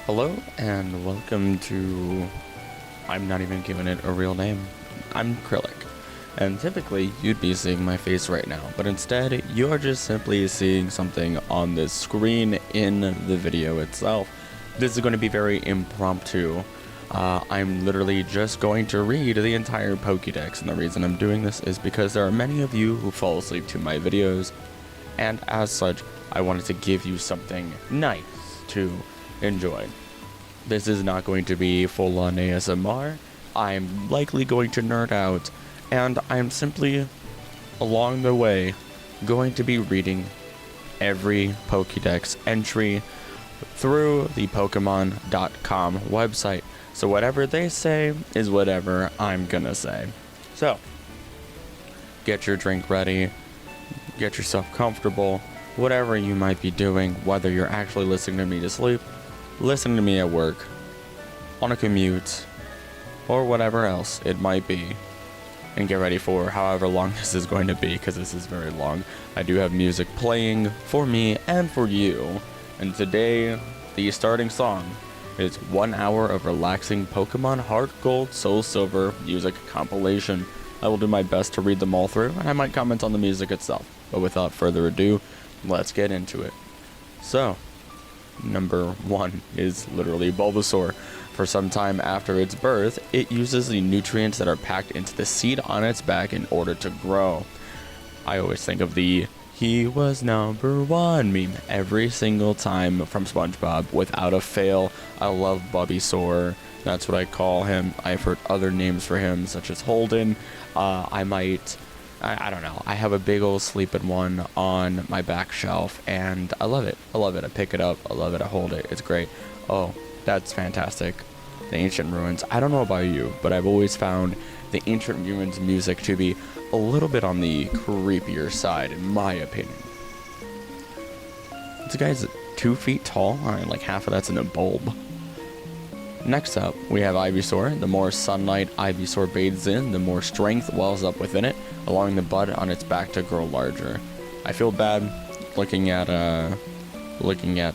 Hello and welcome to, I'm not even giving it a real name, I'm Krillic, and typically you'd be seeing my face right now, but instead you are just simply seeing something on this screen in the video itself. This is going to be very impromptu. I'm literally just going to read the entire Pokedex, and the reason I'm doing this is because there are many of you who fall asleep to my videos, and as such, I wanted to give you something nice to enjoy. This is not going to be full-on ASMR. I'm likely going to nerd out, and I'm simply, along the way, going to be reading every Pokedex entry through the Pokemon.com website. So whatever they say is whatever I'm gonna say. So, get your drink ready, get yourself comfortable, whatever you might be doing, whether you're actually listening to me to sleep, listening to me at work, on a commute, or whatever else it might be, and get ready for however long this is going to be, because this is very long. I do have music playing for me and for you, and today the starting song is 1 hour of relaxing Pokemon Heart Gold Soul Silver music compilation. I will do my best to read them all through, and I might comment on the music itself, but without further ado, let's get into it. So, number 1 is literally Bulbasaur. For some time after its birth, it uses the nutrients that are packed into the seed on its back in order to grow. I always think of the "he was number 1" meme every single time from SpongeBob, without a fail. I love Bulbasaur. That's what I call him. I've heard other names for him, such as Holden. I don't know. I have a big old sleeping one on my back shelf, and I love it. I love it. I pick it up. I love it. I hold it. It's great. Oh, that's fantastic. The Ancient Ruins. I don't know about you, but I've always found the Ancient Ruins music to be a little bit on the creepier side, in my opinion. This guy's 2 feet tall. Alright, like half of that's in a bulb. Next up, we have Ivysaur. The more sunlight Ivysaur bathes in, the more strength wells up within it, allowing the bud on its back to grow larger. I feel bad looking at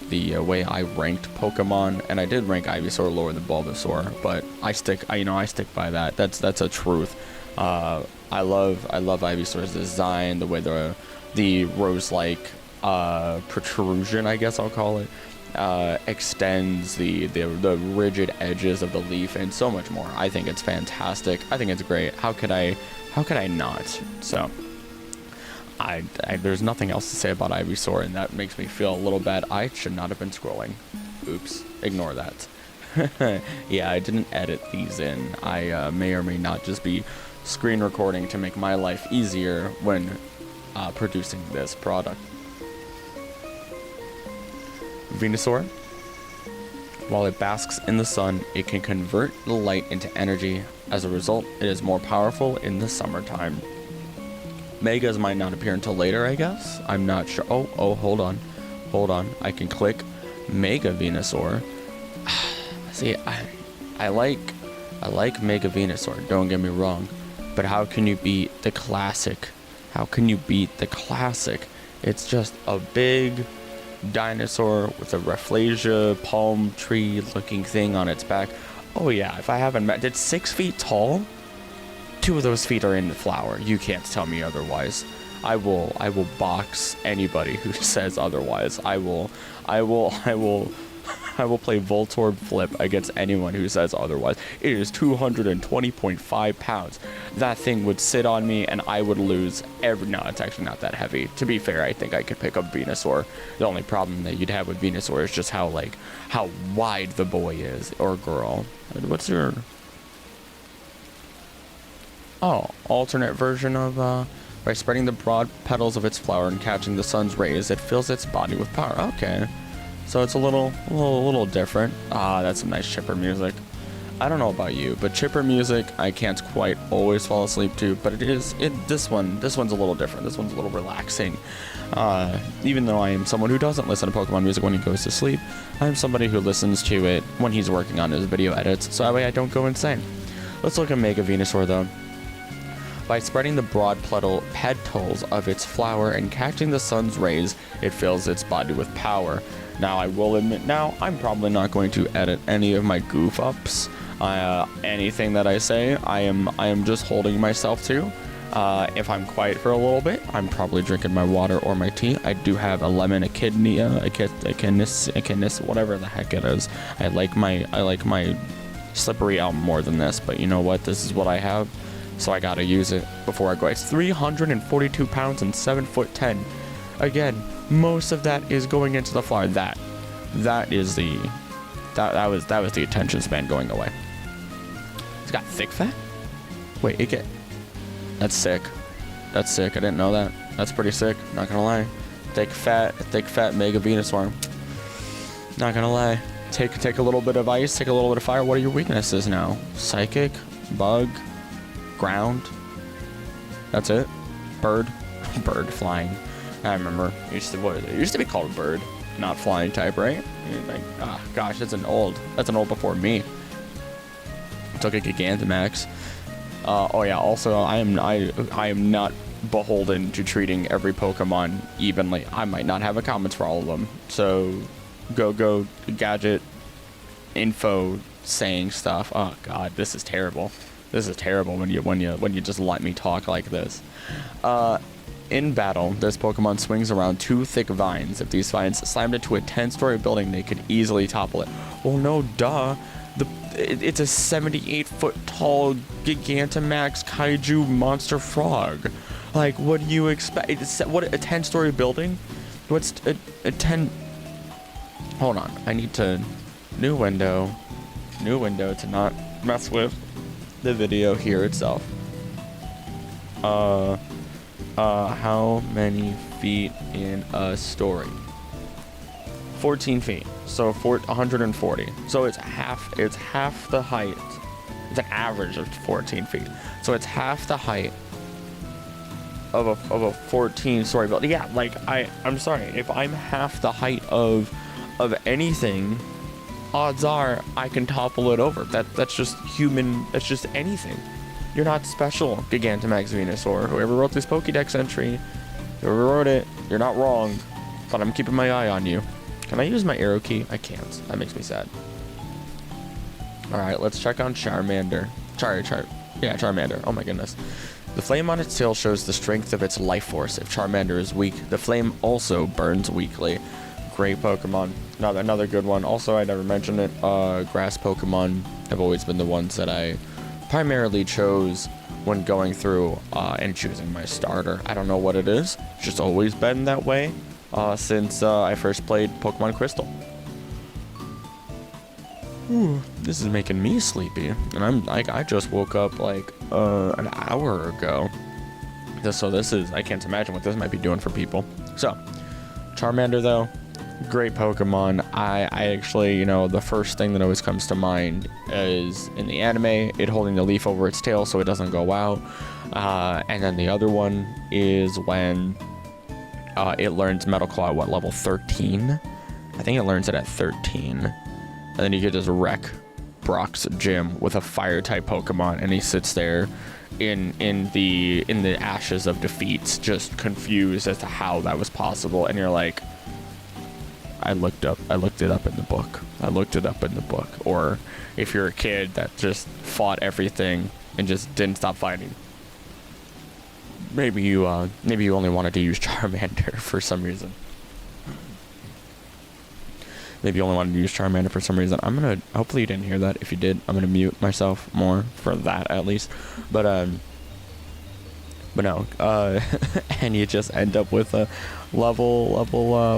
the way I ranked Pokemon, and I did rank Ivysaur lower than Bulbasaur, but I stick by that. That's a truth. I love Ivysaur's design, the way the rose-like protrusion, I guess I'll call it, extends the rigid edges of the leaf, and so much more. I think it's fantastic. I think it's great. How could I not? So there's nothing else to say about Ivysaur, and that makes me feel a little bad. I should not have been scrolling. Oops, ignore that. Yeah, I didn't edit these in. I may or may not just be screen recording to make my life easier when producing this product. Venusaur. While it basks in the sun, it can convert the light into energy. As a result, it is more powerful in the summertime. Megas might not appear until later, I guess. I'm not sure. Oh, hold on. I can click Mega Venusaur. See, I like Mega Venusaur, don't get me wrong. But how can you beat the classic? It's just a big dinosaur with a Rafflesia palm tree looking thing on its back. Oh yeah, if I haven't met, it's 6 feet tall. 2 of those feet are in the flower. You can't tell me otherwise. I will box anybody who says otherwise. I will play Voltorb Flip against anyone who says otherwise. It is 220.5 pounds. That thing would sit on me and I would lose no, it's actually not that heavy. To be fair, I think I could pick up Venusaur. The only problem that you'd have with Venusaur is just how wide the boy is, or girl. What's your... Oh, alternate version of, by spreading the broad petals of its flower and catching the sun's rays, it fills its body with power. Okay. So it's a little different. That's some nice chipper music. I don't know about you, but chipper music I can't quite always fall asleep to, but this one's a little different. This one's a little relaxing. Even though I am someone who doesn't listen to Pokemon music when he goes to sleep, I'm somebody who listens to it when he's working on his video edits, so that way I don't go insane. Let's look at Mega Venusaur though. By spreading the broad petals of its flower and catching the sun's rays, it fills its body with power. Now, I will admit now, I'm probably not going to edit any of my goof ups. Anything that I say, I am just holding myself to. If I'm quiet for a little bit, I'm probably drinking my water or my tea. I do have a lemon, a kidney, a kidney, whatever the heck it is. I like my slippery elm more than this, but you know what? This is what I have, so I gotta use it before I go. It's 342 pounds and 7'10". Again, most of that is going into the flour. That was the attention span going away. It's got thick fat. Wait, that's sick. That's sick. I didn't know that. That's pretty sick. Not gonna lie. Thick fat mega Venusaur. Not gonna lie. Take a little bit of ice. Take a little bit of fire. What are your weaknesses now? Psychic, bug, ground. That's it. Bird, flying. I remember. It used to be called bird, not flying type, right? Like, gosh, that's an old before me. Took a Gigantamax. Oh yeah. Also, I am not beholden to treating every Pokemon evenly. I might not have a comments for all of them. So, go gadget info saying stuff. Oh god, this is terrible. This is terrible when you just let me talk like this. In battle, this Pokemon swings around 2 thick vines. If these vines slammed into a 10-story building, they could easily topple it. Well, no, duh. It's a 78-foot tall Gigantamax Kaiju monster frog. Like, what do you expect? What, a 10-story building? What's a 10... Hold on. I need to... New window to not mess with the video here itself. How many feet in a story? 14 feet. So 140. So it's half the height. It's an average of 14 feet. So it's half the height of a 14-story building. Yeah, like I'm sorry, if I'm half the height of anything, odds are I can topple it over. That's just human. That's just anything. You're not special, Gigantamax Venusaur. Whoever wrote this Pokedex entry, whoever wrote it, you're not wrong. But I'm keeping my eye on you. Can I use my arrow key? I can't. That makes me sad. Alright, let's check on Charmander. Yeah, Charmander. Oh my goodness. The flame on its tail shows the strength of its life force. If Charmander is weak, the flame also burns weakly. Great Pokemon. Another good one. Also, I never mentioned it. Grass Pokemon have always been the ones that I primarily chose when going through and choosing my starter. I don't know what it is. It's just always been that way since I first played Pokemon Crystal. Ooh, this is making me sleepy, and I just woke up like an hour ago. So this is, I can't imagine what this might be doing for people. So Charmander though, great Pokemon. I actually, you know, the first thing that always comes to mind is in the anime, it holding the leaf over its tail so it doesn't go out. And then the other one is when it learns Metal Claw at what, level 13? I think it learns it at 13. And then you could just wreck Brock's gym with a fire type Pokemon, and he sits there in the ashes of defeats, just confused as to how that was possible. And you're like, I looked it up in the book. Or if you're a kid that just fought everything and just didn't stop fighting, maybe you only wanted to use Charmander for some reason. I'm gonna, hopefully you didn't hear that. If you did, I'm gonna mute myself more for that at least. But no, and you just end up with a level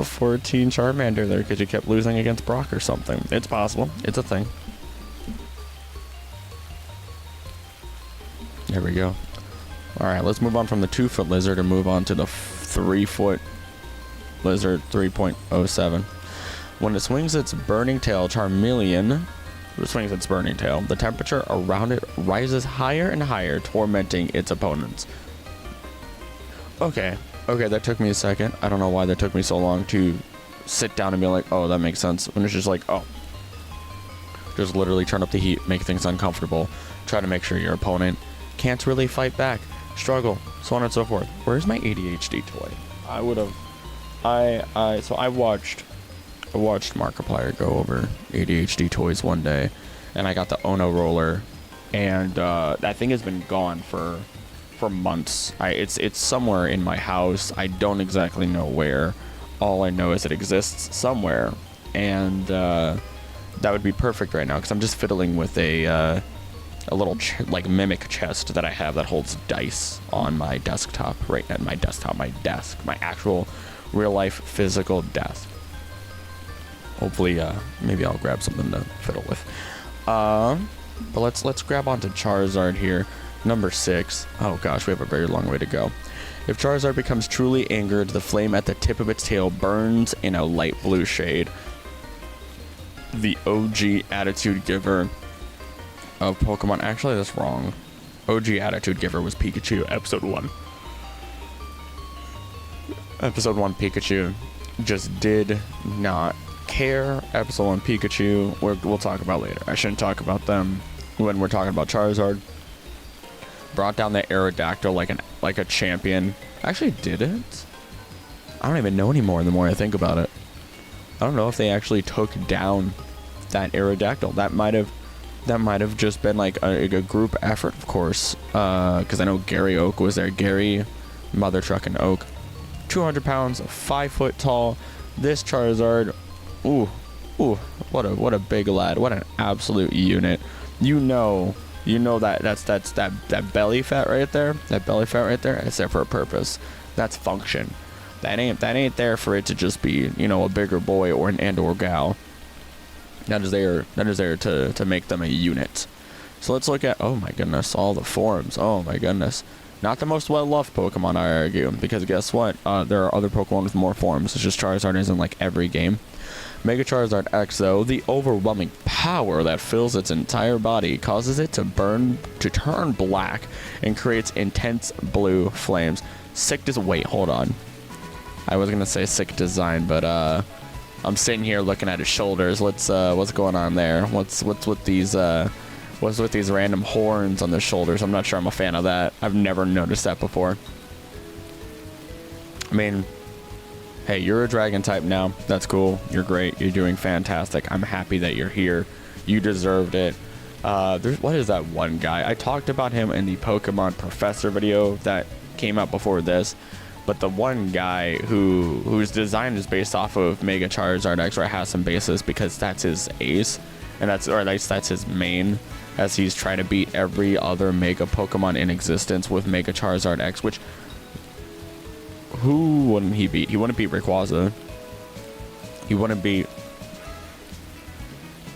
14 Charmander there because you kept losing against Brock or something. It's possible. It's a thing. There we go. Alright, let's move on from the 2-foot lizard and move on to the 3-foot lizard 3.07. When it swings its burning tail, the temperature around it rises higher and higher, tormenting its opponents. Okay, that took me a second. I don't know why that took me so long to sit down and be like, oh, that makes sense. When it's just like, oh, just literally turn up the heat, make things uncomfortable, try to make sure your opponent can't really fight back, struggle, so on and so forth. Where's my ADHD toy? So I watched I watched Markiplier go over ADHD toys one day, and I got the Ono roller, and that thing has been gone for months. It's somewhere in my house. I don't exactly know where. All I know is it exists somewhere, and that would be perfect right now because I'm just fiddling with a little like mimic chest that I have that holds dice on my desktop, right at my desktop, my desk, my actual real life physical desk. Hopefully, maybe I'll grab something to fiddle with. But let's grab onto Charizard here. Number 6. Oh gosh, we have a very long way to go. If Charizard becomes truly angered, the flame at the tip of its tail burns in a light blue shade. The OG attitude giver of Pokemon. Actually, that's wrong. OG attitude giver was Pikachu, episode 1. Episode 1 Pikachu just did not care. Episode 1 Pikachu, we'll talk about later. I shouldn't talk about them when we're talking about Charizard. Brought down the Aerodactyl like a champion. Actually did it? I don't even know anymore the more I think about it. I don't know if they actually took down that Aerodactyl. That might have just been like a group effort, of course. Because I know Gary Oak was there. Gary, Mother Truckin' Oak. 200 pounds, 5 foot tall. This Charizard, ooh, what a big lad. What an absolute unit. You know that belly fat right there. That belly fat right there. It's there for a purpose. That's function. That ain't there for it to just be, a bigger boy or an and/or gal. That is there to make them a unit. So let's look at, oh my goodness, all the forms. Oh my goodness. Not the most well-loved Pokemon, I argue, because guess what? There are other Pokemon with more forms. It's just Charizard isn't like every game. Mega Charizard X, though, the overwhelming power that fills its entire body causes it to turn black and creates intense blue flames. Wait, hold on. I was gonna say sick design, but I'm sitting here looking at his shoulders. What's going on there? What's with these random horns on the shoulders? I'm not sure I'm a fan of that. I've never noticed that before. I mean, hey, you're a dragon type now. That's cool. You're great. You're doing fantastic. I'm happy that you're here. You deserved it. What is that one guy? I talked about him in the Pokemon Professor video that came out before this. But the one guy whose design is based off of Mega Charizard X, or has some basis because that's his ace, and that's his main, as he's trying to beat every other Mega Pokemon in existence with Mega Charizard X, which, who wouldn't he beat? He wouldn't beat Rayquaza. He wouldn't beat,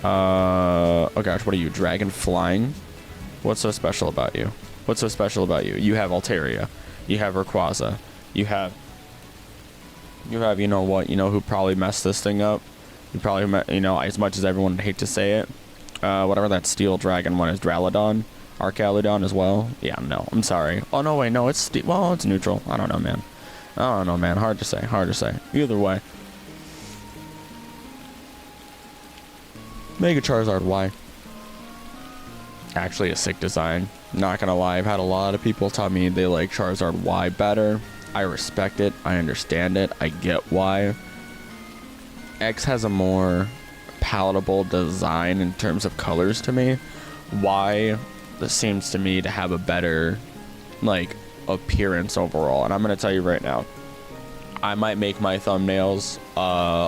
oh gosh, what are you, Dragon Flying? What's so special about you? What's so special about you? You have Altaria. You have Rayquaza. You have, who probably messed this thing up? You probably, as much as everyone would hate to say it, whatever that Steel Dragon one is, Dralodon, Arcaludon as well. Yeah, no, I'm sorry. Oh, no, wait, no, it's neutral. I don't know, man. Hard to say. Either way. Mega Charizard Y. Actually a sick design. Not gonna lie, I've had a lot of people tell me they like Charizard Y better. I respect it. I understand it. I get why. X has a more palatable design in terms of colors to me. Y, this seems to me to have a better, appearance overall. And I'm going to tell you right now, I might make my thumbnails,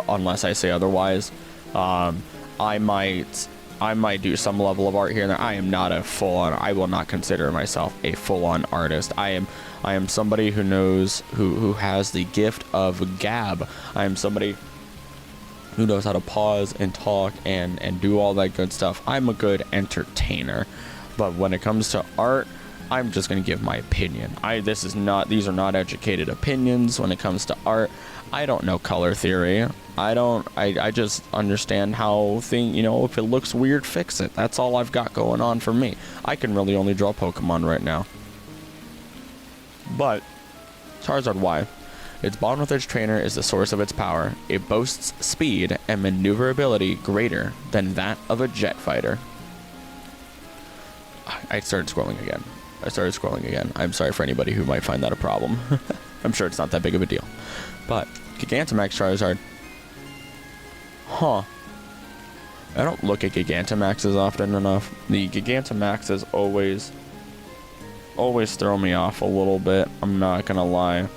unless I say otherwise. I might do some level of art here and there. I am not a full-on, I will not consider myself a full-on artist. I am somebody who knows, who has the gift of gab. I am somebody who knows how to pause and talk and do all that good stuff. I'm a good entertainer. But when it comes to art, I'm just going to give my opinion. These are not educated opinions when it comes to art. I don't know color theory. I just understand how if it looks weird, fix it. That's all I've got going on for me. I can really only draw Pokemon right now. But Charizard Y, its bond with its trainer is the source of its power. It boasts speed and maneuverability greater than that of a jet fighter. I started scrolling again. I'm sorry for anybody who might find that a problem. I'm sure it's not that big of a deal. But Gigantamax Charizard, Huh. I don't look at Gigantamaxes often enough. The Gigantamaxes always throw me off a little bit. I'm not gonna lie.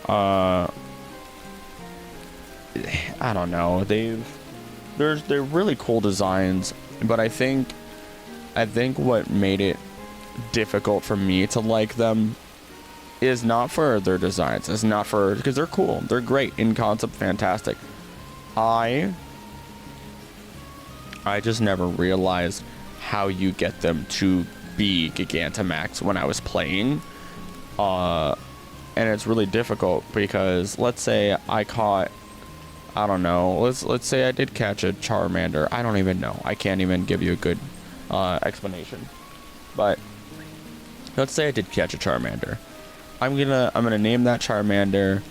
I don't know. They're really cool designs, but I think what made it difficult for me to like them is not for their designs. It's not for, because they're cool. They're great in concept, fantastic. I just never realized how you get them to be Gigantamax when I was playing. And it's really difficult because let's say I caught, I don't know, let's say I did catch a Charmander. I don't even know. I can't even give you a good explanation. But let's say I did catch a Charmander. I'm gonna name that Charmander.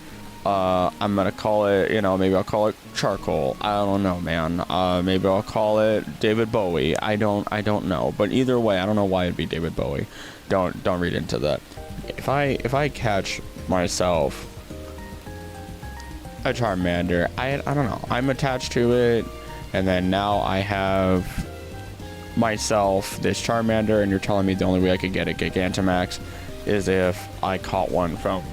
I'm gonna call it, maybe I'll call it Charcoal. I don't know, man. Maybe I'll call it David Bowie. I don't know. But either way, I don't know why it'd be David Bowie. Don't read into that. If I catch myself a Charmander, I don't know. I'm attached to it, and then now I have myself this Charmander, and you're telling me the only way I could get a Gigantamax is if I caught one from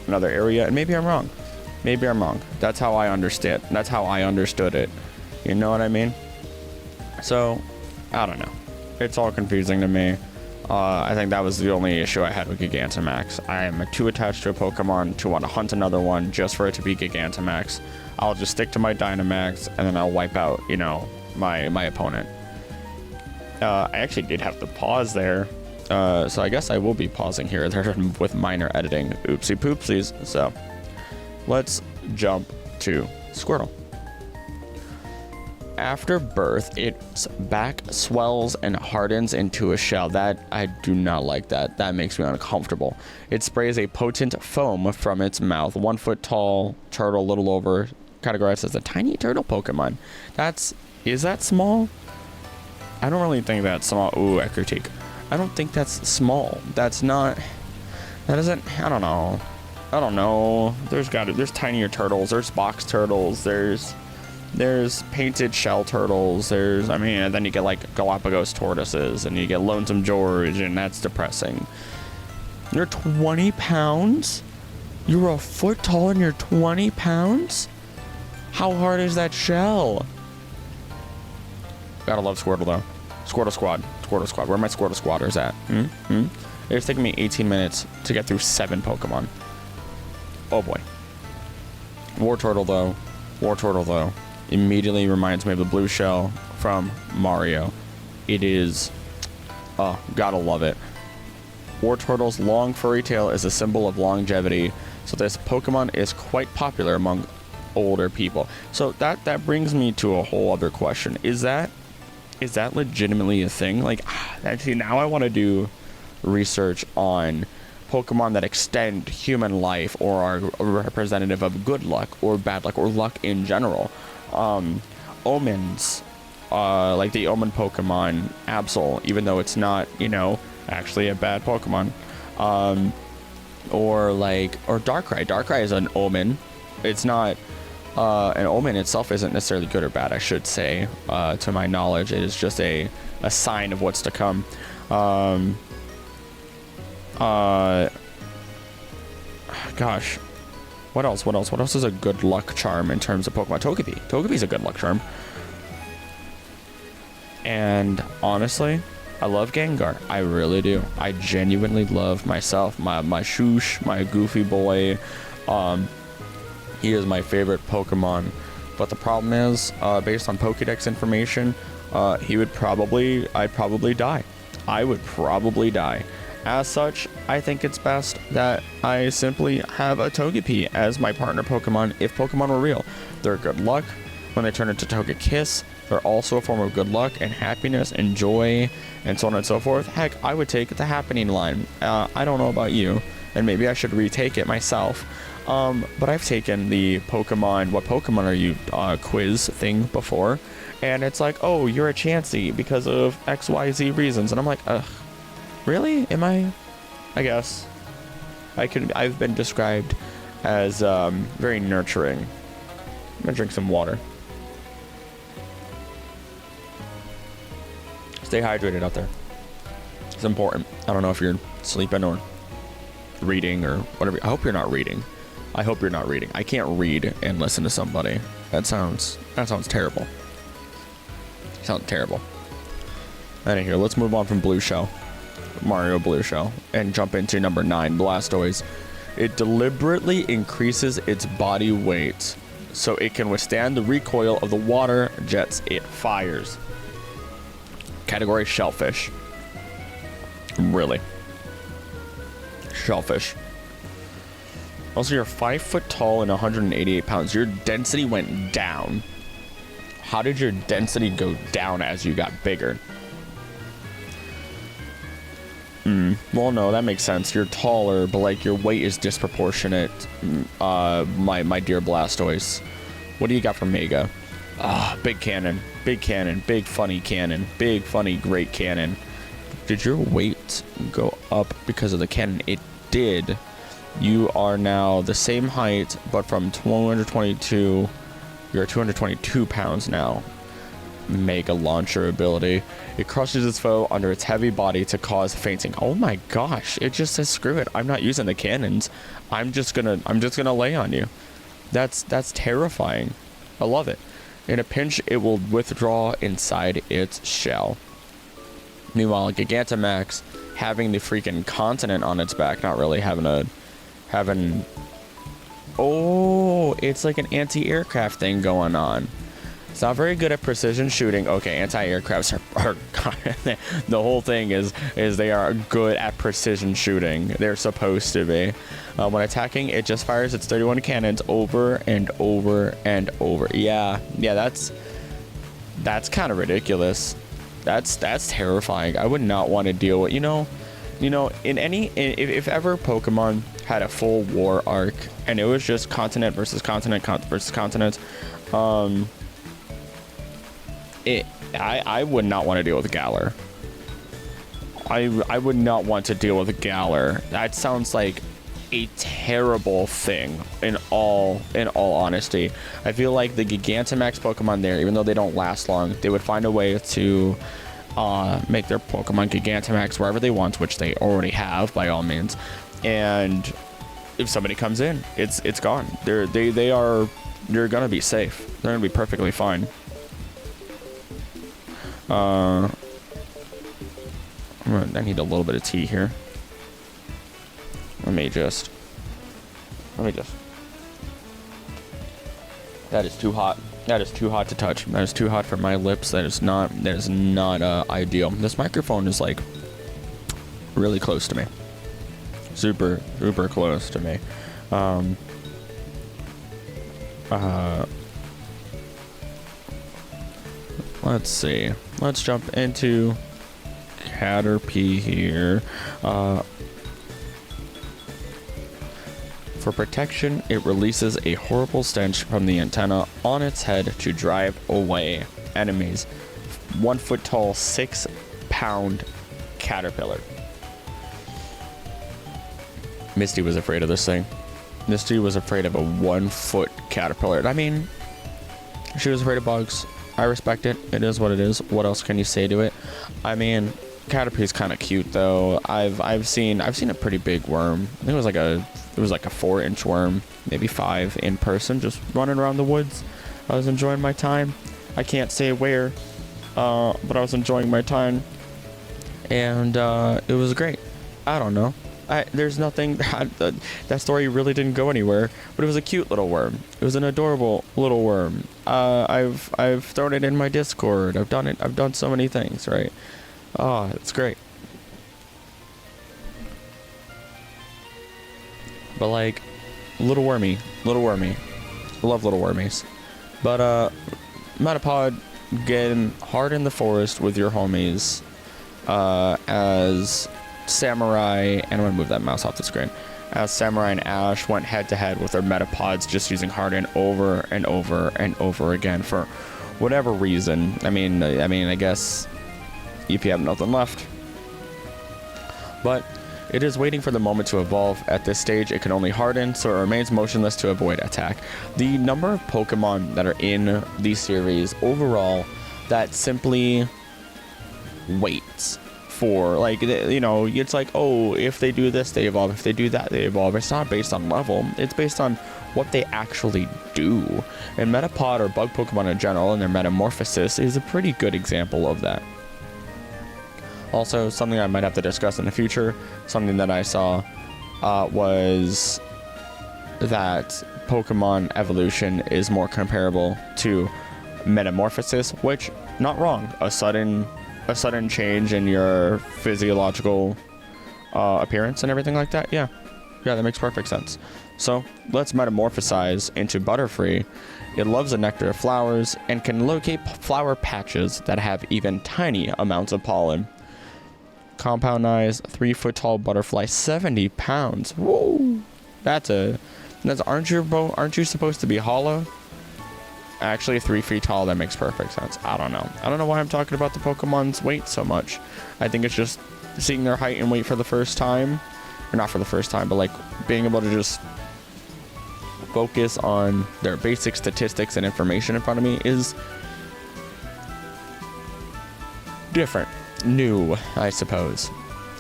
another area, and maybe I'm wrong. That's how I understand. That's how I understood it. You know what I mean? So, I don't know. It's all confusing to me. I think that was the only issue I had with Gigantamax. I am too attached to a Pokemon to want to hunt another one just for it to be Gigantamax. I'll just stick to my Dynamax, and then I'll wipe out, my opponent. I actually did have to pause there. So I guess I will be pausing here with minor editing. Oopsie poopsies. So let's jump to Squirtle. After birth, its back swells and hardens into a shell. That, I do not like that. That makes me uncomfortable. It sprays a potent foam from its mouth. 1 foot tall turtle, little over, categorized as a tiny turtle Pokemon. Is that small? I don't really think that's small. Ooh, a critique. I don't think that's small. I don't know. There's tinier turtles. There's box turtles. There's painted shell turtles. And then you get like Galapagos tortoises, and you get Lonesome George, and that's depressing. You're 20 pounds? You're a foot tall and you're 20 pounds? How hard is that shell? Gotta love Squirtle though. Squirtle Squad. Where are my Squirtle Squatters at? It's taking me 18 minutes to get through 7 Pokemon. Oh boy. War Turtle though immediately reminds me of the blue shell from Mario. It is, gotta love it. War Turtle's long furry tail is a symbol of longevity, so this Pokemon is quite popular among older people. So that brings me to a whole other question. Is that legitimately a thing? Like, actually, now I want to do research on Pokemon that extend human life or are representative of good luck or bad luck or luck in general. Omens, like the Omen Pokemon Absol, even though it's not, actually a bad Pokemon. Or Darkrai. Darkrai is an Omen. It's not, an Omen itself isn't necessarily good or bad, I should say. To my knowledge, it is just a sign of what's to come. Gosh, what else is a good luck charm in terms of Pokemon? Togepi's a good luck charm. And honestly, I love Gengar. I really do. I genuinely love myself, my Shoosh, my Goofy boy. He is my favorite Pokemon. But the problem is, based on Pokedex information, I'd probably die. I would probably die. As such, I think it's best that I simply have a Togepi as my partner Pokemon if Pokemon were real. They're good luck. When they turn into Togekiss, they're also a form of good luck and happiness and joy and so on and so forth. Heck, I would take the happening line. I don't know about you, and maybe I should retake it myself. But I've taken the Pokemon, what Pokemon are you, quiz thing before, and it's like, oh, you're a Chansey because of XYZ reasons, and I'm like, ugh, really? Am I guess. I've been described as, very nurturing. I'm gonna drink some water. Stay hydrated out there. It's important. I don't know if you're sleeping or reading or whatever. I hope you're not reading. I hope you're not reading. I can't read and listen to somebody. That sounds terrible. Sounds terrible. Anywho, let's move on from Blue Shell, Mario Blue Shell, and jump into number 9, Blastoise. It deliberately increases its body weight so it can withstand the recoil of the water jets it fires. Category Shellfish. Really? Shellfish. Also, you're 5 foot tall and 188 pounds. Your density went down. How did your density go down as you got bigger? Well, no, that makes sense. You're taller, but like your weight is disproportionate. My dear Blastoise. What do you got for Mega? Big cannon, big funny cannon, big funny great cannon. Did your weight go up because of the cannon? It did. You are now the same height, but from 222, you're 222 pounds now. Mega launcher ability. It crushes its foe under its heavy body to cause fainting. Oh my gosh! It just says screw it. I'm not using the cannons. I'm just gonna lay on you. That's terrifying. I love it. In a pinch, it will withdraw inside its shell. Meanwhile, Gigantamax, having the freaking continent on its back, not really having. Oh, it's like an anti-aircraft thing going on. It's not very good at precision shooting. Okay, anti-aircrafts are the whole thing is they are good at precision shooting. They're supposed to be. When attacking, it just fires its 31 cannons over and over and over. Yeah, that's kind of ridiculous. That's terrifying. I would not want to deal with, if ever Pokemon had a full war arc and it was just continent versus continent versus continent, I would not want to deal with Galar. I would not want to deal with Galar. That sounds like a terrible thing in all honesty. I feel like the Gigantamax Pokemon there, even though they don't last long, they would find a way to make their Pokemon Gigantamax wherever they want, which they already have by all means. And if somebody comes in, it's gone. You're gonna be safe. They're gonna be perfectly fine. I need a little bit of tea here. Let me just. That is too hot. That is too hot to touch. That is too hot for my lips. That is not ideal. This microphone is like really close to me. Super close to me. Let's see. Let's jump into Caterpie here. For protection, it releases a horrible stench from the antenna on its head to drive away enemies. 1 foot tall, 6 pound caterpillar. Misty was afraid of this thing. Misty was afraid of a 1 foot caterpillar. I mean, she was afraid of bugs. I respect it. It is what it is. What else can you say to it? I mean, Caterpie's kind of cute though. I've seen a pretty big worm. I think it was like a 4-inch worm, maybe 5 in person, just running around the woods. I was enjoying my time. I can't say where, but I was enjoying my time, and it was great. I don't know. There's nothing. That story really didn't go anywhere, but it was a cute little worm. It was an adorable little worm. I've thrown it in my Discord. I've done it. I've done so many things, right? Oh, it's great. But like, little wormy. I love little wormies. But Metapod, getting hard in the forest with your homies, as Samurai, and I'm gonna move that mouse off the screen. As Samurai and Ash went head to head with their Metapods, just using Harden over and over and over again for whatever reason. I mean, I guess if you have nothing left. But it is waiting for the moment to evolve. At this stage, it can only harden, so it remains motionless to avoid attack. The number of Pokemon that are in the series overall that simply weights for, like, you know, it's like, oh, if they do this, they evolve. If they do that, they evolve. It's not based on level. It's based on what they actually do. And Metapod, or bug Pokemon in general, and their metamorphosis is a pretty good example of that. Also, something I might have to discuss in the future, something that I saw was that Pokemon evolution is more comparable to metamorphosis, which, not wrong. A sudden change in your physiological appearance and everything like that. Yeah, that makes perfect sense. So let's metamorphosize into Butterfree. It loves the nectar of flowers and can locate flower patches that have even tiny amounts of pollen. Compound-ized, 3-foot-tall butterfly, 70 pounds. Whoa! Aren't you supposed to be hollow? Actually, 3 feet tall. That makes perfect sense. I don't know why I'm talking about the Pokemon's weight so much. I think it's just seeing their height and weight for the first time, or not for the first time, but like being able to just focus on their basic statistics and information in front of me is different. New, I suppose.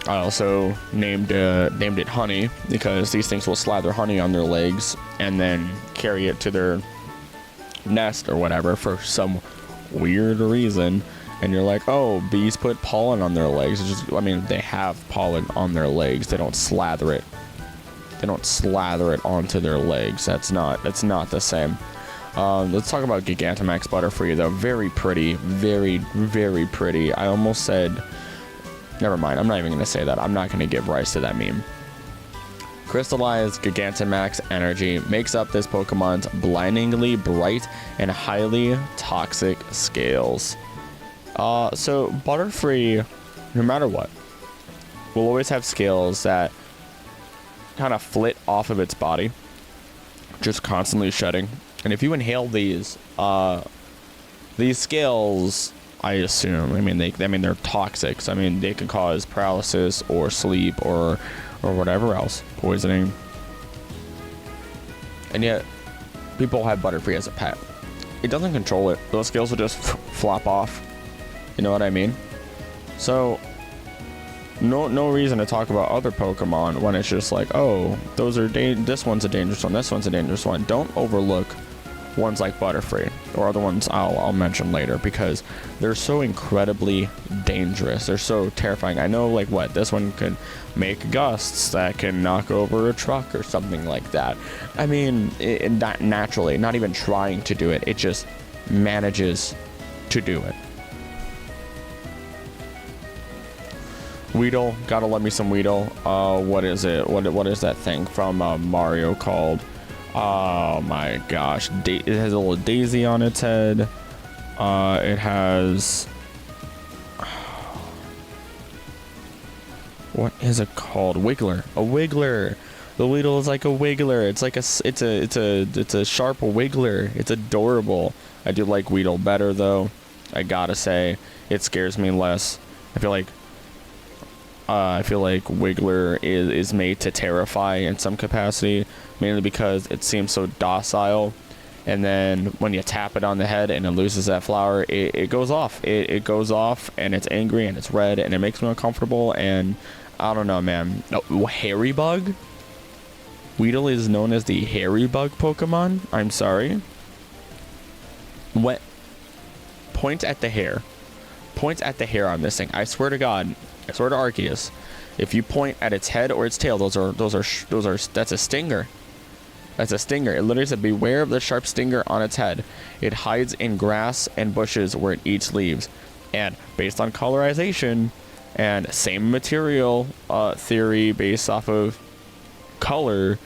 I also named it Honey, because these things will slather honey on their legs and then carry it to their nest or whatever for some weird reason. And you're like, oh, bees put pollen on their legs. It's just, I mean, they have pollen on their legs. They don't slather it. They don't slather it onto their legs. That's not the same. Let's talk about Gigantamax Butterfree, though. Very pretty. Very, very pretty. I almost said... Never mind. I'm not even going to say that. I'm not going to give rise to that meme. Crystallized Gigantamax energy makes up this Pokemon's blindingly bright and highly toxic scales. So Butterfree, no matter what, will always have scales that kind of flit off of its body, just constantly shedding. And if you inhale these scales, I assume, they're toxic. So, they can cause paralysis or sleep or whatever else, poisoning. And yet, people have Butterfree as a pet. It doesn't control it. Those scales will just flop off. You know what I mean? So, no reason to talk about other Pokemon when it's just like, oh, this one's a dangerous one, this one's a dangerous one. Don't overlook ones like Butterfree, or other ones I'll mention later, because they're so incredibly dangerous. They're so terrifying. I know, like, this one can make gusts that can knock over a truck or something like that. Not naturally, not even trying to do it. It just manages to do it. Weedle, gotta love me some Weedle. What is it? What is that thing from Mario called? Oh my gosh. It has a little daisy on its head. It has... What is it called? Wiggler. A Wiggler. The Weedle is like a Wiggler. It's like it's a sharp Wiggler. It's adorable. I do like Weedle better, though. I gotta say, it scares me less. I feel like Wiggler is made to terrify in some capacity, mainly because it seems so docile, and then when you tap it on the head and it loses that flower, it goes off. It goes off, and it's angry, and it's red, and it makes me uncomfortable, and I don't know, man. Oh, Hairy Bug? Weedle is known as the Hairy Bug Pokemon? I'm sorry. What? Point at the hair. Point at the hair on this thing. I swear to God. I swear to Arceus, if you point at its head or its tail, that's a stinger. That's a stinger. It literally said, beware of the sharp stinger on its head. It hides in grass and bushes where it eats leaves. And based on colorization and same material theory based off of color,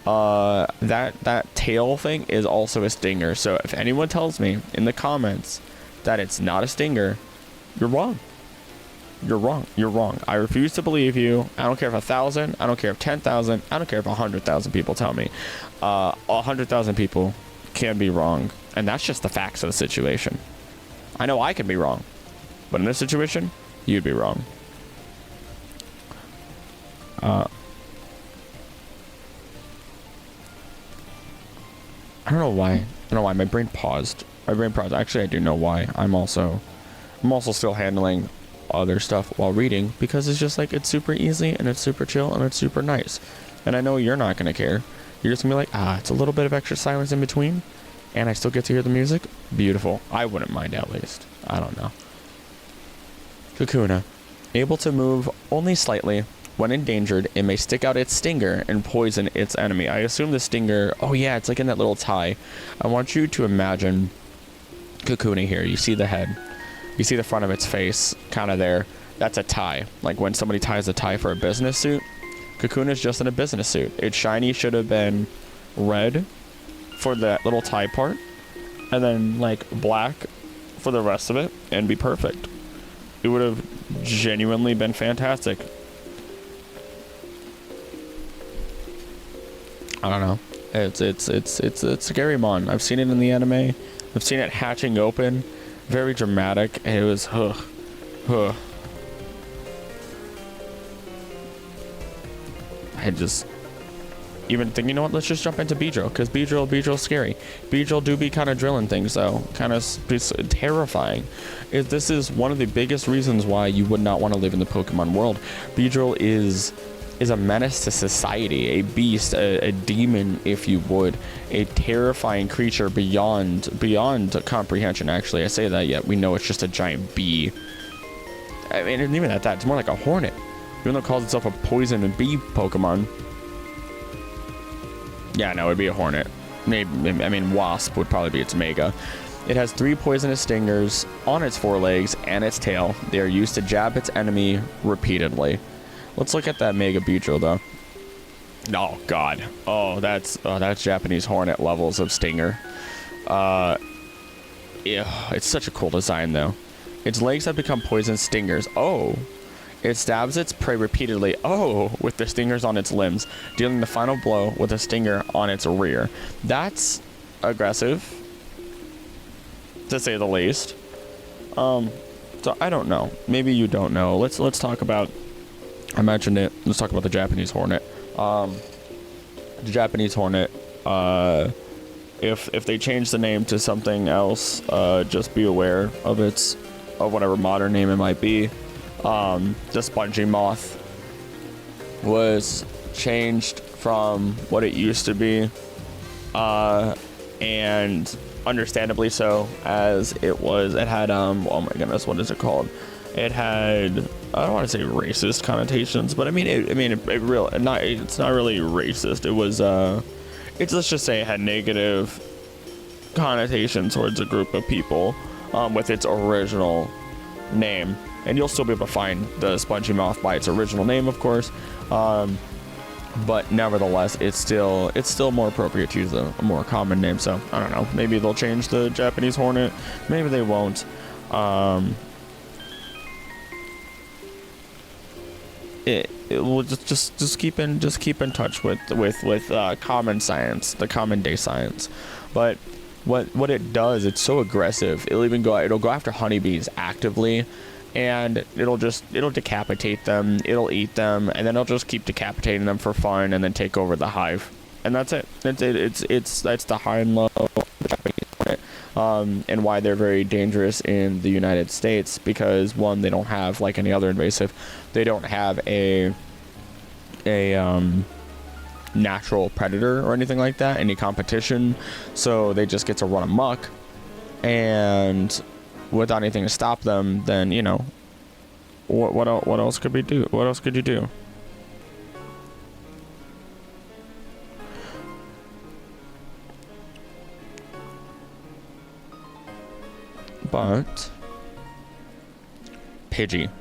that tail thing is also a stinger. So if anyone tells me in the comments that it's not a stinger, you're wrong. You're wrong. You're wrong. I refuse to believe you. I don't care if 1,000. I don't care if 10,000. I don't care if 100,000 people tell me. 100,000 people can be wrong, and that's just the facts of the situation. I know I can be wrong, but in this situation, you'd be wrong. I don't know why. I don't know why my brain paused. Actually, I do know why. I'm also still handling other stuff while reading, because it's just like, it's super easy and it's super chill and it's super nice. And I know you're not going to care. You're just going to be like, it's a little bit of extra silence in between and I still get to hear the music. Beautiful. I wouldn't mind, at least. I don't know. Kakuna. Able to move only slightly. When endangered, it may stick out its stinger and poison its enemy. I assume the stinger... Oh, yeah, it's like in that little tie. I want you to imagine Kakuna here. You see the head. You see the front of its face, kind of there. That's a tie. Like when somebody ties a tie for a business suit. Kakuna's just in a business suit. Its shiny should have been red for that little tie part. And then, like, black for the rest of it. And be perfect. It would have genuinely been fantastic. I don't know. It's a scary mon. I've seen it in the anime. I've seen it hatching open. Very dramatic. And it was I just even think, you know what, let's just jump into Beedrill, because Beedrill's scary. Beedrill do be kind of drilling things though. Kind of terrifying. This is one of the biggest reasons why you would not want to live in the Pokemon world. Beedrill is a menace to society, a beast, a demon, if you would, a terrifying creature beyond comprehension. Actually, I say that, yet we know it's just a giant bee. I mean, and even at that, it's more like a hornet, even though it calls itself a poison and bee Pokemon. Yeah, no, it'd be a hornet. Maybe, I mean, wasp would probably be its mega. It has 3 poisonous stingers on its forelegs and its tail. They are used to jab its enemy repeatedly. Let's look at that Mega Beedrill, though. Oh, God. Oh, that's Japanese hornet levels of stinger. Yeah, it's such a cool design, though. Its legs have become poison stingers. Oh. It stabs its prey repeatedly. Oh, with the stingers on its limbs, dealing the final blow with a stinger on its rear. That's aggressive, to say the least. So I don't know. Maybe you don't know. Let's talk about... I mentioned it. Let's talk about the Japanese hornet. The Japanese hornet, if they change the name to something else, just be aware of whatever modern name it might be. The spongy moth was changed from what it used to be, and understandably so, as it had oh my goodness, what is it called? It had, I don't want to say racist connotations, but it's not really racist. It was let's just say it had negative connotations towards a group of people with its original name. And you'll still be able to find the spongy moth by its original name, of course. But nevertheless, it's still more appropriate to use a more common name. So I don't know. Maybe they'll change the Japanese hornet. Maybe they won't. It will just keep in touch with common science, the common day science. But what it does, it's so aggressive. It'll go after honeybees actively. And it'll decapitate them, it'll eat them, and then it'll just keep decapitating them for fun, and then take over the hive. And that's it. That's the high and low of the Japanese hornet, and why they're very dangerous in the United States. Because one, they don't have, like any other invasive, they don't have a natural predator or anything like that, any competition. So they just get to run amok, and without anything to stop them, then, you know, what else could we do? What else could you do? But Pidgey,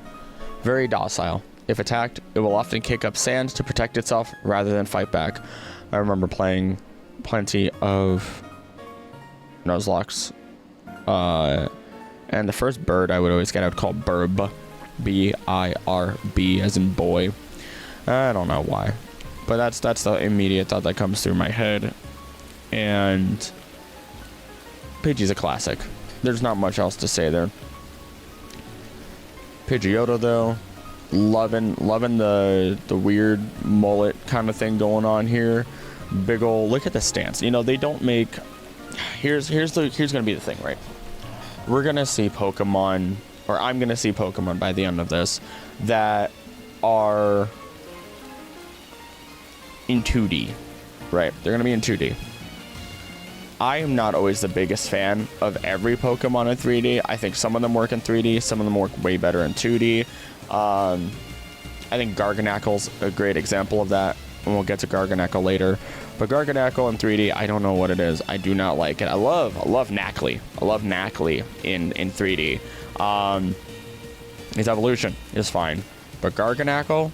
very docile. If attacked, it will often kick up sand to protect itself rather than fight back. I remember playing plenty of Nuzlocke. And the first bird I would always get, I would call Burb. B-I-R-B, as in boy. I don't know why. But that's the immediate thought that comes through my head. And Pidgey's a classic. There's not much else to say there. Pidgeotto, though. Loving the weird mullet kind of thing going on here. Big ol', look at the stance. You know, they don't make... Here's gonna be the thing, right? We're gonna see Pokemon or I'm going to see Pokemon by the end of this, that are in 2D, right? They're going to be in 2D. I am not always the biggest fan of every Pokemon in 3D. I think some of them work in 3D, some of them work way better in 2D. I think Garganacle's a great example of that, and we'll get to Garganacle later. But Garganacle in 3D, I don't know what it is. I do not like it. I love Nacli. I love Nacli in 3D. His evolution is fine. But Garganacle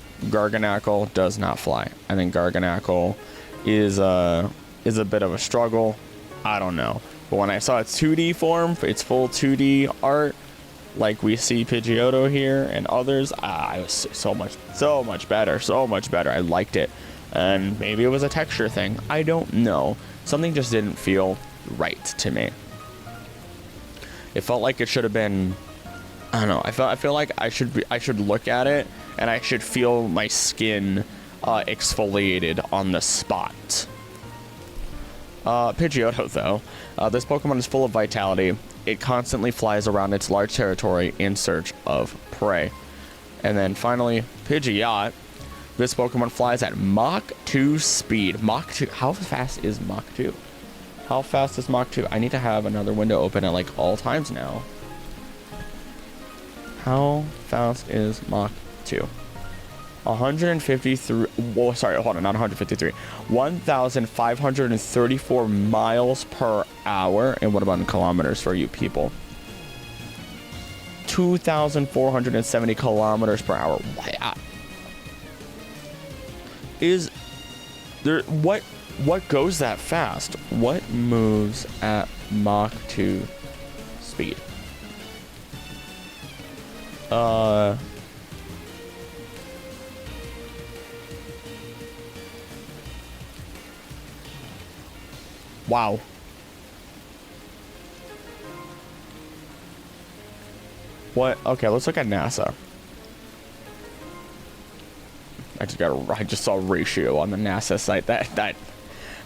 does not fly. I think Garganacle is a bit of a struggle. I don't know. But when I saw its 2D form, its full 2D art, like we see Pidgeotto here and others, it was so much better. I liked it. And maybe it was a texture thing. I don't know. Something just didn't feel right to me. It felt like it should have been, I don't know. I feel like I should look at it and I should feel my skin exfoliated on the spot. Pidgeotto, though. This Pokemon is full of vitality. It constantly flies around its large territory in search of prey. And then finally, Pidgeot. This Pokemon flies at Mach 2 speed. Mach 2. How fast is Mach 2? How fast is Mach 2? I need to have another window open at like all times now. How fast is Mach 2? 153. Whoa, sorry, hold on, not 153. 1,534 miles per hour. And what about in kilometers for you people? 2,470 kilometers per hour. Is there what goes that fast? What moves at Mach 2 speed? Wow. What? Okay, let's look at NASA. I just saw a ratio on the NASA site. That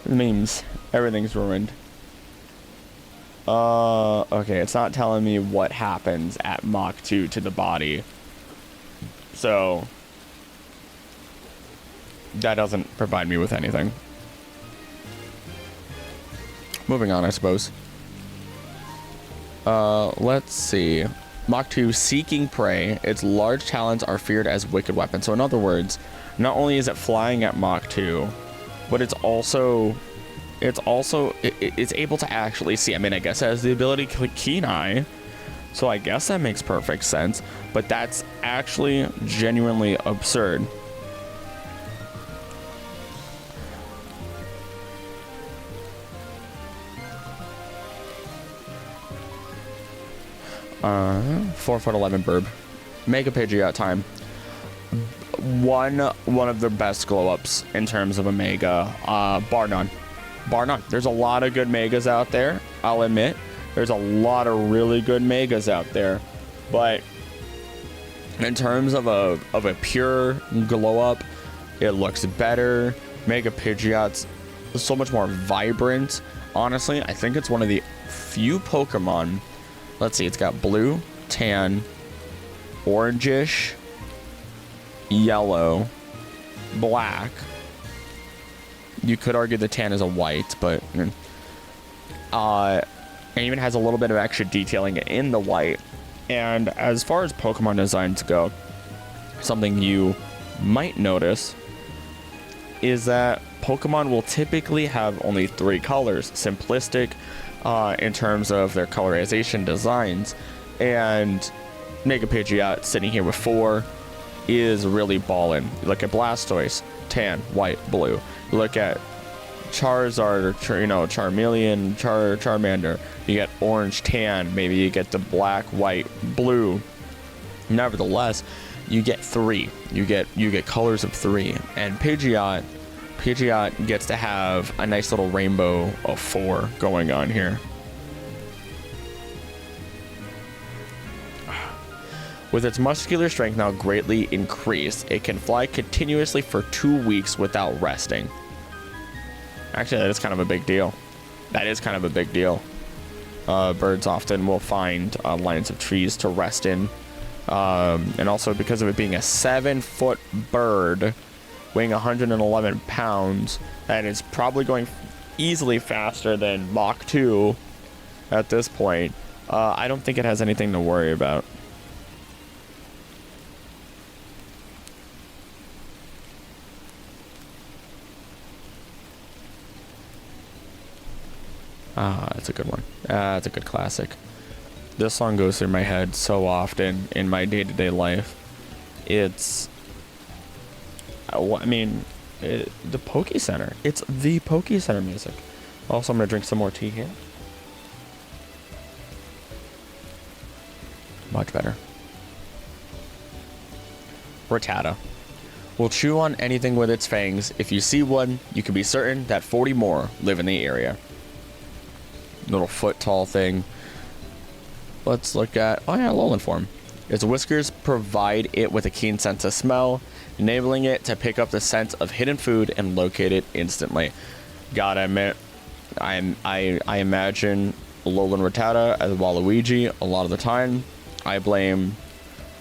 means everything's ruined. Okay, it's not telling me what happens at Mach 2 to the body. So that doesn't provide me with anything. Moving on, I suppose. Let's see. Mach 2, seeking prey. Its large talons are feared as wicked weapons. So in other words, not only is it flying at Mach 2, but it's able to actually see. I mean, I guess it has the ability to keen eye. So I guess that makes perfect sense. But that's actually genuinely absurd. Uh, 4'11" burb. Mega Pidgeot time. One of the best glow ups in terms of a mega, bar none. There's a lot of good megas out there. I'll admit, there's a lot of really good megas out there, but in terms of a pure glow up, it looks better. Mega Pidgeot's so much more vibrant. Honestly, I think it's one of the few Pokemon. Let's see, it's got blue, tan, orangish, yellow, black. You could argue the tan is a white, but it even has a little bit of extra detailing in the white. And as far as Pokemon designs go, something you might notice is that Pokemon will typically have only 3 colors, simplistic in terms of their colorization designs, and Mega Pidgeot sitting here with 4 is really ballin'. You look at Blastoise, tan, white, blue. You look at Charizard, or Charmeleon, Charmander. You get orange, tan. Maybe you get the black, white, blue. Nevertheless, you get 3. You get colors of 3, and Pidgeot gets to have a nice little rainbow of 4 going on here. With its muscular strength now greatly increased, it can fly continuously for 2 weeks without resting. Actually, that is kind of a big deal. Birds often will find lines of trees to rest in. And also because of it being a 7-foot bird weighing 111 pounds, and it's probably going easily faster than Mach 2 at this point, I don't think it has anything to worry about. That's a good one. That's a good classic. This song goes through my head so often in my day-to-day life. It's... I mean, the Poke Center. It's the Poke Center music. Also, I'm going to drink some more tea here. Much better. Rattata will chew on anything with its fangs. If you see one, you can be certain that 40 more live in the area. Little foot tall thing. Let's look at, oh yeah, lowland form. Its whiskers provide it with a keen sense of smell, enabling it to pick up the scent of hidden food and locate it instantly. Gotta admit, I imagine lowland Rattata as Waluigi a lot of the time. I blame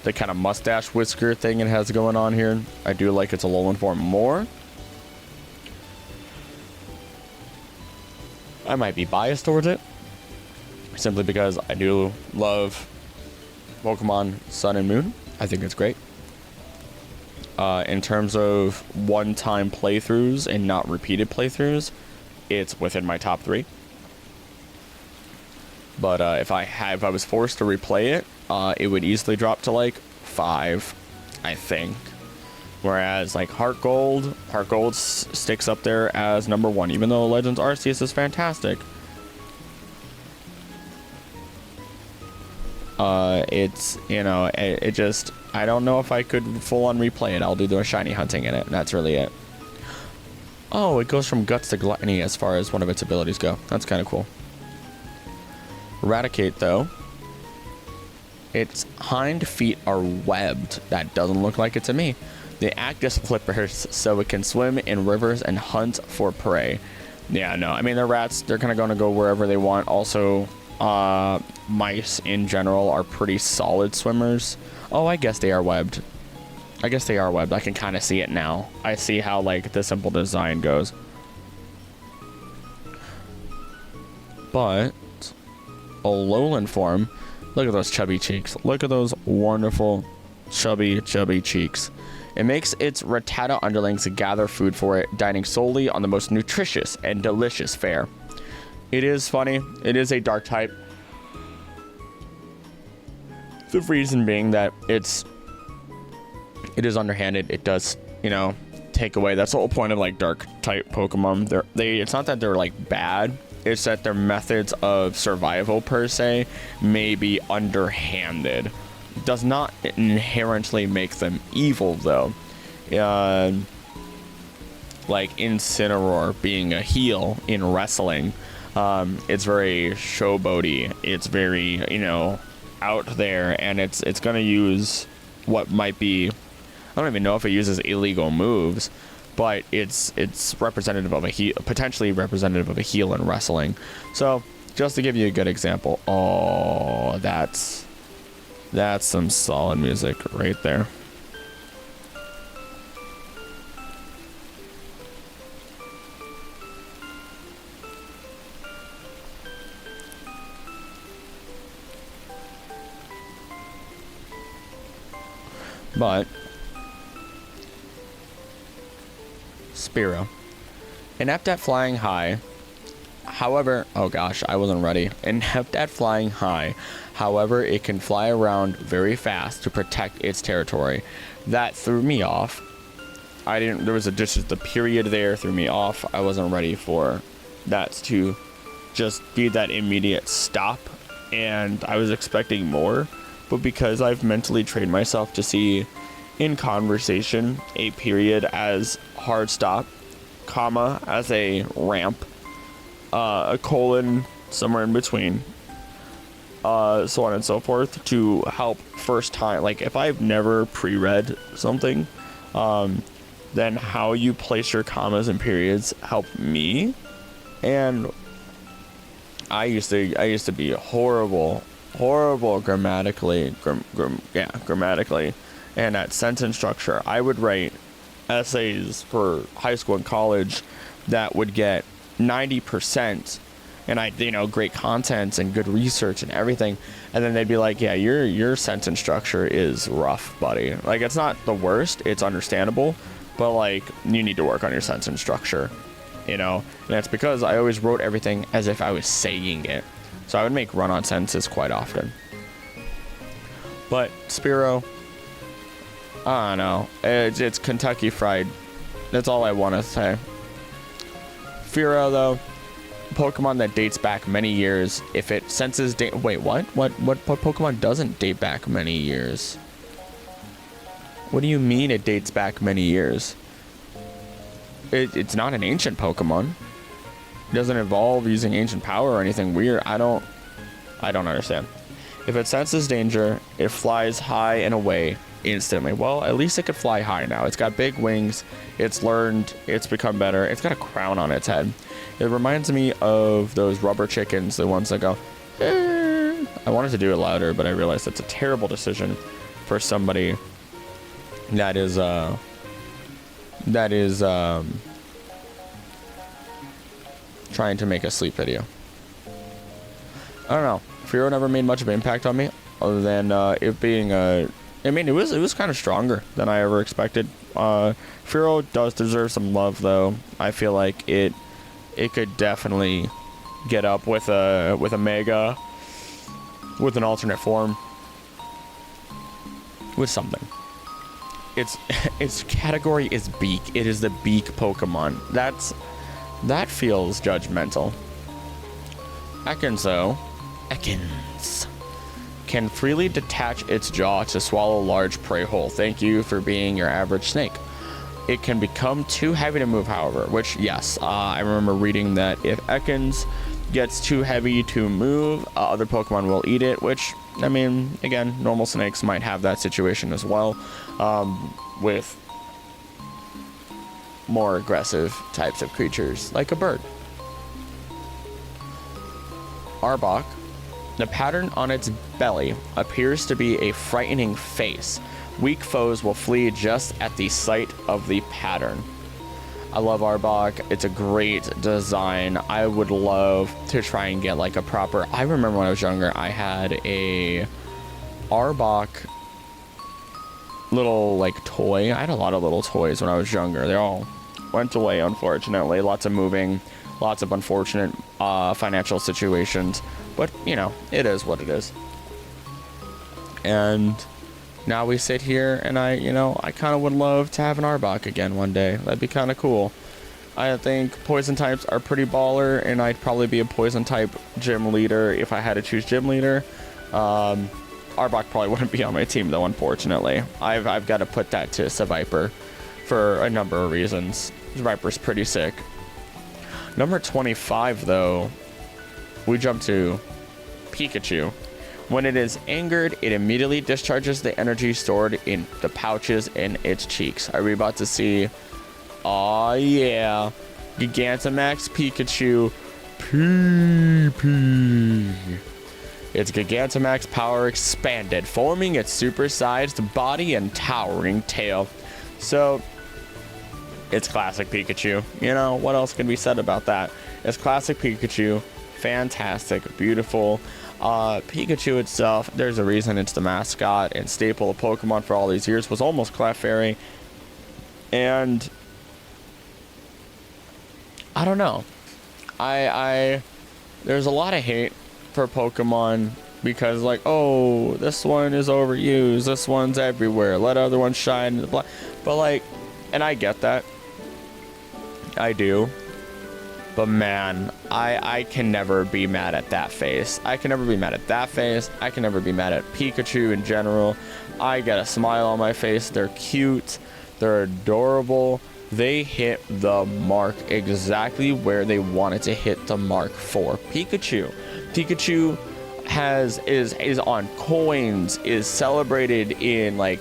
the kind of mustache whisker thing it has going on here. I do like its lowland form more. I might be biased towards it, simply because I do love Pokemon Sun and Moon. I think it's great. In terms of one-time playthroughs and not repeated playthroughs, it's within my top 3. But if I was forced to replay it, it would easily drop to like 5, I think. Whereas like Heart Gold sticks up there as number 1, even though Legends Arceus is fantastic. It's, you know, it just, I don't know if I could full on replay it. I'll do the shiny hunting in it, and that's really it. Oh, it goes from Guts to Gluttony as far as one of its abilities go. That's kind of cool. Eradicate, though. Its hind feet are webbed. That doesn't look like it to me. They act as flippers, so it can swim in rivers and hunt for prey. Yeah, no, I mean, they're rats. They're kind of going to go wherever they want. Also, mice in general are pretty solid swimmers. Oh, I guess they are webbed. I can kind of see it now. I see how, like, the simple design goes. But a lowland form, look at those chubby cheeks. Look at those wonderful chubby cheeks. It makes its Rattata underlings gather food for it, dining solely on the most nutritious and delicious fare. It is funny. It is a dark type. The reason being that it is underhanded. It does, you know, take away. That's the whole point of like dark type Pokemon. It's not that they're like bad. It's that their methods of survival per se may be underhanded. Does not inherently make them evil though. Like Incineroar being a heel in wrestling. It's very showboaty. It's very, you know, out there, and it's gonna use what might be, I don't even know if it uses illegal moves, but it's representative of a heel, potentially representative of a heel in wrestling. So just to give you a good example, oh, that's some solid music right there. But Spearow, inept at flying high. However, oh gosh, I wasn't ready. Inept at flying high. However, it can fly around very fast to protect its territory. That threw me off. There was just the period there threw me off. I wasn't ready for that to just be that immediate stop, and I was expecting more. But because I've mentally trained myself to see in conversation a period as hard stop, comma as a ramp, a colon somewhere in between, so on and so forth, to help first time. Like if I've never pre-read something, then how you place your commas and periods help me. And I used to be horrible grammatically, grammatically, and at sentence structure. I would write essays for high school and college that would get 90%, and I, great content and good research and everything, and then they'd be like, yeah, your sentence structure is rough, buddy. Like, it's not the worst, it's understandable, but like, you need to work on your sentence structure, and that's because I always wrote everything as if I was saying it. So I would make run-on sentences quite often. But Spearow, I don't know. It's Kentucky Fried. That's all I want to say. Fearow, though, Pokemon that dates back many years. If it senses wait, what? What Pokemon doesn't date back many years? What do you mean it dates back many years? It's not an ancient Pokemon. It doesn't evolve using ancient power or anything weird. I don't understand. If it senses danger, it flies high and away instantly. Well, at least it could fly high now. It's got big wings. It's learned. It's become better. It's got a crown on its head. It reminds me of those rubber chickens, the ones that go, eh. I wanted to do it louder, but I realized that's a terrible decision for somebody that is trying to make a sleep video. I don't know. Fearow never made much of an impact on me, other than it being it was kind of stronger than I ever expected. Fearow does deserve some love, though. I feel like it could definitely get up with a Mega, with an alternate form, with something. Its category is Beak. It is the Beak Pokemon. That feels judgmental. Ekans, though. Ekans can freely detach its jaw to swallow a large prey whole. Thank you for being your average snake. It can become too heavy to move, however, which, yes, I remember reading that if Ekans gets too heavy to move, other Pokemon will eat it, which, I mean, again, normal snakes might have that situation as well, with more aggressive types of creatures, like a bird. Arbok. The pattern on its belly appears to be a frightening face. Weak foes will flee just at the sight of the pattern. I love Arbok. It's a great design. I would love to try and get like a proper... I remember when I was younger, I had a Arbok little like toy. I had a lot of little toys when I was younger. They all went away, unfortunately. Lots of moving, lots of unfortunate financial situations. But, it is what it is. And now we sit here, and I kind of would love to have an Arbok again one day. That'd be kind of cool. I think poison types are pretty baller, and I'd probably be a poison type gym leader if I had to choose gym leader. Arbok probably wouldn't be on my team, though, unfortunately. I've got to put that to Seviper for a number of reasons. Seviper's pretty sick. Number 25, though, we jump to Pikachu. When it is angered, it immediately discharges the energy stored in the pouches in its cheeks. Are we about to see? Oh yeah, Gigantamax Pikachu PP. Its Gigantamax power expanded, forming its supersized body and towering tail. So, it's classic Pikachu. What else can be said about that? It's classic Pikachu. Fantastic, beautiful. Pikachu itself, there's a reason it's the mascot and staple of Pokemon for all these years, was almost Clefairy. And I don't know. There's a lot of hate for Pokemon because, like, oh, this one is overused, this one's everywhere, let other ones shine. But like, and I get that. I do. But man, I can never be mad at that face. I can never be mad at that face. I can never be mad at Pikachu in general. I got a smile on my face. They're cute. They're adorable. They hit the mark exactly where they wanted to hit the mark for Pikachu. Pikachu is on coins, is celebrated in like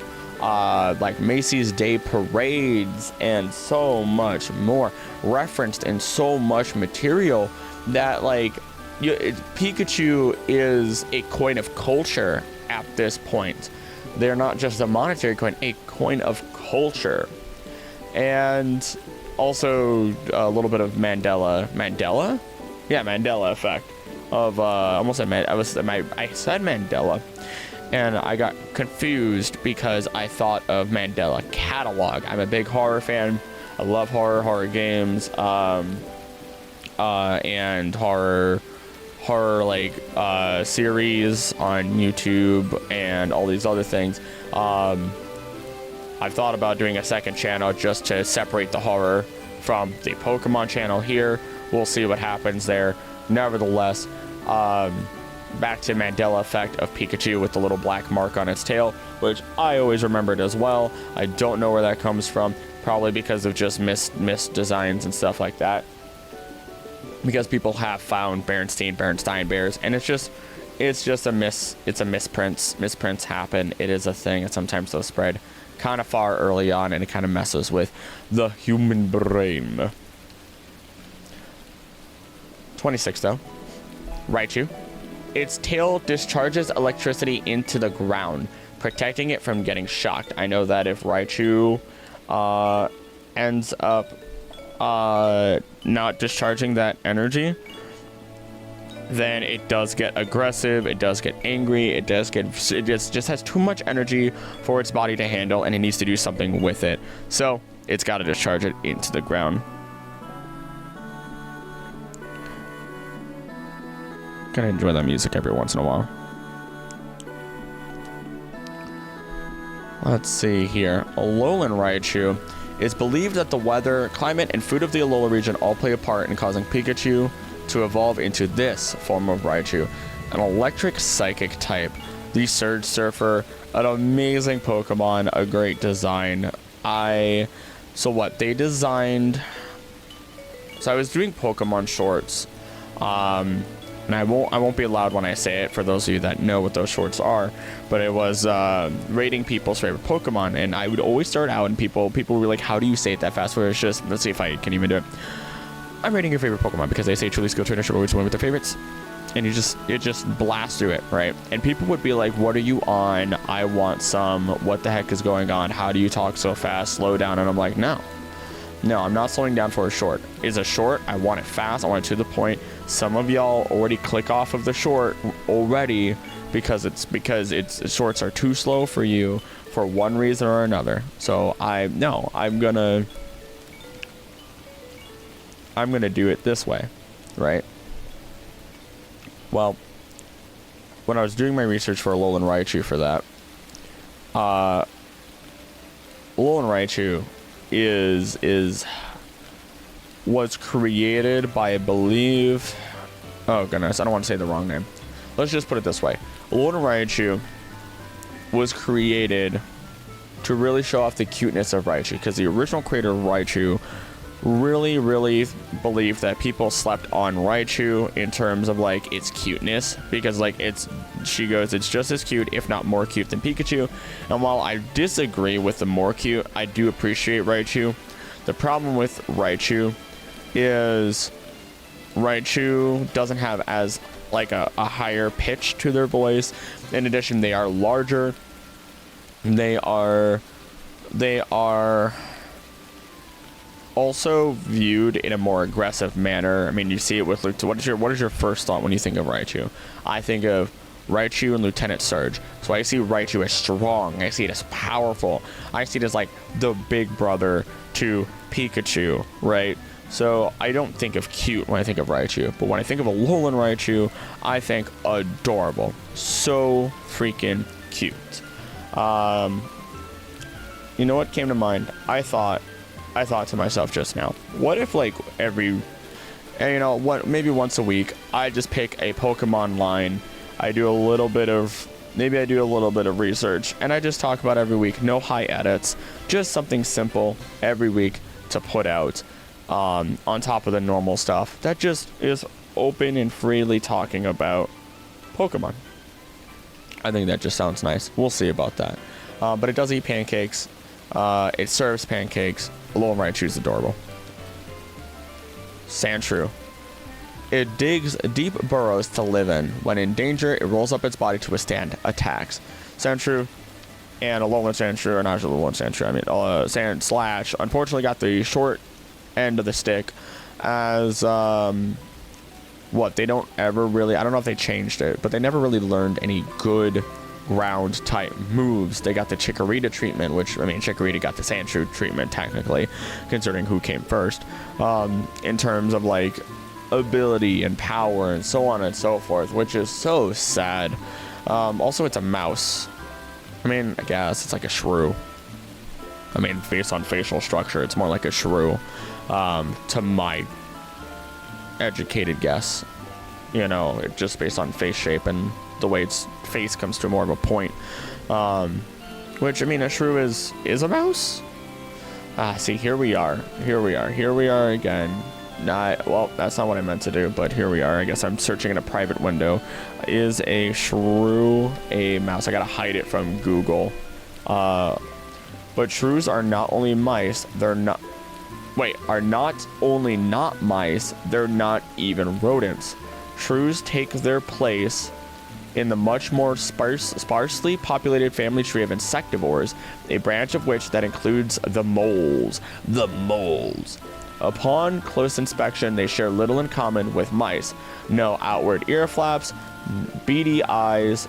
Macy's Day parades and so much more, referenced in so much material that, like, Pikachu is a coin of culture at this point. They're not just a monetary coin, a coin of culture. And also a little bit of Mandela effect of I said Mandela, and I got confused because I thought of Mandela catalog. I'm a big horror fan. I love horror games, and horror like series on YouTube and all these other things. I've thought about doing a second channel just to separate the horror from the Pokemon channel here. We'll see what happens there. Nevertheless, back to Mandela effect of Pikachu with the little black mark on its tail, which I always remembered as well. I don't know where that comes from. Probably because of just missed designs and stuff like that. Because people have found Bernstein bears, and it's just a misprint. Misprints happen. It is a thing, and sometimes they'll spread kind of far early on, and it kind of messes with the human brain. 26 though. Raichu. Its tail discharges electricity into the ground, protecting it from getting shocked. I know that if Raichu ends up not discharging that energy, then it does get aggressive, it does get angry, it just has too much energy for its body to handle, and it needs to do something with it. So it's got to discharge it into the ground. Kind of enjoy that music every once in a while. Let's see here. Alolan Raichu. It's believed that the weather, climate, and food of the Alola region all play a part in causing Pikachu to evolve into this form of Raichu, an electric psychic type. The Surge Surfer, an amazing Pokemon, a great design. So they designed. So I was doing Pokemon shorts, and I won't be loud when I say it for those of you that know what those shorts are, but it was rating people's favorite Pokemon, and I would always start out and people were like, how do you say it that fast? Where it's just, let's see if I can even do it. I'm rating your favorite Pokemon because they say truly skilled trainers should always win with their favorites, and it just blasts through it, right? And people would be like, what are you on? I want some. What the heck is going on? How do you talk so fast? Slow down. And I'm like, no, I'm not slowing down for a short. It's a short. I want it fast. I want it to the point. Some of y'all already click off of the short already because its shorts are too slow for you for one reason or another. So I'm gonna do it this way, right? Well, when I was doing my research for Alolan Raichu for that, Alolan Raichu was created by, I believe, oh goodness, I don't want to say the wrong name. Let's just put it this way. Alolan Raichu was created to really show off the cuteness of Raichu, because the original creator of Raichu really believed that people slept on Raichu in terms of like its cuteness, because like it's just as cute, if not more cute, than Pikachu. And while I disagree with the more cute, I do appreciate Raichu. The problem with Raichu is Raichu doesn't have as like a higher pitch to their voice. In addition, they are larger. They are also viewed in a more aggressive manner. I mean, you see it with what is your first thought when you think of Raichu? I think of Raichu and Lieutenant Surge. So I see Raichu as strong. I see it as powerful. I see it as like the big brother to Pikachu, right? So I don't think of cute when I think of Raichu, but when I think of Alolan Raichu, I think adorable. So freaking cute. You know what came to mind? I thought to myself just now, what if like maybe once a week, I just pick a Pokemon line, I do a little bit of research, and I just talk about every week, no high edits, just something simple every week to put out, on top of the normal stuff that just is open and freely talking about Pokemon. I think that just sounds nice. We'll see about that. But it does eat pancakes. It serves pancakes. Alolan Raichu is adorable. Sandshrew. It digs deep burrows to live in. When in danger, it rolls up its body to withstand attacks. Sandshrew and Alolan Sandshrew, or not Alolan Sandshrew, I mean Sandslash, unfortunately got the short end of the stick as, they don't ever really, I don't know if they changed it, but they never really learned any good ground type moves. They got the Chikorita treatment, which, I mean, Chikorita got the Sandshrew treatment technically, considering who came first, in terms of like ability and power and so on and so forth, which is so sad. Also, it's a mouse. I mean, I guess it's like a shrew. I mean, based on facial structure, it's more like a shrew, to my educated guess. You know, just based on face shape and the way its face comes to more of a point. Which, I mean, a shrew is a mouse? See, here we are again. Well, that's not what I meant to do, but here we are. I guess I'm searching in a private window. Is a shrew a mouse? I gotta hide it from Google. But shrews are not only mice, are not only not mice, they're not even rodents. Shrews take their place in the much more sparsely populated family tree of insectivores, a branch of which that includes the moles. The moles. Upon close inspection, they share little in common with mice. No outward ear flaps, beady eyes,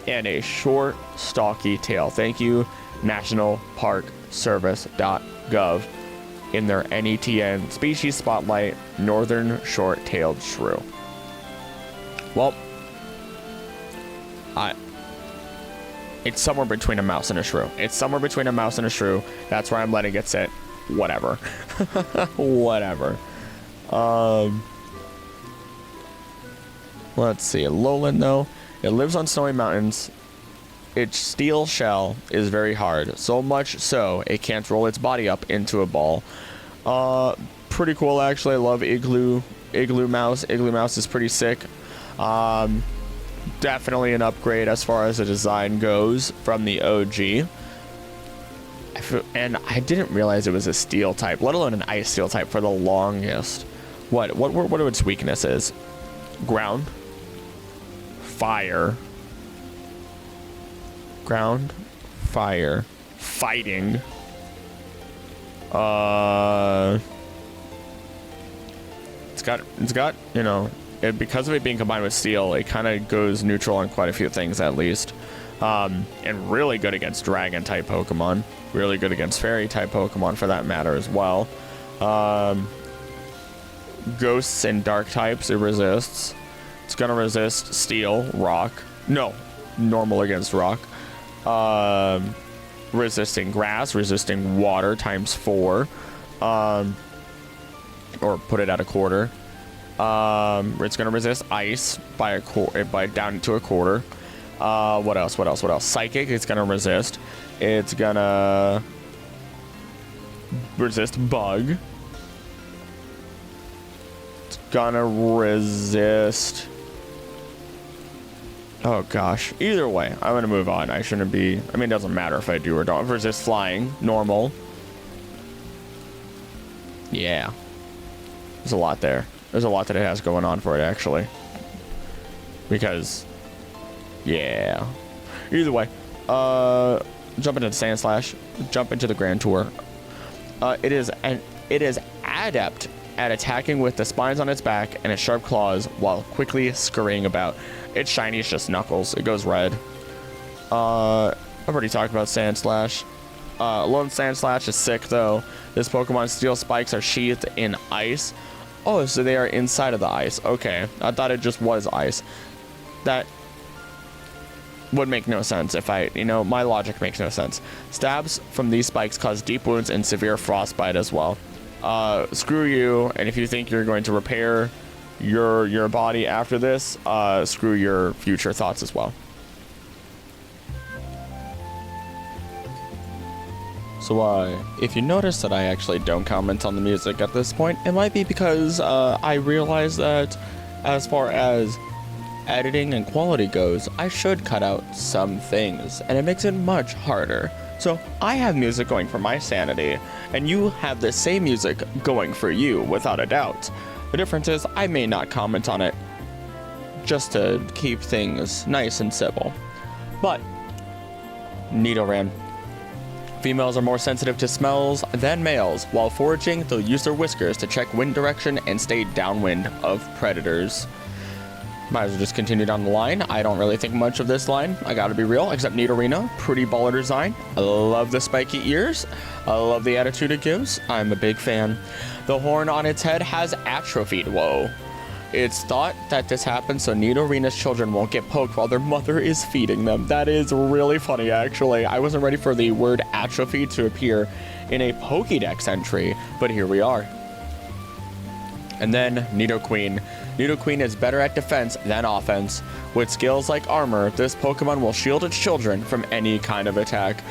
and a short, stalky tail. Thank you, nationalparkservice.gov. In their NETN species spotlight, northern short-tailed shrew. Well, it's somewhere between a mouse and a shrew. That's where I'm letting it sit. Whatever. Whatever. Let's see. Alolan, though, it lives on snowy mountains. Its steel shell is very hard, so much so it can't roll its body up into a ball. Pretty cool, actually. I love Igloo Mouse. Igloo Mouse is pretty sick. Definitely an upgrade as far as the design goes from the OG. And I didn't realize it was a steel type, let alone an ice steel type for the longest. What are its weaknesses? Ground, fire, fighting. It's got, you know, because of it being combined with steel, it kind of goes neutral on quite a few things at least. And really good against dragon type Pokemon. Really good against fairy type Pokemon for that matter as well. Ghosts and dark types it resists. It's gonna resist steel, rock. No, normal against rock. Resisting grass, resisting water times 4. Or put it at a quarter. It's gonna resist ice by down to a quarter. What else? Psychic, it's gonna resist. It's gonna resist bug. It's gonna resist... Oh gosh. Either way, I'm gonna move on. I shouldn't be... I mean, it doesn't matter if I do or don't. Resist flying. Normal. Yeah. There's a lot there. There's a lot that it has going on for it, actually. Because... yeah. Either way. Jump into the Sandslash. Jump into the Grand Tour. It is adept at attacking with the spines on its back and its sharp claws while quickly scurrying about. Its shiny is just Knuckles. It goes red. I've already talked about Sandslash. Lone Sandslash is sick, though. This Pokemon's steel spikes are sheathed in ice. Oh, so they are inside of the ice. Okay. I thought it just was ice. That would make no sense if my logic makes no sense. Stabs from these spikes cause deep wounds and severe frostbite as well. Screw you, and if you think you're going to repair your body after this, screw your future thoughts as well. So, if you notice that I actually don't comment on the music at this point, it might be because I realize that as far as editing and quality goes, I should cut out some things, and it makes it much harder. So I have music going for my sanity, and you have the same music going for you, without a doubt. The difference is I may not comment on it, just to keep things nice and civil. But Nidoran. Females are more sensitive to smells than males. While foraging, they'll use their whiskers to check wind direction and stay downwind of predators. Might as well just continue down the line. I don't really think much of this line, I gotta be real, except Nidorino. Pretty baller design. I love the spiky ears. I love the attitude it gives. I'm a big fan. The horn on its head has atrophied. Whoa. It's thought that this happens so Nidorina's children won't get poked while their mother is feeding them. That is really funny, actually. I wasn't ready for the word atrophy to appear in a Pokedex entry, but here we are. And then Nidoqueen. Nidoqueen is better at defense than offense. With skills like armor, this Pokemon will shield its children from any kind of attack.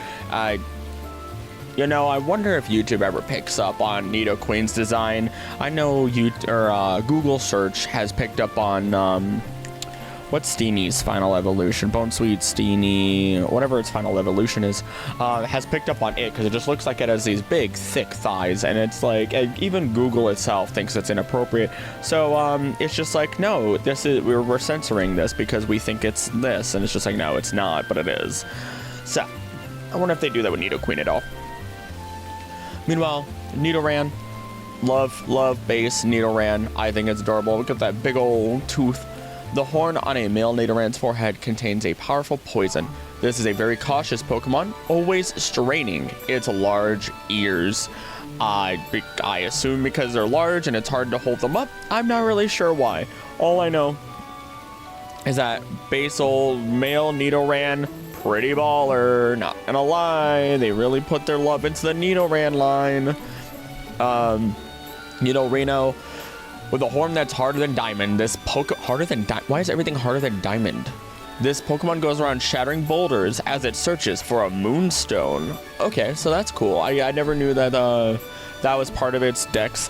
You know, I wonder if YouTube ever picks up on Nidoqueen's design. I know Google search has picked up on, what's Steeny's final evolution? Bonesweet, Steeny, whatever its final evolution is, has picked up on it because it just looks like it has these big, thick thighs, and it's like, even Google itself thinks it's inappropriate. So, it's just like, no, we're censoring this because we think it's this, and it's just like, no, it's not, but it is. So, I wonder if they do that with Nidoqueen at all. Meanwhile, Nidoran, love base Nidoran. I think it's adorable. Look at that big old tooth. The horn on a male Nidoran's forehead contains a powerful poison. This is a very cautious Pokemon, always straining its large ears. I assume because they're large and it's hard to hold them up. I'm not really sure why. All I know is that base old male Nidoran, pretty baller, not gonna lie. They really put their love into the Nidoran line. Nidorino, with a horn that's harder than diamond. Why is everything harder than diamond? This Pokemon goes around shattering boulders as it searches for a moonstone. Okay, so that's cool. I never knew that that was part of its dex,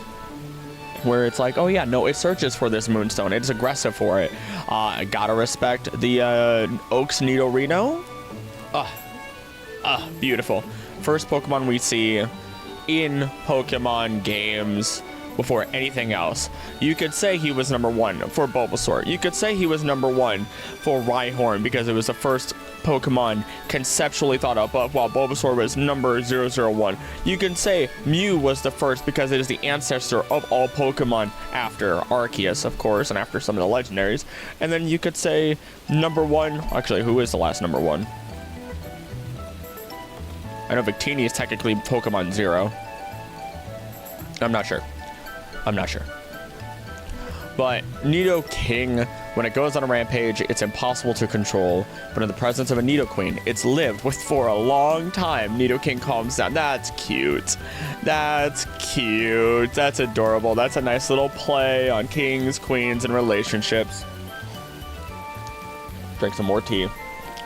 where it's like, oh yeah, no, it searches for this moonstone. It's aggressive for it. I gotta respect the Oaks Nidorino. Beautiful. First Pokemon we see in Pokemon games before anything else. You could say he was number 1 for Bulbasaur. You could say he was number 1 for Rhyhorn because it was the first Pokemon conceptually thought up of, while Bulbasaur was number 001. You can say Mew was the first because it is the ancestor of all Pokemon after Arceus, of course, and after some of the legendaries. And then you could say number 1, actually, who is the last number 1? I know Victini is technically Pokemon 0. I'm not sure. But Nidoking, when it goes on a rampage, it's impossible to control. But in the presence of a Nidoqueen, it's lived with for a long time. Nidoking calms down. That's cute. That's adorable. That's a nice little play on kings, queens, and relationships. Drink some more tea.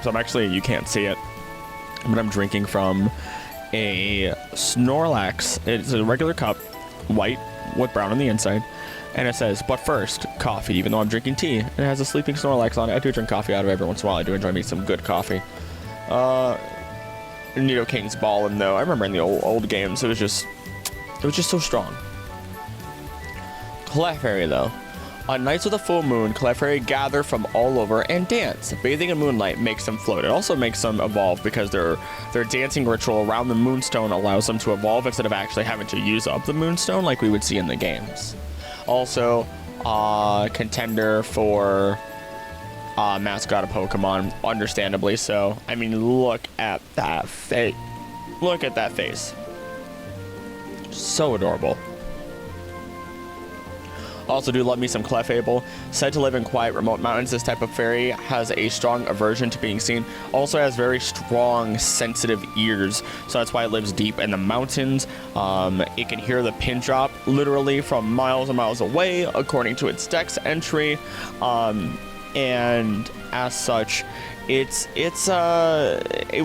So you can't see it, but I'm drinking from a Snorlax. It's a regular cup, white with brown on the inside, and it says, but first, coffee. Even though I'm drinking tea, it has a sleeping Snorlax on it. I do drink coffee out of it every once in a while. I do enjoy me some good coffee. Nidoking's ballin' though. I remember in the old games, it was just so strong. Clefairy though. On nights with a full moon, Clefairy gather from all over and dance. Bathing in moonlight makes them float. It also makes them evolve because their dancing ritual around the moonstone allows them to evolve instead of actually having to use up the moonstone like we would see in the games. Also, contender for mascot of Pokemon, understandably so. I mean, look at that face. Look at that face. So adorable. Also do love me some Clefable. Said to live in quiet, remote mountains, this type of fairy has a strong aversion to being seen. Also has very strong, sensitive ears, so that's why it lives deep in the mountains. It can hear the pin drop literally from miles and miles away, according to its dex entry. And as such, it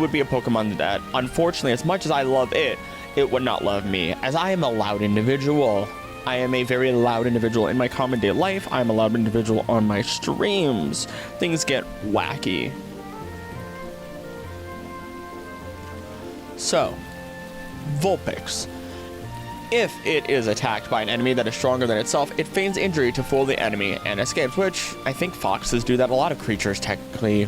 would be a Pokemon that, unfortunately, as much as I love it, it would not love me, as I am a loud individual. I am a very loud individual in my common day life. I'm a loud individual on my streams. Things get wacky. So, Vulpix. If it is attacked by an enemy that is stronger than itself, it feigns injury to fool the enemy and escapes, which I think foxes do that. A lot of creatures technically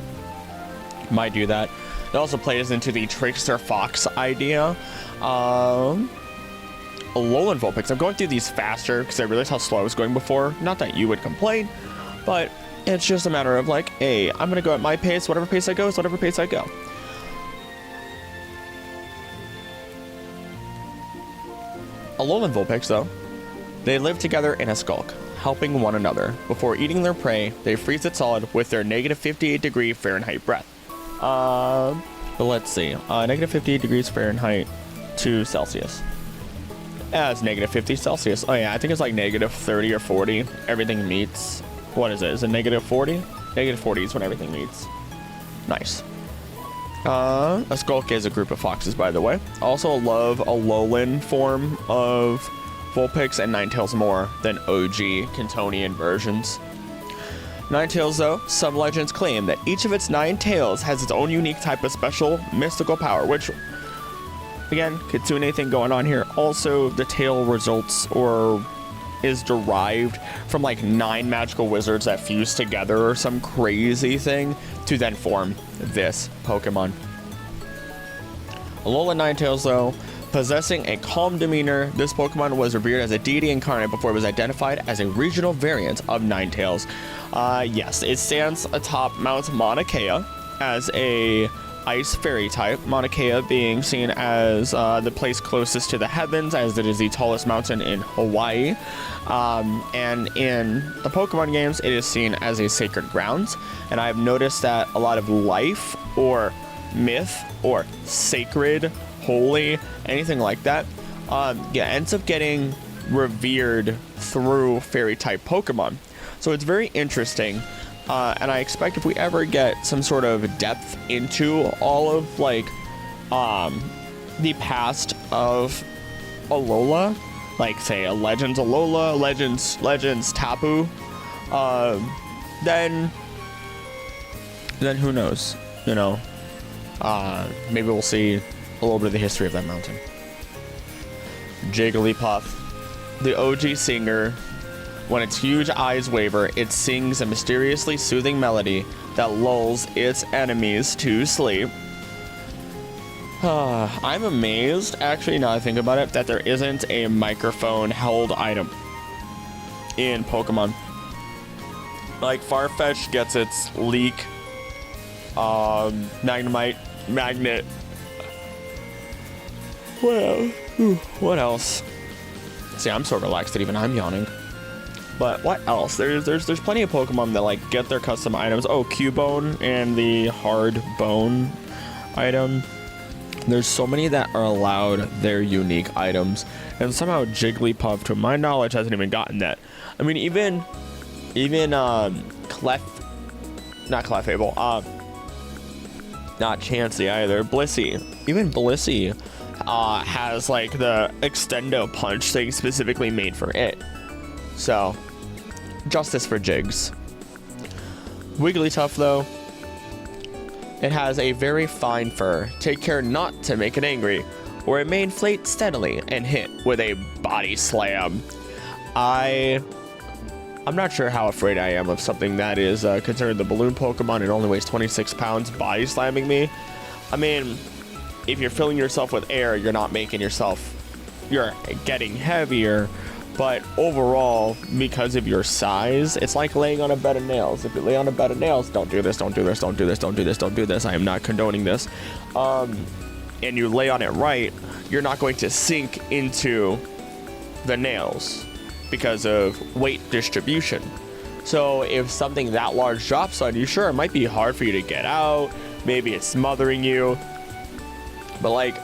might do that. It also plays into the trickster fox idea. Alolan Vulpix. I'm going through these faster because I realized how slow I was going before. Not that you would complain, but it's just a matter of like, hey, I'm going to go at my pace. Whatever pace I go is whatever pace I go. Alolan Vulpix, though, they live together in a skulk, helping one another. Before eating their prey, they freeze it solid with their negative 58 degree Fahrenheit breath. But let's see. Negative 58 degrees Fahrenheit to Celsius. As negative 50 Celsius. Oh yeah, I think it's like negative 30 or 40. Everything meets. What is it? Is it negative 40? Negative 40 is when everything meets. Nice. A skulk is a group of foxes, by the way. Also love Alolan form of Vulpix and Ninetales more than OG Cantonian versions. Ninetales, though, some legends claim that each of its 9 tails has its own unique type of special mystical power, which, again, Kitsune thing going on here. Also, the tail results or is derived from like 9 magical wizards that fuse together or some crazy thing to then form this Pokemon. Alolan Ninetales, though, possessing a calm demeanor, this Pokemon was revered as a deity incarnate before it was identified as a regional variant of Ninetales. Yes, it stands atop Mount Mauna Kea as a ice fairy type, Mauna Kea being seen as the place closest to the heavens, as it is the tallest mountain in Hawaii. And in the Pokemon games, it is seen as a sacred grounds. And I've noticed that a lot of life or myth or sacred, holy, anything like that, ends up getting revered through fairy type Pokemon. So it's very interesting. And I expect if we ever get some sort of depth into all of like the past of Alola, like say a Legends Alola, Legends Tapu, then who knows, you know, maybe we'll see a little bit of the history of that mountain. Jigglypuff, the OG singer. When its huge eyes waver, it sings a mysteriously soothing melody that lulls its enemies to sleep. I'm amazed, actually, now I think about it, that there isn't a microphone-held item in Pokemon. Like, Farfetch'd gets its leak, Magnemite, Magnet. What else? See, I'm so relaxed that even I'm yawning. But what else? There's plenty of Pokemon that like get their custom items. Oh, Cubone and the hard bone item. There's so many that are allowed their unique items, and somehow Jigglypuff, to my knowledge, hasn't even gotten that. I mean, even not Clefable, not Chansey either. Blissey, even Blissey, has like the Extendo Punch thing specifically made for it. So, justice for Jigs. Wigglytuff, though, it has a very fine fur. Take care not to make it angry, or it may inflate steadily and hit with a body slam. I'm not sure how afraid I am of something that is considered the balloon Pokemon. It only weighs 26 pounds, body slamming me. I mean, if you're filling yourself with air, you're not making yourself, you're getting heavier. But overall, because of your size, it's like laying on a bed of nails. If you lay on a bed of nails, don't do this, don't do this, don't do this, don't do this, don't do this. I am not condoning this. And you lay on it right, you're not going to sink into the nails because of weight distribution. So if something that large drops on you, sure, it might be hard for you to get out. Maybe it's smothering you. But like,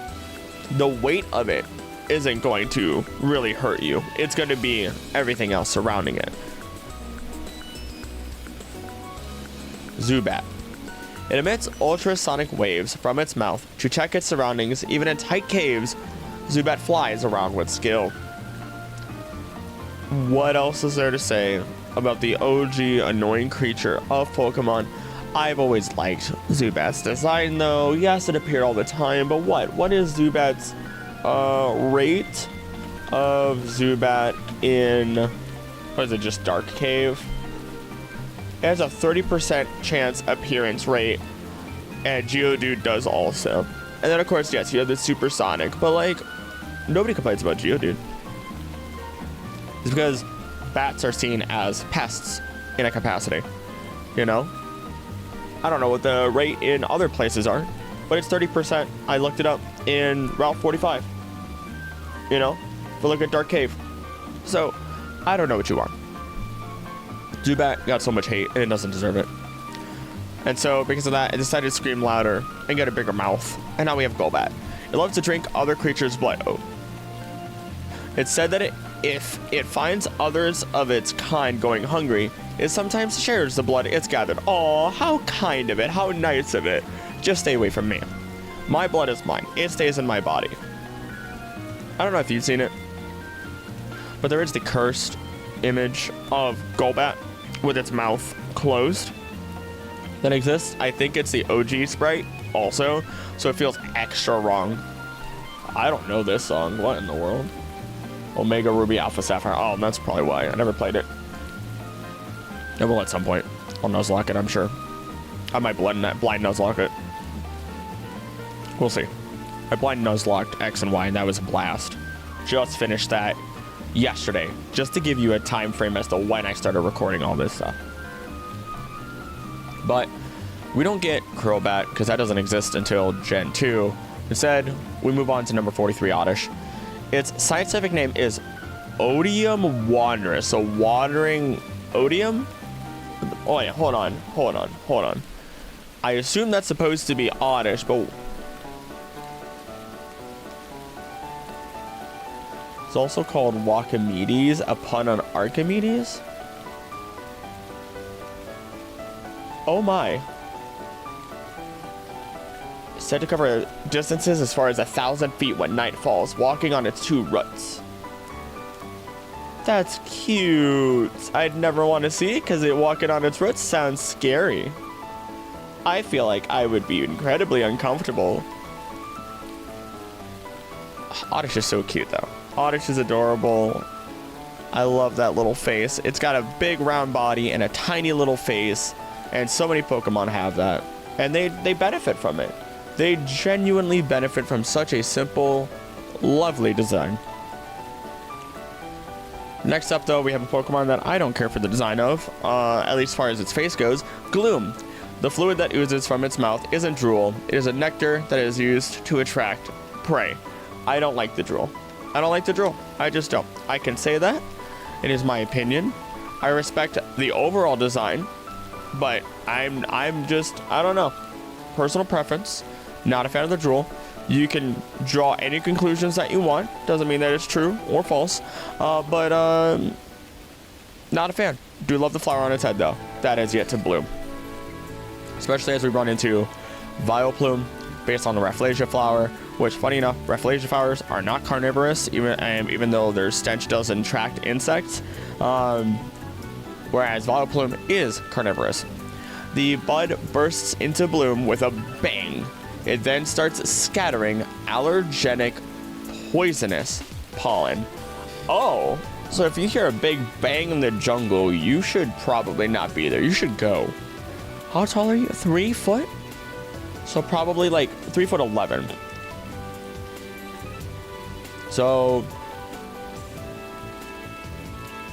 the weight of it isn't going to really hurt you. It's going to be everything else surrounding it. Zubat. It emits ultrasonic waves from its mouth to check its surroundings. Even in tight caves, Zubat flies around with skill. What else is there to say about the OG annoying creature of Pokemon? I've always liked Zubat's design, though. Yes, it appeared all the time, but what is Zubat's rate of Zubat in, what is it, just Dark Cave. It has a 30% chance appearance rate, and Geodude does also. And then, of course, yes, you have the Supersonic, but, like, nobody complains about Geodude. It's because bats are seen as pests in a capacity, you know? I don't know what the rate in other places are, but it's 30%. I looked it up in Route 45, you know, for look at Dark Cave. So, I don't know what you want. Zubat got so much hate, and it doesn't deserve it. And so, because of that, it decided to scream louder and get a bigger mouth. And now we have Golbat. It loves to drink other creatures' blood. Oh. It's said that if it finds others of its kind going hungry, it sometimes shares the blood it's gathered. Aw, how kind of it. How nice of it. Just stay away from me. My blood is mine. It stays in my body. I don't know if you've seen it, but there is the cursed image of Golbat with its mouth closed that exists. I think it's the OG sprite also, so it feels extra wrong. I don't know this song. What in the world? Omega Ruby Alpha Sapphire. Oh, that's probably why. I never played it. I will at some point. I'll Nuzlocke it, I'm sure. I might blind Nuzlocke it. We'll see. I blind Nuzlocked X and Y, and that was a blast. Just finished that yesterday, just to give you a time frame as to when I started recording all this stuff. But we don't get Crobat, because that doesn't exist until Gen 2. Instead, we move on to number 43, Oddish. Its scientific name is Odium wanderus, so wandering Odium? Oh yeah, hold on. I assume that's supposed to be Oddish, but it's also called Wakamedes, a pun on Archimedes? Oh my. It's said to cover distances as far as 1,000 feet when night falls, walking on its two roots. That's cute. I'd never want to see it because walking on its roots sounds scary. I feel like I would be incredibly uncomfortable. Oddish is so cute though. Oddish is adorable. I love that little face. It's got a big round body and a tiny little face, and so many Pokemon have that, and they benefit from it. They genuinely benefit from such a simple, lovely design. Next up, though, we have a Pokemon that I don't care for the design of, at least as far as its face goes. Gloom. The fluid that oozes from its mouth isn't drool. It is a nectar that is used to attract prey. I don't like the drool. I just don't. I can say that. It is my opinion. I respect the overall design, but I'm just, I don't know. Personal preference. Not a fan of the drool. You can draw any conclusions that you want. Doesn't mean that it's true or false. But not a fan. Do love the flower on its head, though. That has yet to bloom. Especially as we run into Vileplume, based on the Rafflesia flower, which, funny enough, Rafflesia flowers are not carnivorous, even though their stench does attract insects. Whereas Vileplume is carnivorous. The bud bursts into bloom with a bang. It then starts scattering allergenic, poisonous pollen. Oh, so if you hear a big bang in the jungle, you should probably not be there. You should go. How tall are you? 3 foot? So probably like 3'11". So,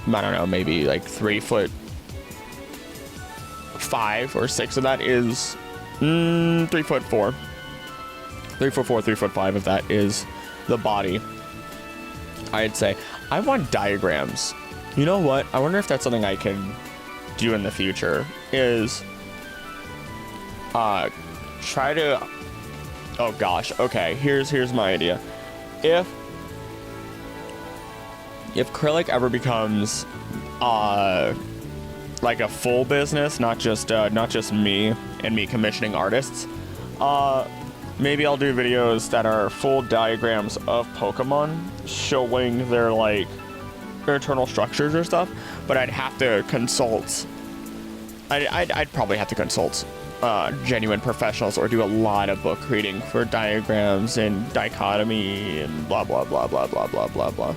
I don't know, maybe like 3'5" or 6 of that is 3'4". 3'4", 3'5" if that is the body. I'd say I want diagrams. You know what? I wonder if that's something I can do in the future. Is try to. Oh gosh. Okay. Here's my idea. If Acrylic ever becomes like a full business, not just me and me commissioning artists, maybe I'll do videos that are full diagrams of Pokemon showing their like internal structures or stuff, but I'd have to consult. I'd probably have to consult genuine professionals or do a lot of book reading for diagrams and dichotomy and blah blah blah blah blah blah blah blah.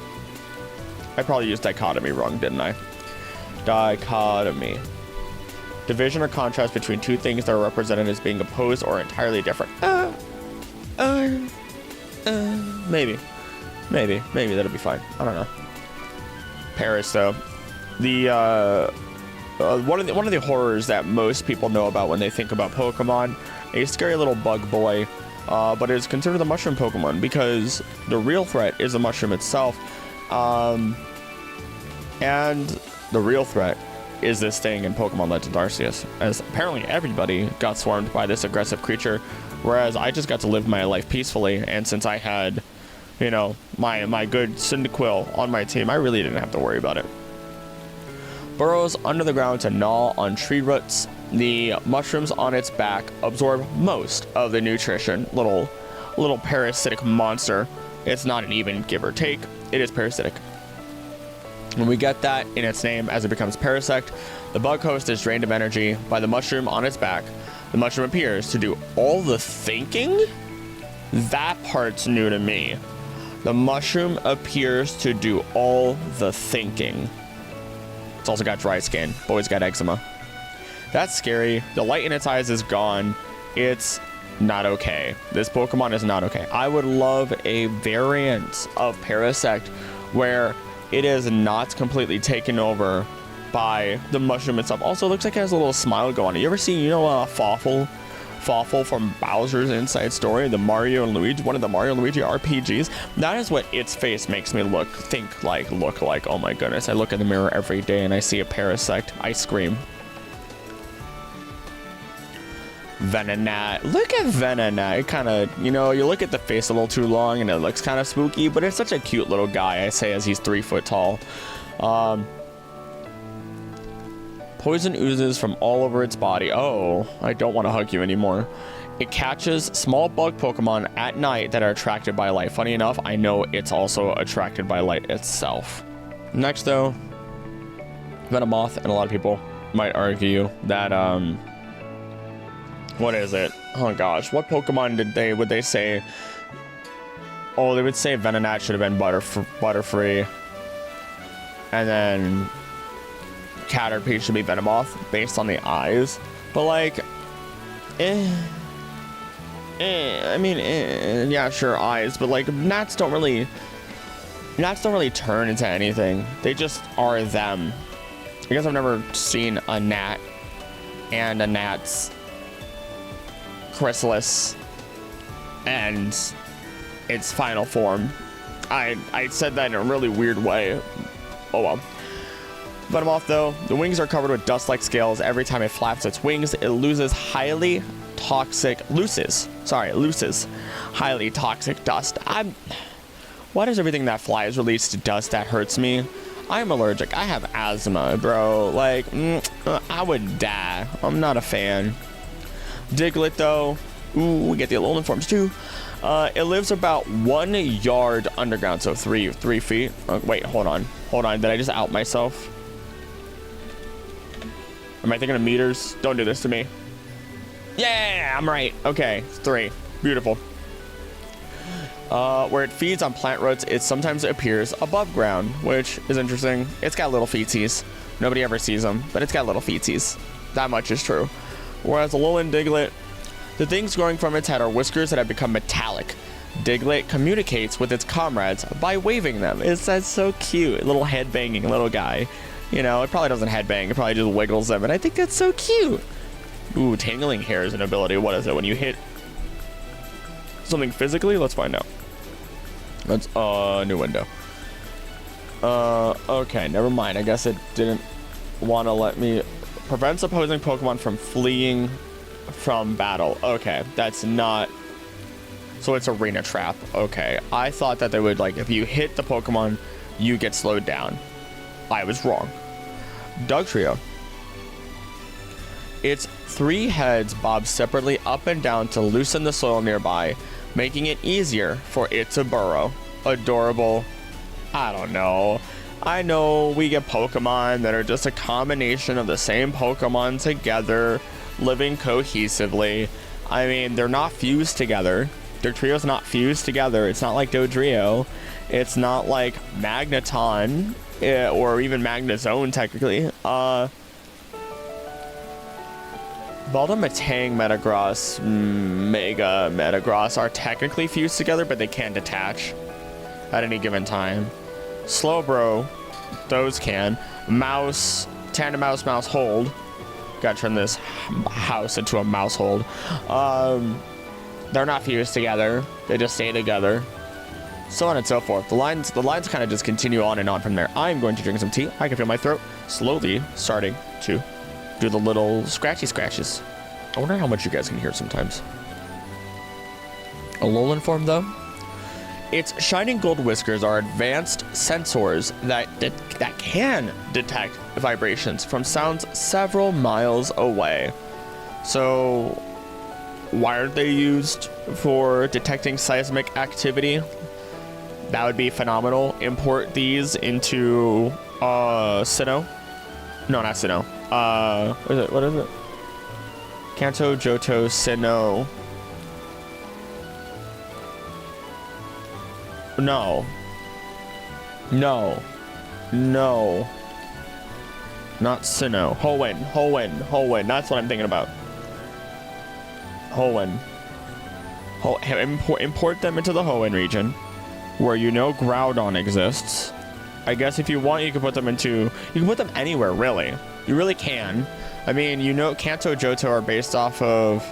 I probably used dichotomy wrong, didn't I? Dichotomy. Division or contrast between two things that are represented as being opposed or entirely different. Maybe that'll be fine. I don't know. Paris, though. The one of the horrors that most people know about when they think about Pokemon, a scary little bug boy, but is considered the mushroom Pokemon because the real threat is the mushroom itself, and the real threat is this thing in Pokemon Legends Arceus, as apparently everybody got swarmed by this aggressive creature, whereas I just got to live my life peacefully, and since I had, you know, my good Cyndaquil on my team, I really didn't have to worry about it. Burrows under the ground to gnaw on tree roots. The mushrooms on its back absorb most of the nutrition. Little parasitic monster. It's not an even give or take. It is parasitic. When we get that in its name as it becomes Parasect, the bug host is drained of energy by the mushroom on its back. The mushroom appears to do all the thinking? That part's new to me. The mushroom appears to do all the thinking. It's also got dry skin. Boy's got eczema. That's scary. The light in its eyes is gone. It's not okay. This Pokemon is not okay. I would love a variant of Parasect where it is not completely taken over by the mushroom itself. Also, it looks like it has a little smile going on it. You ever seen, Fawful from Bowser's Inside Story, the Mario and Luigi, one of the Mario and Luigi RPGs? That is what its face makes me look like. Oh my goodness, I look in the mirror every day and I see a Parasect. I scream. Venonat. Look at Venonat. It kind of, you look at the face a little too long and it looks kind of spooky, but it's such a cute little guy, I say, as he's 3 foot tall. Poison oozes from all over its body. Oh, I don't want to hug you anymore. It catches small bug Pokemon at night that are attracted by light. Funny enough, I know it's also attracted by light itself. Next, though, Venomoth, and a lot of people might argue that, what is it? Oh gosh, what Pokemon would they say? Oh, they would say Venonat should have been Butterfree. And then Caterpie should be Venomoth based on the eyes. But yeah, sure, eyes, but Gnats don't really turn into anything. They just are them. I guess I've never seen a Gnat and a Gnat's chrysalis and its final form. I said that in a really weird way. Oh well. Venomoth, though, the wings are covered with dust-like scales. Every time it flaps its wings, it loses highly toxic highly toxic dust. Why does everything that flies release dust that hurts me? I'm allergic. I have asthma, bro. I would die. I'm not a fan. Diglett, though, ooh, we get the Alolan forms too. It lives about 1 yard underground, so 3 feet. Wait, hold on. Did I just out myself? Am I thinking of meters? Don't do this to me. Yeah, I'm right. Okay, it's 3. Beautiful. Where it feeds on plant roots, it sometimes appears above ground, which is interesting. It's got little feetsies. Nobody ever sees them, but it's got little feetsies. That much is true. Whereas Alolan Diglett, the things growing from its head are whiskers that have become metallic. Diglett communicates with its comrades by waving them. That's so cute. Little head-banging little guy. It probably doesn't headbang. It probably just wiggles them, and I think that's so cute. Ooh, Tangling Hair is an ability. What is it? When you hit something physically? Let's find out. That's new window. Okay, never mind. I guess it didn't want to let me. Prevents opposing Pokemon from fleeing from battle. Okay, that's not. So it's Arena Trap. Okay, I thought that they would, if you hit the Pokemon, you get slowed down. I was wrong. Dugtrio. Its 3 heads bob separately up and down to loosen the soil nearby, making it easier for it to burrow. Adorable. I don't know. I know we get Pokemon that are just a combination of the same Pokemon together, living cohesively. I mean, they're not fused together. Dugtrio's not fused together. It's not like Dodrio. It's not like Magneton. or even Magnezone technically. Baldamatang, Metagross, Mega Metagross are technically fused together, but they can't detach at any given time. Slowbro, those can. Mouse, Tandem Mouse, Mouse Hold. Gotta turn this house into a mouse hold. They're not fused together. They just stay together. So on and so forth. The lines kind of just continue on and on from there. I'm going to drink some tea. I can feel my throat slowly starting to do the little scratchy scratches. I wonder how much you guys can hear sometimes. Alolan form though. Its shining gold whiskers are advanced sensors that can detect vibrations from sounds several miles away. So why aren't they used for detecting seismic activity? That would be phenomenal. Import these into Sinnoh. No, not Sinnoh. What is it? Kanto, Johto, Sinnoh. No. Not Sinnoh. Hoenn. That's what I'm thinking about. Hoenn. Import them into the Hoenn region, where you know Groudon exists. I guess if you want, you can put them anywhere, really. You really can. I mean, you know, Kanto, Johto are based off of.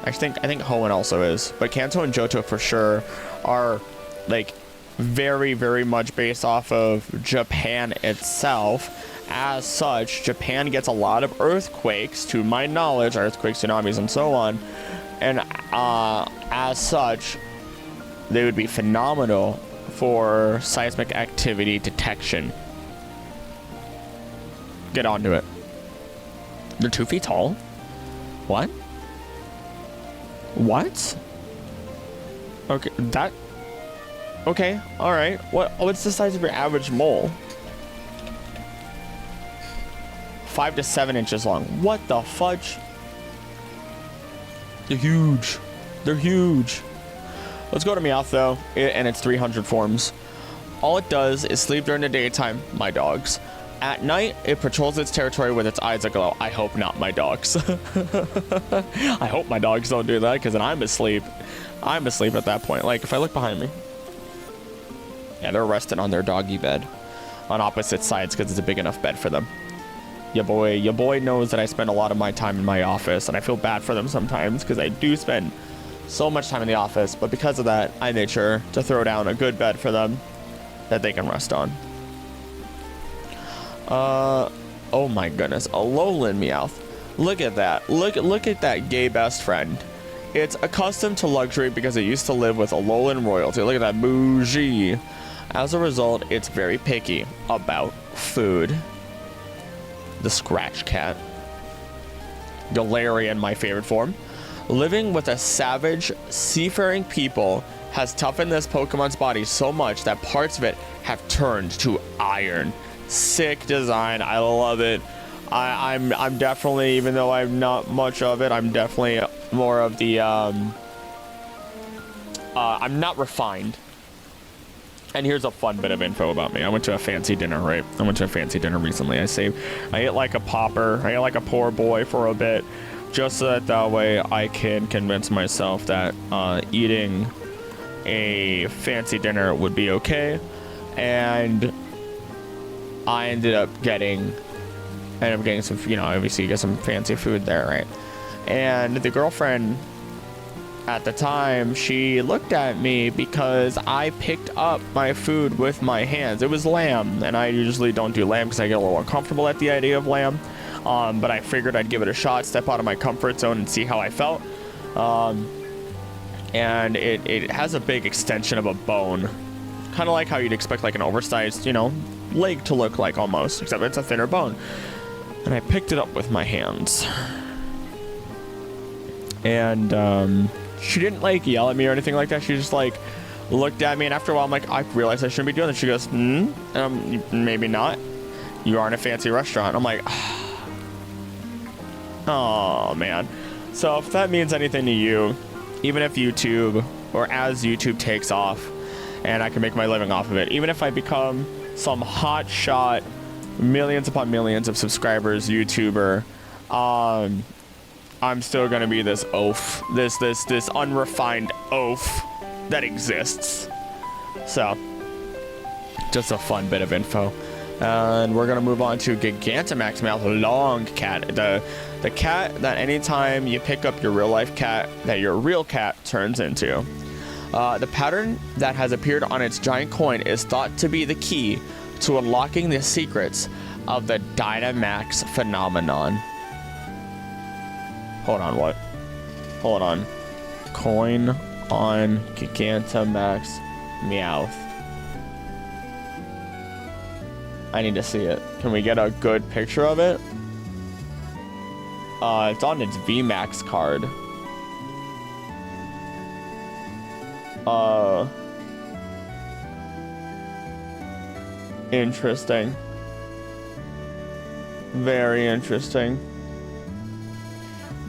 I think Hoenn also is, but Kanto and Johto for sure are like very, very much based off of Japan itself. As such, Japan gets a lot of earthquakes, to my knowledge, earthquakes, tsunamis, and so on. And as such, they would be phenomenal for seismic activity detection. Get onto it. They're 2 feet tall? What? Okay, that... Okay, alright. What's the size of your average mole? 5 to 7 inches long. What the fudge? They're huge. Let's go to Meowth though, and its 300 forms. All it does is sleep during the daytime, my dogs. At night, it patrols its territory with its eyes aglow. I hope not my dogs. I hope my dogs don't do that, because then I'm asleep. I'm asleep at that point. Like, if I look behind me. Yeah, they're resting on their doggy bed on opposite sides because it's a big enough bed for them. Your boy knows that I spend a lot of my time in my office, and I feel bad for them sometimes because I do spend so much time in the office, but because of that, I made sure to throw down a good bed for them that they can rest on. Oh my goodness, Alolan Meowth. Look at that. Look at that gay best friend. It's accustomed to luxury because it used to live with Alolan royalty. Look at that bougie. As a result, it's very picky about food. The Scratch Cat. Galarian, my favorite form. Living with a savage, seafaring people has toughened this Pokemon's body so much that parts of it have turned to iron. Sick design. I love it. I'm definitely, even though I'm not much of it, I'm definitely more of the I'm not refined. And here's a fun bit of info about me. I went to a fancy dinner, right? I went to a fancy dinner recently. I ate like a pauper. I ate like a poor boy for a bit, just so that way I can convince myself that eating a fancy dinner would be okay. And I ended up getting some, you know, obviously you get some fancy food there, right? And the girlfriend at the time, she looked at me because I picked up my food with my hands. It was lamb, and I usually don't do lamb because I get a little uncomfortable at the idea of lamb. But I figured I'd give it a shot, step out of my comfort zone and see how I felt. And it has a big extension of a bone. Kind of like how you'd expect like an oversized, you know, leg to look like almost, except it's a thinner bone. And I picked it up with my hands. And she didn't like yell at me or anything like that. She just like looked at me, and after a while I'm like, I realized I shouldn't be doing this. She goes, maybe not. You are in a fancy restaurant. I'm like, oh man. So if that means anything to you, even if YouTube, or as YouTube takes off and I can make my living off of it, even if I become some hot shot, millions upon millions of subscribers YouTuber, I'm still gonna be this oaf, this unrefined oaf that exists. So, just a fun bit of info. And we're gonna move on to Gigantamax Mouth Long Cat, the cat that anytime you pick up your real life cat, that your real cat turns into. The pattern that has appeared on its giant coin is thought to be the key to unlocking the secrets of the Dynamax phenomenon. Hold on, what? Hold on. Coin on Gigantamax Meowth. I need to see it. Can we get a good picture of it? It's on its VMAX card. Interesting. Very interesting.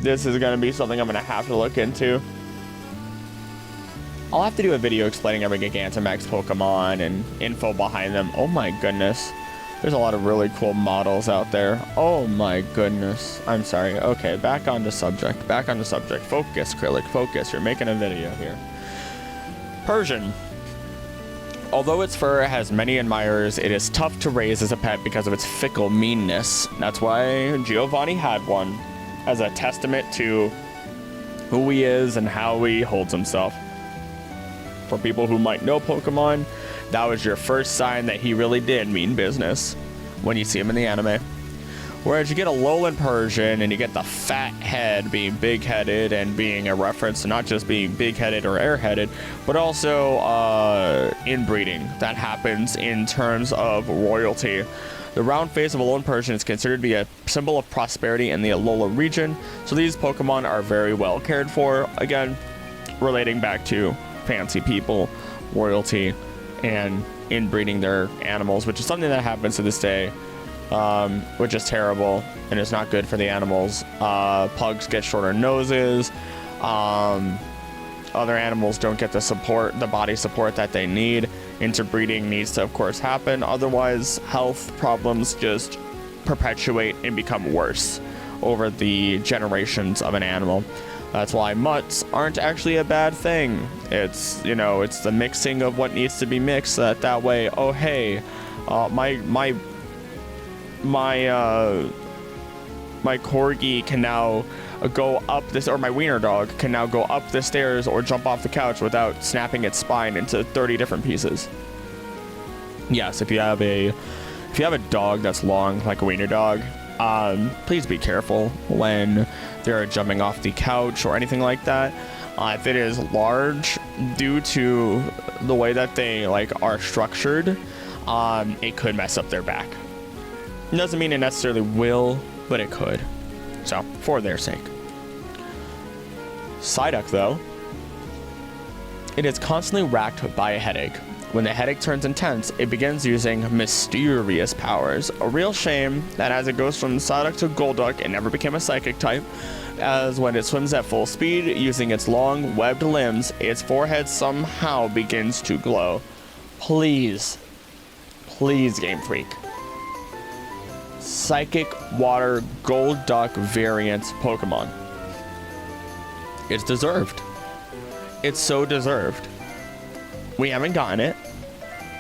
This is gonna be something I'm gonna have to look into. I'll have to do a video explaining every Gigantamax Pokemon and info behind them. Oh my goodness. There's a lot of really cool models out there. Oh my goodness. I'm sorry. Okay, back on the subject. Back on the subject. Focus, Krillix. Focus. You're making a video here. Persian. Although its fur has many admirers, it is tough to raise as a pet because of its fickle meanness. That's why Giovanni had one, as a testament to who he is and how he holds himself. For people who might know Pokemon, that was your first sign that he really did mean business when you see him in the anime. Whereas you get a Alolan Persian and you get the fat head being big-headed and being a reference to not just being big-headed or air-headed, but also inbreeding that happens in terms of royalty. The round face of Alolan Persian is considered to be a symbol of prosperity in the Alola region, so these Pokemon are very well cared for. Again, relating back to fancy people, royalty, and inbreeding their animals, which is something that happens to this day, which is terrible and is not good for the animals. Pugs get shorter noses. Other animals don't get the body support that they need. Interbreeding needs to, of course, happen. Otherwise, health problems just perpetuate and become worse over the generations of an animal. That's why mutts aren't actually a bad thing. It's, you know, it's the mixing of what needs to be mixed that way. Oh, hey, my corgi can now go up this, or my wiener dog can now go up the stairs or jump off the couch without snapping its spine into 30 different pieces. Yes, if you have a dog that's long like a wiener dog, please be careful when they're jumping off the couch or anything like that. If it is large, due to the way that they are structured, it could mess up their back. It doesn't mean it necessarily will, but it could. So, for their sake. Psyduck, though, it is constantly racked by a headache. When the headache turns intense, it begins using mysterious powers. A real shame that as it goes from Psyduck to Golduck, it never became a psychic type, as when it swims at full speed, using its long, webbed limbs, its forehead somehow begins to glow. Please, Game Freak. Psychic Water Golduck variant Pokemon. It's deserved. It's so deserved. We haven't gotten it.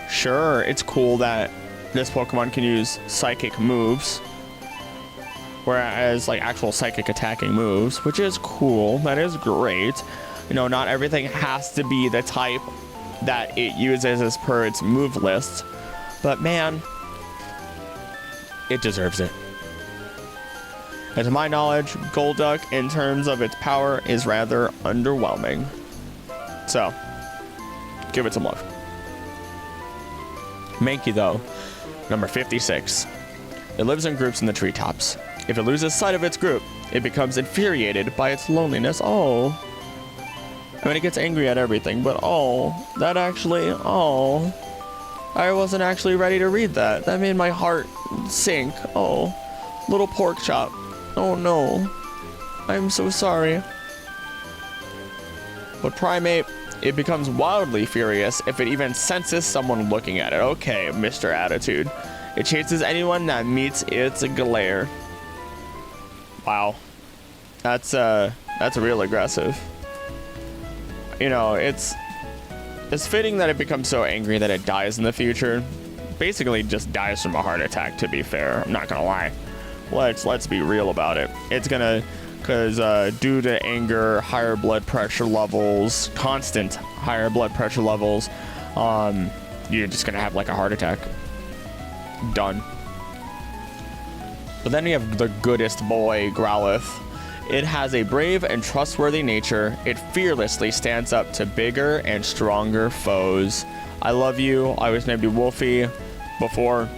Sure, it's cool that this Pokemon can use psychic moves, whereas actual psychic attacking moves, which is cool. That is great. You know, not everything has to be the type that it uses as per its move list, but man, it deserves it. And to my knowledge, Golduck, in terms of its power, is rather underwhelming. So, give it some love. Mankey, though, number 56. It lives in groups in the treetops. If it loses sight of its group, it becomes infuriated by its loneliness. Oh. I mean, it gets angry at everything, but I wasn't actually ready to read that. That made my heart sink. Oh, little pork chop. Oh no. I'm so sorry. But Primate It becomes wildly furious if it even senses someone looking at it. Okay, Mr. Attitude. It chases anyone that meets its glare. Wow. That's real aggressive. You know, it's fitting that it becomes so angry that it dies in the future. Basically just dies from a heart attack, to be fair. I'm not gonna lie. Let's be real about it. It's gonna, because due to anger, higher blood pressure levels, constant higher blood pressure levels, you're just gonna have like a heart attack. Done. But then you have the goodest boy, Growlithe. It has a brave and trustworthy nature. It fearlessly stands up to bigger and stronger foes. I love you. I was named you Wolfie before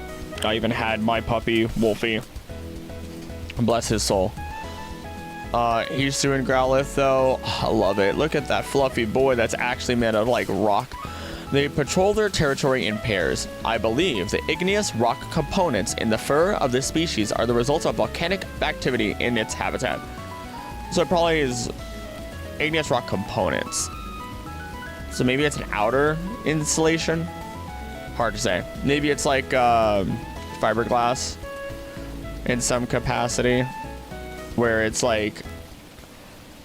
I even had my puppy, Wolfie. Bless his soul. He's doing Growlithe though. I love it. Look at that fluffy boy that's actually made of like rock. They patrol their territory in pairs. I believe the igneous rock components in the fur of this species are the result of volcanic activity in its habitat. So it probably is igneous rock components. So maybe it's an outer insulation? Hard to say. Maybe it's like fiberglass in some capacity, where it's like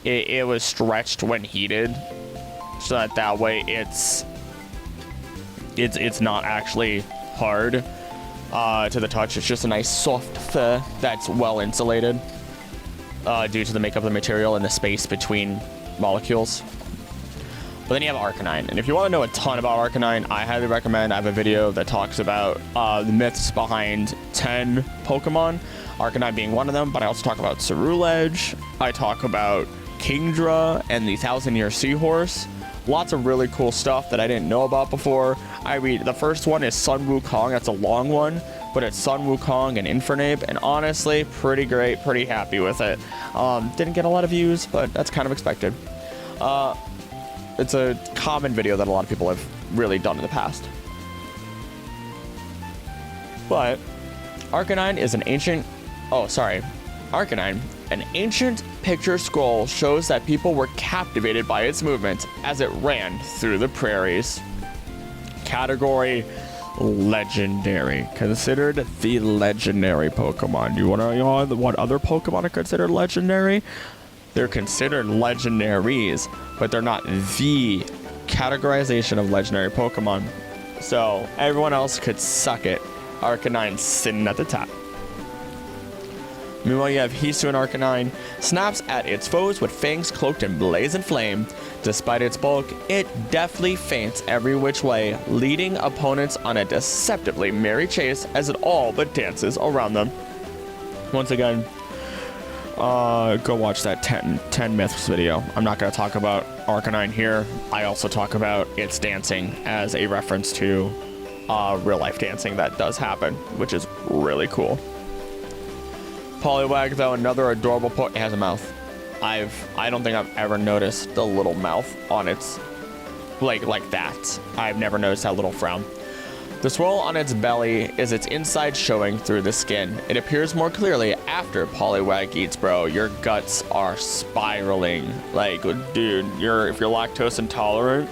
it was stretched when heated, so that way it's not actually hard to the touch. It's just a nice soft fur that's well insulated due to the makeup of the material and the space between molecules. But then you have Arcanine, and if you want to know a ton about Arcanine, I highly recommend. I have a video that talks about the myths behind 10 Pokemon, Arcanine being one of them, but I also talk about Ceruledge, I talk about Kingdra and the 1,000-Year Seahorse. Lots of really cool stuff that I didn't know about before. The first one is Sun Wukong. That's a long one, but it's Sun Wukong and Infernape, and honestly, pretty great, pretty happy with it. Didn't get a lot of views, but that's kind of expected. It's a common video that a lot of people have really done in the past. But Arcanine is an ancient... Arcanine, an ancient picture scroll, shows that people were captivated by its movement as it ran through the prairies. Category legendary. Considered the legendary Pokemon. Do you want to know what other Pokemon are considered legendary? They're considered legendaries, but they're not the categorization of legendary Pokemon. So everyone else could suck it. Arcanine's sitting at the top. Meanwhile, you have Hisu and Arcanine. Snaps at its foes with fangs cloaked in blaze and flame. Despite its bulk, it deftly feints every which way, leading opponents on a deceptively merry chase as it all but dances around them. Once again, go watch that 10 myths video. I'm not going to talk about Arcanine here. I also talk about its dancing as a reference to real life dancing that does happen, which is really cool. Poliwag, though, another adorable it has a mouth. I don't think I've ever noticed the little mouth on its like that. I've never noticed that little frown. The swirl on its belly is its inside showing through the skin. It appears more clearly after Poliwag eats, bro. Your guts are spiraling. Like, dude, if you're lactose intolerant,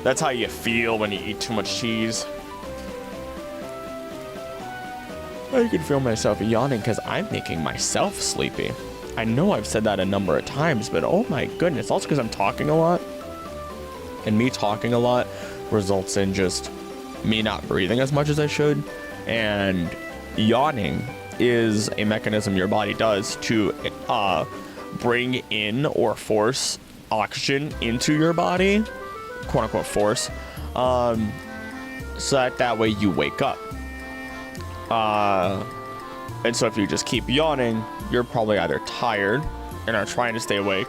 that's how you feel when you eat too much cheese. I can feel myself yawning because I'm making myself sleepy. I know I've said that a number of times, but oh my goodness, also because I'm talking a lot. And me talking a lot results in just me not breathing as much as I should. And yawning is a mechanism your body does to bring in or force oxygen into your body, quote unquote force, so that way you wake up. And so if you just keep yawning, you're probably either tired and are trying to stay awake,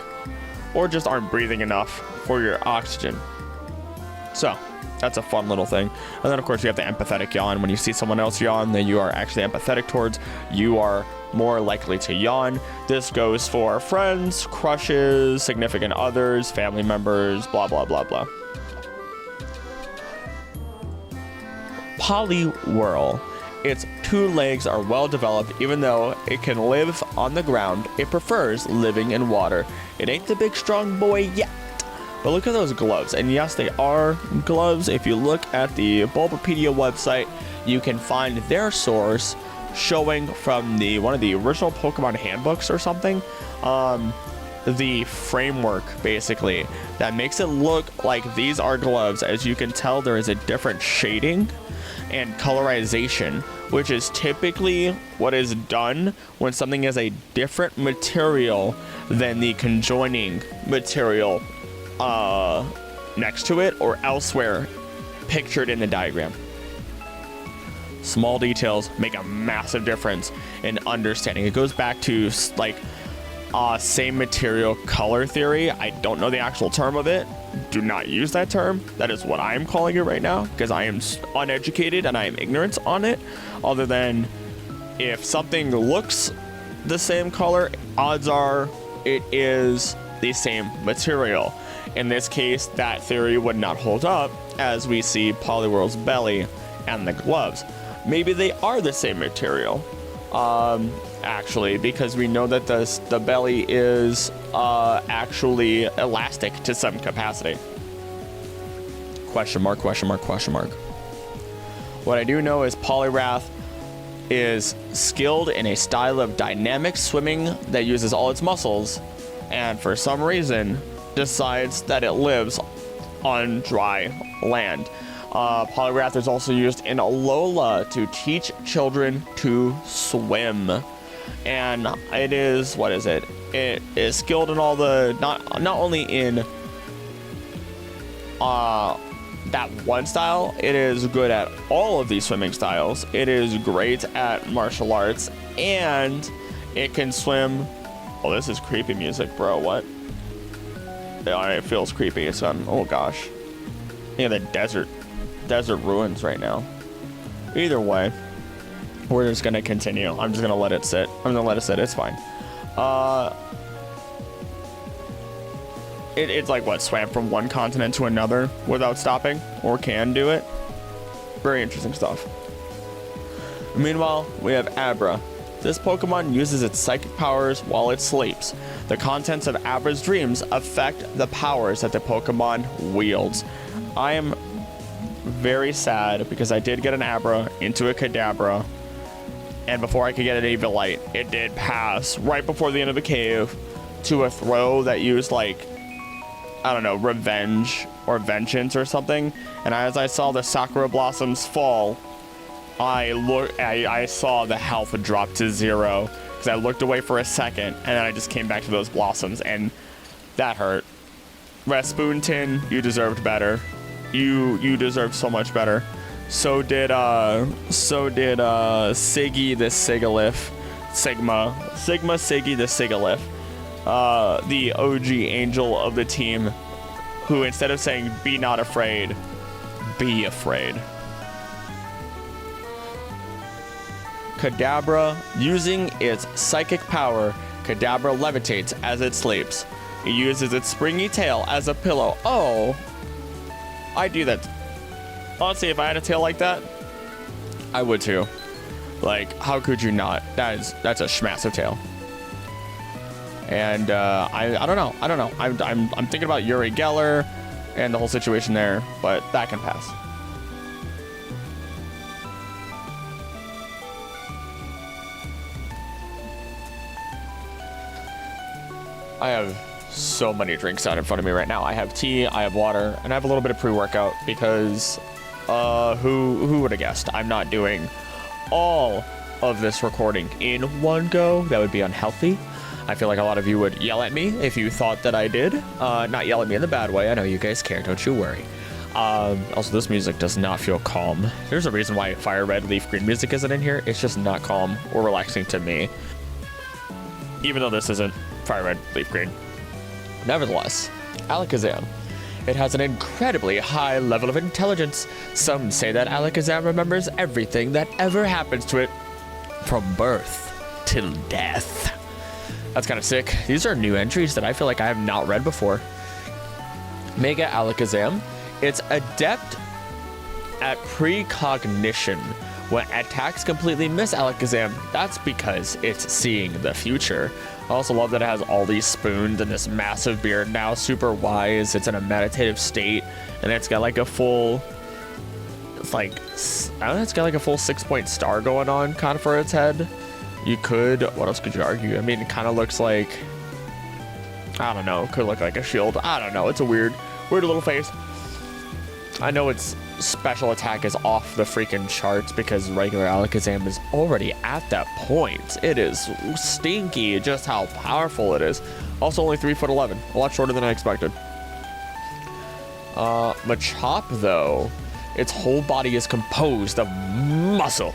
or just aren't breathing enough for your oxygen. So that's a fun little thing. And then of course you have the empathetic yawn. When you see someone else yawn that you are actually empathetic towards, you are more likely to yawn. This goes for friends, crushes, significant others, family members, blah, blah, blah, blah. Poliwhirl. Its two legs are well developed. Even though it can live on the ground, it prefers living in water. It ain't the big strong boy yet, But look at those gloves. And yes, they are gloves. If you look at the Bulbapedia website, you can find their source showing from one of the original Pokemon handbooks or something. The framework, basically, that makes it look like these are gloves. As you can tell, there is a different shading and colorization, which is typically what is done when something is a different material than the conjoining material next to it or elsewhere pictured in the diagram. Small details make a massive difference in understanding. It goes back to like same material color theory. I don't know the actual term of it. Do not use that term. That is what I am calling it right now because I am uneducated and I am ignorant on it. Other than if something looks the same color, odds are it is the same material. In this case, that theory would not hold up as we see Poliwhirl's belly and the gloves. Maybe they are the same material. Actually, because we know that the belly is actually elastic to some capacity. Question mark, question mark, question mark. What I do know is Poliwrath is skilled in a style of dynamic swimming that uses all its muscles, and for some reason decides that it lives on dry land. Poliwrath is also used in Alola to teach children to swim. And it is, what is it? It is skilled in all the, not only in that one style, it is good at all of these swimming styles. It is great at martial arts, and it can swim. Oh, this is creepy music, bro. What? It feels creepy. It's on, oh gosh. Yeah, the desert ruins right now. Either way, we're just gonna continue. I'm just gonna let it sit. I'm gonna let it sit. It's fine. It's like what, swam from one continent to another without stopping, or can do it. Very interesting stuff. Meanwhile, we have Abra. This Pokemon uses its psychic powers while it sleeps. The contents of Abra's dreams affect the powers that the Pokemon wields. I am very sad because I did get an Abra into a Kadabra, and before I could get an Eviolite, it did pass right before the end of the cave to a throw that used, like, I don't know, revenge or vengeance or something. And as I saw the Sakura Blossoms fall, I saw the health drop to 0 because I looked away for a second and then I just came back to those blossoms, and that hurt. Rasputin, you deserved better. You deserved so much better. So did Siggy the Sigilyph. Sigma Siggy the Sigilyph. The OG angel of the team, who instead of saying be not afraid, be afraid. Kadabra, using its psychic power, Kadabra levitates as it sleeps. It uses its springy tail as a pillow. Oh, I do that. Honestly, if I had a tail like that, I would too. Like, how could you not? That's a massive tail. And I don't know. I'm thinking about Uri Geller and the whole situation there, but that can pass. I have so many drinks out in front of me right now. I have tea, I have water, and I have a little bit of pre-workout because who would have guessed? I'm not doing all of this recording in one go. That would be unhealthy. I feel like a lot of you would yell at me if you thought that I did. Not yell at me in the bad way. I know you guys care, don't you worry. Also, this music does not feel calm. There's a reason why Fire Red, Leaf Green music isn't in here. It's just not calm or relaxing to me. Even though this isn't Fire Red, Leaf Green. Nevertheless, Alakazam. It has an incredibly high level of intelligence. Some say that Alakazam remembers everything that ever happens to it, from birth till death. That's kind of sick. These are new entries that I feel like I have not read before. Mega Alakazam. It's adept at precognition, When attacks completely miss Alakazam, that's because it's seeing the future. I also love that it has all these spoons and this massive beard now, super wise. It's in a meditative state, and it's got like a full, it's like, I don't know, it's got like a full 6-point star going on kind of for its head. You could, what else could you argue? I mean, it kind of looks like, I don't know, could look like a shield. I don't know, it's a weird little face. I know its special attack is off the freaking charts because regular Alakazam is already at that point. It is stinky just how powerful it is. Also only 3'11", a lot shorter than I expected. Machop though, its whole body is composed of muscle.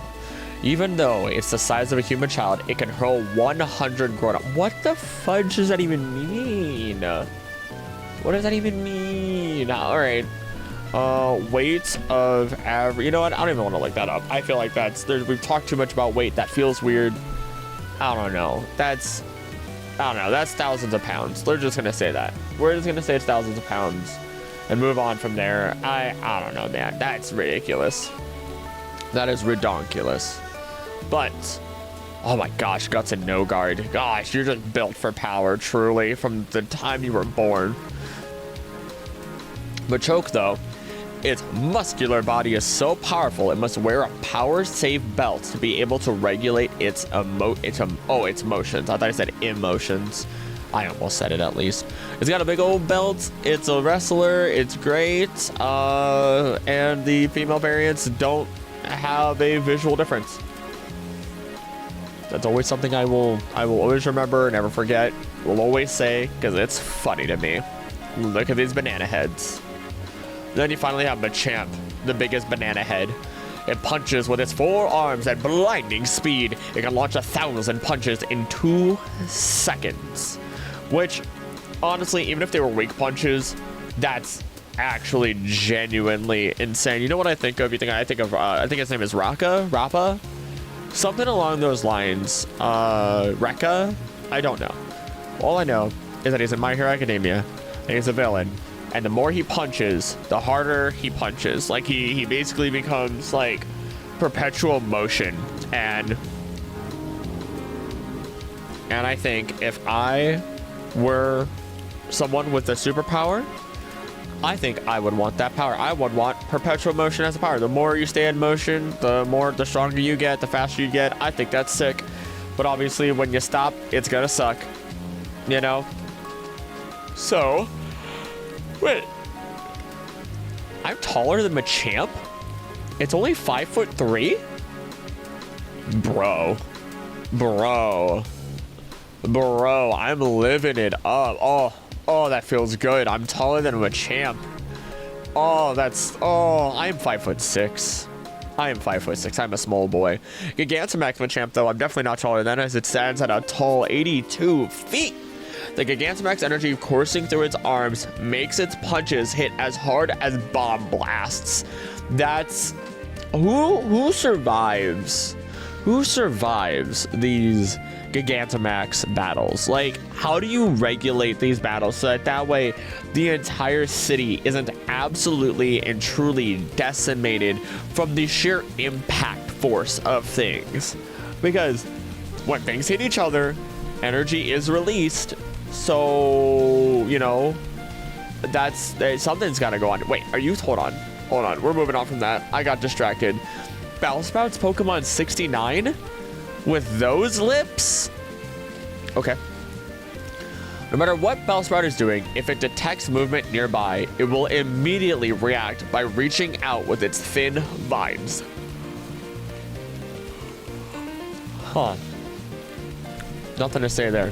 Even though it's the size of a human child, it can hurl 100 grown-up. What the fudge does that even mean? What does that even mean? All right. Weight of average. You know what? I don't even want to look that up. I feel like we've talked too much about weight. That feels weird. I don't know. That's thousands of pounds. They're just gonna say that. We're just gonna say it's thousands of pounds and move on from there. I don't know, man. That's ridiculous. That is redonkulous. But, oh my gosh, Guts and No Guard. Gosh, you're just built for power, truly, from the time you were born. Machoke, though, its muscular body is so powerful, it must wear a power-save belt to be able to regulate its motions. I thought I said emotions. I almost said it at least. It's got a big old belt. It's a wrestler. It's great. And the female variants don't have a visual difference. That's always something I will always remember, never forget. Will always say, because it's funny to me. Look at these banana heads. Then you finally have Machamp, the biggest banana head. It punches with its 4 arms at blinding speed. It can launch 1,000 punches in 2 seconds. Which, honestly, even if they were weak punches, that's actually genuinely insane. You know what I think of? I think his name is Rappa? Something along those lines. Rekka? I don't know. All I know is that he's in My Hero Academia, and he's a villain. And the more he punches, the harder he punches. Like, he basically becomes, like, perpetual motion. And I think if I were someone with a superpower, I think I would want that power. I would want perpetual motion as a power. The more you stay in motion, the stronger you get, the faster you get. I think that's sick. But obviously, when you stop, it's gonna suck. You know? So, wait. I'm taller than Machamp? It's only 5'3"? Bro, I'm living it up. Oh, that feels good. I'm taller than Machamp. I'm 5'6". I am 5'6". I'm a small boy. Gigantamax Machamp, though, I'm definitely not taller than, as it stands at a tall 82 feet. The Gigantamax energy coursing through its arms makes its punches hit as hard as bomb blasts. That's who survives? Who survives these Gigantamax battles? Like, how do you regulate these battles so that way the entire city isn't absolutely and truly decimated from the sheer impact force of things? Because when things hit each other, energy is released. So, you know, something's got to go on. Wait, hold on. We're moving on from that. I got distracted. Bellsprout's Pokemon 69 with those lips? Okay. No matter what Bellsprout is doing, if it detects movement nearby, it will immediately react by reaching out with its thin vines. Huh. Nothing to say there.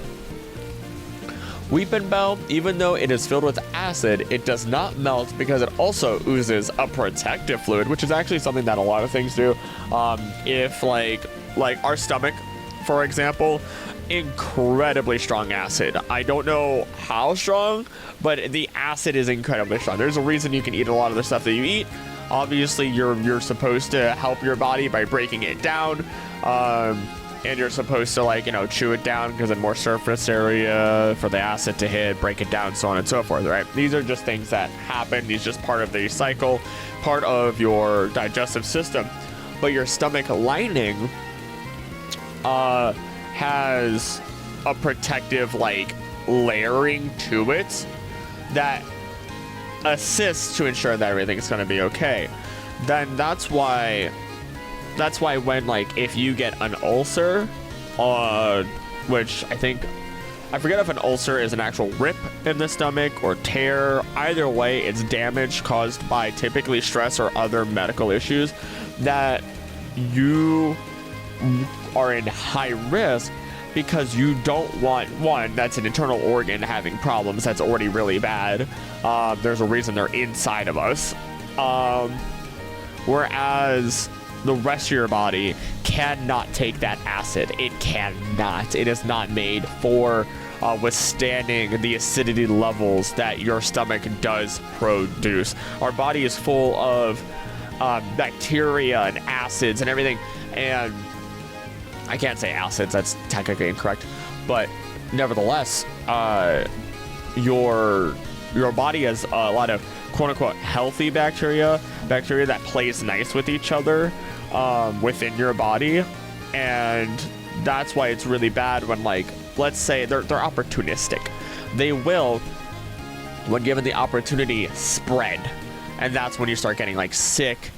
Weepinbell, even though it is filled with acid, it does not melt because it also oozes a protective fluid, which is actually something that a lot of things do. If like our stomach, for example, incredibly strong acid. I don't know how strong, but the acid is incredibly strong. There's a reason you can eat a lot of the stuff that you eat. Obviously, you're supposed to help your body by breaking it down. And you're supposed to, like, you know, chew it down because then more surface area for the acid to hit, break it down, so on and so forth, right? These are just things that happen. These are just part of the cycle, part of your digestive system. but your stomach lining has a protective like layering to it that assists to ensure that everything's going to be okay. Then that's why when like if you get an ulcer, which I forget if an ulcer is an actual rip in the stomach or tear. Either way, it's damage caused by typically stress or other medical issues that you are in high risk, because you don't want, one, that's an internal organ having problems. That's already really bad. There's a reason they're inside of us. Whereas the rest of your body cannot take that acid. It cannot. It is not made for withstanding the acidity levels that your stomach does produce. Our body is full of bacteria and acids and everything. And I can't say acids, that's technically incorrect. But nevertheless, your body has a lot of quote-unquote healthy bacteria that plays nice with each other within your body. And that's why it's really bad when, like, let's say they're opportunistic. They will, when given the opportunity, spread. And that's when you start getting, like, sick.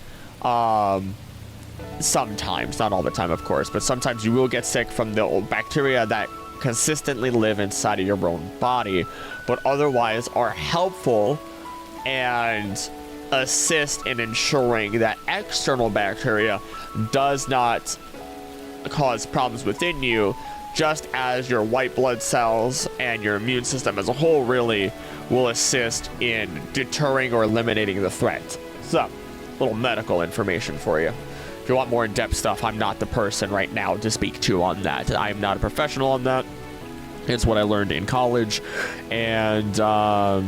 Sometimes, not all the time, of course, but sometimes you will get sick from the bacteria that consistently live inside of your own body, but otherwise are helpful and assist in ensuring that external bacteria does not cause problems within you, just as your white blood cells and your immune system as a whole really will assist in deterring or eliminating the threat. So, little medical information for you. If you want more in-depth stuff, I'm not the person right now to speak to on that. I'm not a professional on that. It's what I learned in college, and I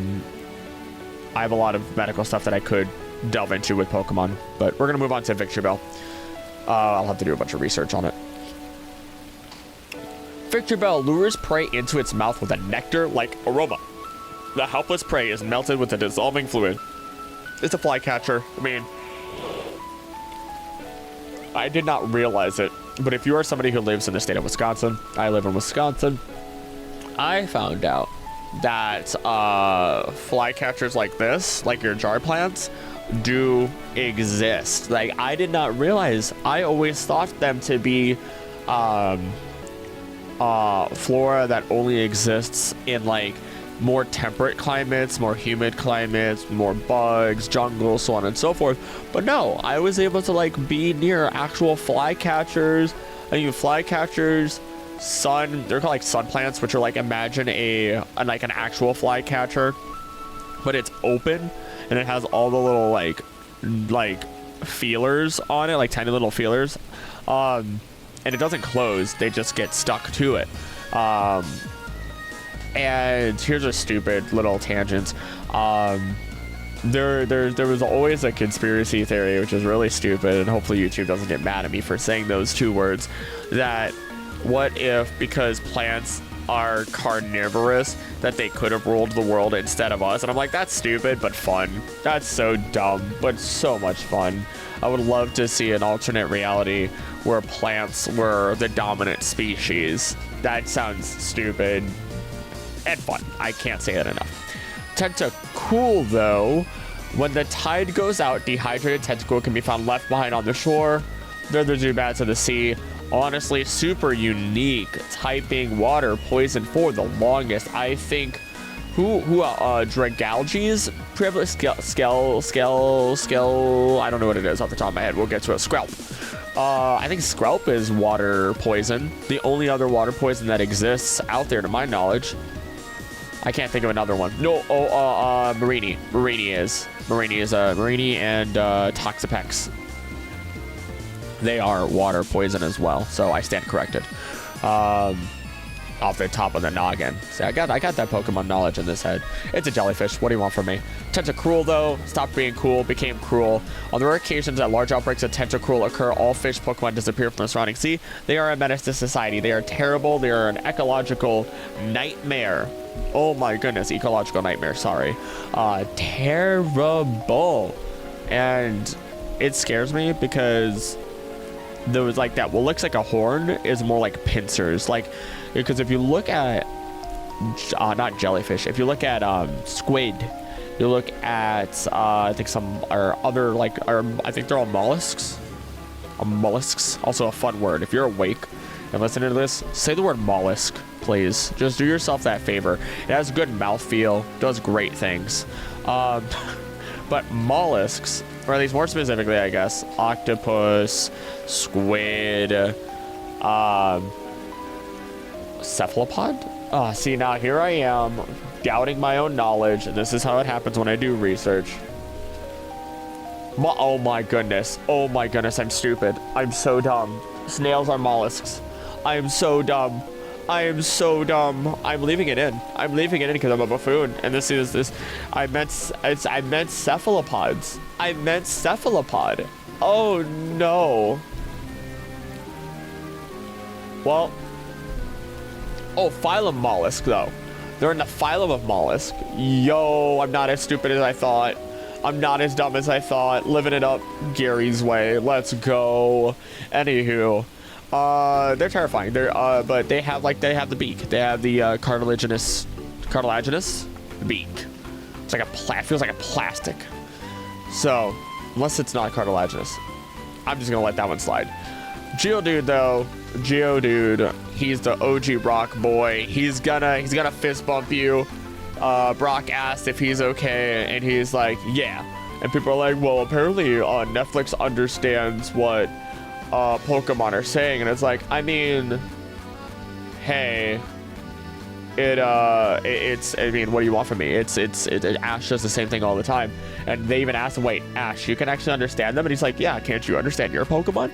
have a lot of medical stuff that I could delve into with Pokemon, but we're going to move on to Victory Bell. I'll have to do a bunch of research on it. Victory Bell lures prey into its mouth with a nectar-like aroma. The helpless prey is melted with a dissolving fluid. It's a flycatcher. I mean, I did not realize it, but if you are somebody who lives in the state of Wisconsin, I live in Wisconsin, I found out that flycatchers like this, like your jar plants, do exist. Like, I did not realize. I always thought them to be flora that only exists in like more temperate climates, more humid climates, more bugs, jungle, so on and so forth. But no, I was able to like be near actual flycatchers. I mean, flycatchers, they're called like sun plants, which are like, imagine like an actual flycatcher, but it's open and it has all the little like feelers on it, like tiny little feelers. And it doesn't close, they just get stuck to it. And here's a stupid little tangent. There was always a conspiracy theory, which is really stupid, and hopefully YouTube doesn't get mad at me for saying those two words, that what if, because plants are carnivorous, that they could have ruled the world instead of us? And I'm like, that's stupid, but fun. That's so dumb, but so much fun. I would love to see an alternate reality where plants were the dominant species. That sounds stupid and fun. I can't say that enough. Tentacool, though. When the tide goes out, dehydrated Tentacool can be found left behind on the shore. They're the Zubats of the sea. Honestly, super unique. Typing water poison for the longest. I think Dragalges, privilege, Skell, I don't know what it is off the top of my head. We'll get to it. Skrelp. I think Skrelp is water poison. The only other water poison that exists out there, to my knowledge. I can't think of another one. No, Marini. Marini and Toxapex. They are water poison as well, so I stand corrected. Off the top of the noggin. See, I got that Pokemon knowledge in this head. It's a jellyfish. What do you want from me? Tentacruel, though, stopped being cool, became cruel. On the rare occasions that large outbreaks of Tentacruel occur, all fish Pokemon disappear from the surrounding sea. They are a menace to society. They are terrible. They are an ecological nightmare. Oh my goodness, ecological nightmare, sorry. Terrible. And it scares me because those like that what looks like a horn is more like pincers, like, because if you look at not jellyfish, if you look at squid, you look at I think some or other like, or I think they're all mollusks. Mollusks, also a fun word. If you're awake and listening to this, say the word mollusk, please. Just do yourself that favor. It has a good mouthfeel, does great things. But mollusks, or at least more specifically, I guess, octopus, squid, cephalopod? See, now here I am, doubting my own knowledge, and this is how it happens when I do research. Oh my goodness, I'm stupid. I'm so dumb. Snails are mollusks. I am so dumb. I'm leaving it in. I'm leaving it in because I'm a buffoon. And this. I meant cephalopods. I meant cephalopod. Oh no. Well. Oh, phylum mollusk though. They're in the phylum of mollusk. Yo, I'm not as stupid as I thought. I'm not as dumb as I thought. Living it up Gary's way. Let's go. Anywho. They're terrifying. But they have the beak. They have the cartilaginous beak. It's like feels like a plastic. So, unless it's not cartilaginous, I'm just gonna let that one slide. Geodude though, he's the OG Brock boy. He's gonna fist bump you. Brock asked if he's okay, and he's like, yeah. And people are like, well, apparently Netflix understands what Pokemon are saying, and it's like, I mean, hey, it's I mean, what do you want from me? Ash does the same thing all the time, and they even asked him, wait, Ash, you can actually understand them? And he's like, yeah, can't you understand your Pokemon?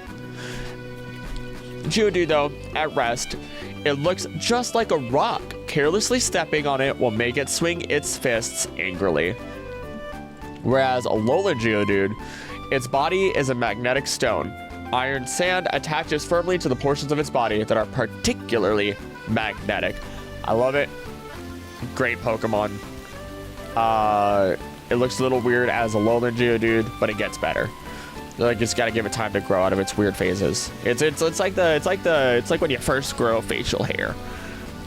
Geodude though, at rest, it looks just like a rock. Carelessly stepping on it will make it swing its fists angrily. Whereas Alolan Geodude, its body is a magnetic stone. Iron sand attaches firmly to the portions of its body that are particularly magnetic. I love it. Great Pokemon. It looks a little weird as Alolan Geodude, but it gets better. Like, it's got to give it time to grow out of its weird phases. It's like when you first grow facial hair.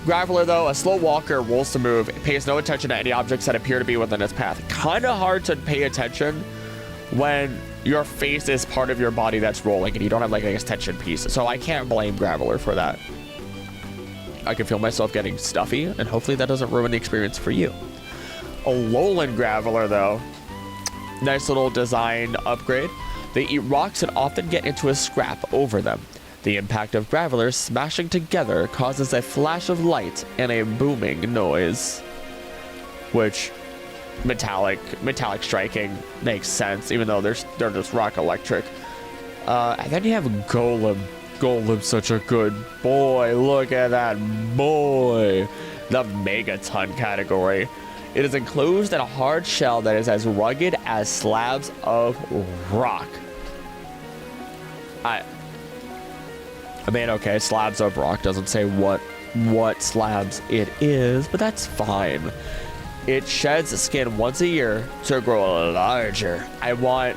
Graveler though, a slow walker, rolls to move. It pays no attention to any objects that appear to be within its path. Kind of hard to pay attention when your face is part of your body that's rolling and you don't have like an extension piece. So I can't blame Graveler for that. I can feel myself getting stuffy, and hopefully that doesn't ruin the experience for you. Alolan Graveler though, nice little design upgrade. They eat rocks and often get into a scrap over them. The impact of Gravelers smashing together causes a flash of light and a booming noise. Which, metallic striking makes sense, even though they're just rock electric. And then you have Golem. Golem's such a good boy. Look at that boy. The Megaton category. It is enclosed in a hard shell that is as rugged as slabs of rock. I mean, okay, slabs of rock doesn't say what slabs it is, but that's fine. It sheds skin once a year to grow larger. I want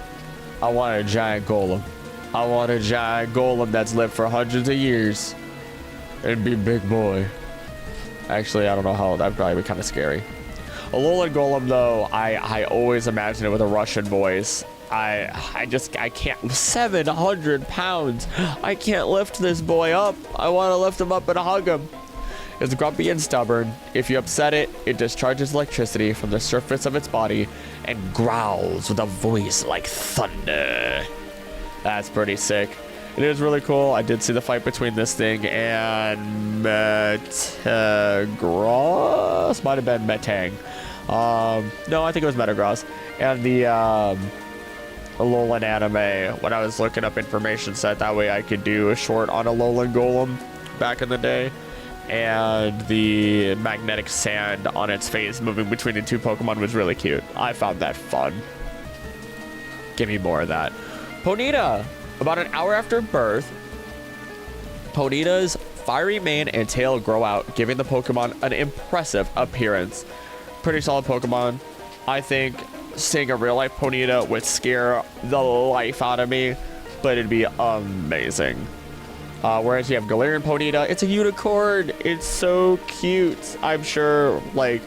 a giant golem. I want a giant golem that's lived for hundreds of years and be big boy. Actually, I don't know how, that'd probably be kind of scary. Alolan Golem though, I always imagine it with a Russian voice. I can't, 700 pounds. I can't lift this boy up. I want to lift him up and hug him. It's grumpy and stubborn. If you upset it, it discharges electricity from the surface of its body and growls with a voice like thunder. That's pretty sick. It is really cool. I did see the fight between this thing and Metagross. Might have been Metang. No, I think it was Metagross. And the Alolan anime, when I was looking up information set, that way I could do a short on Alolan Golem back in the day. And the magnetic sand on its face moving between the two Pokemon was really cute. I found that fun. Give me more of that. Ponyta. About an hour after birth, Ponyta's fiery mane and tail grow out, giving the Pokemon an impressive appearance. Pretty solid Pokemon. I think seeing a real life Ponyta would scare the life out of me. but it'd be amazing. Whereas you have Galarian Ponyta, it's a unicorn. It's so cute. I'm sure, like,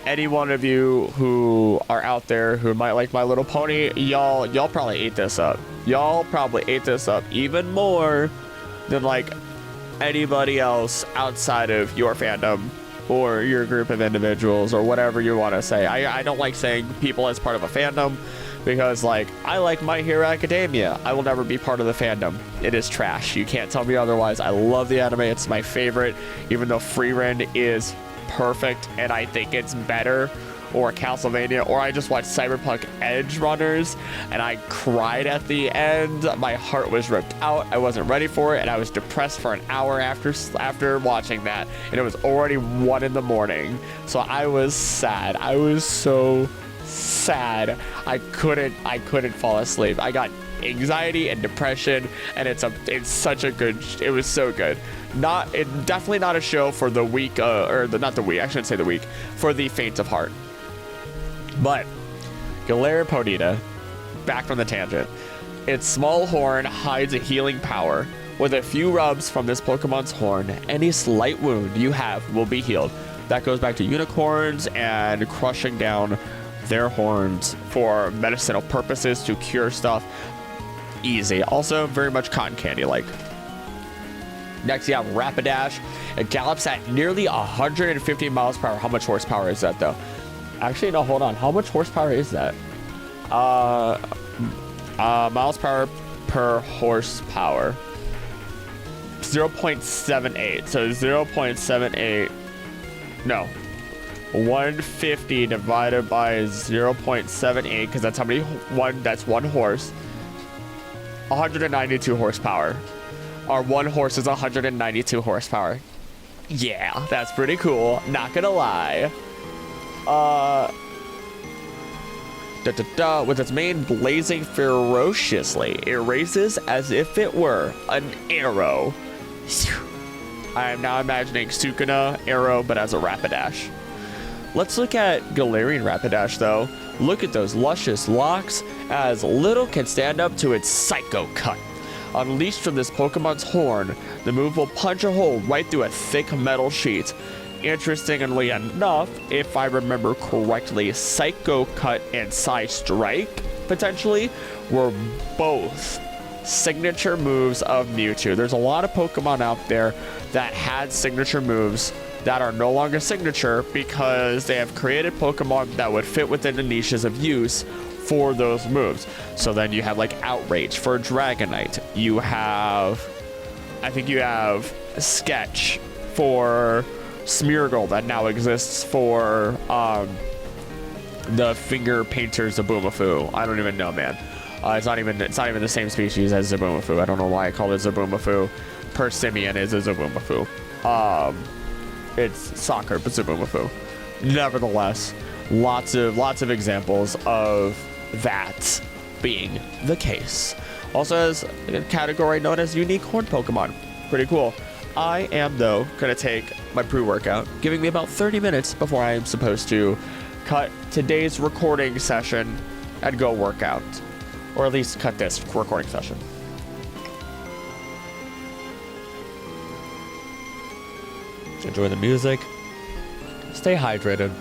any one of you who are out there who might like My Little Pony, y'all probably ate this up. Y'all probably ate this up even more than, like, anybody else outside of your fandom or your group of individuals or whatever you want to say. I don't like saying people as part of a fandom because, like, I like My Hero Academia. I will never be part of the fandom. It is trash. You can't tell me otherwise. I love the anime. It's my favorite, even though Freerend is perfect and I think it's better, or Castlevania, or I just watched Cyberpunk Edge Runners and I cried at the end. My heart was ripped out. I wasn't ready for it and I was depressed for an hour after watching that, and it was already 1 in the morning. So I was sad. I was so sad. I couldn't fall asleep. I got anxiety and depression, and it was so good. Definitely not a show for the weak, I shouldn't say the weak, for the faint of heart. But Galarian Ponyta, back from the tangent, its small horn hides a healing power. With a few rubs from this Pokemon's horn, any slight wound you have will be healed. That goes back to unicorns and crushing down their horns for medicinal purposes to cure stuff. Easy. Also, very much cotton candy like. Next, you have Rapidash. It gallops at nearly 150 miles per hour. How much horsepower is that, though? Actually, no, hold on. How much horsepower is that? Miles per horsepower. 0.78. So 0.78. No. 150 divided by 0.78, because that's how many that's one horse. 192 horsepower. Our one horse is 192 horsepower. Yeah, that's pretty cool. Not gonna lie. With its mane blazing ferociously, it races as if it were an arrow. I am now imagining Sukuna arrow, but as a Rapidash. Let's look at Galarian Rapidash, though. Look at those luscious locks, as little can stand up to its Psycho Cut. Unleashed from this Pokemon's horn, the move will punch a hole right through a thick metal sheet. Interestingly enough, if I remember correctly, Psycho Cut and Psy Strike, potentially, were both signature moves of Mewtwo. There's a lot of Pokemon out there that had signature moves that are no longer signature because they have created Pokemon that would fit within the niches of use for those moves. So then you have like Outrage for Dragonite. I think you have Sketch for Smeargle that now exists for the Finger Painter Zaboomafoo. I don't even know, man. It's not even the same species as Zaboomafoo. I don't know why I call it Zaboomafoo. Persimmon is a Zaboomafoo. It's soccer, but Zaboomafoo. Nevertheless, lots of examples of that being the case. Also has a category known as unique horn Pokemon. Pretty cool. I am, though, going to take my pre-workout, giving me about 30 minutes before I am supposed to cut today's recording session and go work out. Or at least cut this recording session. Enjoy the music. Stay hydrated.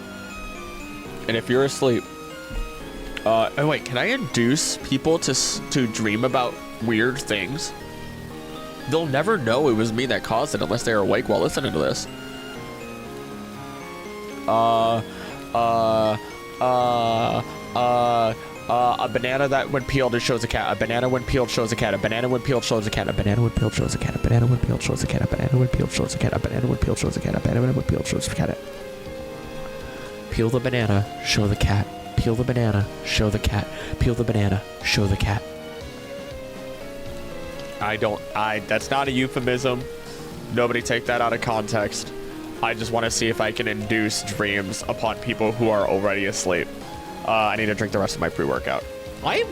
And if you're asleep... oh wait, can I induce people to dream about weird things? They'll never know it was me that caused it unless they're awake while listening to this. A banana that when peeled it shows a cat. A banana when peeled shows a cat. A banana when peeled shows a cat. A banana when peeled shows a cat. A banana when peeled shows a cat. A banana when peeled shows a cat. A banana when peeled shows a cat. A banana when peeled shows a cat. Peel the banana, show the cat. Peel the banana, show the cat. Peel the banana, show the cat. That's not a euphemism. Nobody take that out of context. I just want to see if I can induce dreams upon people who are already asleep. I need to drink the rest of my pre-workout. I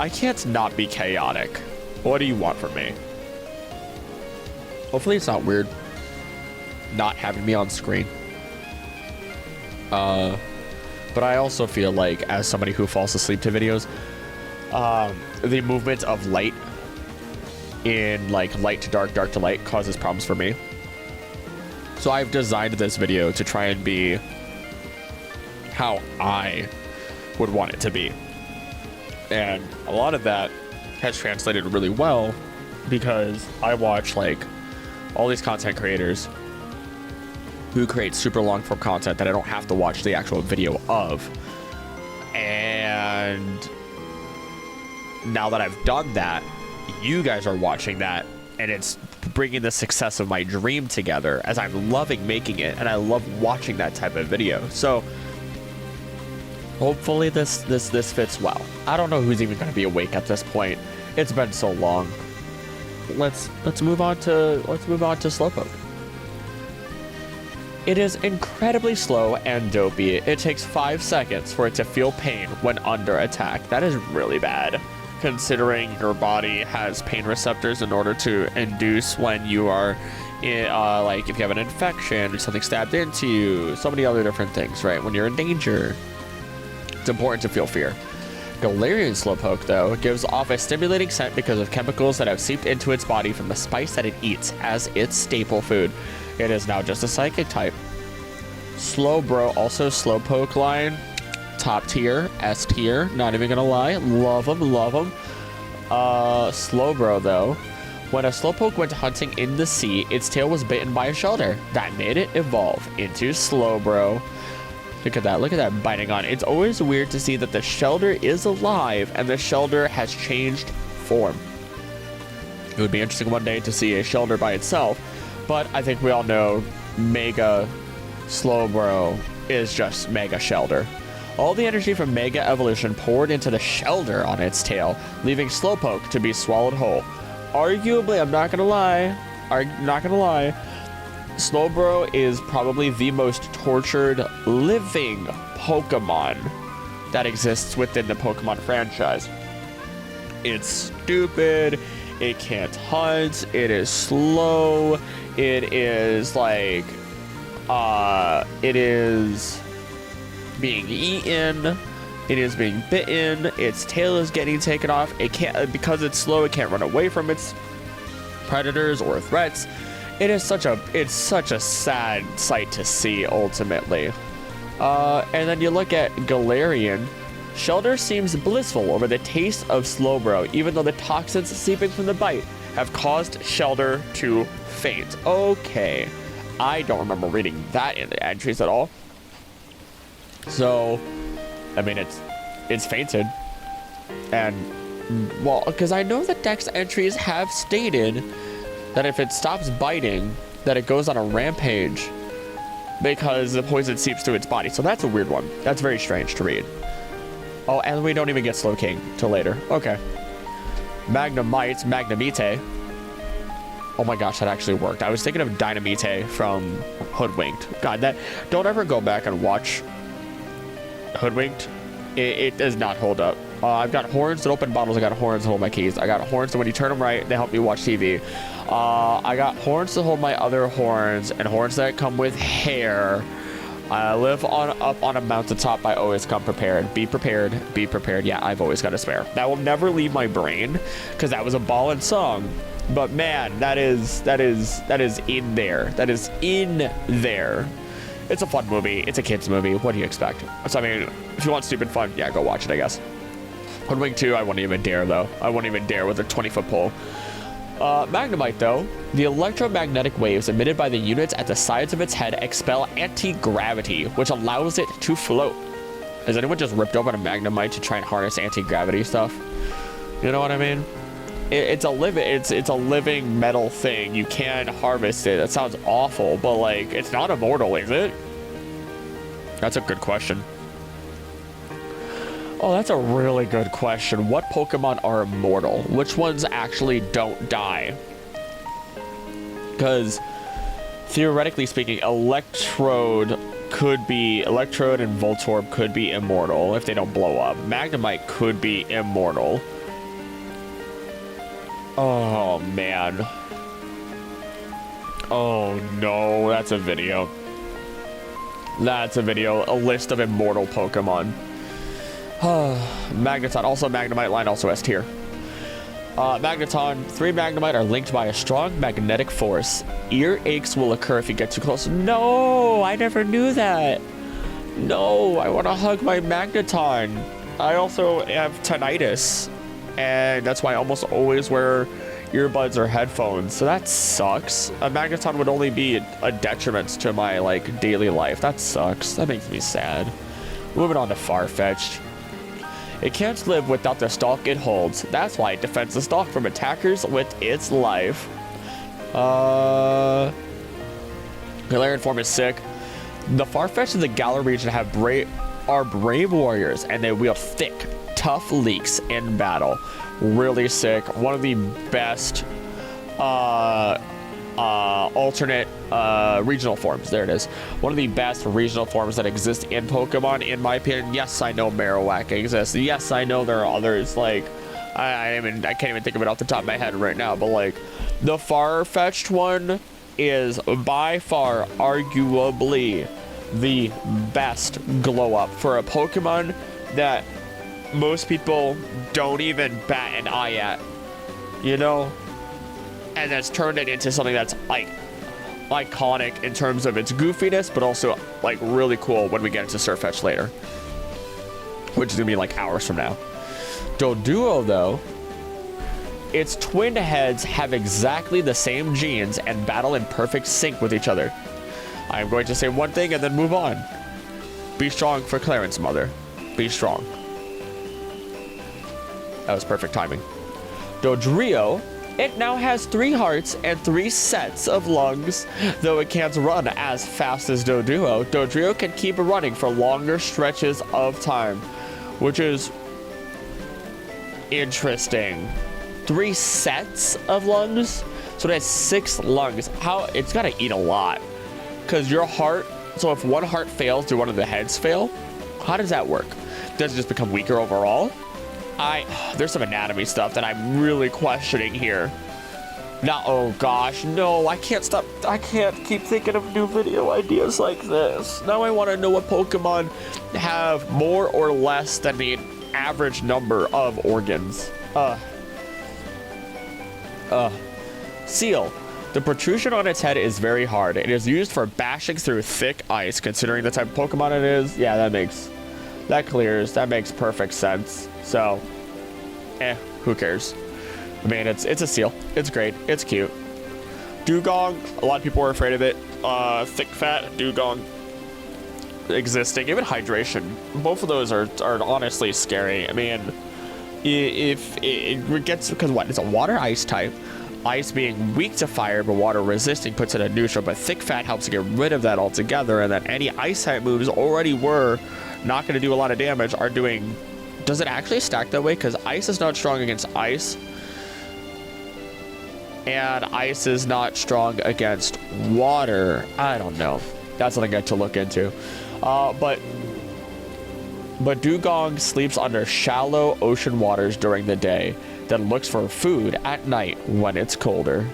can't not be chaotic. What do you want from me? Hopefully it's not weird not having me on screen. But I also feel like, as somebody who falls asleep to videos, The movement of light in like light to dark, dark to light causes problems for me. So I've designed this video to try and be how I would want it to be. And a lot of that has translated really well because I watch like all these content creators who create super long form content that I don't have to watch the actual video of. And now that I've done that, you guys are watching that, and it's bringing the success of my dream together as I'm loving making it, and I love watching that type of video. So hopefully this fits well. I don't know who's even going to be awake at this point. It's been so long. Let's move on to Slowpoke. It is incredibly slow and dopey. It takes 5 seconds for it to feel pain when under attack. That is really bad, considering your body has pain receptors in order to induce when you are in, like if you have an infection or something stabbed into you, so many other different things, right? When you're in danger, it's important to feel fear. Galarian Slowpoke, though, gives off a stimulating scent because of chemicals that have seeped into its body from the spice that it eats as its staple food. It is now just a psychic type. Slowbro, also Slowpoke line. Top tier, S tier, not even gonna lie. Love them, love them. Slowbro, though. When a Slowpoke went hunting in the sea, its tail was bitten by a Shelder. That made it evolve into Slowbro. Look at that biting on. It's always weird to see that the Shelder is alive and the Shelder has changed form. It would be interesting one day to see a Shelder by itself, but I think we all know Mega Slowbro is just Mega Shelder. All the energy from Mega Evolution poured into the Shelder on its tail, leaving Slowpoke to be swallowed whole. Arguably, I'm not gonna lie, Slowbro is probably the most tortured living Pokemon that exists within the Pokemon franchise. It's stupid, it can't hunt, it is slow, it is like, it is being eaten, it is being bitten, its tail is getting taken off, it can't, because it's slow, it can't run away from its predators or threats. It's such a sad sight to see ultimately. And then you look at Galarian. Shelder seems blissful over the taste of Slowbro, even though the toxins seeping from the bite have caused Shelder to faint. Okay, I don't remember reading that in the entries at all. So, I mean, it's fainted. And, well, because I know the Dex entries have stated that if it stops biting, that it goes on a rampage because the poison seeps through its body. So that's a weird one. That's very strange to read. Oh, and we don't even get Slowking till later. Okay. Magnemite. Oh my gosh, that actually worked. I was thinking of Dynamite from Hoodwinked. God, that, don't ever go back and watch Hoodwinked. It does not hold up. I've got horns that open bottles. I got horns that hold my keys. I got horns that when you turn them right, they help me watch TV. I got horns to hold my other horns and horns that come with hair. I live up on a mountaintop. I always come prepared. Be prepared. Be prepared. Yeah, I've always got a spare. That will never leave my brain because that was a ballin' song. But man, that is in there. That is in there. It's a fun movie. It's a kid's movie. What do you expect? So, I mean, if you want stupid fun, yeah, go watch it, I guess. Hoodwink 2, I wouldn't even dare, though. I wouldn't even dare with a 20-foot pole. Magnemite, though. The electromagnetic waves emitted by the units at the sides of its head expel anti-gravity, which allows it to float. Has anyone just ripped open a Magnemite to try and harness anti-gravity stuff? You know what I mean? It's a living metal thing. You can harvest it. That sounds awful, but like, it's not immortal, is it? That's a good question. Oh, that's a really good question. What Pokemon are immortal? Which ones actually don't die? Because theoretically speaking, Electrode and Voltorb could be immortal if they don't blow up. Magnemite could be immortal. Oh, man. Oh, no. That's a video. That's a video. A list of immortal Pokemon. Magneton, also Magnemite line, also S tier. Magneton, 3 Magnemite are linked by a strong magnetic force. Ear aches will occur if you get too close. No, I never knew that. No, I want to hug my Magneton. I also have tinnitus, and that's why I almost always wear earbuds or headphones, so that sucks. A Magneton would only be a detriment to my, like, daily life. That sucks. That makes me sad. Moving on to Farfetch'd. It can't live without the stalk it holds. That's why it defends the stalk from attackers with its life. Galarian form is sick. The Farfetch'd in the Galar region are brave warriors, and they wield thick, tough leaks in battle. Really sick. One of the best alternate regional forms. There it is. One of the best regional forms that exist in Pokemon, in my opinion. Yes, I know Marowak exists. Yes, I know there are others. Like, I can't even think of it off the top of my head right now. But like, the Farfetch'd one is by far, arguably, the best glow up for a Pokemon that most people don't even bat an eye at, you know? And that's turned it into something that's like iconic in terms of its goofiness, but also like really cool when we get into Surfetch later, which is gonna be like hours from now. Doduo, though, its twin heads have exactly the same genes and battle in perfect sync with each other. I'm going to say one thing and then move on. Be strong for Clarence, mother. Be strong. That was perfect timing. Dodrio, it now has 3 hearts and 3 sets of lungs. Though it can't run as fast as Doduo, Dodrio can keep running for longer stretches of time, which is interesting. 3 sets of lungs? So it has 6 lungs. How? It's gotta eat a lot. Because your heart, so if one heart fails, do one of the heads fail? How does that work? Does it just become weaker overall? There's some anatomy stuff that I'm really questioning here. Now, oh gosh, no, I can't stop. I can't keep thinking of new video ideas like this. Now I want to know what Pokemon have more or less than the average number of organs. Seal. The protrusion on its head is very hard. It is used for bashing through thick ice. Considering the type of Pokemon it is, yeah, that makes perfect sense. So, who cares? I mean, it's a seal. It's great. It's cute. Dugong, a lot of people are afraid of it. Thick, fat Dugong existing. Even hydration. Both of those are honestly scary. I mean, if it gets, because what? It's a water ice type. Ice being weak to fire, but water resisting puts it at neutral. But thick fat helps to get rid of that altogether. And then any ice type moves already were not going to do a lot of damage are doing. Does it actually stack that way? Because ice is not strong against ice. And ice is not strong against water. I don't know. That's something I got to look into. But Dugong sleeps under shallow ocean waters during the day, then looks for food at night when it's colder.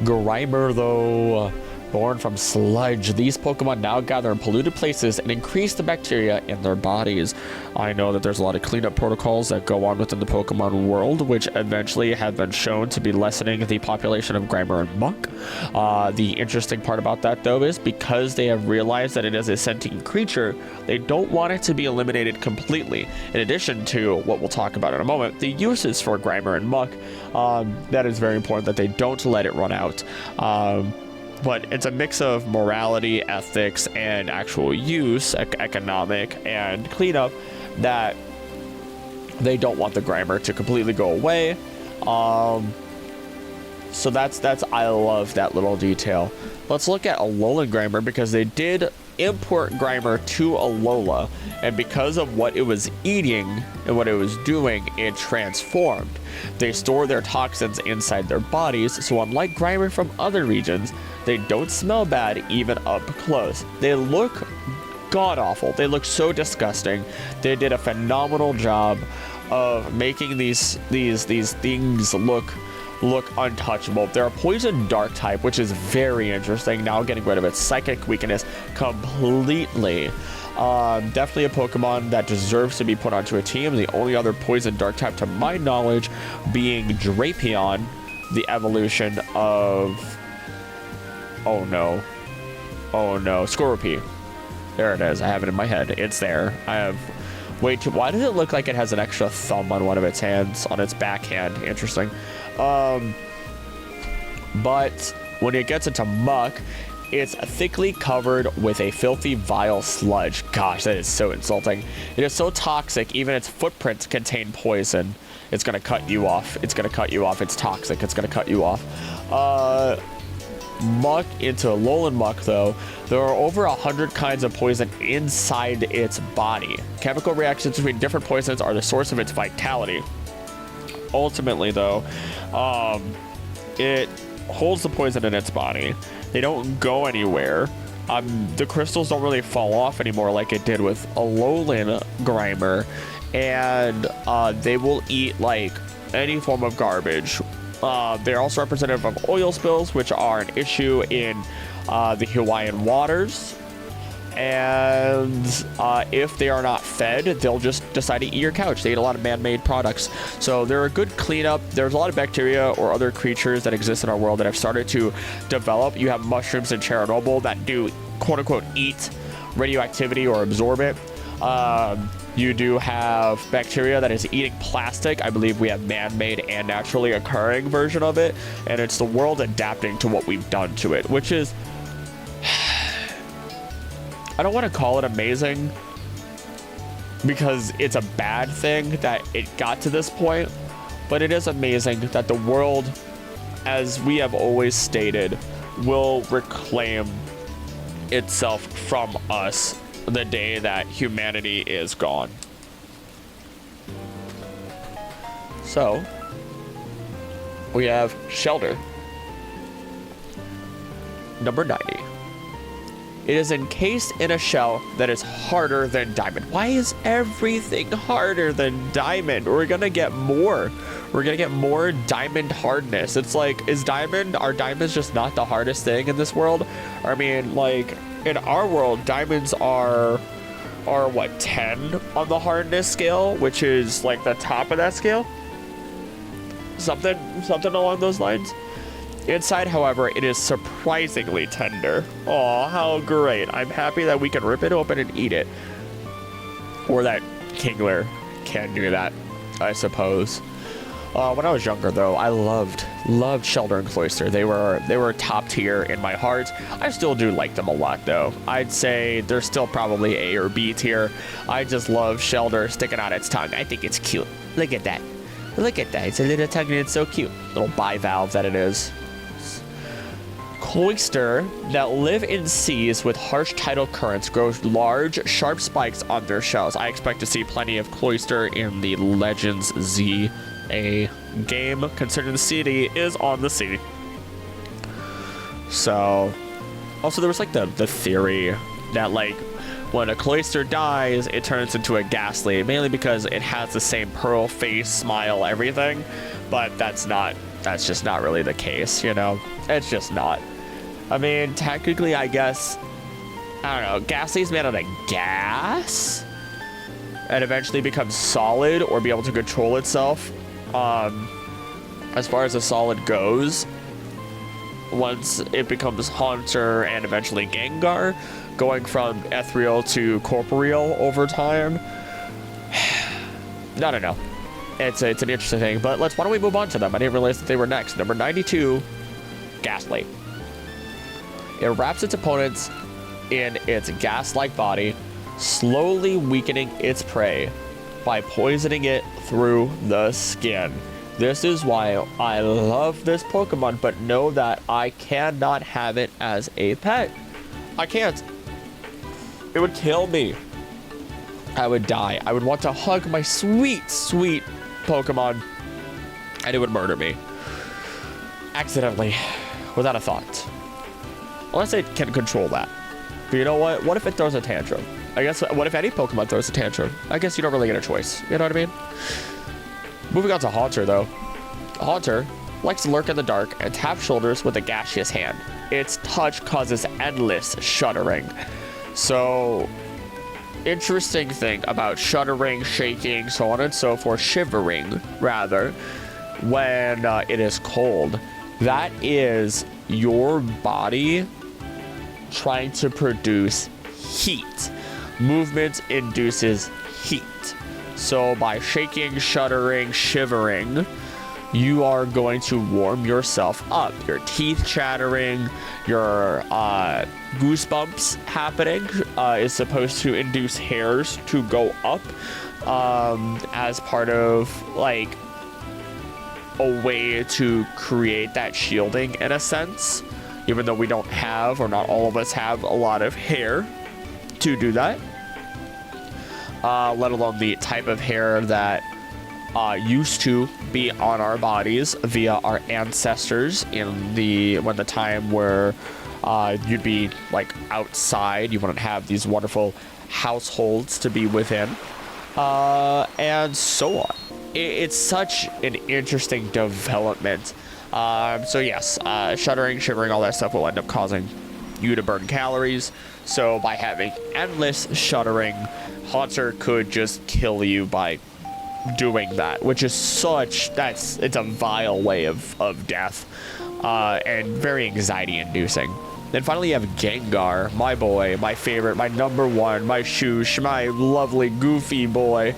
Grimer, though, born from sludge, these Pokemon now gather in polluted places and increase the bacteria in their bodies. I know that there's a lot of cleanup protocols that go on within the Pokemon world, which eventually have been shown to be lessening the population of Grimer and Muck. The interesting part about that, though, is because they have realized that it is a sentient creature, they don't want it to be eliminated completely. In addition to what we'll talk about in a moment, the uses for Grimer and Muck, that is very important that they don't let it run out. But it's a mix of morality, ethics, and actual use, economic, and cleanup, that they don't want the Grimer to completely go away. So that's I love that little detail. Let's look at Alolan Grimer, because they did import Grimer to Alola, and because of what it was eating and what it was doing, it transformed. They store their toxins inside their bodies, so unlike Grimer from other regions, they don't smell bad even up close. They look god-awful. They look so disgusting. They did a phenomenal job of making these things look untouchable. They're a poison dark type, which is very interesting. Now getting rid of its psychic weakness completely. Definitely a Pokemon that deserves to be put onto a team. The only other poison dark type to my knowledge being Drapion, the evolution of... Oh no, Scorpy. There it is. I have it in my head. It's there. I have way too... Why does it look like it has an extra thumb on one of its hands, on its backhand? Interesting. But when it gets into muck, it's thickly covered with a filthy, vile sludge. Gosh, that is so insulting. It is so toxic, even its footprints contain poison. It's gonna cut you off. It's gonna cut you off. It's toxic. It's gonna cut you off. Muck into Alolan Muck, though, there are over 100 kinds of poison inside its body. Chemical reactions between different poisons are the source of its vitality. Ultimately, though, it holds the poison in its body. They don't go anywhere. The crystals don't really fall off anymore like it did with Alolan Grimer, and they will eat like any form of garbage. They're also representative of oil spills, which are an issue in the Hawaiian waters. And if they are not fed, they'll just decide to eat your couch. They eat a lot of man-made products. So they're a good cleanup. There's a lot of bacteria or other creatures that exist in our world that have started to develop. You have mushrooms in Chernobyl that do, quote-unquote, eat radioactivity or absorb it. You do have bacteria that is eating plastic. I believe we have man-made and naturally occurring version of it. And it's the world adapting to what we've done to it, which is... I don't want to call it amazing because it's a bad thing that it got to this point, but it is amazing that the world, as we have always stated, will reclaim itself from us the day that humanity is gone. So, we have Shelter, number 90. It is encased in a shell that is harder than diamond. Why is everything harder than diamond? We're gonna get more. We're gonna get more diamond hardness. It's like, are diamonds just not the hardest thing in this world? I mean, like, in our world, diamonds are what, 10 on the hardness scale, which is like the top of that scale? Something along those lines. Inside, however, it is surprisingly tender. Aw, how great. I'm happy that we can rip it open and eat it. Or that Kingler can do that, I suppose. When I was younger, though, I loved Shelter and Cloyster. They were top tier in my heart. I still do like them a lot, though. I'd say they're still probably A or B tier. I just love Shelter sticking out its tongue. I think it's cute. Look at that. Look at that. It's a little tongue and it's so cute. Little bivalve that it is. Cloyster that live in seas with harsh tidal currents grow large, sharp spikes on their shells. I expect to see plenty of Cloyster in the Legends Z, a game considering the city is on the sea. So, also there was like the theory that like when a Cloyster dies, it turns into a Ghastly, mainly because it has the same pearl face, smile, everything. But that's just not really the case, you know? It's just not. I mean, technically, I guess, I don't know, Ghastly's made out of gas and eventually becomes solid or be able to control itself. As far as a solid goes, once it becomes Haunter and eventually Gengar, going from ethereal to corporeal over time. I don't know. It's an interesting thing, but why don't we move on to them? I didn't realize that they were next. Number 92, Ghastly. It wraps its opponents in its gas-like body, slowly weakening its prey by poisoning it through the skin. This is why I love this Pokemon, but know that I cannot have it as a pet. I can't. It would kill me. I would die. I would want to hug my sweet, sweet Pokemon, and it would murder me. Accidentally, without a thought. Unless it can control that. But you know what? What if it throws a tantrum? I guess, what if any Pokemon throws a tantrum? I guess you don't really get a choice. You know what I mean? Moving on to Haunter, though. Haunter likes to lurk in the dark and tap shoulders with a gaseous hand. Its touch causes endless shuddering. So, interesting thing about shuddering, shaking, so on and so forth, shivering, rather, when it is cold, that is your body trying to produce heat. Movement induces heat. So by shaking, shuddering, shivering, you are going to warm yourself up. Your teeth chattering, your goosebumps happening is supposed to induce hairs to go up as part of like a way to create that shielding in a sense, even though we don't have, or not all of us have, a lot of hair to do that, let alone the type of hair that used to be on our bodies via our ancestors when the time where you'd be like outside, you wouldn't have these wonderful households to be within, and so on. It's such an interesting development. So yes, shuddering, shivering, all that stuff will end up causing you to burn calories. So by having endless shuddering, Haunter could just kill you by doing that, which is it's a vile way of death, and very anxiety inducing. Then finally you have Gengar, my boy, my favorite, my number one, my shoosh, my lovely goofy boy.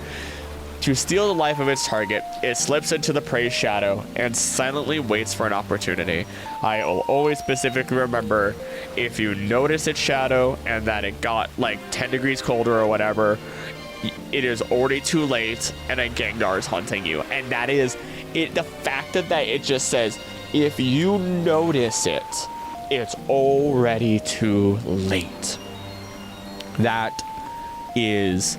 To steal the life of its target, it slips into the prey's shadow and silently waits for an opportunity. I will always specifically remember, if you notice its shadow and that it got like 10 degrees colder or whatever, it is already too late and a Gengar is hunting you. And that is it. The fact that it just says, if you notice it, it's already too late. That is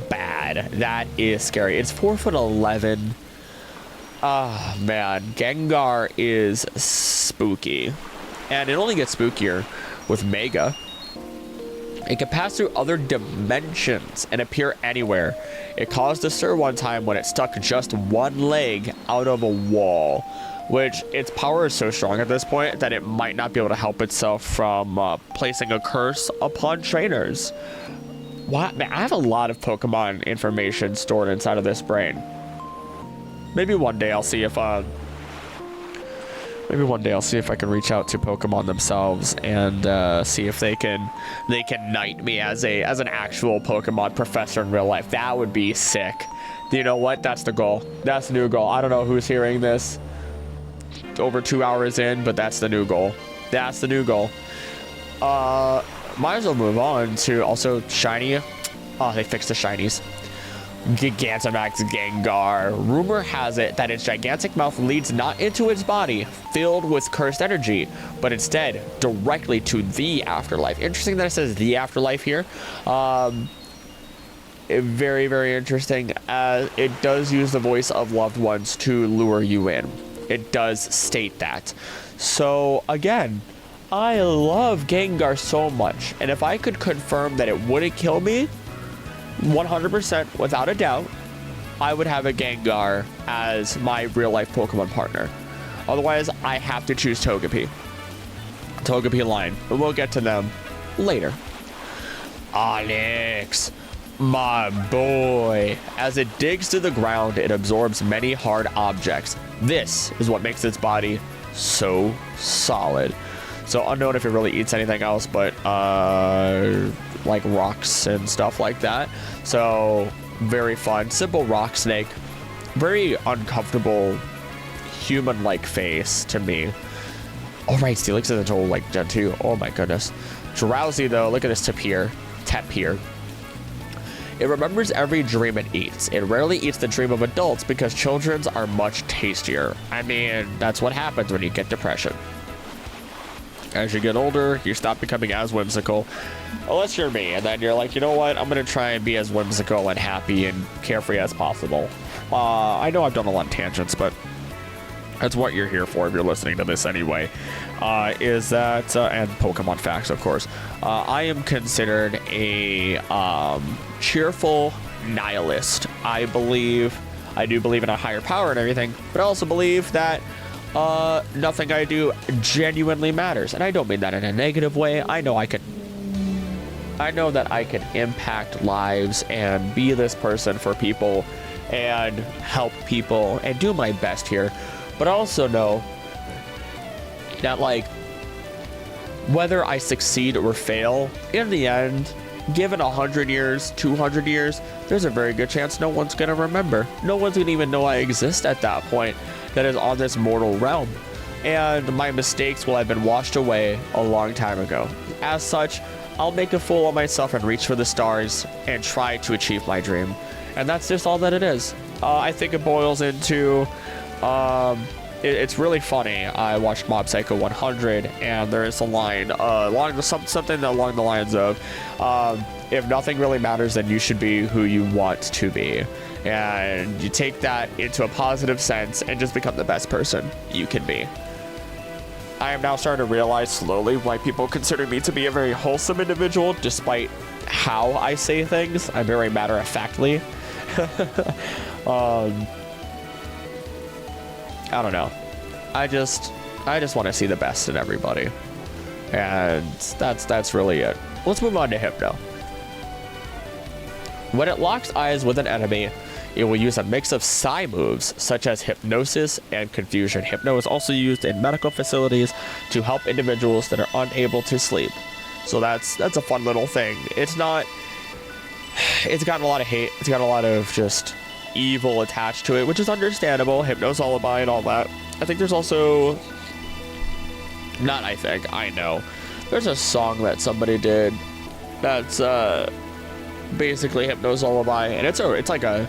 bad. That is scary. It's 4'11". Ah, man. Gengar is spooky. And it only gets spookier with Mega. It can pass through other dimensions and appear anywhere. It caused a stir one time when it stuck just one leg out of a wall, which its power is so strong at this point that it might not be able to help itself from placing a curse upon trainers. Wow, man, I have a lot of Pokemon information stored inside of this brain. Maybe one day I'll see if I can reach out to Pokemon themselves and see if they can knight me as an actual Pokemon professor in real life. That would be sick. You know what? That's the goal. That's the new goal. I don't know who's hearing this over 2 hours in, but that's the new goal. That's the new goal. Might as well move on to also shiny. Oh, they fixed the shinies. Gigantamax Gengar. Rumor has it that its gigantic mouth leads not into its body filled with cursed energy, but instead directly to the afterlife. Interesting that it says the afterlife here. Very, very interesting. It does use the voice of loved ones to lure you in. It does state that. So again, I love Gengar so much, and if I could confirm that it wouldn't kill me 100% without a doubt, I would have a Gengar as my real life Pokemon partner. Otherwise, I have to choose Togepi line, but we'll get to them later. Onyx, my boy. As it digs to the ground, it absorbs many hard objects. This is what makes its body so solid. So unknown if it really eats anything else, but like rocks and stuff like that. So very fun. Simple rock snake. Very uncomfortable human-like face to me. Oh right, Steelix is a total like Gen 2. Oh my goodness. Drowsy though, look at this tapir. It remembers every dream it eats. It rarely eats the dream of adults because children's are much tastier. I mean, that's what happens when you get depression. As you get older, you stop becoming as whimsical. Unless you're me, and then you're like, you know what? I'm going to try and be as whimsical and happy and carefree as possible. I know I've done a lot of tangents, but that's what you're here for if you're listening to this anyway. And Pokemon facts, of course. I am considered a cheerful nihilist. I do believe in a higher power and everything, but I also believe that nothing I do genuinely matters. And I don't mean that in a negative way. I know I can I know that I can impact lives and be this person for people and help people and do my best here. But I also know that, like, whether I succeed or fail, in the end, given 100 years, 200 years, there's a very good chance no one's going to remember. No one's going to even know I exist at that point that is on this mortal realm. And my mistakes will have been washed away a long time ago. As such, I'll make a fool of myself and reach for the stars and try to achieve my dream. And that's just all that it is. I think it boils into... it's really funny. I watched Mob Psycho 100, and there is a line something along the lines of, if nothing really matters, then you should be who you want to be. And you take that into a positive sense and just become the best person you can be. I am now starting to realize slowly why people consider me to be a very wholesome individual, despite how I say things. I'm very matter-of-factly. I don't know. I just want to see the best in everybody. And that's really it. Let's move on to Hypno. When it locks eyes with an enemy, it will use a mix of psi moves, such as hypnosis and confusion. Hypno is also used in medical facilities to help individuals that are unable to sleep. So that's a fun little thing. It's gotten a lot of hate. It's got a lot of just evil attached to it, which is understandable. Hypno's Lullaby and all that. I think there's also... I know. There's a song that somebody did that's basically Hypno's Lullaby, and it's like a...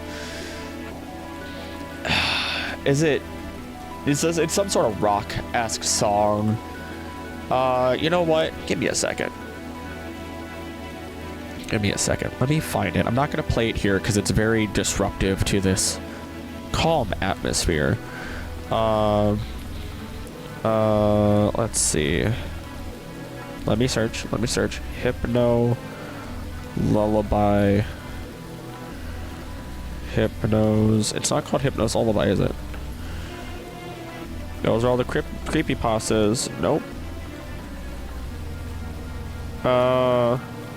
It's some sort of rock-esque song. You know what? Give me a second. Let me find it. I'm not going to play it here because it's very disruptive to this calm atmosphere. Let's see. Let me search. Hypno Lullaby. Hypnos. It's not called Hypno's Lullaby, is it? Those are all the creepypastas. Nope.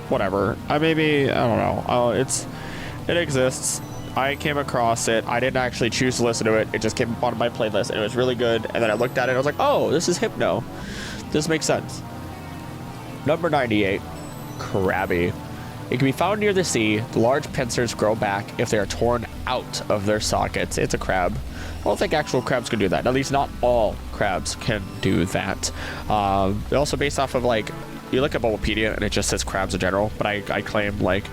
Whatever. I don't know. It exists. I came across it. I didn't actually choose to listen to it. It just came up on my playlist, and it was really good. And then I looked at it, and I was like, oh, this is Hypno. This makes sense. Number 98, Crabby. It can be found near the sea. The large pincers grow back if they are torn out of their sockets. It's a crab. I don't think actual crabs can do that. At least not all crabs can do that. They're also based off of, like, you look at Bubblepedia and it just says crabs in general, but I claim, like,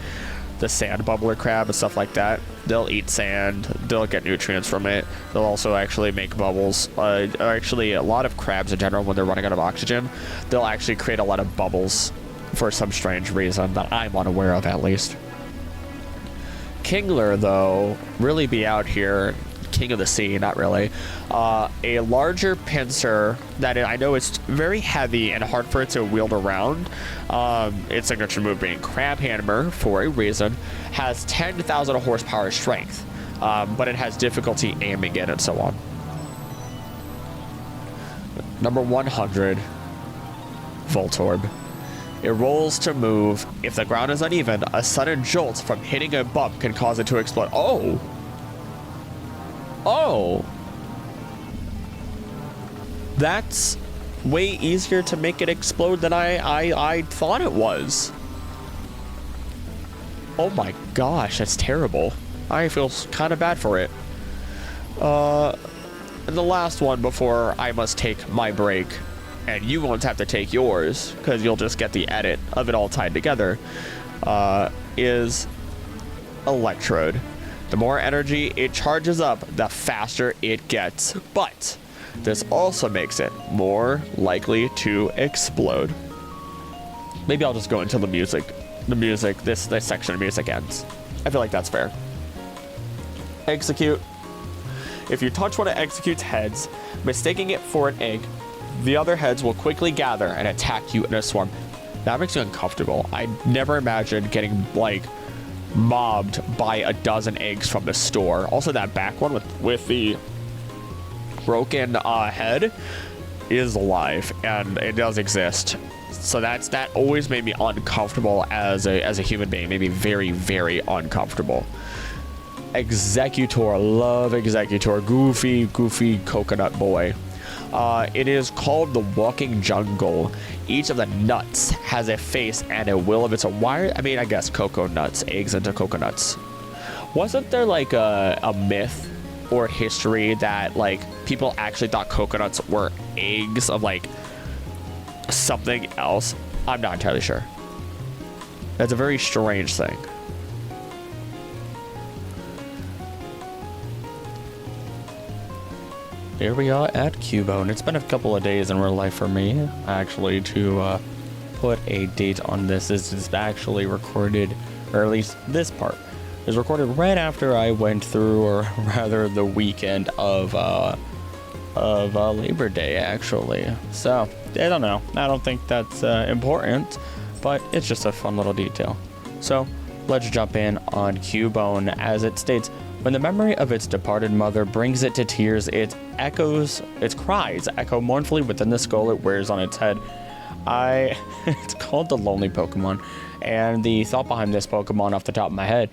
the sand bubbler crab and stuff like that. They'll eat sand. They'll get nutrients from it. They'll also actually make bubbles. Actually, a lot of crabs in general, when they're running out of oxygen, they'll actually create a lot of bubbles for some strange reason that I'm unaware of, at least. Kingler, though, really be out here. King of the sea, not really. A larger pincer that I know it's very heavy and hard for it to wield around. Its signature move being Crab Hammer, for a reason, has 10,000 horsepower strength, but it has difficulty aiming it and so on. Number 100, Voltorb. It rolls to move. If the ground is uneven, a sudden jolt from hitting a bump can cause it to explode. Oh, that's way easier to make it explode than I thought it was. Oh my gosh, that's terrible. I feel kind of bad for it. And the last one before I must take my break, and you won't have to take yours because you'll just get the edit of it all tied together, is Electrode. The more energy it charges up, the faster it gets. But this also makes it more likely to explode. Maybe I'll just go into the music. This section of music ends. I feel like that's fair. Execute. If you touch one of Execute's heads, mistaking it for an egg, the other heads will quickly gather and attack you in a swarm. That makes me uncomfortable. I never imagined getting, like, mobbed by a dozen eggs from the store. Also, that back one with the broken head is alive, and it does exist. So that always made me uncomfortable as a human being. Made me very, very uncomfortable. Executor, love Executor. Goofy coconut boy. It is called the Walking Jungle. Each of the nuts has a face and a will of its own. Why? I mean, I guess cocoa nuts, eggs into coconuts. Wasn't there like a myth or history that like people actually thought coconuts were eggs of like something else? I'm not entirely sure. That's a very strange thing. Here we are at Cubone. It's been a couple of days in real life for me, actually, to put a date on this. This is actually recorded, or at least this part, is recorded right after I went through, or rather the weekend of Labor Day, actually. So, I don't know. I don't think that's important, but it's just a fun little detail. So, let's jump in on Cubone. As it states, when the memory of its departed mother brings it to tears, its cries echo mournfully within the skull it wears on its head. It's called the Lonely Pokemon, and the thought behind this Pokemon off the top of my head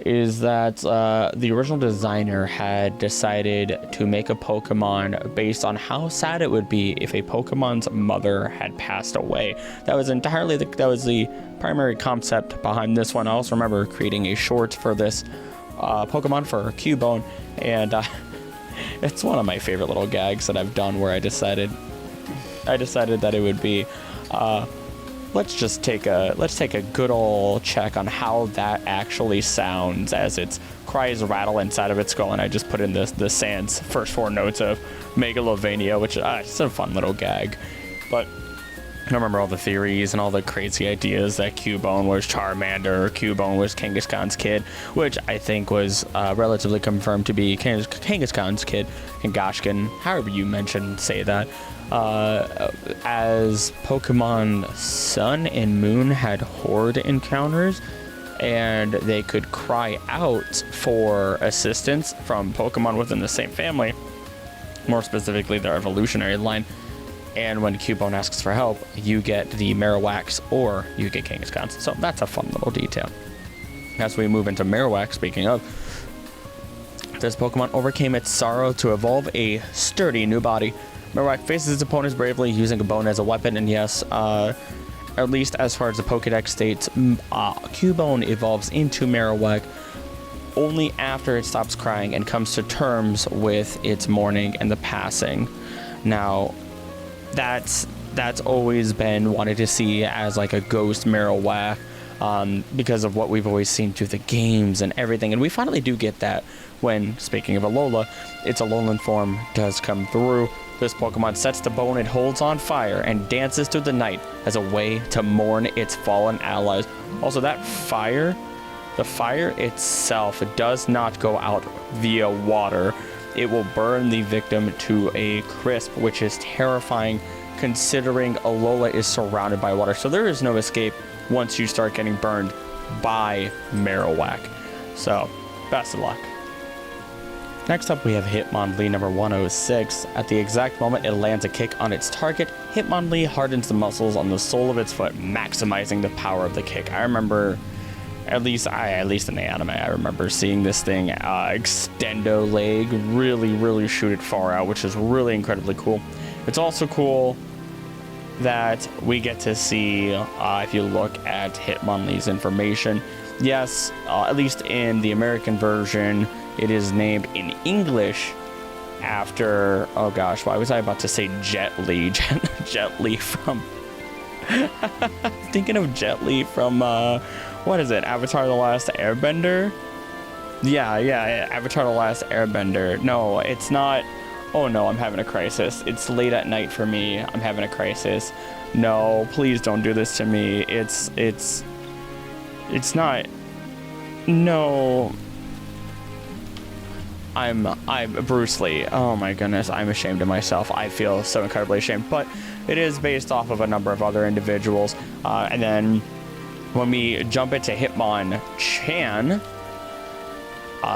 is that the original designer had decided to make a Pokemon based on how sad it would be if a Pokemon's mother had passed away. That was entirely the primary concept behind this one. I also remember creating a short for this Pokemon for Cubone, and it's one of my favorite little gags that I've done where I decided that it would be let's take a good old check on how that actually sounds as its cries rattle inside of its skull, and I just put in the Sans first 4 notes of Megalovania, which it's a fun little gag. But I remember all the theories and all the crazy ideas that Cubone was Charmander, or Cubone was Kangaskhan's kid, which I think was relatively confirmed to be Kangaskhan's kid, Kangashkan, however you say that. As Pokemon Sun and Moon had horde encounters, and they could cry out for assistance from Pokemon within the same family, more specifically their evolutionary line. And when Cubone asks for help, you get the Marowaks or you get Kangaskhan. So that's a fun little detail. As we move into Marowak, speaking of, this Pokemon overcame its sorrow to evolve a sturdy new body. Marowak faces its opponents bravely, using a bone as a weapon, and yes, at least as far as the Pokedex states, Cubone evolves into Marowak only after it stops crying and comes to terms with its mourning and the passing. Now, that's always been wanted to see as like a ghost Marowak, because of what we've always seen through the games and everything, and we finally do get that when, speaking of Alola, its Alolan form does come through. This Pokemon sets the bone it holds on fire and dances through the night as a way to mourn its fallen allies. Also, that fire, the fire itself does not go out via water. It will burn the victim to a crisp, which is terrifying considering Alola is surrounded by water. So there is no escape once you start getting burned by Marowak. So, best of luck. Next up, we have Hitmonlee number 106. At the exact moment it lands a kick on its target, Hitmonlee hardens the muscles on the sole of its foot, maximizing the power of the kick. I remember, at least in the anime, I remember seeing this thing extendo leg, really shoot it far out, which is really incredibly cool. It's also cool that we get to see, if you look at Hitmonlee's information, yes, at least in the American version, it is named in English after, oh gosh, why was I about to say Jet Li? Jet Li from, thinking of Jet Li from, what is it, Avatar The Last Airbender? Yeah, Avatar The Last Airbender. No, it's not. Oh no, I'm having a crisis. It's late at night for me. I'm having a crisis. No, please don't do this to me. It's not. No. I'm Bruce Lee. Oh my goodness, I'm ashamed of myself. I feel so incredibly ashamed. But it is based off of a number of other individuals. And then when we jump into Hitmonchan,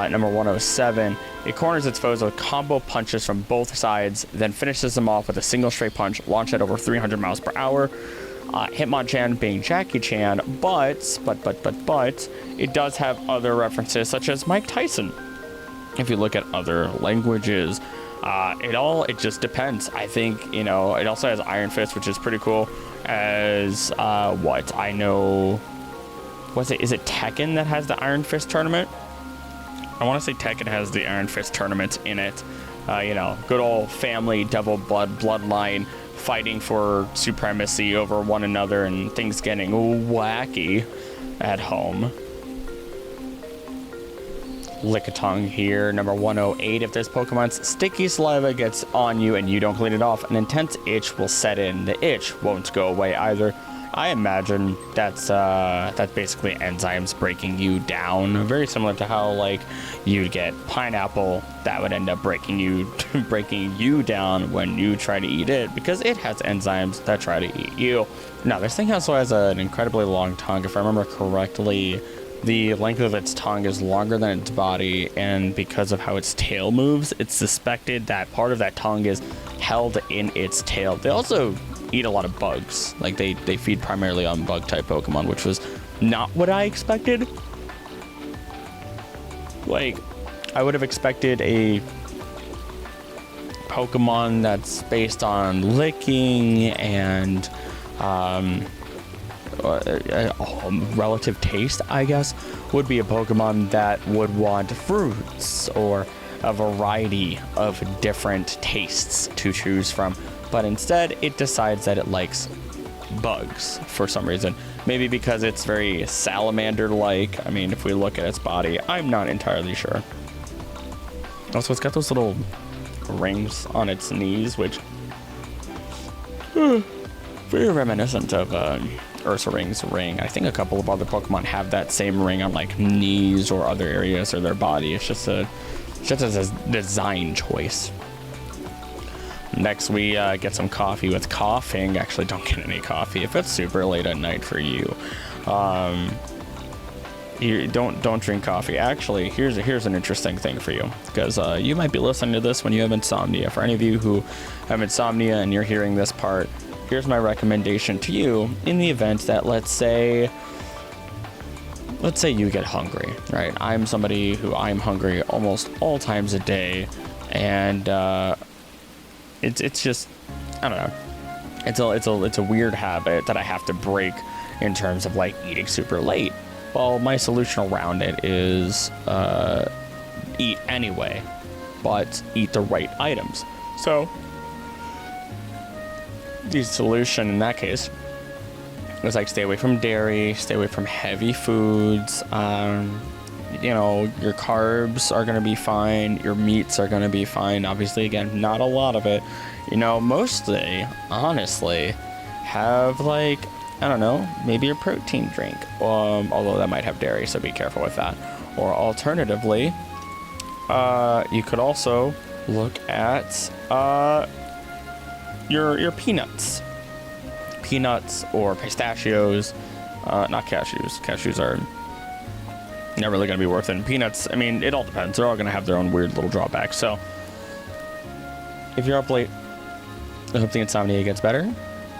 number 107, it corners its foes with combo punches from both sides, then finishes them off with a single straight punch launched at over 300 miles per hour. Hitmonchan being Jackie Chan, but it does have other references such as Mike Tyson. If you look at other languages, it just depends. I think, it also has Iron Fist, which is pretty cool. As what I know, is it Tekken that has the Iron Fist tournament? I want to say Tekken has the Iron Fist tournament in it. Good old family, devil bloodline fighting for supremacy over one another and things getting wacky at home. Lickitung here, number 108. If this Pokemon's sticky saliva gets on you and you don't clean it off, an intense itch will set in. The itch won't go away either. I imagine that's basically enzymes breaking you down. Very similar to how, like, you'd get pineapple that would end up breaking you down when you try to eat it, because it has enzymes that try to eat you. Now, this thing also has an incredibly long tongue. If I remember correctly, the length of its tongue is longer than its body, and because of how its tail moves, it's suspected that part of that tongue is held in its tail. They also eat a lot of bugs. Like, they feed primarily on bug type Pokemon, which was not what I expected. Like, I would have expected a Pokemon that's based on licking and relative taste, I guess, would be a Pokemon that would want fruits or a variety of different tastes to choose from. But instead, it decides that it likes bugs for some reason. Maybe because it's very salamander-like. I mean, if we look at its body, I'm not entirely sure. Also, it's got those little rings on its knees, which very reminiscent of Ursaring's ring. I think a couple of other Pokemon have that same ring on, like, knees or other areas of their body. It's just a design choice. Next, we get some coffee with Coughing. Actually, don't get any coffee if it's super late at night for you. You don't drink coffee. Actually, here's an interesting thing for you, because you might be listening to this when you have insomnia. For any of you who have insomnia and you're hearing this part, here's my recommendation to you. In the event that, let's say you get hungry, right? I'm somebody who I'm hungry almost all times a day, and it's just, I don't know. It's a weird habit that I have to break in terms of, like, eating super late. Well, my solution around it is eat anyway, but eat the right items. So the solution in that case was, like, stay away from dairy, stay away from heavy foods. Your carbs are going to be fine. Your meats are going to be fine. Obviously, again, not a lot of it. Mostly, honestly, have, like, I don't know, maybe a protein drink. Although that might have dairy, so be careful with that. Or alternatively, you could also look at your peanuts. Peanuts or pistachios. Not cashews. Cashews are not really going to be worth it. And peanuts, I mean, it all depends. They're all going to have their own weird little drawbacks. So if you're up late, I hope the insomnia gets better.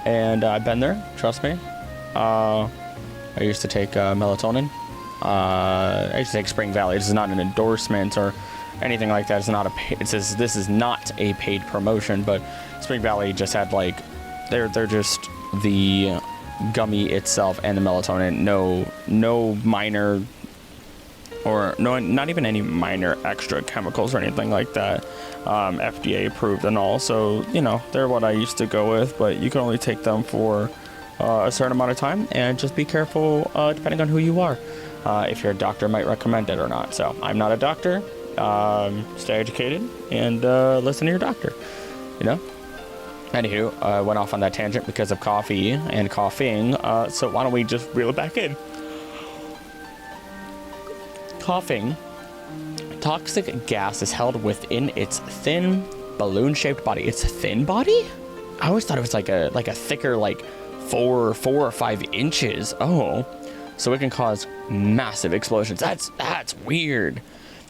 And I've been there, trust me. I used to take melatonin. I used to take Spring Valley. This is not an endorsement or anything like that. This is not a paid promotion, but Spring Valley just had, like, they're just the gummy itself and the melatonin. No minor, or no, not even any minor extra chemicals or anything like that. FDA approved and all. So, they're what I used to go with, but you can only take them for a certain amount of time, and just be careful depending on who you are, if your doctor might recommend it or not. So I'm not a doctor. Stay educated and listen to your doctor. Anywho, I went off on that tangent because of coffee and coughing. So why don't we just reel it back in? Coughing. Toxic gas is held within its thin balloon-shaped body. Its thin body? I always thought it was like a thicker, like 4 or 5 inches. Oh, so it can cause massive explosions. That's weird.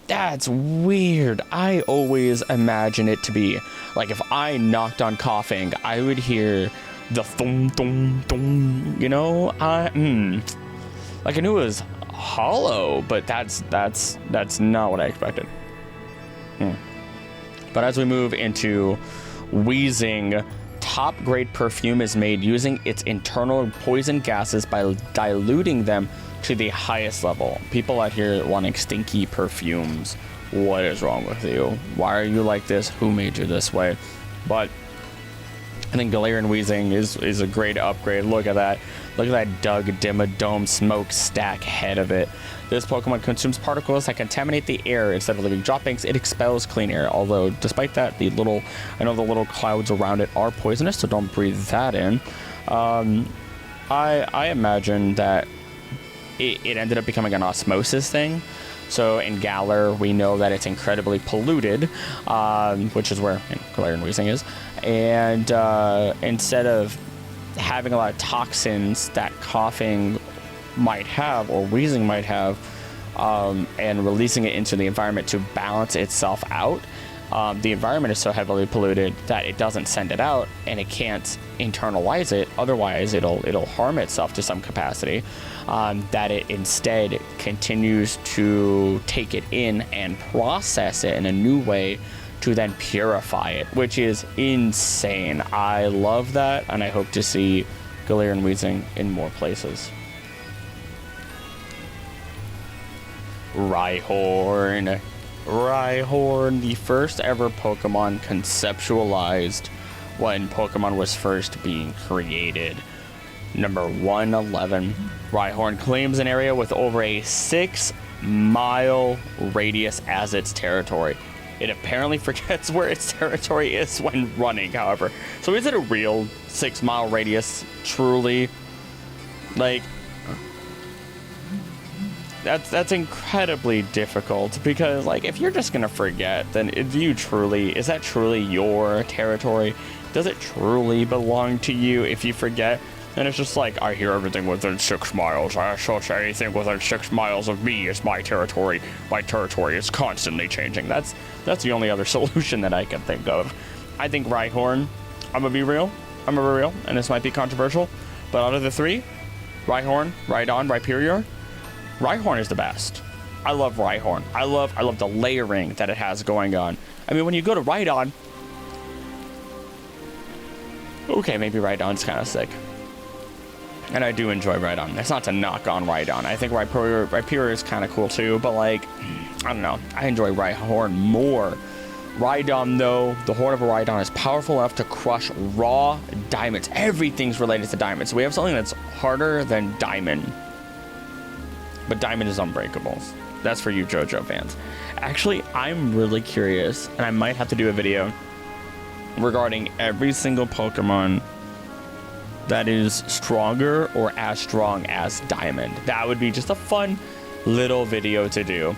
That's weird. I always imagine it to be like, if I knocked on Coughing, I would hear the thum thum thum. You know, like I knew it was hollow, but that's not what I expected. But as we move into wheezing, top grade perfume is made using its internal poison gases by diluting them to the highest level. People out here wanting stinky perfumes. What is wrong with you? Why are you like this? Who made you this way? But I think Galarian Wheezing is a great upgrade. Look at that. Look at that Doug Dimmadome smokestack head of it. This Pokemon consumes particles that contaminate the air. Instead of leaving droppings, it expels clean air. Although, despite that, I know the little clouds around it are poisonous, so don't breathe that in. I imagine that it ended up becoming an osmosis thing. So in Galar, we know that it's incredibly polluted, which is where Galarian Wheezing is. And instead of having a lot of toxins that coughing might have or wheezing might have, and releasing it into the environment to balance itself out, the environment is so heavily polluted that it doesn't send it out and it can't internalize it. Otherwise, it'll harm itself to some capacity. That it instead continues to take it in and process it in a new way to then purify it, which is insane. I love that, and I hope to see Galarian Wheezing in more places. Rhyhorn. Rhyhorn, the first ever Pokemon conceptualized when Pokemon was first being created. Number 111. Rhyhorn claims an area with over a 6-mile radius as its territory. It apparently forgets where its territory is when running, however. So is it a real 6-mile radius, truly? Like, that's incredibly difficult, because like if you're just gonna forget, then is that truly your territory? Does it truly belong to you if you forget? And it's just like, I hear everything within 6 miles. I associate anything within 6 miles of me as my territory. My territory is constantly changing. That's the only other solution that I can think of. I think Rhyhorn, I'm gonna be real, and this might be controversial, but out of the three, Rhyhorn, Rhydon, Rhyperior, Rhyhorn is the best. I love Rhyhorn. I love the layering that it has going on. I mean, when you go to Rhydon, okay, maybe Rhydon's kind of sick. And I do enjoy Rhydon. That's not to knock on Rhydon. I think Rhyperior is kind of cool too, but like, I don't know. I enjoy Rhyhorn more. Rhydon, though, the horn of a Rhydon is powerful enough to crush raw diamonds. Everything's related to diamonds. So we have something that's harder than diamond. But diamond is unbreakable. That's for you JoJo fans. Actually, I'm really curious, and I might have to do a video regarding every single Pokemon that is stronger or as strong as diamond. That would be just a fun little video to do.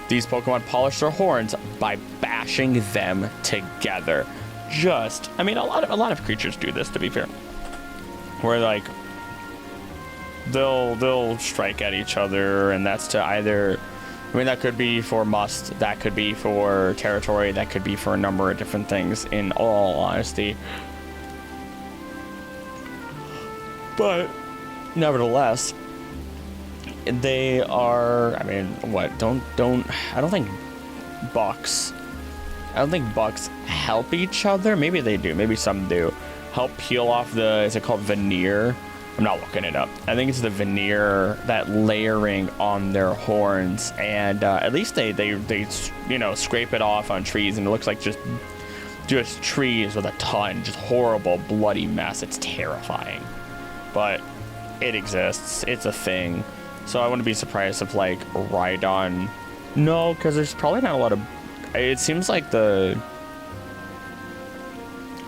These Pokemon polish their horns by bashing them together. I mean, a lot of creatures do this, to be fair. Where like they'll strike at each other, and that's to either, I mean, that could be for must, that could be for territory, that could be for a number of different things, in all honesty. But nevertheless, they are, I mean, what, I don't think bucks help each other. Maybe they do, maybe some do. Help peel off is it called veneer? I'm not looking it up. I think it's the veneer, that layering on their horns, and at least they scrape it off on trees, and it looks like just trees with a ton, just horrible bloody mess. It's terrifying, but it exists. It's a thing. So I wouldn't be surprised if like Rhydon, no, because there's probably not a lot of. It seems like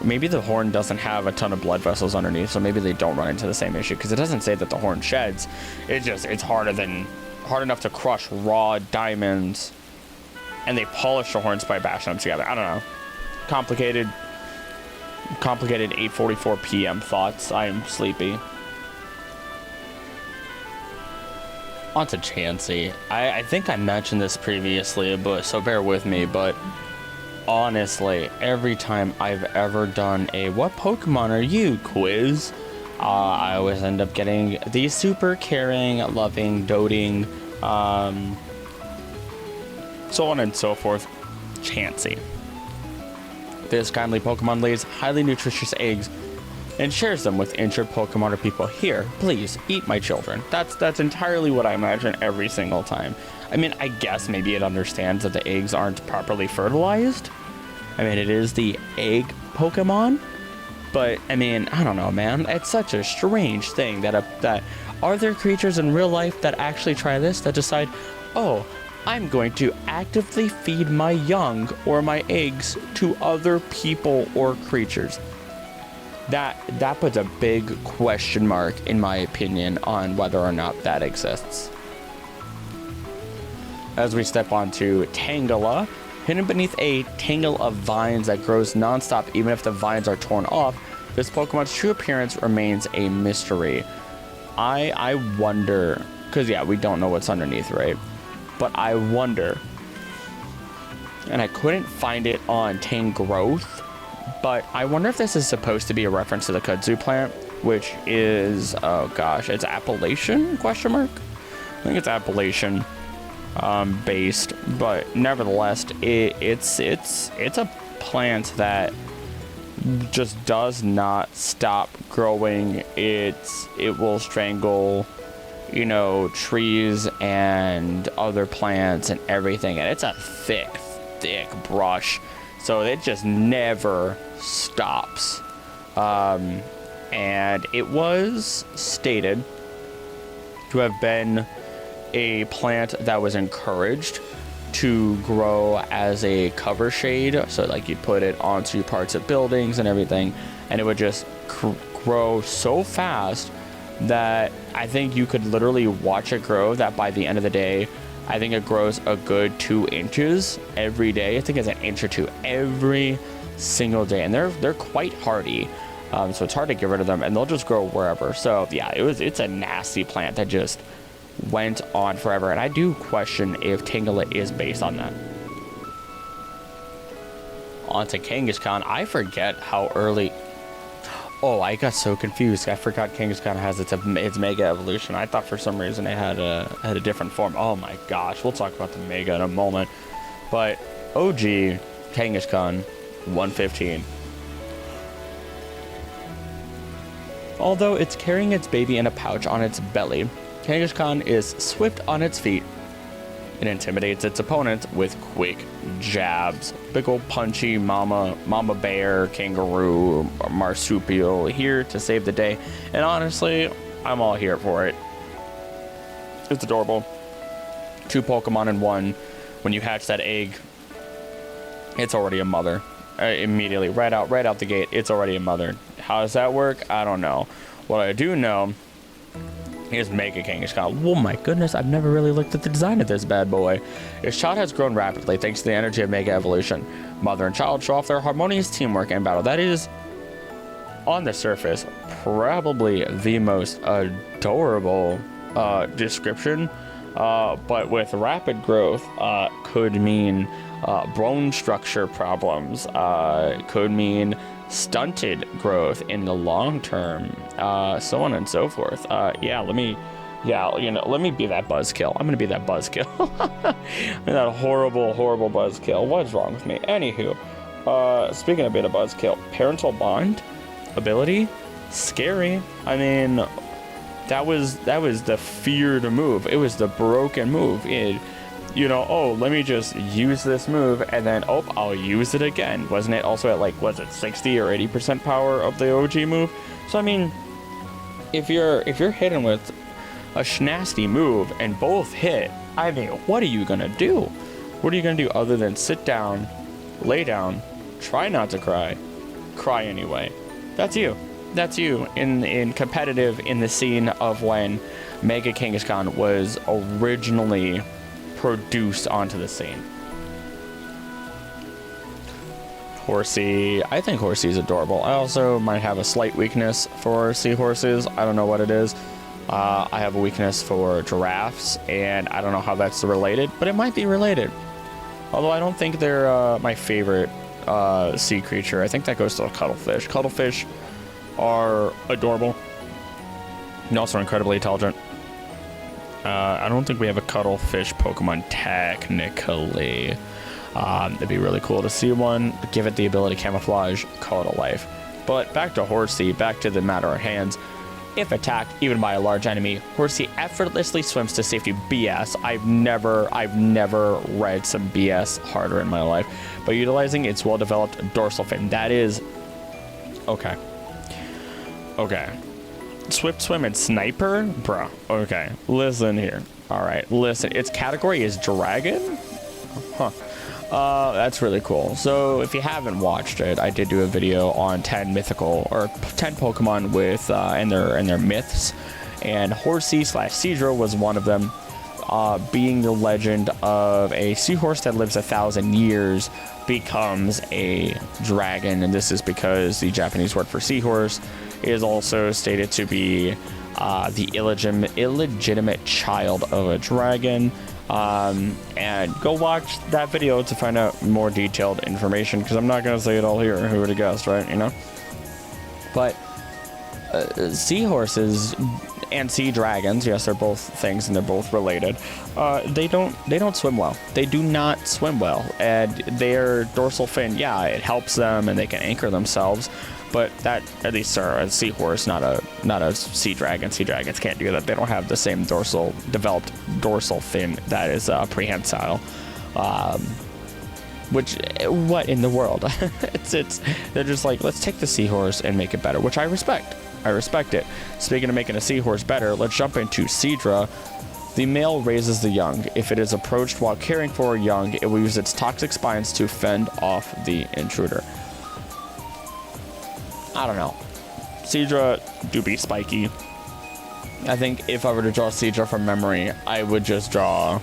maybe the horn doesn't have a ton of blood vessels underneath, so maybe they don't run into the same issue, because it doesn't say that the horn sheds. It's hard enough to crush raw diamonds, and they polish the horns by bashing them together. I don't know. Complicated 8:44 p.m. thoughts. I am sleepy. On to Chansey. I think I mentioned this previously, but so bear with me, but honestly, every time I've ever done a "What Pokemon are you?" quiz, I always end up getting the super caring, loving, doting, so on and so forth, Chansey. This kindly Pokemon lays highly nutritious eggs and shares them with injured Pokemon or people. Here, please, eat my children. That's entirely what I imagine every single time. I mean, I guess maybe it understands that the eggs aren't properly fertilized. I mean, it is the egg Pokemon. But, I mean, I don't know, man. It's such a strange thing that are there creatures in real life that actually try this, that decide, oh, I'm going to actively feed my young or my eggs to other people or creatures. That puts a big question mark, in my opinion, on whether or not that exists. As we step onto Tangela, hidden beneath a tangle of vines that grows nonstop even if the vines are torn off, this Pokemon's true appearance remains a mystery. I wonder, because yeah, we don't know what's underneath, right? But I wonder, and I couldn't find it on Tangrowth, but I wonder if this is supposed to be a reference to the kudzu plant, which is, oh gosh, it's Appalachian, question mark? I think it's Appalachian based, but nevertheless, it's a plant that just does not stop growing. It will strangle, you know, trees and other plants and everything, and it's a thick brush, so it just never stops. And it was stated to have been a plant that was encouraged to grow as a cover shade, so like you put it onto parts of buildings and everything, and it would just grow so fast that I think you could literally watch it grow, that by the end of the day, I think it grows a good 2 inches every day. I think it's 1 inch or 2 every single day, and they're quite hardy, so it's hard to get rid of them, and they'll just grow wherever. So yeah, it's a nasty plant that just went on forever, and I do question if Tangela is based on that. On to Kangaskhan. I forget how early. Oh, I got so confused. I forgot Kangaskhan has its Mega Evolution. I thought for some reason it had a different form. Oh my gosh, we'll talk about the Mega in a moment. But OG Kangaskhan 115. Although it's carrying its baby in a pouch on its belly, Kangaskhan is swift on its feet. It intimidates its opponent with quick jabs. Big ol' punchy mama bear, kangaroo, marsupial, here to save the day. And honestly, I'm all here for it. It's adorable. 2 Pokemon in one. When you hatch that egg, it's already a mother. Immediately, right out the gate, it's already a mother. How does that work? I don't know. What I do know is Mega Kangaskhan. Oh my goodness, I've never really looked at the design of this bad boy. Its child has grown rapidly thanks to the energy of Mega Evolution. Mother and child show off their harmonious teamwork in battle. That is, on the surface, probably the most adorable description, but with rapid growth could mean bone structure problems, could mean stunted growth in the long term, so on and so forth. Let me be that buzzkill. I'm gonna be that buzzkill. That horrible buzzkill. What's wrong with me? Anywho, speaking of being a buzzkill, parental bond ability, scary. I mean, that was the feared move. It was the broken move. Let me just use this move, and then, I'll use it again. Wasn't it also at, was it 60 or 80% power of the OG move? So, I mean, if you're hitting with a schnasty move and both hit, I mean, what are you gonna do? What are you gonna do other than sit down, lay down, try not to cry anyway? That's you. That's you in competitive, in the scene of when Mega Kangaskhan was originally produced onto the scene. Horsey. I think Horsey's adorable. I also might have a slight weakness for seahorses. I don't know what it is. I have a weakness for giraffes, and I don't know how that's related, but it might be related. Although I don't think they're my favorite sea creature. I think that goes to a cuttlefish. Cuttlefish are adorable and also incredibly intelligent. I don't think we have a cuttlefish Pokemon technically. It'd be really cool to see one, give it the ability camouflage, call it a life. But back to Horsea, back to the matter at hand. If attacked, even by a large enemy, Horsea effortlessly swims to safety. BS. I've never read some BS harder in my life. By utilizing its well-developed dorsal fin. That is... Okay. Swift Swim and Sniper? Bruh. Okay. Listen here. Alright, listen. Its category is Dragon? Huh. That's really cool. So if you haven't watched it, I did do a video on 10 mythical or 10 Pokemon with and their myths, and Horsea/Seadra was one of them, being the legend of a seahorse that lives 1,000 years becomes a dragon, and this is because the Japanese word for seahorse is also stated to be the illegitimate child of a dragon. And go watch that video to find out more detailed information, because I'm not going to say it all here. Who would have guessed, right? You know? But seahorses and sea dragons, yes, they're both things and they're both related. They don't swim well. They do not swim well. And their dorsal fin, yeah, it helps them and they can anchor themselves. But that, at least are a seahorse, not a sea dragon. Sea dragons can't do that. They don't have the same developed dorsal fin that is prehensile. Which, what in the world? They're just like, let's take the seahorse and make it better, which I respect. I respect it. Speaking of making a seahorse better, let's jump into Seadra. The male raises the young. If it is approached while caring for a young, it will use its toxic spines to fend off the intruder. I don't know. Seadra do be spiky. I think if I were to draw Seadra from memory, I would just draw...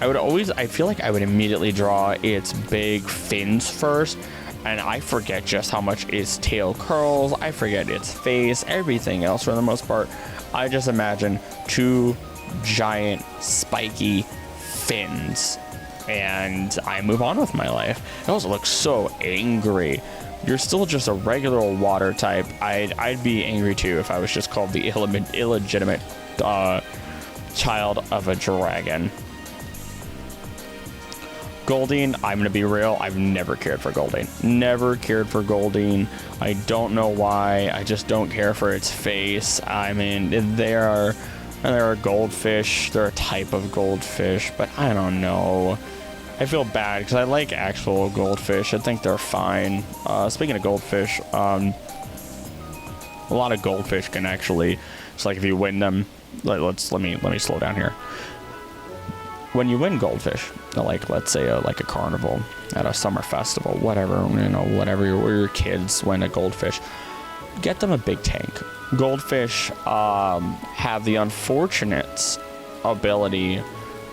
I feel like I would immediately draw its big fins first, and I forget just how much its tail curls, I forget its face, everything else for the most part. I just imagine two giant spiky fins, and I move on with my life. It also looks so angry. You're still just a regular old water type. I'd be angry too if I was just called the illegitimate child of a dragon. Goldeen, I'm gonna be real, I've never cared for Goldeen. Never cared for Goldeen. I don't know why. I just don't care for its face. I mean, they're a goldfish. They're a type of goldfish, but I don't know. I feel bad because I like actual goldfish. I think they're fine. Speaking of goldfish, a lot of goldfish can actually, it's like if you win them, let me slow down here. When you win goldfish, like let's say like a carnival at a summer festival, whatever, whatever your kids win a goldfish, get them a big tank. Goldfish have the unfortunate ability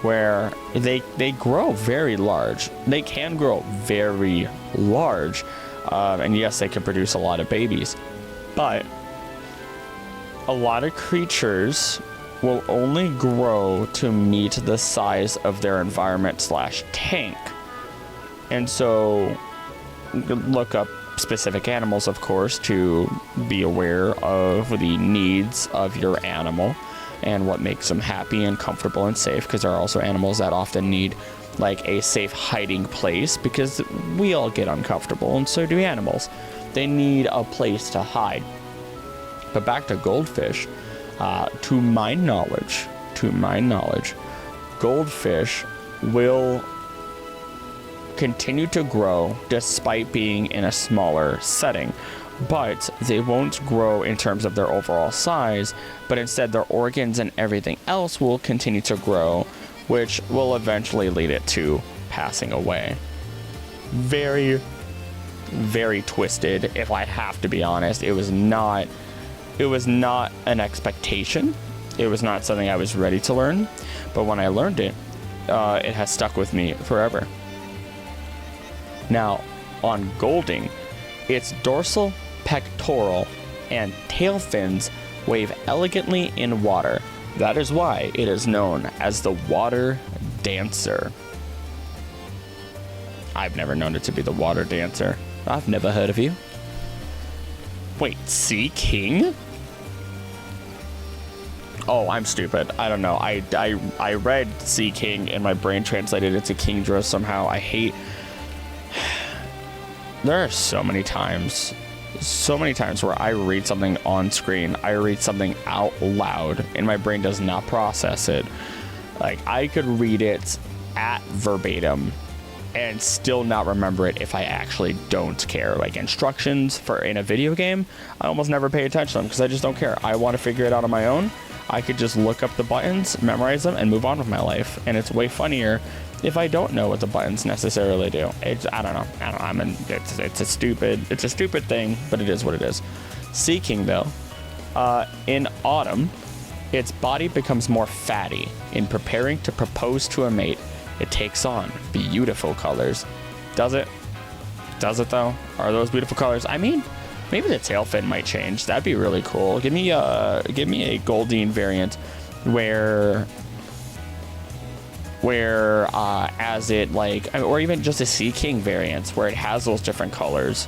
where they grow very large. They can grow very large, and yes, they can produce a lot of babies, but a lot of creatures will only grow to meet the size of their environment / tank. And so look up specific animals, of course, to be aware of the needs of your animal and what makes them happy and comfortable and safe, because there are also animals that often need like a safe hiding place, because we all get uncomfortable and so do animals. They need a place to hide. But back to goldfish, to my knowledge, goldfish will continue to grow despite being in a smaller setting. But they won't grow in terms of their overall size, but instead their organs and everything else will continue to grow, which will eventually lead it to passing away. Very, very twisted, if I have to be honest. It was not an expectation. It was not something I was ready to learn, but when I learned it, it has stuck with me forever. Now, on Golding, its dorsal, pectoral, and tail fins wave elegantly in water. That is why it is known as the water dancer. I've never known it to be the water dancer. I've never heard of you. Wait, Sea King? Oh, I'm stupid. I don't know. I read Sea King and my brain translated it to Kingdra somehow. I hate... There are so many times where I read something on screen, I read something out loud, and my brain does not process it. Like, I could read it at verbatim and still not remember it if I actually don't care. Like, instructions for in a video game, I almost never pay attention to them because I just don't care. I want to figure it out on my own. I could just look up the buttons, memorize them, and move on with my life. And it's way funnier if I don't know what the buttons necessarily do. I don't know. It's a stupid thing, but it is what it is. Sea King, though, in autumn, its body becomes more fatty. In preparing to propose to a mate, it takes on beautiful colors. Does it? Does it though? Are those beautiful colors? I mean, maybe the tail fin might change. That'd be really cool. Give me a Goldeen variant where as it like, or even just a Sea King variant where it has those different colors.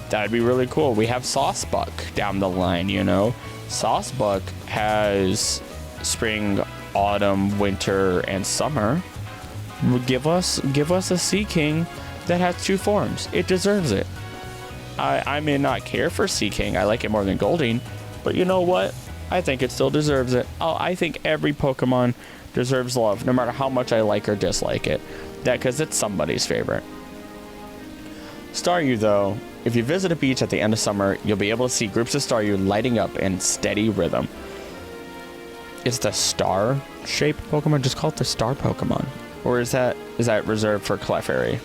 That'd be really cool. We have Saucebuck down the line, you know. Saucebuck has spring, autumn, winter, and summer. Give us a Sea King that has 2 forms. It deserves it. I may not care for Sea King. I like it more than Goldeen, but you know what? I think it still deserves it. I think every Pokemon deserves love, no matter how much I like or dislike it. Because it's somebody's favorite. Staryu, though, if you visit a beach at the end of summer, you'll be able to see groups of Staryu lighting up in steady rhythm. It's the star-shaped Pokemon. Just call it the star Pokemon. Or is that reserved for Clefairy?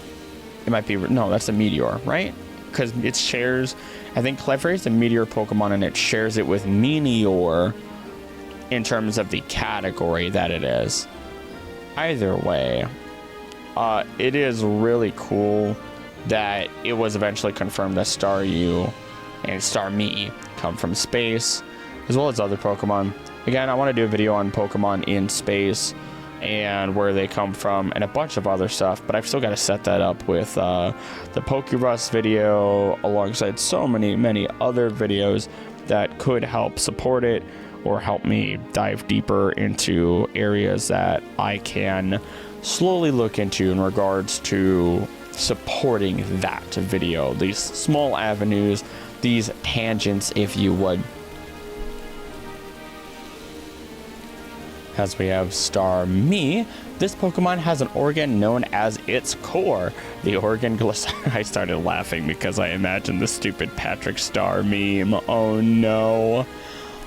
It might be. No, that's a Meteor, right? Because it shares. I think Clefairy is a Meteor Pokemon, and it shares it with Meteor in terms of the category that it is. Either way, it is really cool that it was eventually confirmed that Staryu and Starmie come from space, as well as other Pokemon. Again, I want to do a video on Pokemon in space and where they come from and a bunch of other stuff, but I've still got to set that up with the Pokerus video alongside so many other videos that could help support it or help me dive deeper into areas that I can slowly look into in regards to supporting that video. These small avenues, these tangents, if you would. As we have Starmie, this Pokemon has an organ known as its core. The organ I started laughing because I imagined the stupid Patrick Star meme. Oh no.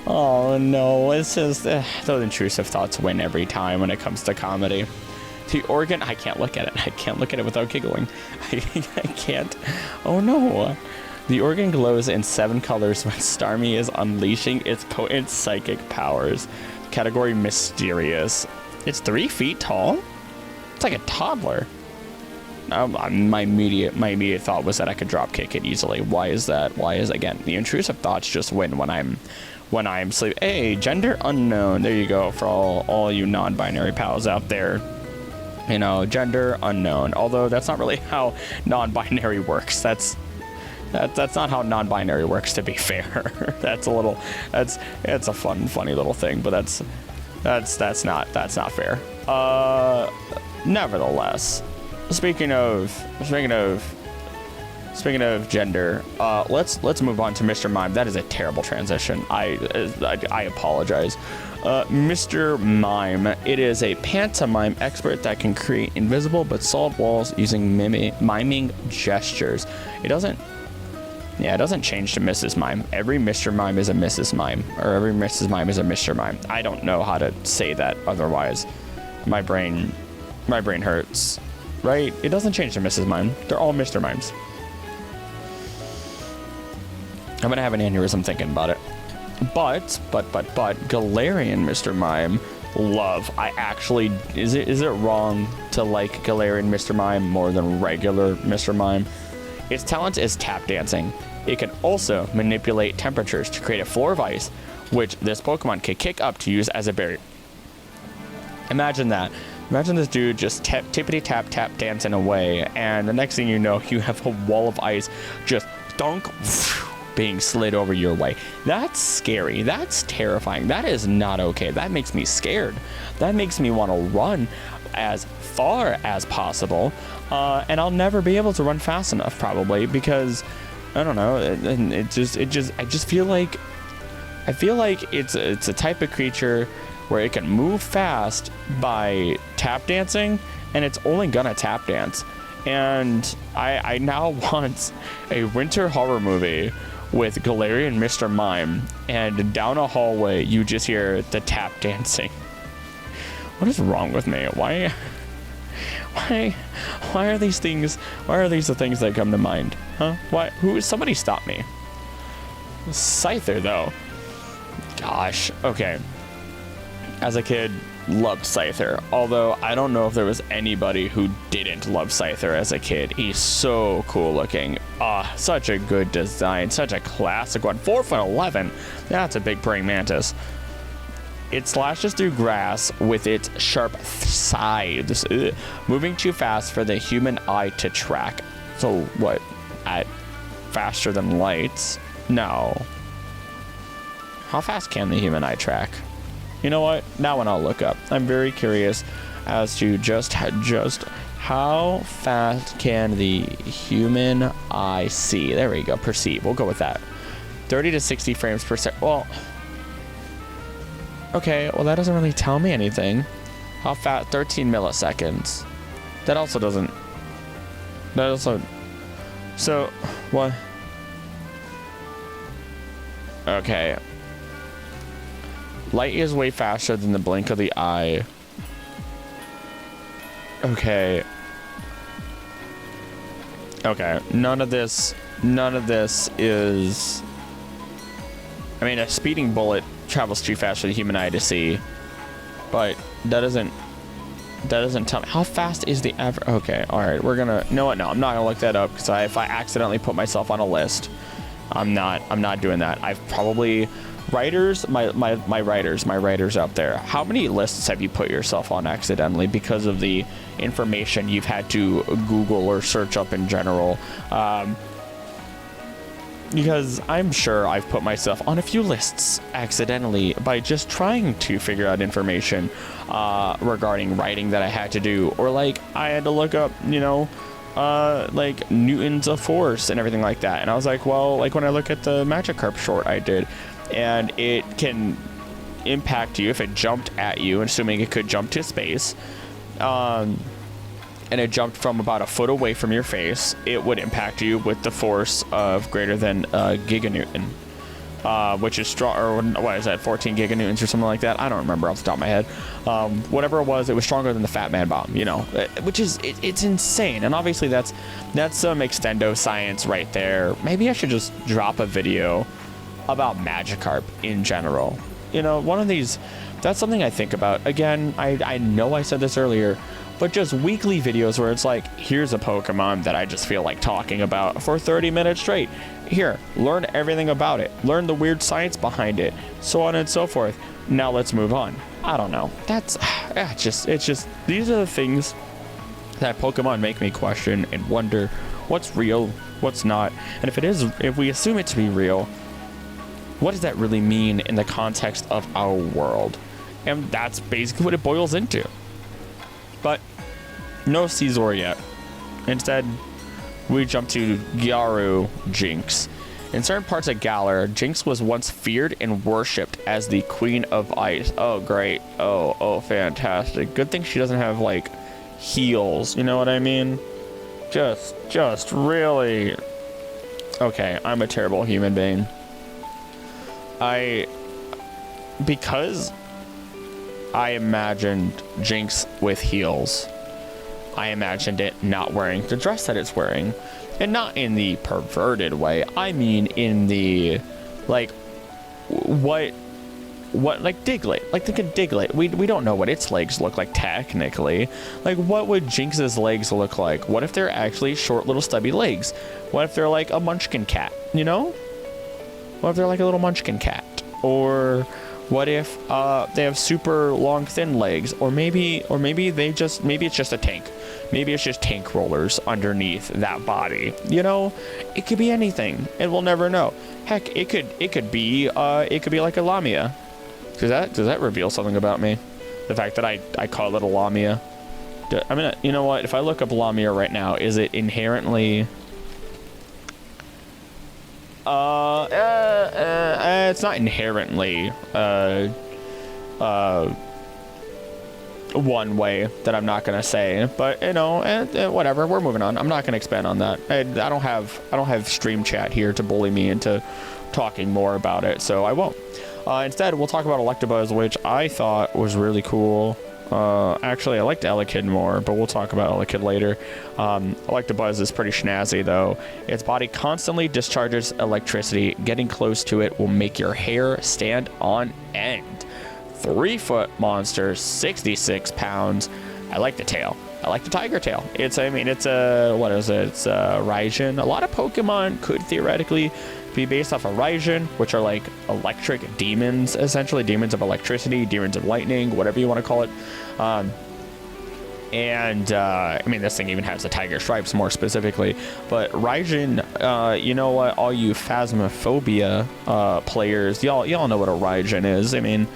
Oh no. It's just those intrusive thoughts win every time when it comes to comedy. The organ, I can't look at it. I can't look at it without giggling. I can't. Oh no. The organ glows in 7 colors when Starmie is unleashing its potent psychic powers. Category mysterious. It's 3 feet tall. It's like a toddler. My immediate thought was that I could drop kick it easily. Why is that? Again, the intrusive thoughts just win when I'm sleep. Hey, gender unknown. There you go for all you non-binary pals out there. You know, gender unknown. Although that's not really how non-binary works. That's not how non-binary works, to be fair. It's a funny little thing, but that's not fair. Nevertheless, speaking of gender, let's move on to Mr. Mime. That is a terrible transition. I apologize. Mr. Mime. It is a pantomime expert that can create invisible but solid walls using miming gestures. It doesn't change to Mrs. Mime. Every Mr. Mime is a Mrs. Mime, or every Mrs. Mime is a Mr. Mime. I don't know how to say that otherwise. My brain hurts. Right? It doesn't change to Mrs. Mime. They're all Mr. Mimes. I'm gonna have an aneurysm thinking about it. But Galarian Mr. Mime, love. Is it wrong to like Galarian Mr. Mime more than regular Mr. Mime? Its talent is tap dancing. It can also manipulate temperatures to create a floor of ice, which this Pokemon can kick up to use as a barrier. Imagine that. Imagine this dude just tippity tap tap dancing away, and the next thing you know, you have a wall of ice just dunk being slid over your way. That's scary. That's terrifying. That is not okay. That makes me scared. That makes me want to run as far as possible, and I'll never be able to run fast enough probably because I don't know. And I just feel like it's a type of creature where it can move fast by tap dancing, and it's only gonna tap dance. And I now want a winter horror movie with Galarian Mr. Mime, and down a hallway you just hear the tap dancing. What is wrong with me? Why are these things? Why are these the things that come to mind? Huh? Why? Somebody stop me. Scyther though. Gosh. Okay. As a kid, loved Scyther. Although I don't know if there was anybody who didn't love Scyther as a kid. He's so cool looking. Such a good design. Such a classic one. 4'11". That's a big praying mantis. It slashes through grass with its sharp sides, moving too fast for the human eye to track. So what? At faster than light? No. How fast can the human eye track? You know what? That one I'll look up. I'm very curious as to just how fast can the human eye see. There we go. Perceive. We'll go with that. 30 to 60 frames per second. Well, okay. Well, that doesn't really tell me anything. How fast? 13 milliseconds. That also doesn't. That also. So what? Okay. Light is way faster than the blink of the eye. Okay. Okay. None of this is... I mean, a speeding bullet travels too fast for the human eye to see. But that doesn't tell me. How fast is the average? Okay, alright. We're gonna... You know what? No, I'm not gonna look that up. Because if I accidentally put myself on a list, I'm not doing that. I've probably... Writers, my writers out there, how many lists have you put yourself on accidentally because of the information you've had to Google or search up in general? Because I'm sure I've put myself on a few lists accidentally by just trying to figure out information regarding writing that I had to do, or like I had to look up, like newtons of force and everything like that. And I was like, well, like when I look at the Magikarp short I did, and it can impact you if it jumped at you, assuming it could jump to space, and it jumped from about a foot away from your face, it would impact you with the force of greater than giganewton, which is strong, or what is that, 14 giganewtons or something like that? I don't remember off the top of my head. Whatever it was stronger than the Fat Man Bomb, which is, it's insane. And obviously that's some extendo science right there. Maybe I should just drop a video about Magikarp in general. One of these, that's something I think about. Again, I know I said this earlier, but just weekly videos where it's like, here's a Pokemon that I just feel like talking about for 30 minutes straight. Here, learn everything about it. Learn the weird science behind it, so on and so forth. Now let's move on. I don't know. It's just, these are the things that Pokemon make me question and wonder what's real, what's not. And if we assume it to be real, what does that really mean in the context of our world? And that's basically what it boils into. But no Caesar yet. Instead, we jump to Gyaru Jinx. In certain parts of Galar, Jinx was once feared and worshipped as the Queen of Ice. Oh, great. Oh, fantastic. Good thing she doesn't have, like, heels. You know what I mean? Just really... Okay, I'm a terrible human being. Because I imagined Jinx with heels, I imagined it not wearing the dress that it's wearing. And not in the perverted way. I mean in the, like, what like Diglett. Like, think of Diglett. We don't know what its legs look like technically. Like, what would Jinx's legs look like? What if they're actually short little stubby legs? What if they're like a munchkin cat, What if they're like a little munchkin cat? Or What if they have super long, thin legs, or maybe it's just a tank. Maybe it's just tank rollers underneath that body. You know, it could be anything, and we'll never know. Heck, it could be like a Lamia. Does that reveal something about me? The fact that I call it a Lamia. I mean, you know what? If I look up Lamia right now, is it inherently? It's not inherently one way that I'm not gonna say, but you know, whatever. We're moving on. I'm not gonna expand on that. I don't have stream chat here to bully me into talking more about it, so I won't. Instead, we'll talk about Electabuzz, which I thought was really cool. Actually, I liked Elekid more, but we'll talk about Elekid later. Electabuzz is pretty snazzy, though. Its body constantly discharges electricity. Getting close to it will make your hair stand on end. 3-foot monster, 66 pounds. I like the tail. I like the tiger tail. It's a Raijin. A lot of Pokemon could theoretically be based off of Raijin, which are like electric demons, essentially demons of electricity, demons of lightning, whatever you want to call it. I mean, this thing even has the tiger stripes more specifically. But Raijin, you know what, all you Phasmophobia players, y'all know what a Raijin is. I mean,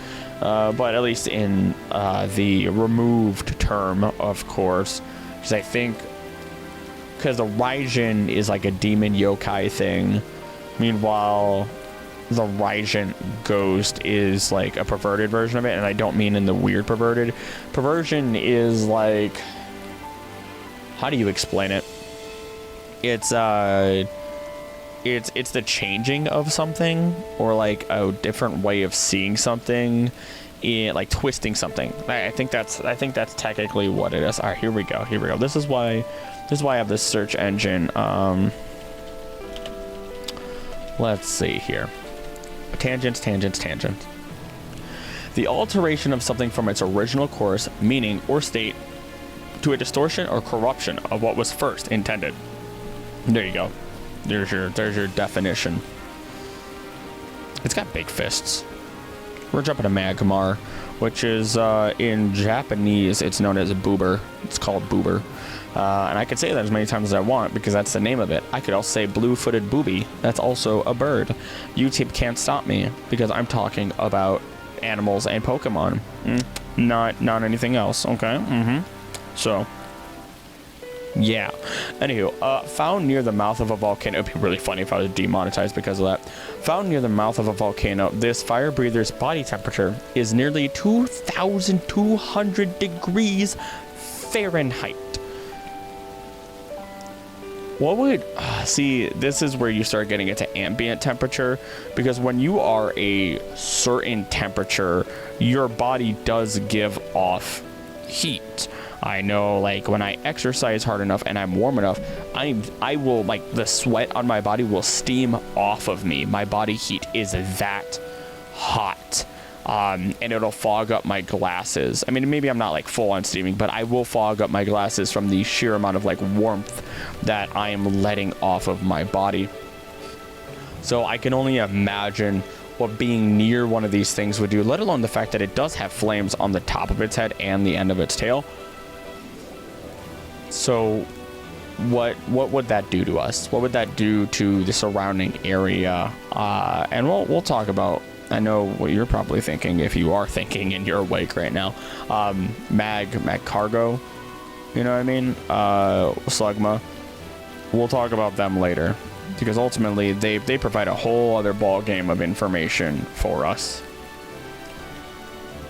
but at least in the removed term, of course, because I think because the Raijin is like a demon yokai thing. Meanwhile, the Raijin Ghost is like a perverted version of it, and I don't mean in the weird perverted. Perversion is like, how do you explain it? It's the changing of something, or like a different way of seeing something, like twisting something. I think that's technically what it is. All right, here we go. This is why I have this search engine. Let's see here. Tangents. The alteration of something from its original course, meaning, or state to a distortion or corruption of what was first intended. There you go. There's your definition. It's got big fists. We're jumping to Magmar, which is in Japanese, it's known as Boober. It's called Boober. And I could say that as many times as I want because that's the name of it. I could also say blue-footed booby. That's also a bird. YouTube can't stop me because I'm talking about animals and Pokemon. Not anything else, okay? So, yeah. Anywho, found near the mouth of a volcano. It'd be really funny if I was demonetized because of that. Found near the mouth of a volcano, this fire breather's body temperature is nearly 2,200 degrees Fahrenheit. What would, see, this is where you start getting into ambient temperature, because when you are a certain temperature, your body does give off heat. I know, like, when I exercise hard enough and I'm warm enough, I will, like, the sweat on my body will steam off of me. My body heat is that hot. And it'll fog up my glasses. I mean, maybe I'm not like full on steaming, but I will fog up my glasses from the sheer amount of like warmth that I am letting off of my body. So I can only imagine what being near one of these things would do, let alone the fact that it does have flames on the top of its head and the end of its tail. So what would that do to us? What would that do to the surrounding area? And we'll talk about, I know what you're probably thinking, if you are thinking in your wake right now. Mag Cargo, you know what I mean? Slugma. We'll talk about them later, because ultimately they provide a whole other ball game of information for us.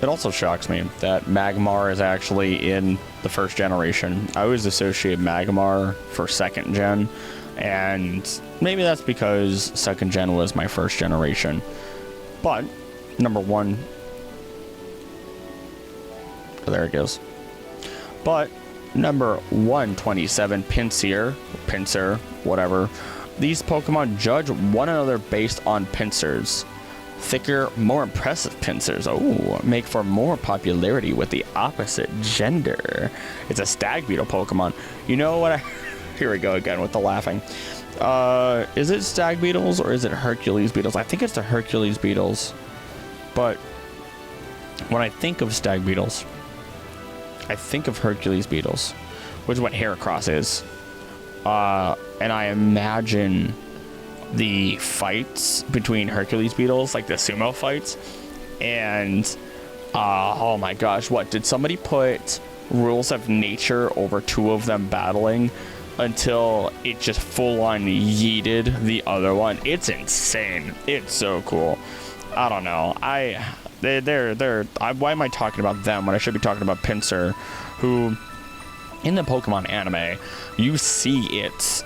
It also shocks me that Magmar is actually in the first generation. I always associate Magmar for second gen, and maybe that's because second gen was my first generation. But, number one, oh, there it goes. But, number 127, Pinsir, whatever. These Pokemon judge one another based on pincers. Thicker, more impressive pincers, make for more popularity with the opposite gender. It's a stag beetle Pokemon. You know what here we go again with the laughing. Is it stag beetles or is it Hercules beetles? I think it's the Hercules beetles. But when I think of stag beetles, I think of Hercules beetles, which is what Heracross is. And I imagine the fights between Hercules beetles, like the sumo fights, and oh my gosh, what did somebody put rules of nature over two of them battling until it just full on yeeted the other one? It's insane. It's so cool. I don't know. Why am I talking about them when I should be talking about Pinsir, who in the Pokemon anime, you see it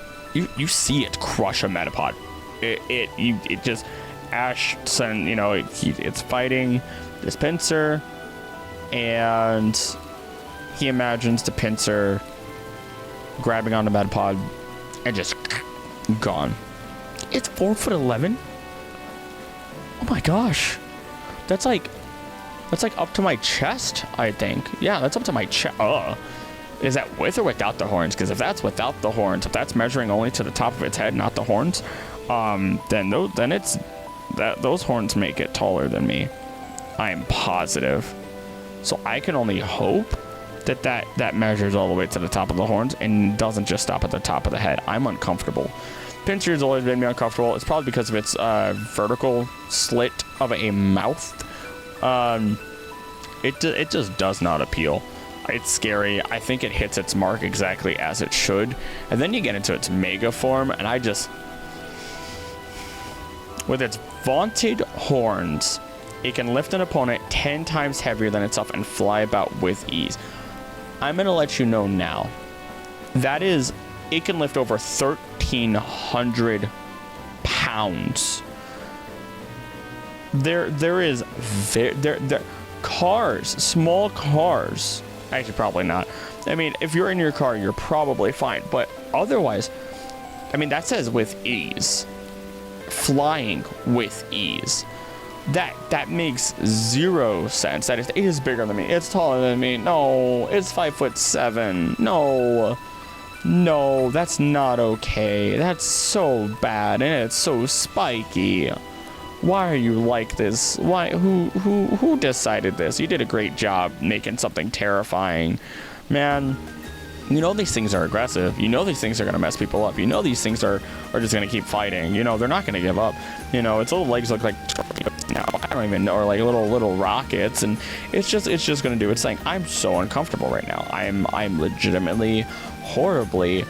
crush a Metapod. It just Ash send, it's fighting this Pinsir, and he imagines the Pinsir grabbing onto Metapod and just gone. It's 4'11". Oh my gosh, that's like up to my chest, I think. Yeah, that's up to my chest. Is that with or without the horns? Because if that's without the horns, if that's measuring only to the top of its head, not the horns, then those horns make it taller than me. I am positive. So I can only hope that measures all the way to the top of the horns and doesn't just stop at the top of the head. I'm uncomfortable. Pinsir's always made me uncomfortable. It's probably because of its vertical slit of a mouth. It just does not appeal. It's scary. I think it hits its mark exactly as it should. And then you get into its mega form, and with its vaunted horns, it can lift an opponent 10 times heavier than itself and fly about with ease. I'm going to let you know now. That is, it can lift over 1,300 pounds. There is cars, small cars. Actually, probably not. I mean, if you're in your car, you're probably fine. But otherwise, I mean, that says with ease. Flying with ease. That makes zero sense. That it is bigger than me. It's taller than me. No, it's 5'7". No, that's not okay. That's so bad, and it's so spiky. Why are you like this? Why? Who decided this? You did a great job making something terrifying, man. You know these things are aggressive. You know these things are going to mess people up. You know these things are just going to keep fighting. You know, they're not going to give up. You know, its little legs look like torpedoes now. I don't even know, or like little rockets, and it's just going to do its thing. I'm so uncomfortable right now. I'm legitimately, horribly,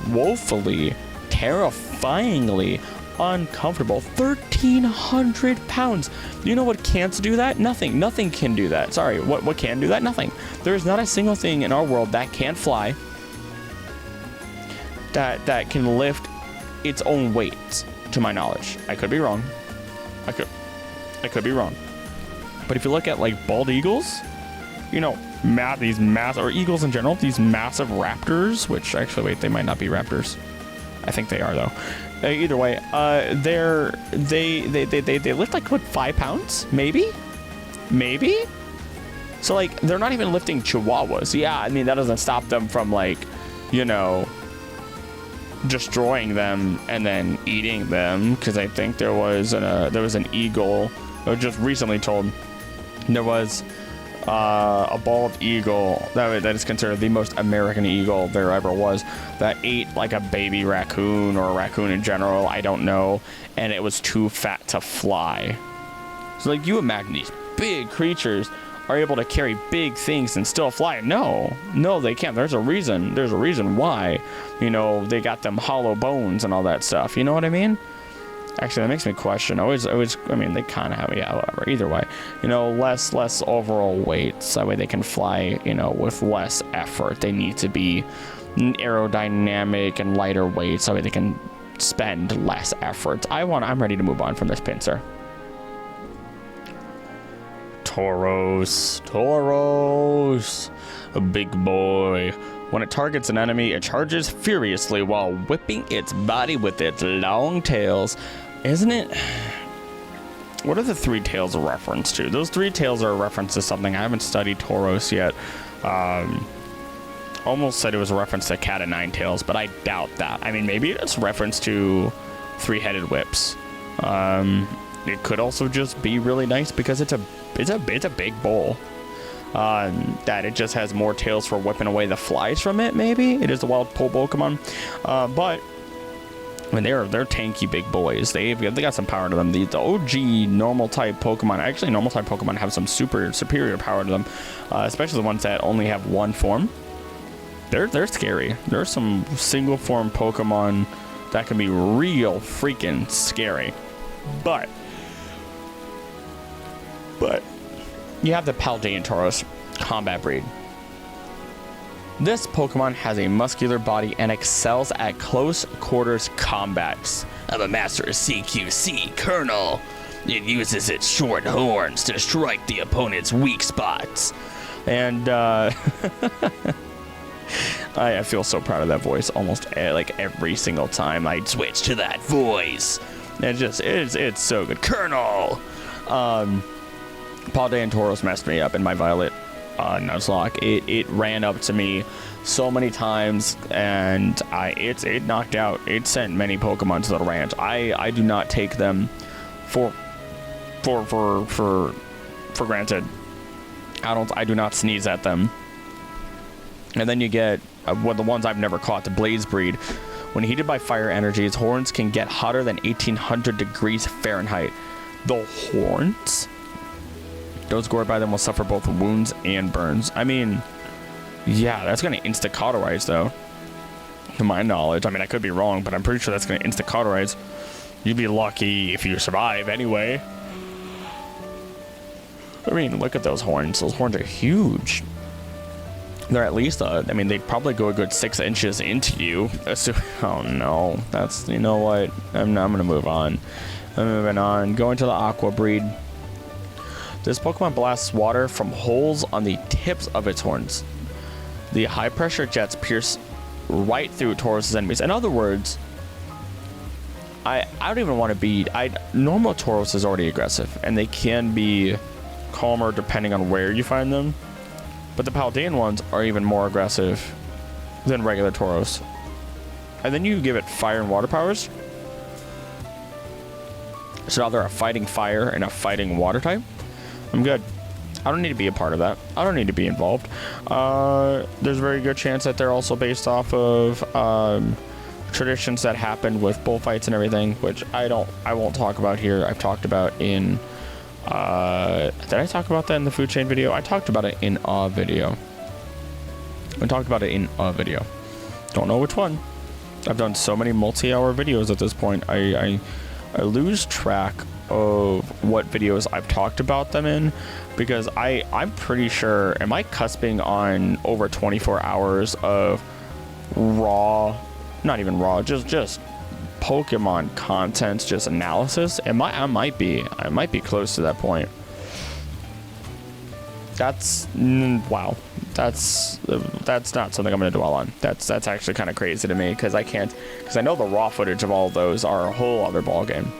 woefully, terrifyingly uncomfortable. 1,300 pounds. You know what can't do that? Nothing can do that. Sorry, what can do that? Nothing. There is not a single thing in our world that can fly, that can lift its own weight, to my knowledge. I could be wrong. I could be wrong. But if you look at like bald eagles, you know, or eagles in general, these massive raptors, which actually, wait, they might not be raptors. I think they are though. Either way, they lift like what, 5 pounds, maybe. So like they're not even lifting chihuahuas. Yeah, I mean that doesn't stop them from like, you know, destroying them and then eating them. Because I think there was an eagle. I was just recently told there was a bald eagle that is considered the most American eagle there ever was, that ate like a baby raccoon or a raccoon in general, I don't know, and it was too fat to fly. So like you imagine these big creatures are able to carry big things and still fly. No, they can't. There's a reason why, you know, they got them hollow bones and all that stuff. You know what I mean? Actually, that makes me question. I mean, they kind of have, yeah, whatever. Either way, you know, less overall weight, so that way they can fly, you know, with less effort. They need to be aerodynamic and lighter weight, so that way they can spend less effort. I'm ready to move on from this Pinsir. Tauros, a big boy. When it targets an enemy, it charges furiously while whipping its body with its long tails. Isn't it? What are the 3 tails a reference to? Those 3 tails are a reference to something. I haven't studied Tauros yet. Almost said it was a reference to Cat of 9 Tails, but I doubt that. I mean, maybe it's a reference to 3-headed whips. it could also just be really nice because it's a big bowl. That it just has more tails for whipping away the flies from it. Maybe it is the wild pole Pokemon, but I mean they're tanky big boys. They got some power to them. The OG normal type Pokemon, actually normal type Pokemon have some superior power to them, especially the ones that only have one form. They're scary. There's some single form Pokemon that can be real freaking scary, but you have the Paldean Tauros combat breed. This Pokemon has a muscular body and excels at close quarters combats. I'm a master of CQC, Colonel. It uses its short horns to strike the opponent's weak spots. And I feel so proud of that voice almost like every single time I switch to that voice. It's so good. Colonel! Paldean Tauros messed me up in my Violet Nuzlocke. It ran up to me so many times, and it knocked out. It sent many Pokemon to the ranch. I do not take them for granted. I do not sneeze at them. And then you get one of the ones I've never caught, the Blaze breed. When heated by fire energy, its horns can get hotter than 1800 degrees Fahrenheit. The horns? Those gored by them will suffer both wounds and burns. I mean, yeah, that's going to insta-cauterize, though. To my knowledge. I mean, I could be wrong, but I'm pretty sure that's going to insta-cauterize. You'd be lucky if you survive, anyway. I mean, look at those horns. Those horns are huge. They're at least, I mean, they probably go a good 6 inches into you. Oh, no. That's, you know what? I'm going to move on. I'm moving on. Going to the Aqua breed. This Pokemon blasts water from holes on the tips of its horns. The high-pressure jets pierce right through Taurus' enemies. In other words, I don't even want to be... normal Tauros is already aggressive, and they can be calmer depending on where you find them. But the Paldean ones are even more aggressive than regular Tauros. And then you give it fire and water powers. So now they're a fighting fire and a fighting water type. I'm good. I don't need to be a part of that. I don't need to be involved. There's a very good chance that they're also based off of traditions that happened with bullfights and everything, which I won't talk about here. I've talked about in... did I talk about that in the food chain video? I talked about it in a video. Don't know which one. I've done so many multi-hour videos at this point. I lose track of what videos I've talked about them in, because I'm pretty sure, am I cusping on over 24 hours of raw, not even raw, just Pokemon content, just analysis? I might be close to that point. That's wow. That's not something I'm gonna dwell on. That's actually kind of crazy to me, because I know the raw footage of all of those are a whole other ball game.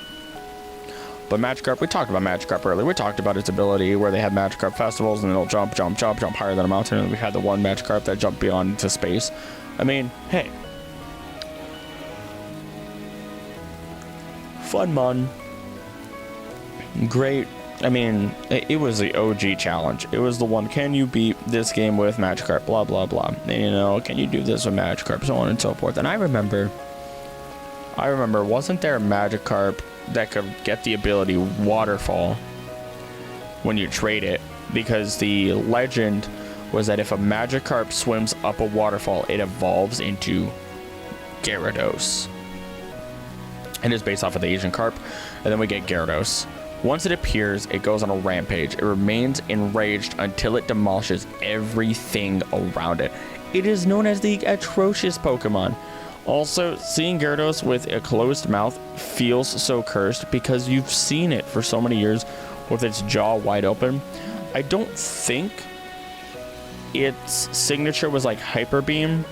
But Magikarp, we talked about Magikarp earlier. We talked about its ability where they have Magikarp festivals and it'll jump higher than a mountain. And we had the one Magikarp that jumped beyond into space. I mean, hey. Fun mon. Great. I mean, it was the OG challenge. It was the one, can you beat this game with Magikarp? Blah, blah, blah. And, you know, can you do this with Magikarp? So on and so forth. And I remember, wasn't there a Magikarp that could get the ability Waterfall when you trade it? Because the legend was that if a Magikarp swims up a waterfall, it evolves into Gyarados. And it's based off of the Asian Carp. And then we get Gyarados. Once it appears, it goes on a rampage. It remains enraged until it demolishes everything around it. It is known as the atrocious Pokemon. Also, seeing Gyarados with a closed mouth feels so cursed because you've seen it for so many years with its jaw wide open. I don't think its signature was like Hyper Beam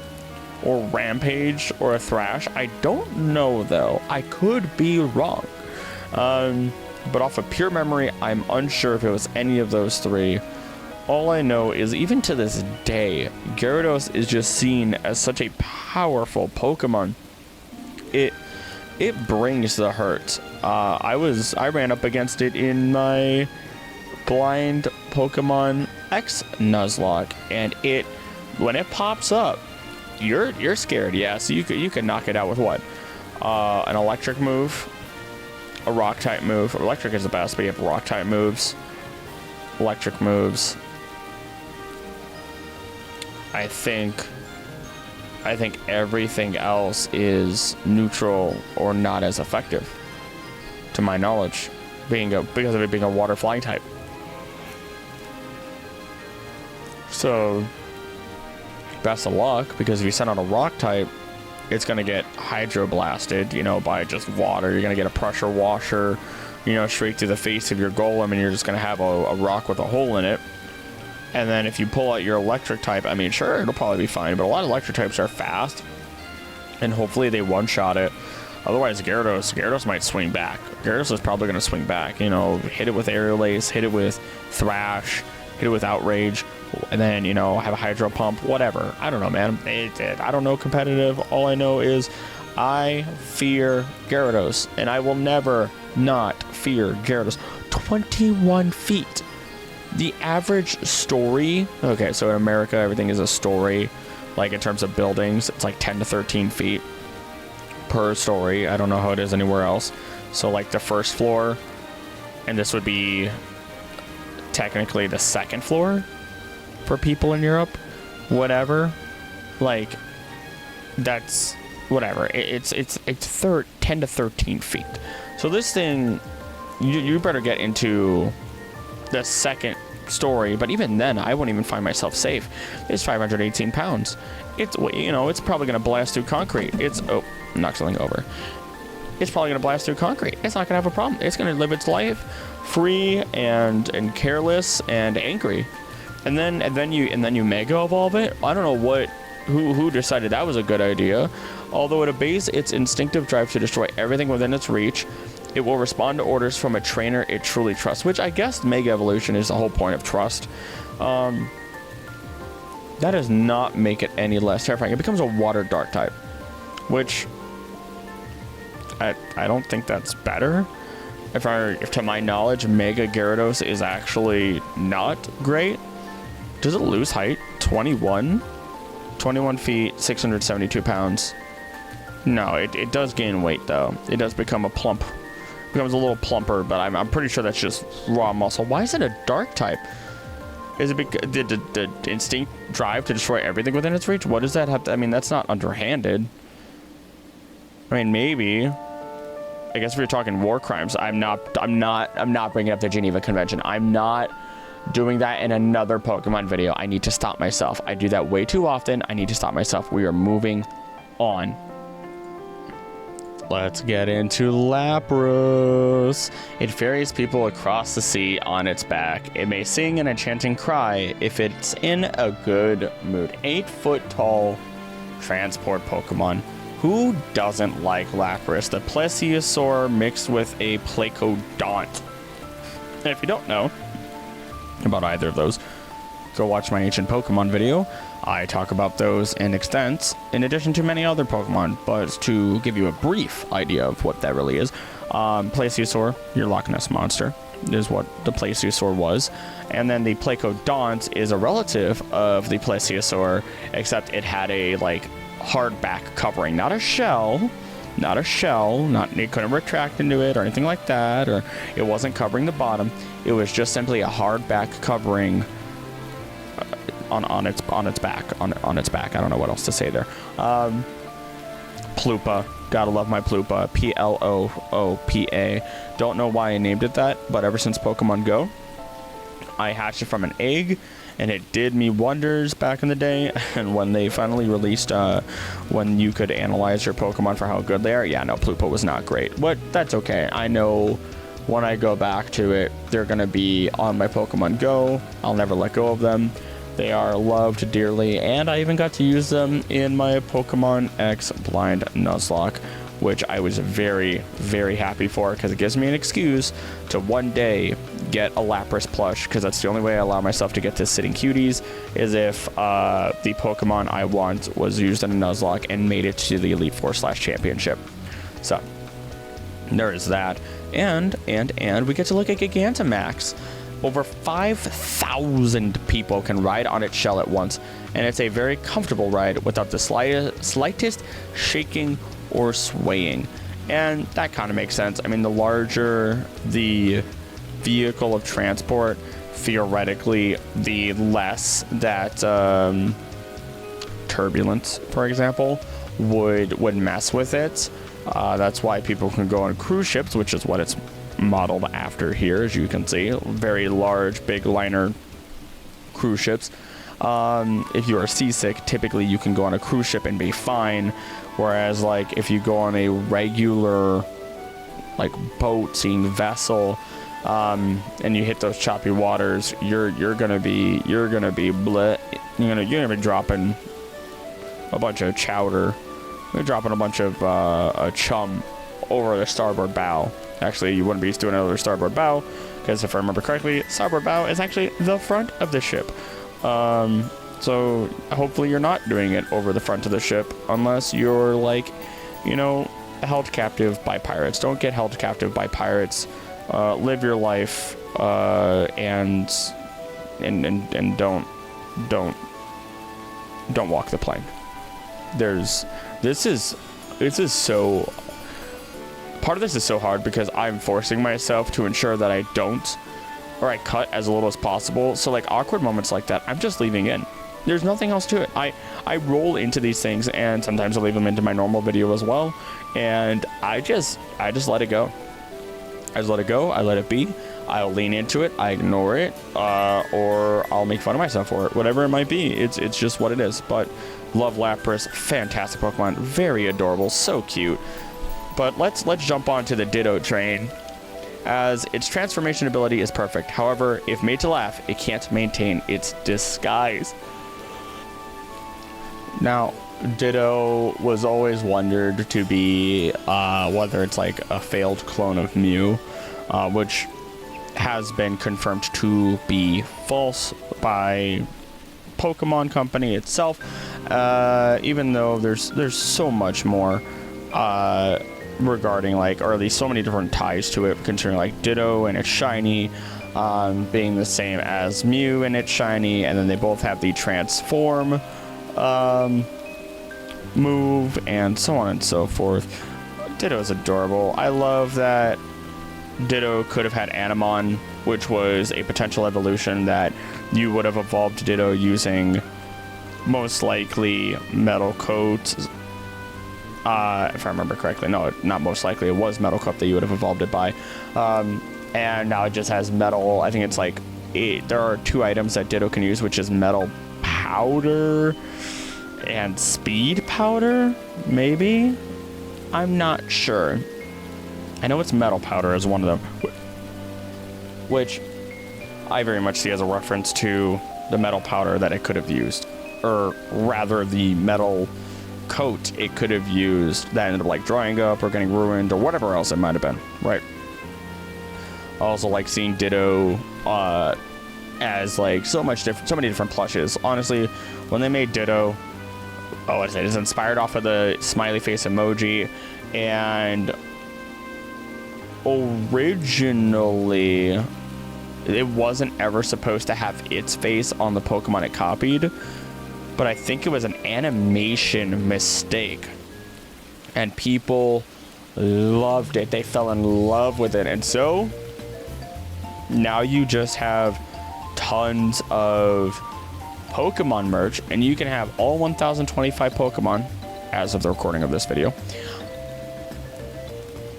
or Rampage or a Thrash. I don't know though. I could be wrong. But off of pure memory, I'm unsure if it was any of those three. All I know is even to this day, Gyarados is just seen as such a powerful Pokemon. It brings the hurt I ran up against it in my blind Pokemon X Nuzlocke, and when it pops up, you're scared. Yeah, so you can knock it out with what? An electric move, a rock type move. Electric is the best, but you have rock type moves, electric moves. I think everything else is neutral or not as effective, to my knowledge, because of it being a water flying type. So, best of luck, because if you send out a rock type, it's going to get hydroblasted, by just water. You're going to get a pressure washer, straight through the face of your golem, and you're just going to have a rock with a hole in it. And then if you pull out your electric type, I mean, sure, it'll probably be fine, but a lot of electric types are fast, and hopefully they one-shot it. Otherwise, Gyarados might swing back. Gyarados is probably going to swing back, hit it with Aerial Ace, hit it with Thrash, hit it with Outrage, and then, have a Hydro Pump, whatever. I don't know, man. I don't know competitive. All I know is I fear Gyarados, and I will never not fear Gyarados. 21 feet. The average story, okay, so in America, everything is a story, like in terms of buildings, it's like 10 to 13 feet per story. I don't know how it is anywhere else. So like the first floor, and this would be technically the second floor for people in Europe, whatever, like that's whatever. It's 10 to 13 feet. So this thing, you better get into the second story, but even then I wouldn't even find myself safe. It's 518 pounds. It's probably gonna blast through concrete. Knock something over. It's probably gonna blast through concrete. It's not gonna have a problem. It's gonna live its life free and careless and angry. And then you mega evolve it. I don't know who decided that was a good idea. Although at a base, its instinctive drive to destroy everything within its reach. It will respond to orders from a trainer it truly trusts, which I guess Mega Evolution is the whole point of trust. That does not make it any less terrifying. It becomes a Water Dark type, which I don't think that's better. If to my knowledge, Mega Gyarados is actually not great. Does it lose height? 21 feet, 672 pounds. No, it does gain weight though. It does become becomes a little plumper, but I'm pretty sure that's just raw muscle. Why is it a dark type? Is it because the instinct drive to destroy everything within its reach? What does that have to, I mean, that's not underhanded. I mean, maybe. I guess if you're talking war crimes, I'm not bringing up the Geneva Convention. I'm not doing that in another Pokemon video. I need to stop myself. I do that way too often. I need to stop myself. We are moving on. Let's get into Lapras. It ferries people across the sea on its back. It may sing an enchanting cry if it's in a good mood. 8-foot tall transport Pokemon. Who doesn't like Lapras? The Plesiosaur mixed with a Placodont. And if you don't know about either of those, go watch my ancient Pokemon video. I talk about those in extent, in addition to many other Pokemon, but to give you a brief idea of what that really is. Plesiosaur, your Loch Ness Monster, is what the Plesiosaur was. And then the Placodont is a relative of the Plesiosaur, except it had a, hard back covering, not a shell, it couldn't retract into it or anything like that, or it wasn't covering the bottom. It was just simply a hard back covering on its back. I don't know what else to say there. Plupa, gotta love my Plupa. Ploopa. Don't know why I named it that, but ever since Pokemon Go, I hatched it from an egg, and it did me wonders back in the day. And when they finally released when you could analyze your Pokemon for how good they are, yeah, no, Plupa was not great, but that's okay. I know when I go back to it, they're gonna be on my Pokemon Go. I'll never let go of them. They are loved dearly, and I even got to use them in my Pokemon X Blind Nuzlocke, which I was very, very happy for, because it gives me an excuse to one day get a Lapras plush, because that's the only way I allow myself to get to Sitting Cuties, is if the Pokemon I want was used in a Nuzlocke and made it to the Elite Four / Championship. So, There is that. And we get to look at Gigantamax. Over 5,000 people can ride on its shell at once, and it's a very comfortable ride without the slightest shaking or swaying. And that kind of makes sense. I mean, the larger the vehicle of transport, theoretically, the less that turbulence, for example, would mess with it. That's why people can go on cruise ships, which is what it's modeled after here, as you can see. Very large, big liner cruise ships. If you are seasick, typically you can go on a cruise ship and be fine. Whereas, like, if you go on a regular, like, boating vessel, and you hit those choppy waters, you're gonna be bleh. You're gonna be dropping a bunch of chowder. You're dropping a bunch of chum over the starboard bow. Actually, you wouldn't be doing it over the starboard bow, because if I remember correctly, starboard bow is actually the front of the ship. So hopefully you're not doing it over the front of the ship, unless you're, like, you know, held captive by pirates. Don't get held captive by pirates. Live your life, and don't walk the plank. This is so. Part of this is so hard because I'm forcing myself to ensure that I don't, or I cut as little as possible. So, like, awkward moments like that, I'm just leaving in. There's nothing else to it. I roll into these things, and sometimes I leave them into my normal video as well. And I just let it go. I just let it go. I let it be. I'll lean into it. I ignore it, or I'll make fun of myself for it. Whatever it might be. It's just what it is. But love Lapras. Fantastic Pokemon. Very adorable. So cute. But let's jump onto the Ditto train, as its transformation ability is perfect. However, if made to laugh, it can't maintain its disguise. Now, Ditto was always wondered to be whether it's like a failed clone of Mew, which has been confirmed to be false by Pokemon Company itself, even though there's so much more regarding, like, or at least so many different ties to it, considering, like, Ditto and its shiny being the same as Mew and its shiny, and then they both have the transform move, and so on and so forth. Ditto is adorable. I love that Ditto could have had Animon, which was a potential evolution that you would have evolved Ditto using most likely Metal Coat. If I remember correctly. No, not most likely. It was Metal Coat that you would have evolved it by. And now it just has Metal. I think it's like there are 2 items that Ditto can use, which is Metal Powder and Speed Powder, maybe? I'm not sure. I know it's Metal Powder as one of them, which I very much see as a reference to the Metal Powder that it could have used, or rather the Metal Coat it could have used that ended up, like, drying up or getting ruined or whatever else it might have been, right? I also like seeing Ditto as, like, so many different plushes. Honestly, when they made Ditto, it's inspired off of the smiley face emoji, and originally it wasn't ever supposed to have its face on the Pokemon it copied, but I think it was an animation mistake, and people loved it. They fell in love with it, and so now you just have tons of Pokemon merch, and you can have all 1025 Pokemon as of the recording of this video,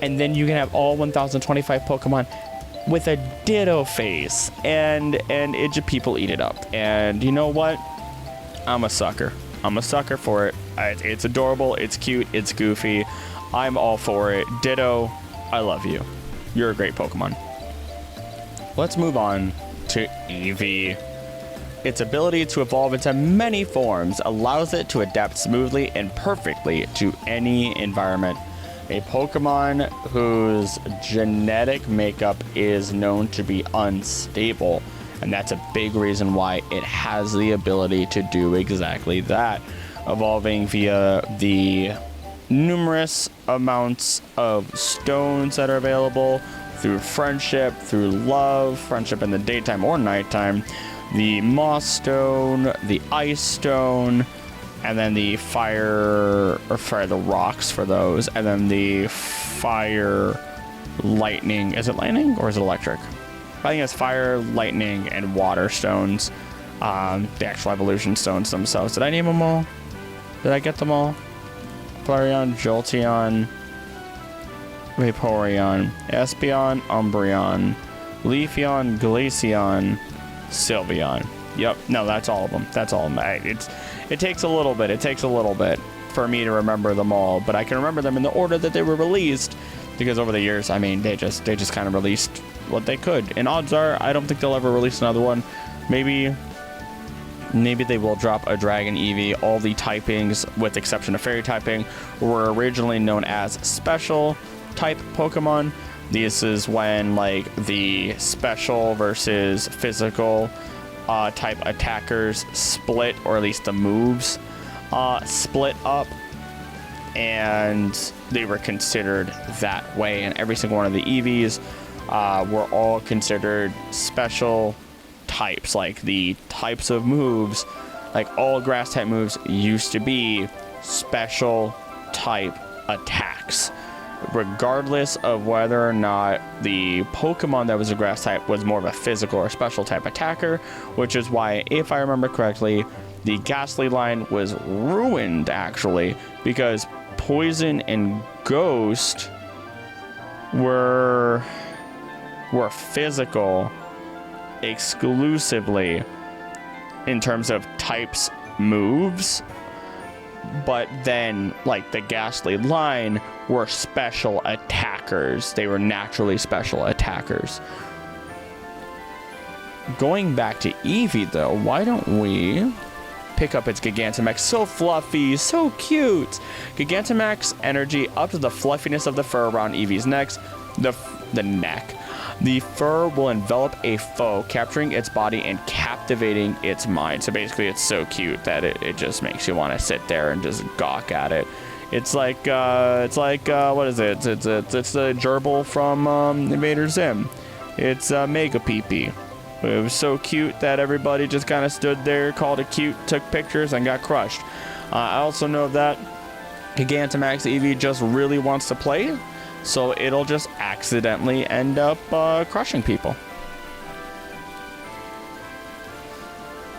and then you can have all 1025 Pokemon with a Ditto face, and people eat it up. And you know what? I'm a sucker for it. It's adorable, it's cute, it's goofy. I'm all for it. Ditto, I love you. You're a great Pokemon. Let's move on to Eevee. Its ability to evolve into many forms allows it to adapt smoothly and perfectly to any environment. A Pokemon whose genetic makeup is known to be unstable, and that's a big reason why it has the ability to do exactly that, evolving via the numerous amounts of stones that are available through friendship, through love, friendship in the daytime or nighttime. The moss stone, the ice stone, and then the the rocks for those, and then the fire, lightning. Is it lightning or is it electric? I think it's fire, lightning, and water stones. The actual evolution stones themselves. Did I name them all? Did I get them all? Flareon, Jolteon, Vaporeon, Espeon, Umbreon, Leafeon, Glaceon, Sylveon. Yep, no, that's all of them. That's all of them. It takes a little bit. It takes a little bit for me to remember them all, but I can remember them in the order that they were released, because over the years, I mean, they just kind of released what they could. And odds are, I don't think they'll ever release another one. Maybe they will drop a Dragon Eevee. All the typings, with exception of Fairy typing, were originally known as special type Pokemon. This is when, like, the special versus physical type attackers split, or at least the moves split up, and they were considered that way. And every single one of the Eevees were all considered special types. Like, the types of moves, like all grass type moves used to be special type attacks, regardless of whether or not the Pokemon that was a grass type was more of a physical or special type attacker, which is why, if I remember correctly, the Ghastly line was ruined, actually, because Poison and Ghost were physical exclusively in terms of types moves, but then, like, the Ghastly line were special attackers. They were naturally special attackers. Going back to Eevee, though, why don't we pick up its Gigantamax? So fluffy, so cute. Gigantamax energy up to the fluffiness of the fur around Eevee's neck. The neck. The fur will envelop a foe, capturing its body and captivating its mind. So basically, it's so cute that it just makes you want to sit there and just gawk at it. It's like what is it? It's the gerbil from Invader Zim. It's Mega Pee-Pee. It was so cute that everybody just kind of stood there, called it cute, took pictures, and got crushed. I also know that Gigantamax Eevee just really wants to play, so it'll just accidentally end up crushing people.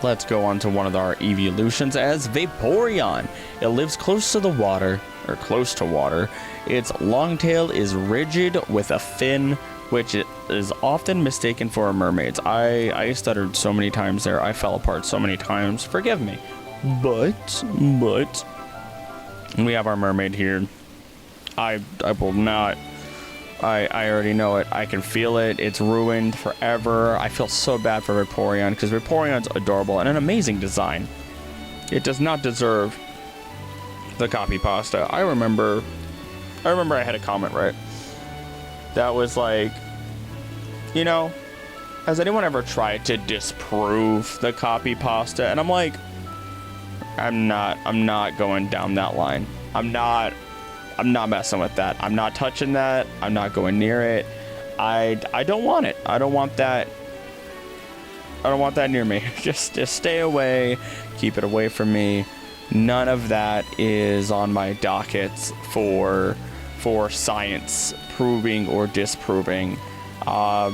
Let's go on to one of our evolutions as Vaporeon. It lives close to the water, or close to water. Its long tail is rigid with a fin, which is often mistaken for a mermaid's. I stuttered so many times there. I fell apart so many times. Forgive me. But we have our mermaid here. I will not. I already know it. I can feel it. It's ruined forever. I feel so bad for Vaporeon, because Vaporeon's adorable and an amazing design. It does not deserve the copy pasta. I remember I had a comment, right? That was like, you know, has anyone ever tried to disprove the copy pasta? And I'm like, I'm not going down that line. I'm not messing with that. I'm not touching that. I'm not going near it. I don't want it. I don't want that near me. Just stay away. Keep it away from me. None of that is on my dockets for science proving or disproving. I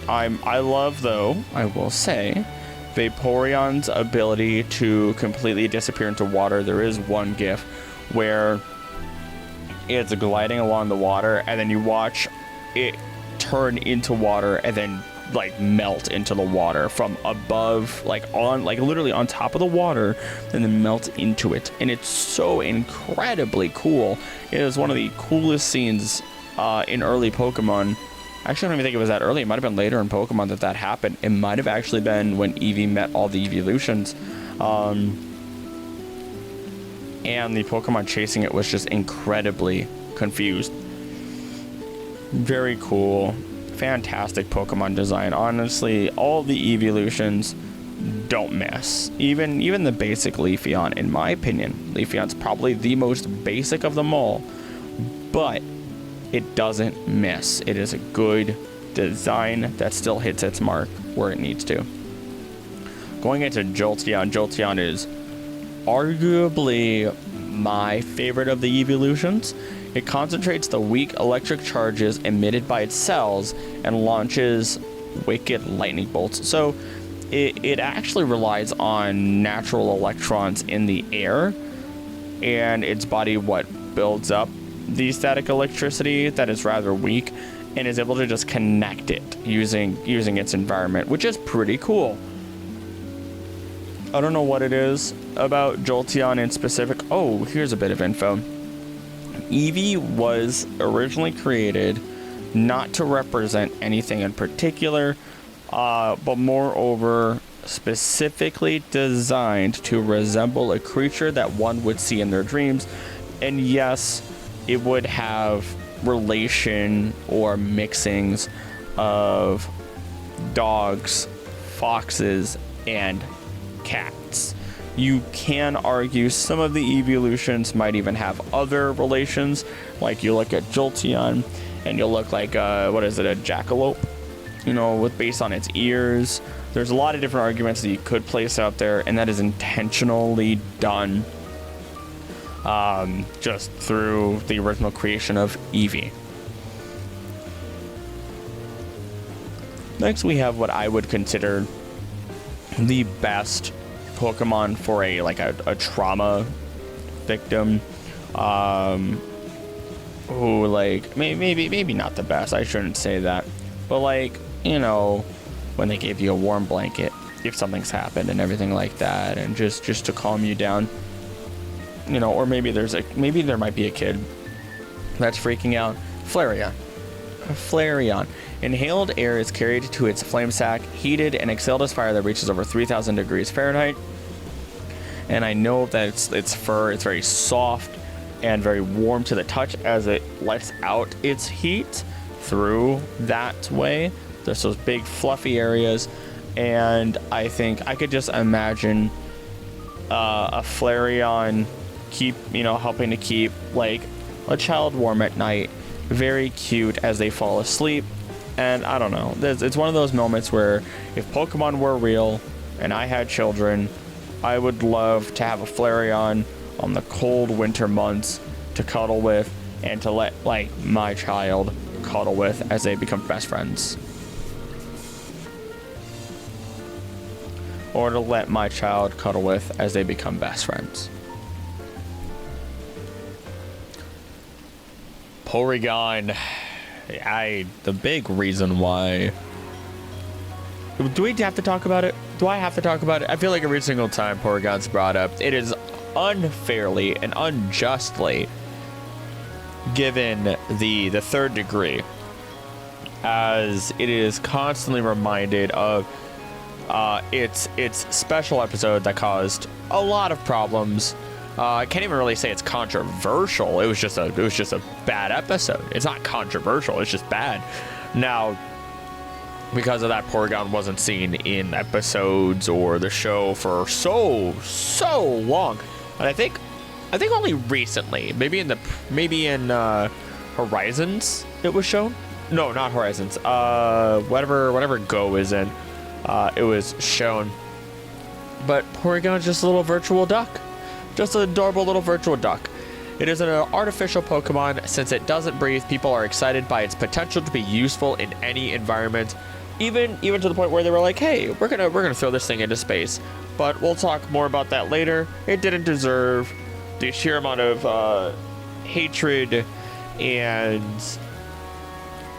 love, though, I will say, Vaporeon's ability to completely disappear into water. There is one GIF where it's gliding along the water, and then you watch it turn into water and then, like, melt into the water from above, literally on top of the water, and then melt into it. And it's so incredibly cool. It is one of the coolest scenes in early Pokemon. Actually, I don't even think it was that early. It might have been later in Pokemon that happened. It might have actually been when Eevee met all the evolutions. And the Pokemon chasing it was just incredibly confused. Very cool. Fantastic Pokemon design. Honestly, all the evolutions don't miss. Even the basic Leafeon, in my opinion, Leafeon's probably the most basic of them all, but it doesn't miss. It is a good design that still hits its mark where it needs to. Going into Jolteon, Jolteon is arguably my favorite of the evolutions. It concentrates the weak electric charges emitted by its cells and launches wicked lightning bolts. So it actually relies on natural electrons in the air, and its body builds up the static electricity that is rather weak, and is able to just connect it using its environment, which is pretty cool. I don't know what it is about Jolteon in specific. Oh, here's a bit of info. Eevee was originally created not to represent anything in particular, but moreover specifically designed to resemble a creature that one would see in their dreams. And yes, it would have relation or mixings of dogs, foxes, and cats. You can argue some of the evolutions might even have other relations, like you look at Jolteon and you'll look like a jackalope, based on its ears. There's a lot of different arguments that you could place out there, and that is intentionally done just through the original creation of Eevee. Next, we have what I would consider the best Pokemon for a trauma victim. Who maybe not the best. I shouldn't say that, but when they gave you a warm blanket if something's happened and everything like that, and just to calm you down. Or maybe there might be a kid that's freaking out. Flareon. Inhaled air is carried to its flame sac, heated and exhaled as fire that reaches over 3,000 degrees Fahrenheit. And I know that its fur is very soft and very warm to the touch as it lets out its heat through that way. There's those big fluffy areas, and I think I could just imagine a Flareon helping to keep a child warm at night, very cute as they fall asleep. And I don't know, it's one of those moments where if Pokemon were real and I had children, I would love to have a Flareon on the cold winter months to cuddle with, and to let my child cuddle with as they become best friends. Or to let my child cuddle with as they become best friends. Porygon. The big reason why... Do we have to talk about it? Do I have to talk about it? I feel like every single time Porygon's brought up, it is unfairly and unjustly given the third degree, as it is constantly reminded of its special episode that caused a lot of problems. I can't even really say it's controversial. It was just a bad episode. It's not controversial. It's just bad. Now, because of that, Porygon wasn't seen in episodes or the show for so long. And I think only recently, maybe in Horizons, it was shown. No, not Horizons. Whatever Go is in, it was shown. But Porygon's just a little virtual duck. Just an adorable little virtual duck. It is an artificial Pokemon. Since it doesn't breathe, people are excited by its potential to be useful in any environment. Even to the point where they were like, hey, we're gonna throw this thing into space. But we'll talk more about that later. It didn't deserve the sheer amount of hatred and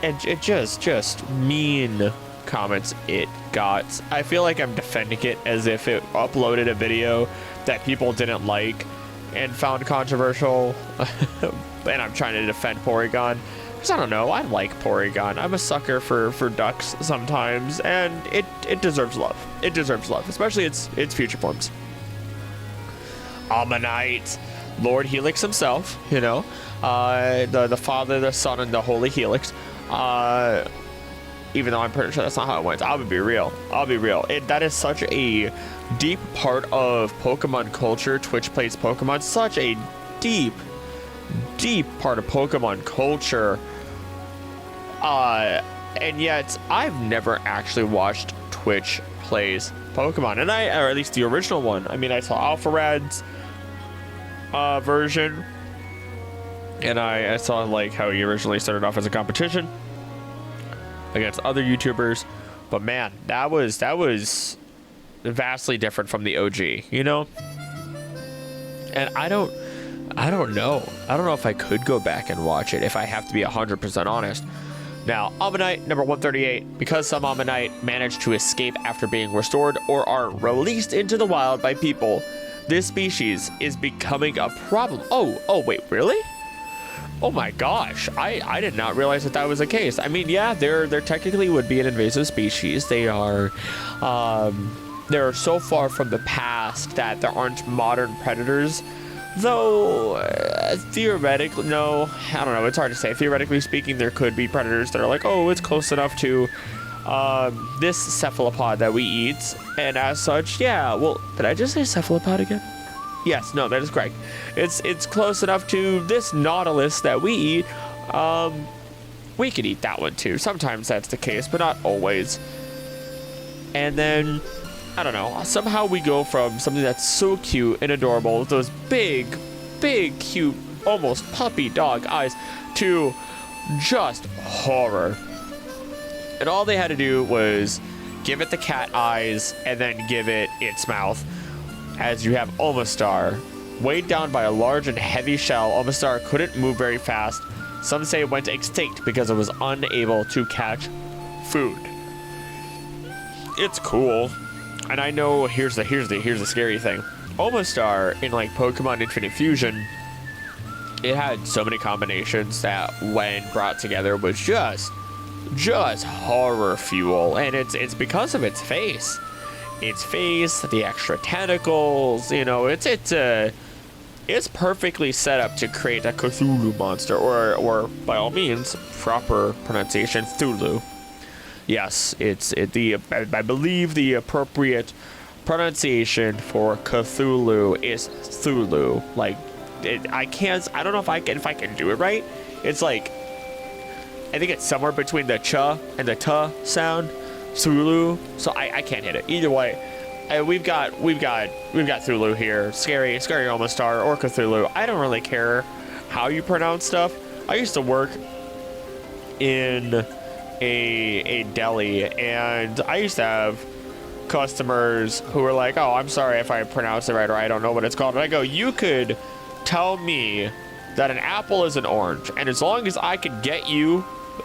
it just mean comments it got. I feel like I'm defending it as if it uploaded a video that people didn't like and found controversial. And I'm trying to defend Porygon. Because I don't know, I like Porygon. I'm a sucker for ducks sometimes, and it deserves love. It deserves love, especially its future forms. Ammonite, Lord Helix himself, the Father, the Son, and the Holy Helix. even though I'm pretty sure that's not how it went. I'll be real. That is such a deep part of Pokemon culture. Twitch plays Pokemon. Such a deep part of Pokemon culture. And yet I've never actually watched Twitch plays Pokemon, or at least the original one. I mean, I saw Alpharad's version, and I saw like how he originally started off as a competition against other YouTubers, but man, that was vastly different from the OG, you know. And I don't know if I could go back and watch it, if I have to be 100% honest. Now, Ammonite number 138, because some Ammonite manage to escape after being restored or are released into the wild by people, this species is becoming a problem. Oh wait, really? Oh my gosh, I did not realize that was the case. I mean, yeah, they're technically would be an invasive species. They're so far from the past that there aren't modern predators. Though, theoretically, no, I don't know, it's hard to say. Theoretically speaking, there could be predators that are like, oh, it's close enough to this cephalopod that we eat. And as such, yeah, well, did I just say cephalopod again? Yes, no, that is correct. It's close enough to this nautilus that we eat. We could eat that one too. Sometimes that's the case, but not always. And then, I don't know, somehow we go from something that's so cute and adorable with those big, cute, almost puppy dog eyes to just horror. And all they had to do was give it the cat eyes and then give it its mouth. As you have Omastar, weighed down by a large and heavy shell, Omastar couldn't move very fast. Some say it went extinct because it was unable to catch food. It's cool. And I know here's the scary thing. Omastar in like Pokemon Infinite Fusion, it had so many combinations that when brought together was just horror fuel. And it's because of its face. Its face, the extra tentacles, you know, it's perfectly set up to create a Cthulhu monster, or by all means, proper pronunciation, Thulu. Yes, I believe the appropriate pronunciation for Cthulhu is Thulu. Like, I don't know if I can do it right. It's like, I think it's somewhere between the ch and the t sound, Thulu. So I can't hit it. Either way, we've got Thulu here. Scary Omastar or Cthulhu. I don't really care how you pronounce stuff. I used to work in a deli, and I used to have customers who were like, oh, I'm sorry if I pronounce it right, or I don't know what it's called. And I go, you could tell me that an apple is an orange, and as long as I could get you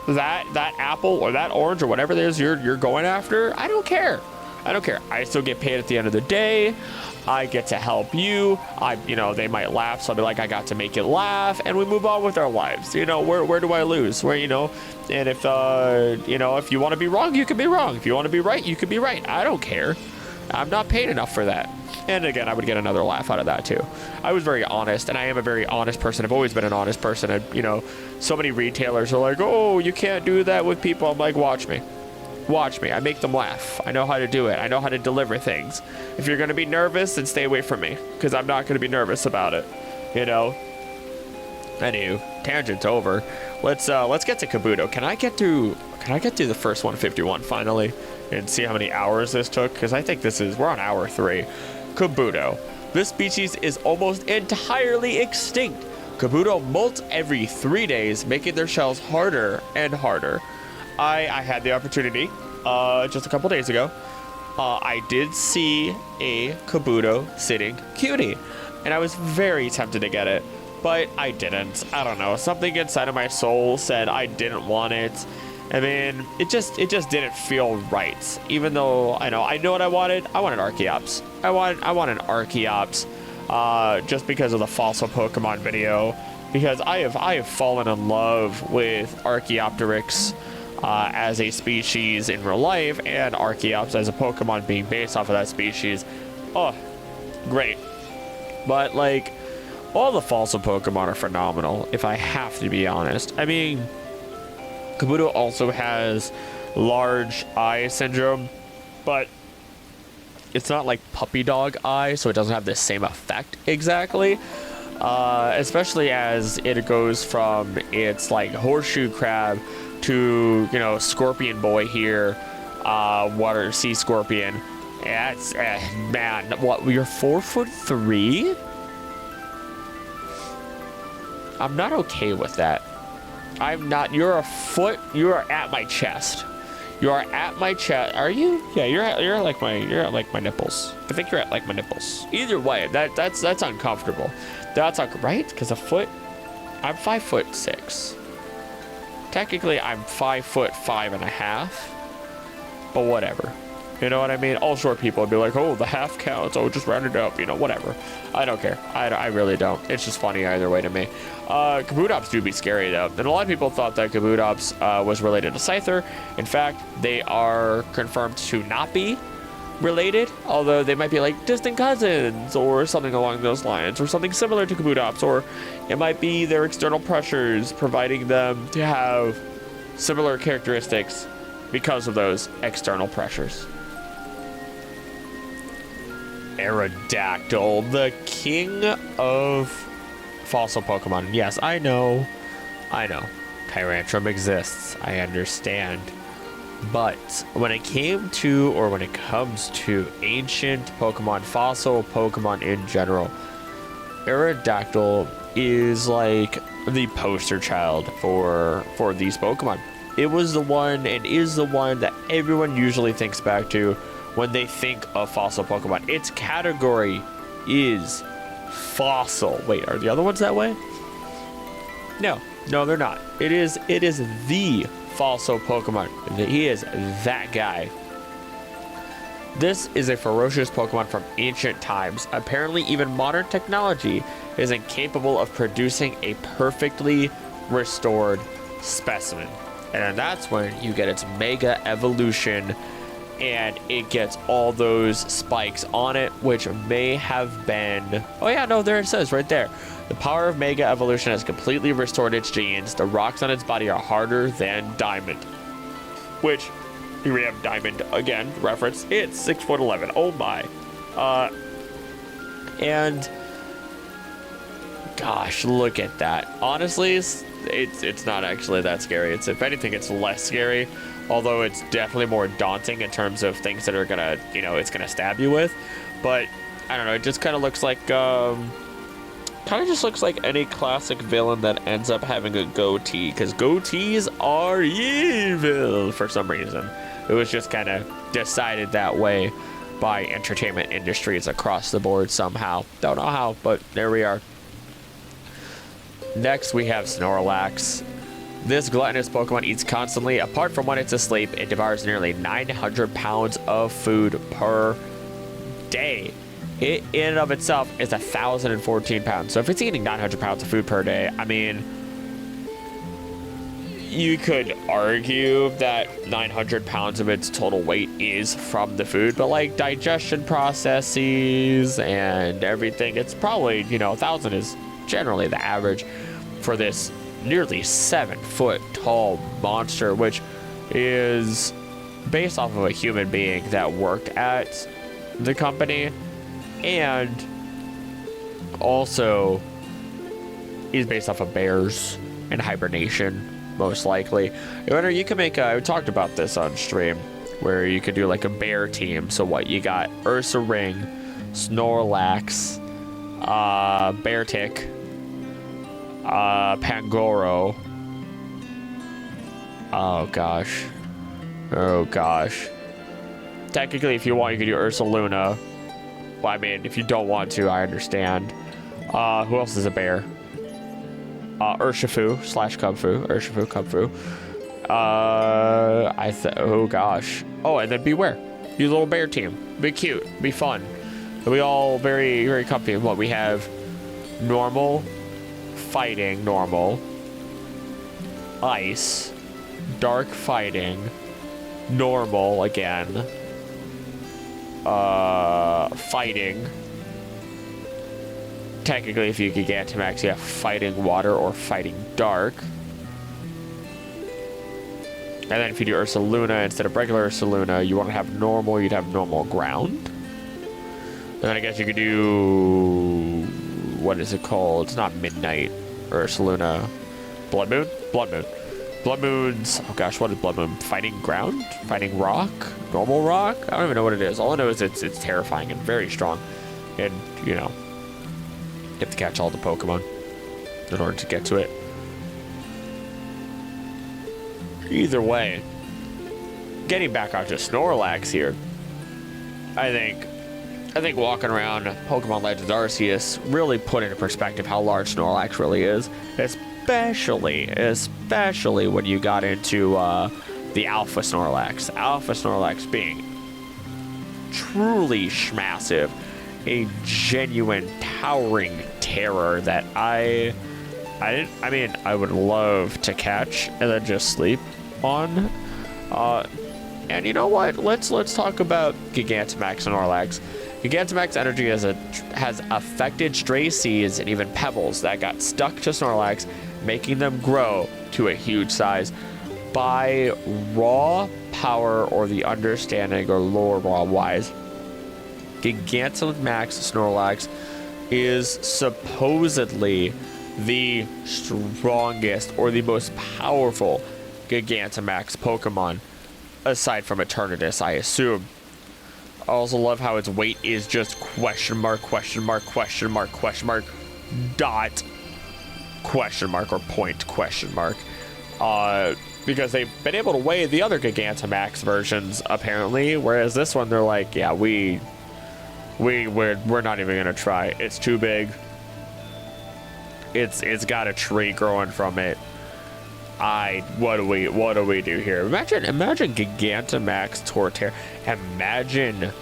that apple or that orange or whatever it is you're going after, I don't care. I still get paid at the end of the day. I get to help you. They might laugh, so I'll be like, I got to make it laugh, and we move on with our lives. Where do I lose? And if if you want to be wrong, you can be wrong. If you want to be right, you can be right. I don't care. I'm not paid enough for that. And again, I would get another laugh out of that too. I was very honest, and I am a very honest person. I've always been an honest person. And so many retailers are like, oh, you can't do that with people. I'm like, watch me. I make them laugh. I know how to do it. I know how to deliver things. If you're going to be nervous, then stay away from me, because I'm not going to be nervous about it. Anywho, tangent's over. Let's get to Kabuto. Can I get through the first 151 finally and see how many hours this took? Because I think we're on hour 3. Kabuto. This species is almost entirely extinct. Kabuto molt every 3 days, making their shells harder and harder. I had the opportunity just a couple days ago. I did see a Kabuto sitting cutie, and I was very tempted to get it, but I didn't. I don't know. Something inside of my soul said I didn't want it. I mean, it just didn't feel right. Even though I know what I wanted. I wanted Archeops. I want an Archeops, just because of the fossil Pokemon video. Because I have fallen in love with Archaeopteryx as a species in real life, and Archeops as a Pokemon being based off of that species. Oh, great. But like, all the fossil Pokemon are phenomenal, if I have to be honest. I mean, Kabuto also has large eye syndrome, but it's not like puppy dog eye, so it doesn't have the same effect exactly. Especially as it goes from its like horseshoe crab to, you know, scorpion boy here, water sea scorpion. That's man, what, you're 4'3"? I'm not okay with that. I'm not. You're a foot. You are at my chest. You are at my chest. Are you? Yeah, you're at like my nipples. I think you're at like my nipples. Either way, that's uncomfortable. That's right, because a foot. I'm 5'6". Technically, I'm 5'5.5", but whatever. You know what I mean? All short people would be like, oh, the half counts. Oh, just round it up. You know, whatever. I don't care. I really don't. It's just funny either way to me. Kabutops do be scary, though. And a lot of people thought that Kabutops was related to Scyther. In fact, they are confirmed to not be related, although they might be like distant cousins or something along those lines, or something similar to Kabutops, or it might be their external pressures providing them to have similar characteristics because of those external pressures. Aerodactyl, the king of fossil Pokemon. Yes, I know. Tyrantrum exists. I understand. But when it comes to ancient Pokemon, fossil Pokemon in general, Aerodactyl is like the poster child for these Pokemon. It was the one and is the one that everyone usually thinks back to when they think of fossil Pokemon. Its category is fossil. Wait, are the other ones that way? No, they're not. It is the fossil Pokemon. He is that guy. This is a ferocious Pokemon from ancient times. Apparently, even modern technology isn't capable of producing a perfectly restored specimen. And that's when you get its Mega Evolution, and it gets all those spikes on it, which may have been... Oh yeah, no, there it says right there. The power of Mega Evolution has completely restored its genes. The rocks on its body are harder than diamond. Which, here we have diamond again, reference. It's 6'11". Oh my. And... Gosh, look at that. Honestly, it's not actually that scary. It's, if anything, it's less scary. Although it's definitely more daunting in terms of things that are gonna, it's gonna stab you with. But I don't know. It just kind of looks like, just looks like any classic villain that ends up having a goatee, because goatees are evil for some reason. It was just kind of decided that way by entertainment industries across the board somehow. Don't know how, but there we are. Next, we have Snorlax. This gluttonous Pokemon eats constantly. Apart from when it's asleep, it devours nearly 900 pounds of food per day. It, in and of itself, is 1,014 pounds. So if it's eating 900 pounds of food per day, I mean, you could argue that 900 pounds of its total weight is from the food, but like digestion processes and everything, it's probably, 1,000 is generally the average for this nearly 7 foot tall monster, which is based off of a human being that worked at the company, and also is based off of bears and hibernation, most likely. You can make we talked about this on stream, where you could do like a bear team. So what, you got Ursa Ring, Snorlax, Beartic, Pangoro. Oh gosh. Technically, if you want, you could do Ursa Luna. Well, I mean, if you don't want to, I understand. Who else is a bear? Urshifu / Kubfu. Urshifu, Kubfu. Oh gosh. Oh, and then Beware. Use a little bear team. Be cute. Be fun. It'll be all very, very comfy. What we have: normal, fighting, normal, ice, dark fighting, normal again, fighting. Technically, if you Gigantamax, you have fighting water or fighting dark. And then if you do Ursaluna instead of regular Ursaluna, you want to have normal, you'd have normal ground. And then I guess you could do, what is it called? It's not Midnight Ursaluna. Blood Moon? Blood Moon. Blood Moon's, oh gosh, what is Blood Moon? Fighting ground? Fighting rock? Normal rock? I don't even know what it is. All I know is it's terrifying and very strong. And, you know, you have to catch all the Pokemon in order to get to it. Either way, getting back onto Snorlax here, I think walking around Pokemon Legends Arceus really put into perspective how large Snorlax really is, especially when you got into the Alpha Snorlax. Alpha Snorlax being truly massive, a genuine towering terror that I would love to catch and then just sleep on. And you know what? Let's talk about Gigantamax Snorlax. Gigantamax energy has affected stray seeds and even pebbles that got stuck to Snorlax, making them grow to a huge size. By raw power or the understanding or lore wise, Gigantamax Snorlax is supposedly the strongest or the most powerful Gigantamax Pokemon, aside from Eternatus, I assume. I also love how its weight is just question mark, dot, question mark, or point, question mark. Because they've been able to weigh the other Gigantamax versions, apparently, whereas this one, they're like, yeah, we're not even gonna try. It's too big. It's got a tree growing from it. What do we do here? Imagine Gigantamax Torterra. Imagine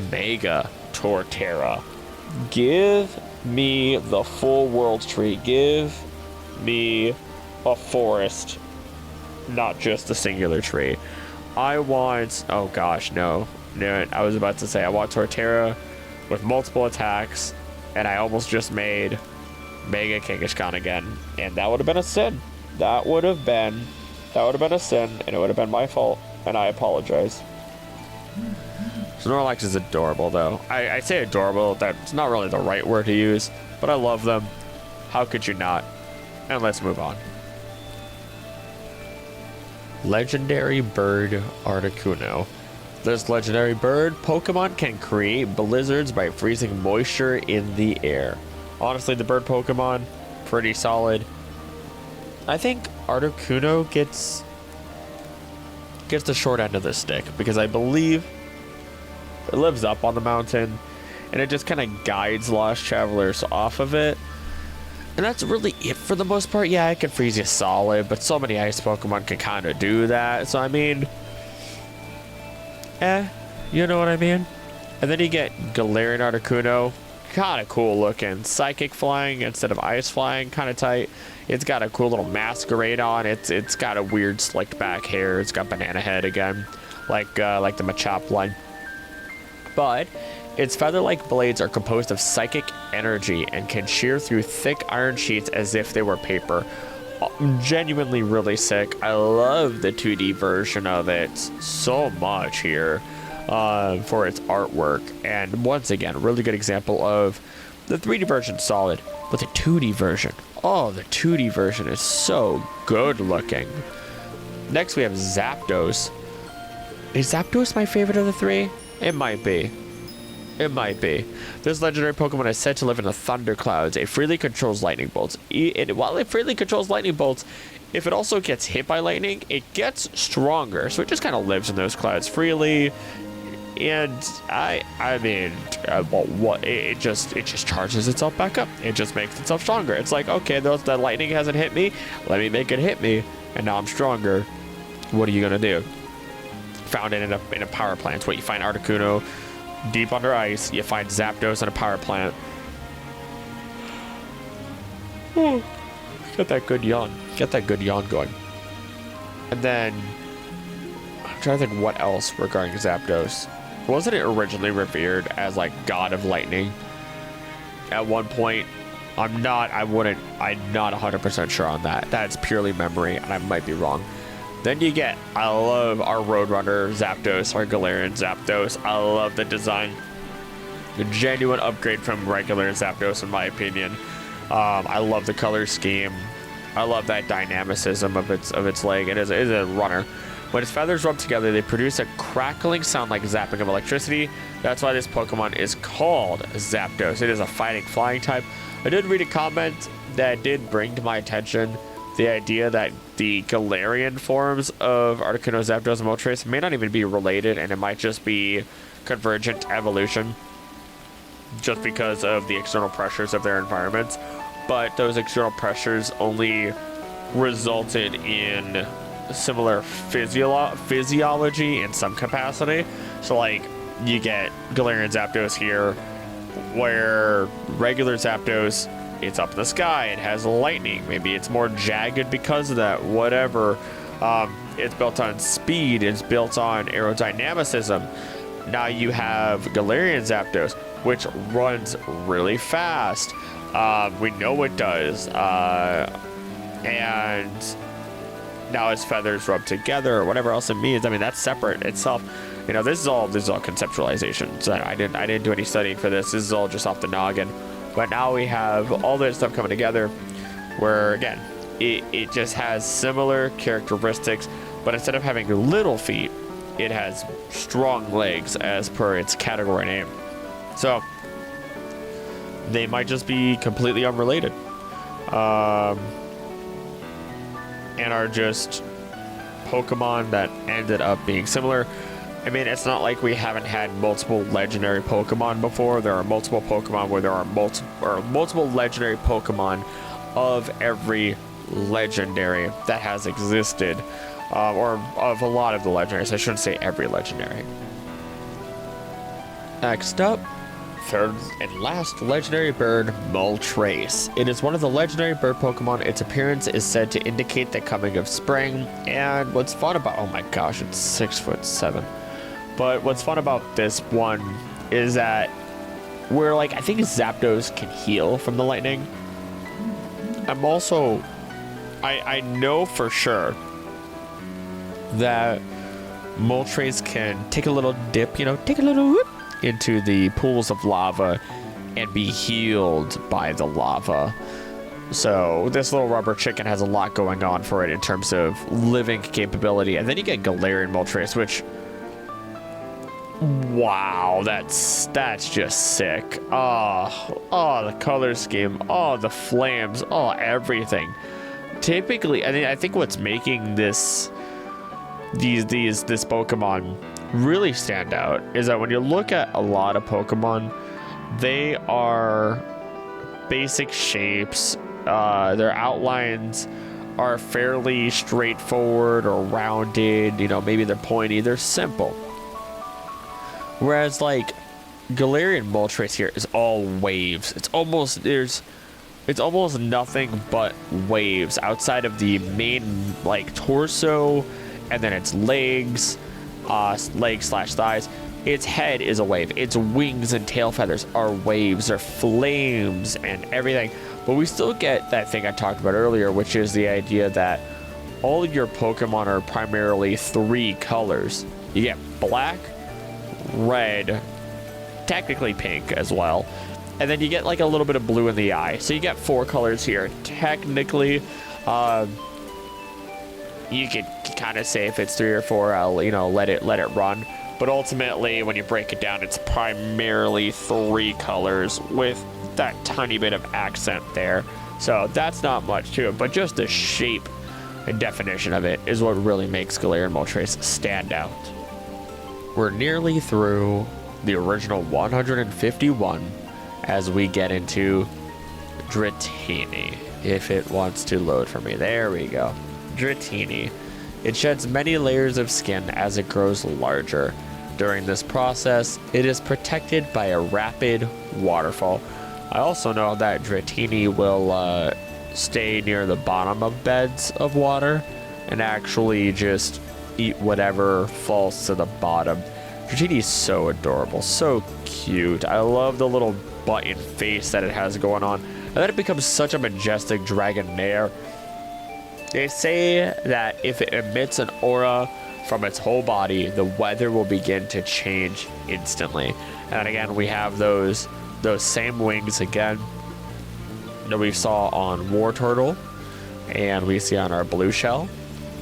Mega Torterra. Give me the full world tree. Give me a forest, not just a singular tree. I want, oh gosh, no. I was about to say I want Torterra with multiple attacks, and I almost just made Mega Kangaskhan again, and that would have been a sin. That would have been a sin, and it would have been my fault, and I apologize. Snorlax is adorable, though. I say adorable, that's not really the right word to use, but I love them. How could you not? And let's move on. Legendary Bird Articuno. This legendary bird Pokemon can create blizzards by freezing moisture in the air. Honestly, the bird Pokemon, pretty solid. I think Articuno gets the short end of the stick because I believe it lives up on the mountain and it just kind of guides lost travelers off of it. And that's really it for the most part. Yeah, it can freeze you solid, but so many ice Pokemon can kind of do that. So I mean, you know what I mean? And then you get Galarian Articuno. Kind of cool looking. Psychic flying instead of ice flying, kind of tight. It's got a cool little masquerade on. It's got a weird slicked back hair. It's got banana head again, like the Machop line. But its feather-like blades are composed of psychic energy and can shear through thick iron sheets as if they were paper. Genuinely really sick. I love the 2D version of it so much here. For its artwork, and once again, really good example of the 3D version solid, but the 2D version, oh, the 2D version is so good looking. Next we have Zapdos. Is Zapdos my favorite of the three? It might be. This legendary Pokemon is said to live in the thunderclouds. It freely controls lightning bolts. While it freely controls lightning bolts, if it also gets hit by lightning, it gets stronger. So it just kind of lives in those clouds freely. And it just charges itself back up. It just makes itself stronger. It's like, okay, the lightning hasn't hit me. Let me make it hit me, and now I'm stronger. What are you gonna do? Found it in a power plant. What, you find Articuno deep under ice. You find Zapdos in a power plant. Get that good yawn. Get that good yawn going. And then I'm trying to think what else regarding Zapdos. Wasn't it originally revered as like God of Lightning at one point? I'm not 100% sure on that. That's purely memory, and I might be wrong. Then you get, I love our Roadrunner Zapdos, our Galarian Zapdos. I love the design. A genuine upgrade from regular Zapdos, in my opinion. I love the color scheme. I love that dynamicism of its leg. It is a runner. When its feathers rub together, they produce a crackling sound like zapping of electricity. That's why this Pokemon is called Zapdos. It is a fighting flying type. I did read a comment that did bring to my attention the idea that the Galarian forms of Articuno, Zapdos, and Moltres may not even be related, and it might just be convergent evolution just because of the external pressures of their environments. But those external pressures only resulted in similar physiology in some capacity. So like you get Galarian Zapdos here, where regular Zapdos, it's up in the sky, it has lightning, maybe it's more jagged because of that, whatever. It's built on speed, it's built on aerodynamicism. Now you have Galarian Zapdos, which runs really fast. We know it does. And now its feathers rub together, or whatever else it means. I mean, that's separate itself. You know, this is all conceptualization. So I didn't do any studying for this. This is all just off the noggin. But now we have all this stuff coming together, where again, it just has similar characteristics, but instead of having little feet, it has strong legs as per its category name. So they might just be completely unrelated, and are just Pokemon that ended up being similar. I mean, it's not like we haven't had multiple legendary Pokemon before. There are multiple Pokemon where there are multiple legendary Pokemon of every legendary that has existed, or of a lot of the legendaries. I shouldn't say every legendary. Next up, third and last legendary bird, Moltres. It is one of the legendary bird Pokemon. Its appearance is said to indicate the coming of spring. And what's fun about, oh my gosh, it's 6'7". But what's fun about this one is that where, like, I think Zapdos can heal from the lightning. I'm also, I know for sure that Moltres can take a little dip, take a little whoop into the pools of lava and be healed by the lava. So this little rubber chicken has a lot going on for it in terms of living capability. And then you get Galarian Moltres, which, wow, that's just sick. Oh, the color scheme, oh, the flames, oh, everything. Typically, I think what's making this Pokemon really stand out is that when you look at a lot of Pokemon, they are basic shapes. Their outlines are fairly straightforward or rounded. Maybe they're pointy. They're simple. Whereas like Galarian Moltres here is all waves. It's almost nothing but waves outside of the main like torso, and then its legs. Legs/thighs. Its head is a wave. Its wings and tail feathers are waves. They're flames and everything. But we still get that thing I talked about earlier, which is the idea that all of your Pokemon are primarily 3 colors. You get black, red, technically pink as well, and then you get like a little bit of blue in the eye. So you get 4 colors here. Technically, you could kind of say if it's 3 or 4, I'll let it run. But ultimately, when you break it down, it's primarily 3 colors with that tiny bit of accent there. So that's not much to it, but just the shape and definition of it is what really makes Galarian Moltres stand out. We're nearly through the original 151 as we get into Dratini. If it wants to load for me. There we go. Dratini. It sheds many layers of skin as it grows larger. During this process, it is protected by a rapid waterfall. I also know that Dratini will stay near the bottom of beds of water and actually just eat whatever falls to the bottom. Dratini is so adorable, so cute. I love the little button face that it has going on. And then it becomes such a majestic Dragonair. They say that if it emits an aura from its whole body, the weather will begin to change instantly. And again, we have those same wings again that we saw on War Turtle, and we see on our blue shell.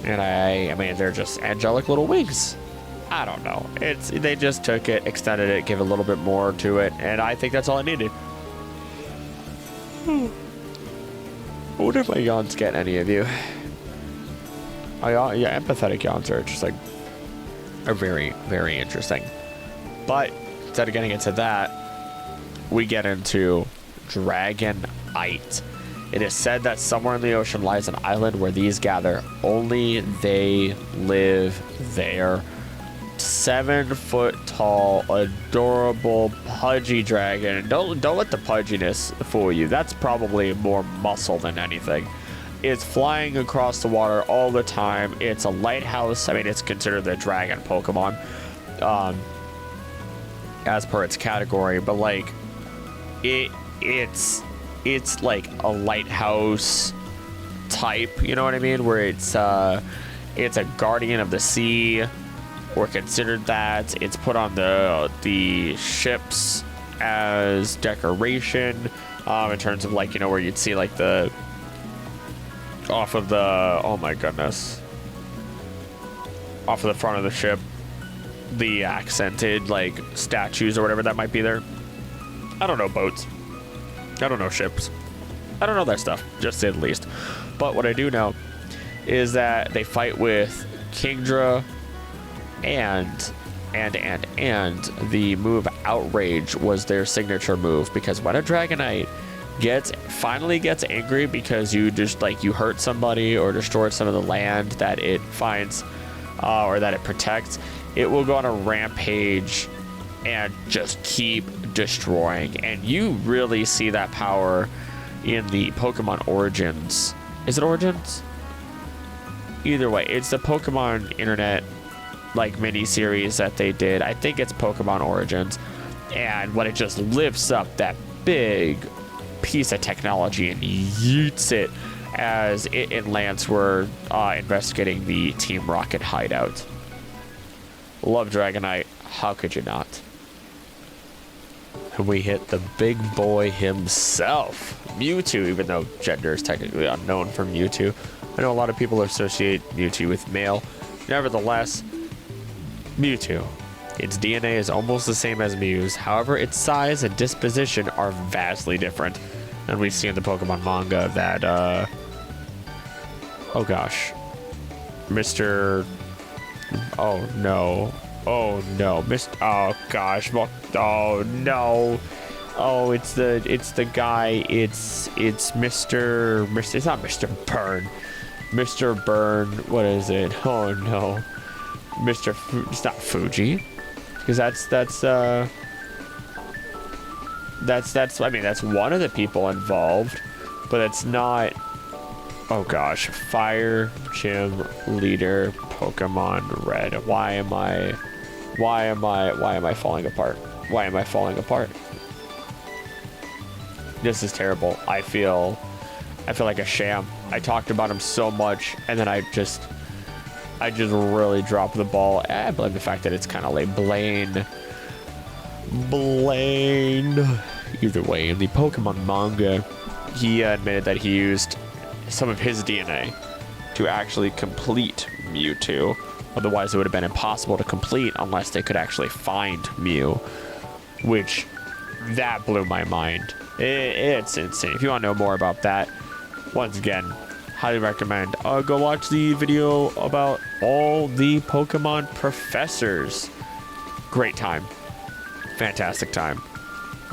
And I mean, they're just angelic little wings. I don't know. They just took it, extended it, gave a little bit more to it, and I think that's all I needed. I wonder if my yawns get any of you. Yeah, empathetic yawns are just like are very, very interesting. But instead of getting into that, we get into Dragonite. It is said that somewhere in the ocean lies an island where these gather. Only they live there. 7 foot tall, adorable, pudgy dragon. Don't let the pudginess fool you. That's probably more muscle than anything. It's flying across the water all the time. It's a lighthouse. I mean, it's considered the dragon Pokemon, as per its category. But like, it's like a lighthouse type. You know what I mean? Where it's a guardian of the sea. Or considered that. It's put on the ships as decoration, in terms of like, you know, where you'd see like the off of the front of the ship, the accented like statues or whatever that might be there. I don't know boats. I don't know ships. I don't know that stuff, just to say the least. But what I do know is that they fight with Kingdra. And the move Outrage was their signature move, because when a Dragonite finally gets angry because you just like you hurt somebody or destroyed some of the land that it finds or that it protects, it will go on a rampage and just keep destroying. And you really see that power in the Pokemon Origins. Is it Origins? Either way, it's the Pokemon Internet like mini series that they did. I think it's Pokemon Origins, and when it just lifts up that big piece of technology and yeets it as it and Lance were investigating the Team Rocket hideout. Love Dragonite. How could you not? And we hit the big boy himself, Mewtwo, even though gender is technically unknown for Mewtwo. I know a lot of people associate Mewtwo with male. Nevertheless, Mewtwo. Its DNA is almost the same as Mew's. However, its size and disposition are vastly different. And we see in the Pokemon manga that, oh gosh. Mr. Oh no. Oh no. Oh gosh. Oh no. Oh, it's the guy. It's Mr. It's not Mr. Burn. Mr. Burn. What is it? Oh no. It's not Fuji, because that's I mean, that's one of the people involved, but it's not. Oh gosh, Fire Gym Leader Pokemon Red. Why am I falling apart? Why am I falling apart? This is terrible. I feel like a sham. I talked about him so much, and then I just really dropped the ball. I blame the fact that it's kind of like Blaine. Either way, in the Pokemon manga, he admitted that he used some of his DNA to actually complete Mewtwo. Otherwise, it would have been impossible to complete unless they could actually find Mew, which that blew my mind. It's insane. If you want to know more about that, once again, highly recommend go watch the video about all the Pokemon professors. Great time. Fantastic time.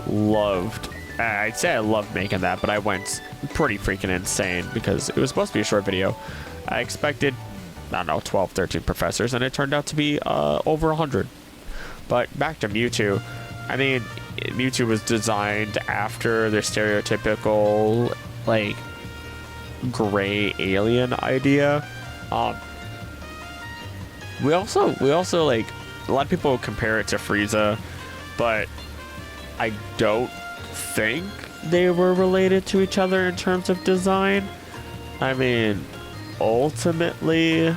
Loved. I'd say I loved making that, but I went pretty freaking insane because it was supposed to be a short video. I expected, I don't know, 12, 13 professors, and it turned out to be over 100. But back to Mewtwo. I mean, Mewtwo was designed after the stereotypical, like, gray alien idea. We also like, a lot of people compare it to Frieza, but I don't think they were related to each other in terms of design. I mean, ultimately,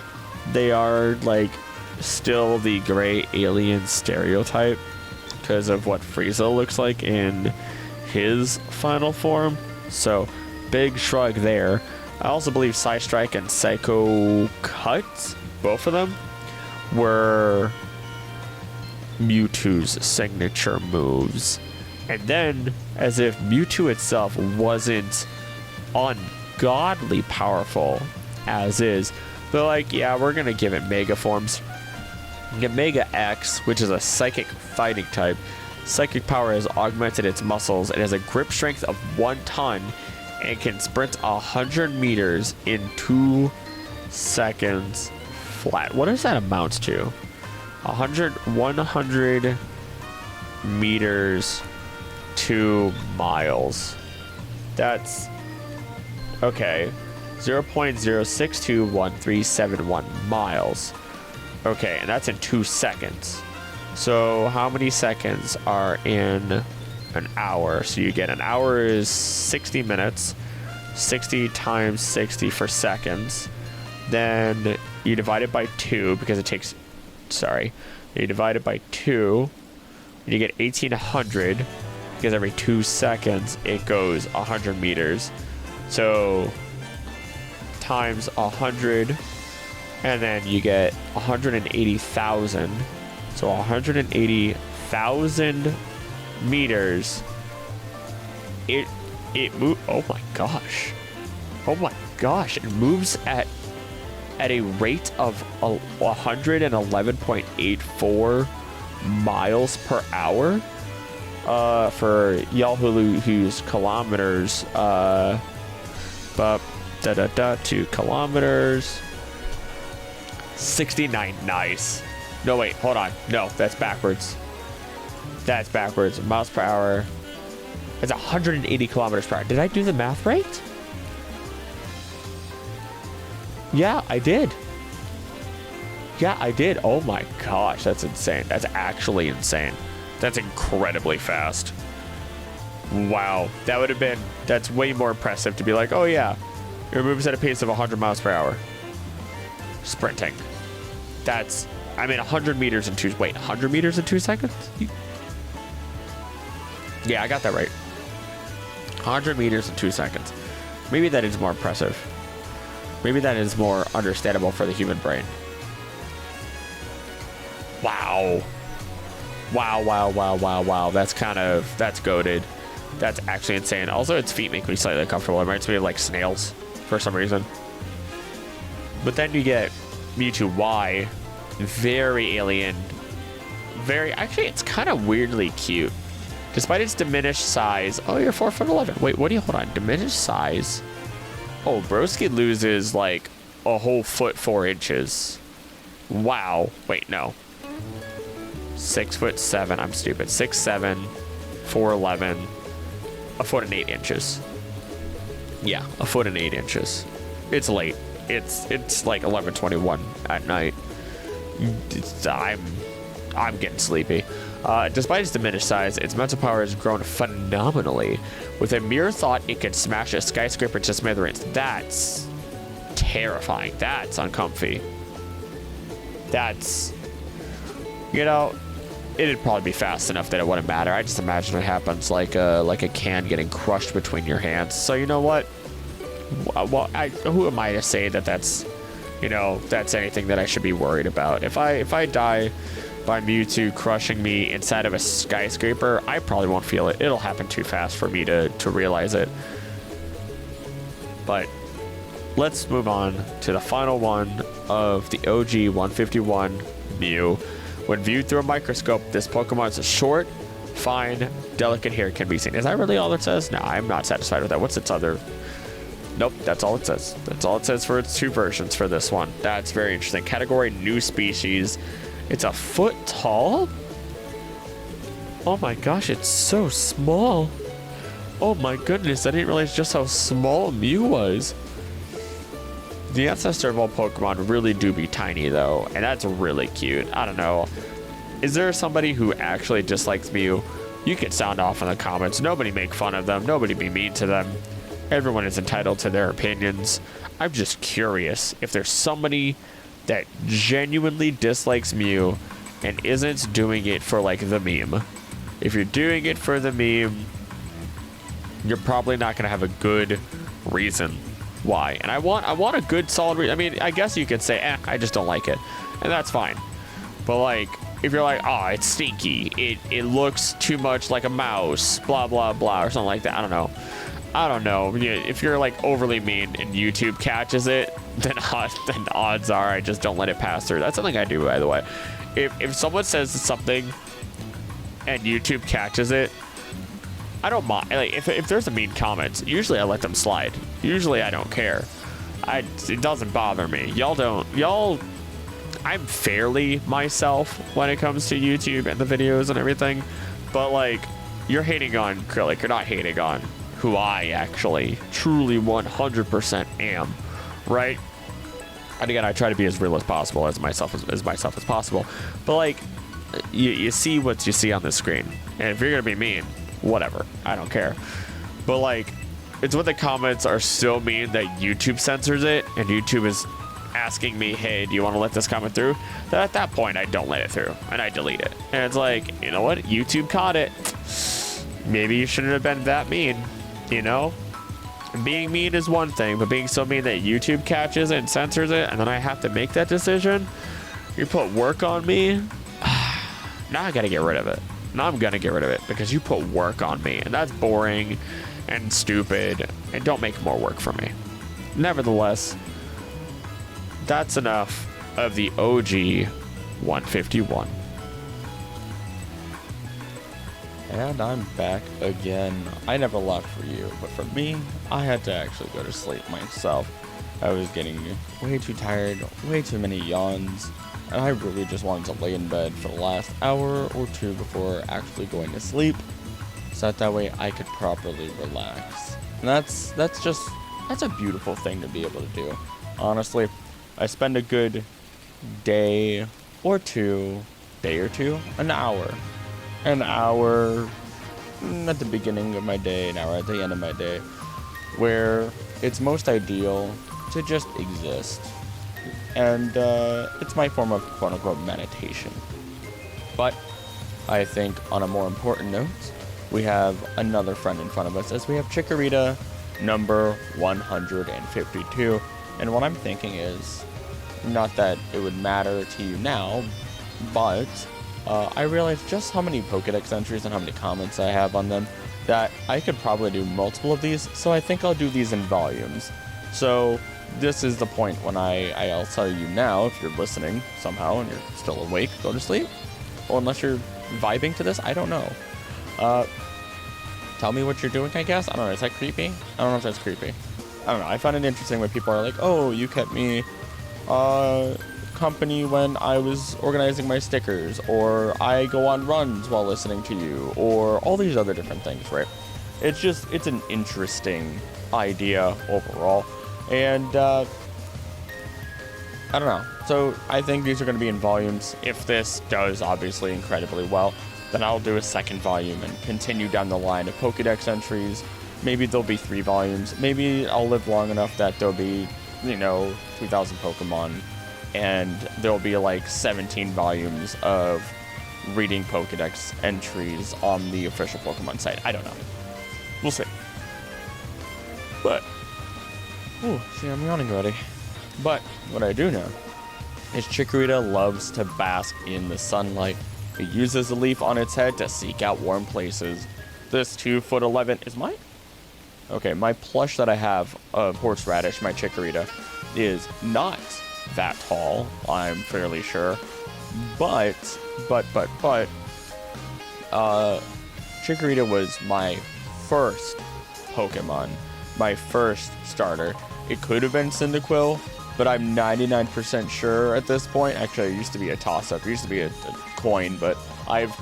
they are like still the gray alien stereotype because of what Frieza looks like in his final form. So, big shrug there. I also believe Psystrike and Psycho Cut, both of them, were Mewtwo's signature moves. And then, as if Mewtwo itself wasn't ungodly powerful as is, they're like, yeah, we're gonna give it Mega forms. You get Mega X, which is a psychic fighting type. Psychic power has augmented its muscles. It has a grip strength of 1 ton and can sprint 100 meters in 2 seconds flat. What does that amount to? 100 meters, 2 miles. That's okay. 0.062137 miles. Okay, and that's in 2 seconds. So how many seconds are in an hour? So you get an hour is 60 minutes. 60 times 60 for seconds. Then you divide it by 2 because it takes... Sorry. You divide it by 2. And you get 1800 because every 2 seconds it goes 100 meters. So times 100, and then you get 180,000. So 180,000 meters. It moves. Oh my gosh. Oh my gosh. It moves at a rate of 111.84 miles per hour. For y'all who's kilometers, 2 kilometers. 69. Nice. No, wait, hold on. No, that's backwards. That's backwards. Miles per hour. It's 180 kilometers per hour. Did I do the math right? Yeah, I did. Yeah, I did. Oh my gosh, that's insane. That's actually insane. That's incredibly fast. Wow. That would have been... That's way more impressive to be like, oh yeah, it moves at a pace of 100 miles per hour. Sprinting. That's... I mean, 100 meters in 2... Wait, 100 meters in 2 seconds? Yeah, I got that right. 100 meters in 2 seconds. Maybe that is more impressive. Maybe that is more understandable for the human brain. Wow. Wow, wow, wow, wow, wow. That's goated. That's actually insane. Also, its feet make me slightly uncomfortable. It reminds me of, like, snails for some reason. But then you get Mewtwo Y. Very alien. Very... Actually, it's kind of weirdly cute. Despite its diminished size... Oh, you're 4'11". Wait, what do you... Hold on. Diminished size? Oh, Broski loses, like, a whole foot 4 inches. Wow. Wait, no. 6'7". I'm stupid. 6'7", 4'11", a foot and 8 inches. Yeah, a foot and 8 inches. It's late. It's like 11:21 at night. I'm getting sleepy. Despite its diminished size, its mental power has grown phenomenally. With a mere thought, it can smash a skyscraper to smithereens. That's terrifying. That's uncomfy. That's... You know, it'd probably be fast enough that it wouldn't matter. I just imagine it happens like a can getting crushed between your hands. So you know what? Well, who am I to say that that's, you know, that's anything that I should be worried about? If I die by Mewtwo crushing me inside of a skyscraper, I probably won't feel it. It'll happen too fast for me to realize it. But let's move on to the final one of the OG 151 Mew. When viewed through a microscope, this Pokemon's short, fine, delicate hair can be seen. Is that really all it says? No, I'm not satisfied with that. What's its other... Nope, that's all it says. That's all it says for its 2 versions for this one. That's very interesting. Category, new species. It's a foot tall? Oh my gosh, it's so small. Oh my goodness, I didn't realize just how small Mew was. The ancestor of all Pokemon really do be tiny though, and that's really cute. I don't know. Is there somebody who actually dislikes Mew? You can sound off in the comments. Nobody make fun of them. Nobody be mean to them. Everyone is entitled to their opinions. I'm just curious if there's somebody that genuinely dislikes Mew and isn't doing it for like the meme. If you're doing it for the meme, you're probably not gonna have a good reason why. And I want a good solid reason. I mean, I guess you could say, I just don't like it, and that's fine. But like, if you're like, oh, it's stinky, it looks too much like a mouse, blah blah blah, or something like that. I don't know. If you're like overly mean and YouTube catches it, then odds are I just don't let it pass through. That's something I do, by the way. If someone says something and YouTube catches it, I don't mind. Like, if there's a mean comment, usually I let them slide. Usually I don't care. It doesn't bother me. I'm fairly myself when it comes to YouTube and the videos and everything, but like, you're hating on Acrylic. You're not hating on who I actually truly 100% am, right? And again, I try to be as real as possible, as myself as possible. But like, you see what you see on the screen, and if you're gonna be mean, whatever, I don't care. But like, it's when the comments are so mean that YouTube censors it, and YouTube is asking me, hey, do you want to let this comment through? That at that point I don't let it through and I delete it. And it's like, you know what, YouTube caught it. Maybe you shouldn't have been that mean, you know? Being mean is one thing, but being so mean that YouTube catches it and censors it, and then I have to make that decision, you put work on me. Now I gotta get rid of it. Now I'm gonna get rid of it because you put work on me, and that's boring and stupid, and don't make more work for me. Nevertheless, that's enough of the OG 151. And I'm back again. I never left for you, but for me, I had to actually go to sleep myself. I was getting way too tired, way too many yawns, and I really just wanted to lay in bed for the last hour or two before actually going to sleep, so that way I could properly relax. And that's a beautiful thing to be able to do. Honestly, I spend a good day or two, an hour at the beginning of my day, an hour at the end of my day, where it's most ideal to just exist. And it's my form of quote-unquote meditation. But I think on a more important note, we have another friend in front of us, as we have Chikorita number 152. And what I'm thinking is, not that it would matter to you now, but I realized just how many Pokedex entries and how many comments I have on them that I could probably do multiple of these, so I think I'll do these in volumes. So this is the point when I'll tell you now, if you're listening somehow and you're still awake, go to sleep. Well, unless you're vibing to this, I don't know. Tell me what you're doing, I guess. I don't know, is that creepy? I don't know if that's creepy. I don't know, I find it interesting when people are like, oh, you kept me company when I was organizing my stickers, or I go on runs while listening to you, or all these other different things, right? It's an interesting idea overall, and I don't know. So I think these are going to be in volumes. If this does obviously incredibly well, then I'll do a second volume and continue down the line of Pokedex entries. Maybe there'll be 3 volumes. Maybe I'll live long enough that there'll be, 2,000 Pokemon, and there'll be like 17 volumes of reading Pokedex entries on the official Pokemon site. I don't know. We'll see. But, see, I'm yawning already. But what I do know is Chikorita loves to bask in the sunlight. It uses a leaf on its head to seek out warm places. This 2'11" is mine? Okay, my plush that I have of Horseradish, my Chikorita, is not that tall, I'm fairly sure. But, Chikorita was my first Pokemon, my first starter. It could have been Cyndaquil, but I'm 99% sure at this point. Actually, it used to be a toss-up. It used to be a coin, but I've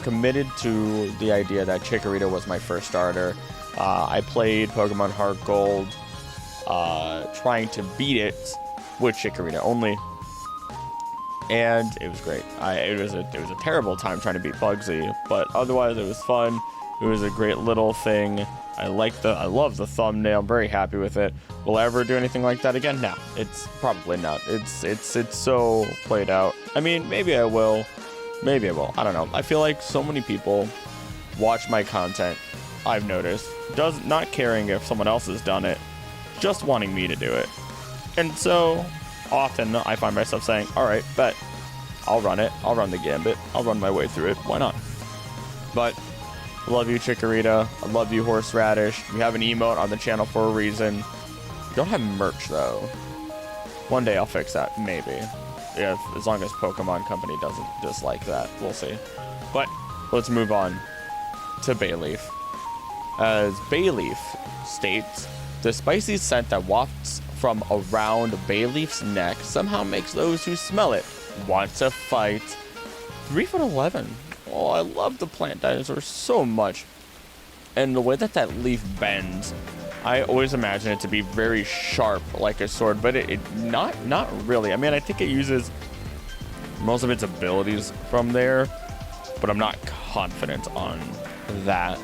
committed to the idea that Chikorita was my first starter. I played Pokemon Heart Gold, trying to beat it with Chikorita only, and it was great. It was a terrible time trying to beat Bugsy, but otherwise it was fun. It was a great little thing. I love the thumbnail. I'm very happy with it. Will I ever do anything like that again? No, it's probably not. It's so played out. I mean, maybe I will. Maybe I will. I don't know. I feel like so many people watch my content, I've noticed, not caring if someone else has done it, just wanting me to do it. And so often I find myself saying, all right, bet, I'll run it. I'll run the gambit. I'll run my way through it. Why not? But I love you, Chikorita. I love you, Horseradish. We have an emote on the channel for a reason. We don't have merch, though. One day I'll fix that, maybe. If, as long as Pokemon Company doesn't dislike that. We'll see. But let's move on to Bayleaf. As Bayleaf states, the spicy scent that wafts from around Bayleaf's neck somehow makes those who smell it want to fight. 3'11". Oh, I love the plant dinosaur so much. And the way that that leaf bends, I always imagine it to be very sharp like a sword, but it not really. I mean, I think it uses most of its abilities from there, but I'm not confident on that.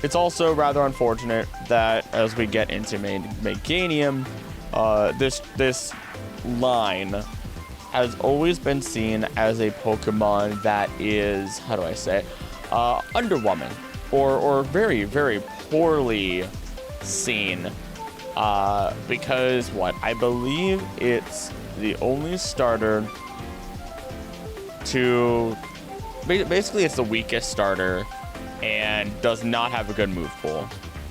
It's also rather unfortunate that as we get into Meganium, this line has always been seen as a Pokemon that is, how do I say, underwhelming or very, very poorly seen, because I believe it's the only starter to, basically it's the weakest starter and does not have a good move pool.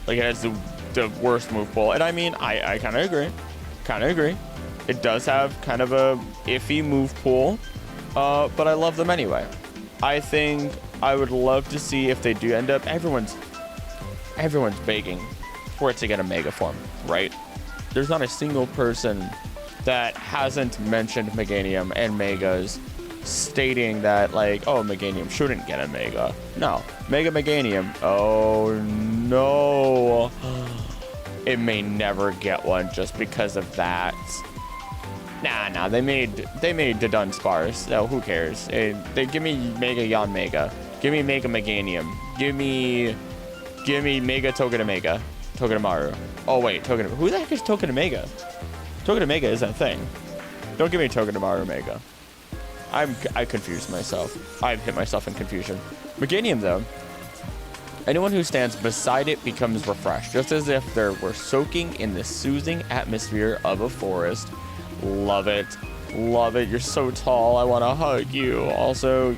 Like, it has the worst move pool. And I mean, I kind of agree. It does have kind of a iffy move pool, but I love them anyway. I think I would love to see if they do end up, everyone's begging for it to get a Mega form, right? There's not a single person that hasn't mentioned Meganium and Megas, stating that, like, oh, Meganium shouldn't get a Mega. No, Mega Meganium, oh no, it may never get one just because of that. Nah, they made the Dunsparce, so who cares? They give me Mega Yanmega, give me Mega Meganium, give me Mega Togedemaru. Oh wait, who the heck is Togedemega? Togedemega is that thing. Don't give me Togedemaru Mega. I confused myself. I've hit myself in confusion. Meganium, though, anyone who stands beside it becomes refreshed, just as if they were soaking in the soothing atmosphere of a forest. Love it. Love it. You're so tall. I want to hug you. Also,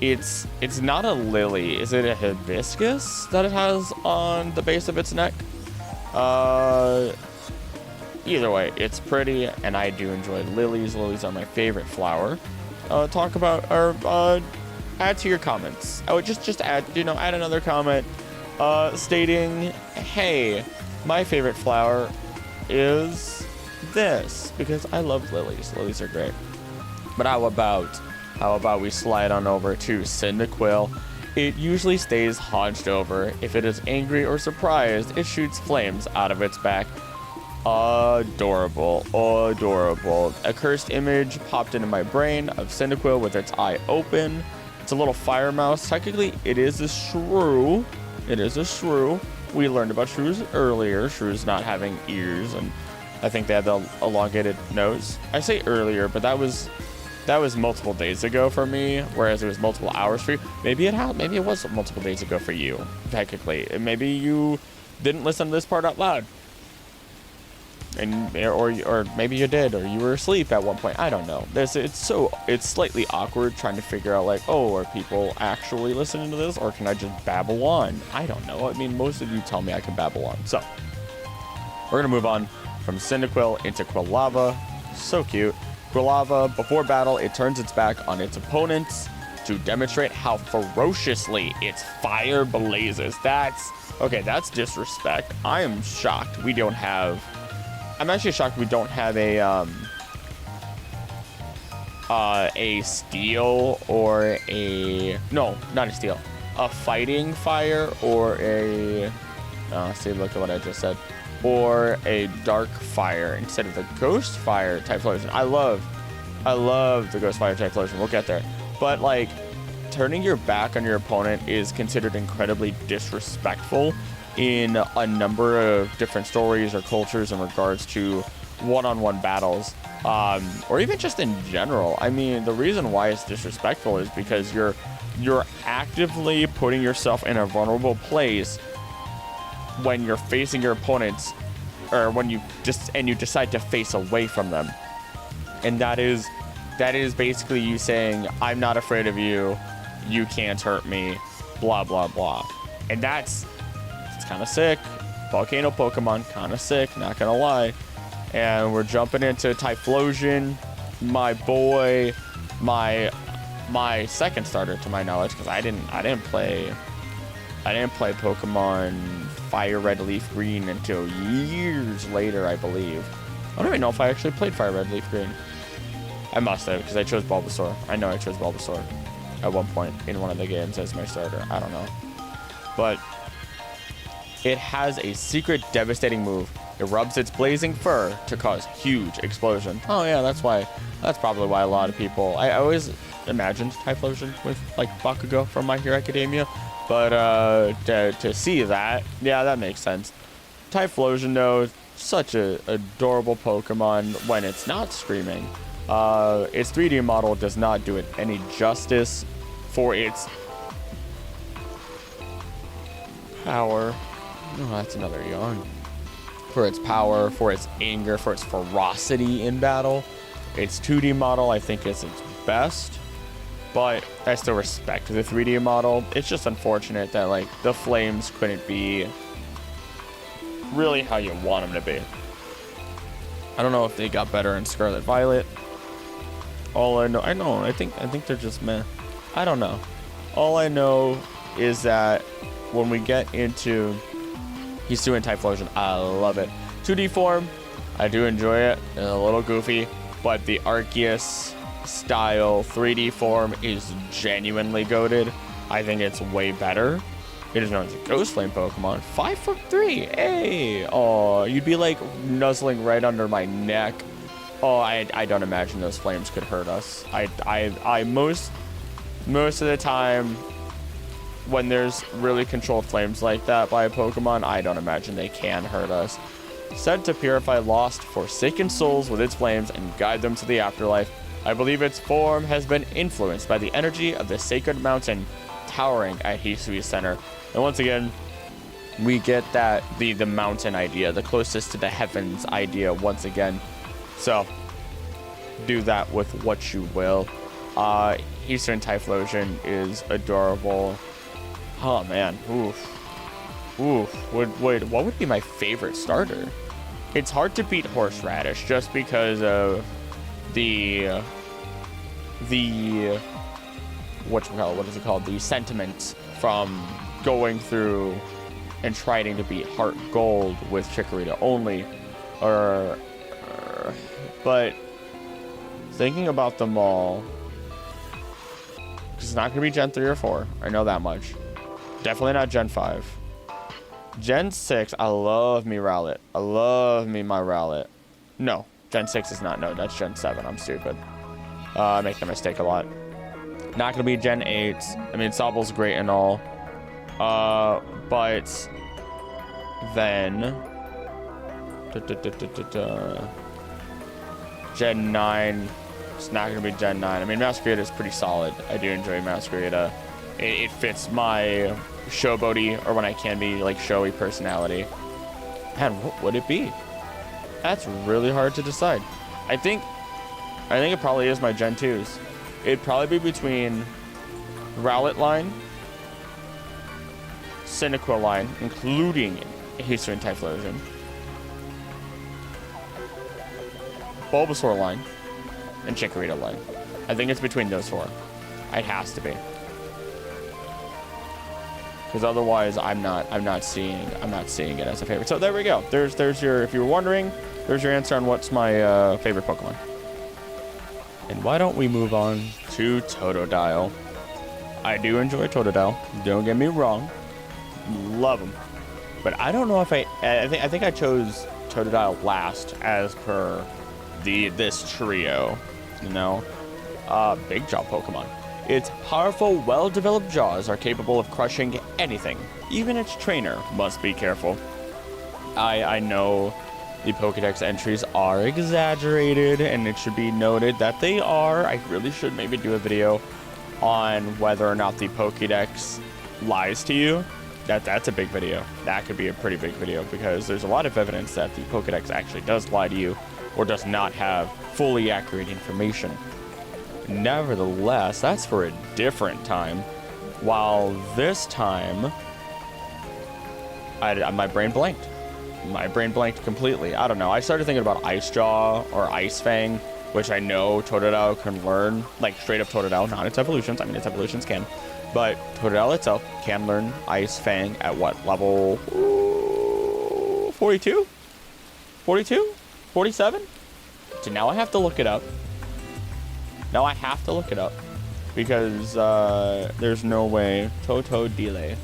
it's not a lily. Is it a hibiscus that it has on the base of its neck? Either way, it's pretty, and I do enjoy lilies. Lilies are my favorite flower. Talk about, or add to your comments. I would just add, add another comment, stating, hey, my favorite flower is this, because I love lilies. Lilies are great. But how about we slide on over to Cyndaquil? It usually stays hunched over. If it is angry or surprised, it shoots flames out of its back. Adorable. A cursed image popped into my brain of Cyndaquil with its eye open. It's a little fire mouse. Technically, it is a shrew. We learned about shrews earlier. Shrews not having ears, and I think they had the elongated nose. I say earlier, but that was multiple days ago for me, whereas it was multiple hours for you. Maybe it was multiple days ago for you, technically. Maybe you didn't listen to this part out loud. Or maybe you did, or you were asleep at one point. I don't know. It's slightly awkward trying to figure out, like, oh, are people actually listening to this, or can I just babble on? I don't know. I mean, most of you tell me I can babble on. So we're gonna move on from Cyndaquil into Quilava. So cute. Quilava, before battle, it turns its back on its opponents to demonstrate how ferociously its fire blazes. That's disrespect. I am shocked I'm actually shocked we don't have a steel or a fighting fire or see, look at what I just said, or a dark fire instead of the ghost fire Typhlosion. I love the ghost fire Typhlosion. We'll get there. But, like, turning your back on your opponent is considered incredibly disrespectful in a number of different stories or cultures in regards to one-on-one battles, or even just in general. I mean, the reason why it's disrespectful is because you're actively putting yourself in a vulnerable place when you're facing your opponents, or when you decide to face away from them. And that is basically you saying, I'm not afraid of you, you can't hurt me, blah blah blah. And it's kind of sick. Volcano Pokemon, kind of sick, not gonna lie. And we're jumping into Typhlosion, my boy, my second starter to my knowledge, because I didn't play Pokemon Fire Red Leaf Green until years later, I believe. I don't even know if I actually played Fire Red Leaf Green. I must have, because I chose Bulbasaur. I know I chose Bulbasaur at one point in one of the games as my starter. I don't know. But it has a secret devastating move. It rubs its blazing fur to cause huge explosion. Oh yeah, that's probably why a lot of people, I always imagined Typhlosion with like Bakugo from My Hero Academia, but to see that, yeah, that makes sense. Typhlosion though, such a adorable Pokemon when it's not screaming. Its 3D model does not do it any justice for its power. Oh, that's another yawn. For its power, for its anger, for its ferocity in battle. Its 2D model, I think, is its best, but I still respect the 3D model. It's just unfortunate that, like, the flames couldn't be really how you want them to be. I don't know if they got better in Scarlet Violet. I think they're just meh. I don't know. All I know is that when we get into Hisuian Typhlosion, I love it. 2D form, I do enjoy it. It's a little goofy, but the Arceus style 3D form is genuinely goated. I think it's way better. It is known as a Ghost Flame Pokemon. 5'3", hey! Oh, you'd be like nuzzling right under my neck. Oh, I don't imagine those flames could hurt us. I most of the time, when there's really controlled flames like that by a Pokemon, I don't imagine they can hurt us. Said to purify lost, forsaken souls with its flames and guide them to the afterlife. I believe its form has been influenced by the energy of the sacred mountain towering at Hisui's center. And once again, we get that the mountain idea, the closest to the heavens idea once again. So, do that with what you will. Hisuian Typhlosion is adorable. Oh man, oof. Wait, what would be my favorite starter? It's hard to beat Horseradish just because of the the sentiment from going through and trying to beat Heart Gold with Chikorita only, but thinking about them all, because it's not gonna be Gen 3 or 4, I know that much. Definitely not Gen 5. Gen 6, I love me Rowlet. I love me my Rowlet. No, Gen 6 is not. No, that's Gen 7. I'm stupid. I make that mistake a lot. Not gonna be Gen 8. I mean, Sobble's great and all. But then Gen 9. It's not gonna be Gen 9. I mean, Masquerade is pretty solid. I do enjoy Masquerade. It fits my showboaty, or when I can be like showy personality. Man, what would it be? That's really hard to decide. I think it probably is my Gen 2s. It'd probably be between Rowlet line, Cyndaquil line, including Hisuian Typhlosion, Bulbasaur line, and Chikorita line. I think it's between those four. It has to be. Because otherwise, I'm not seeing it as a favorite. So there we go. There's your, if you were wondering, there's your answer on what's my favorite Pokemon. And why don't we move on to Totodile? I do enjoy Totodile. Don't get me wrong, love them. But I don't know if I think I chose Totodile last as per this trio. You know, Big Jaw Pokemon. Its powerful, well-developed jaws are capable of crushing anything. Even its trainer must be careful. I know the Pokedex entries are exaggerated, and it should be noted that they are. I really should maybe do a video on whether or not the Pokedex lies to you. That's a big video. That could be a pretty big video, because there's a lot of evidence that the Pokedex actually does lie to you or does not have fully accurate information. Nevertheless, that's for a different time. While this time, my brain blanked. My brain blanked completely. I don't know. I started thinking about Ice Jaw or Ice Fang, which I know Totodile can learn, like straight up Totodile, not its evolutions. I mean, its evolutions can. But Totodile itself can learn Ice Fang at what level? 42? 42? 47? So now I have to look it up. Now I have to look it up. Because there's no way. Totodile.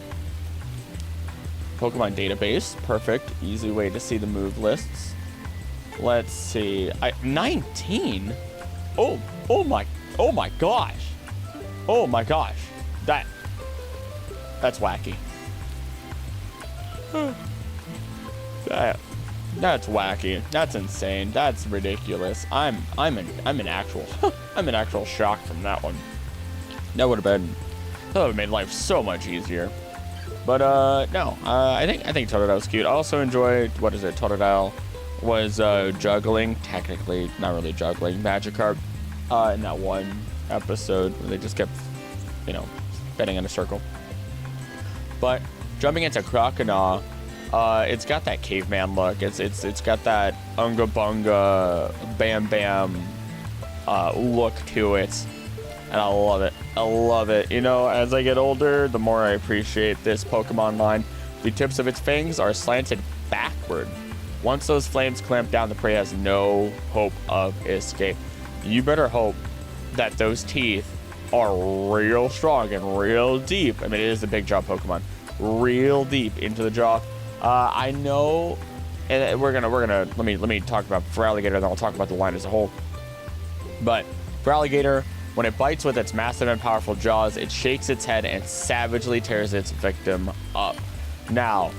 Pokemon database. Perfect. Easy way to see the move lists. Let's see. 19? Oh my gosh. Oh my gosh. That's wacky. That's wacky. That's insane. That's ridiculous. I'm in actual I'm in actual shock from that one. That would have made life so much easier. But no, I think Totodile's cute. I also enjoyed, what is it? Totodile was juggling, technically not really juggling, Magikarp in that one episode where they just kept, spinning in a circle. But jumping into Crocodile, it's got that caveman look. It's got that Unga Bunga Bam Bam look to it, and I love it. I love it. As I get older, the more I appreciate this Pokemon line. The tips of its fangs are slanted backward. Once those flames clamp down, the prey has no hope of escape. You better hope that those teeth are real strong and real deep. I mean, it is a big jaw Pokemon. Real deep into the jaw. I know, and we're gonna let me talk about Feraligatr, then I'll talk about the line as a whole. But Feraligatr, when it bites with its massive and powerful jaws, it shakes its head and savagely tears its victim up. Now,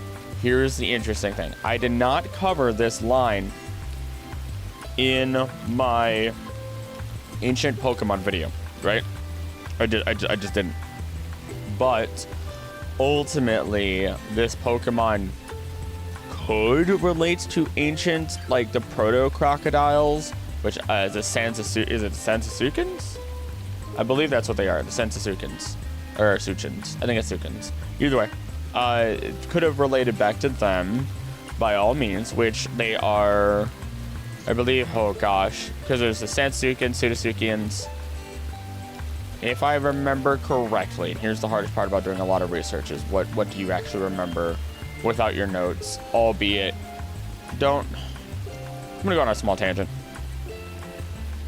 here's the interesting thing. I did not cover this line in my ancient Pokemon video, right? I just didn't. But ultimately, this Pokemon could relate to ancient, like the proto-crocodiles, which is it Sensusukins? I believe that's what they are, the Sensusukins. Or Suchins. I think it's Sukins. Either way, it could have related back to them, by all means, which they are, I believe, oh gosh, because there's the Sansukins, Pseudosukins. If I remember correctly, and here's the hardest part about doing a lot of research, is what do you actually remember without your notes, albeit, I'm gonna go on a small tangent.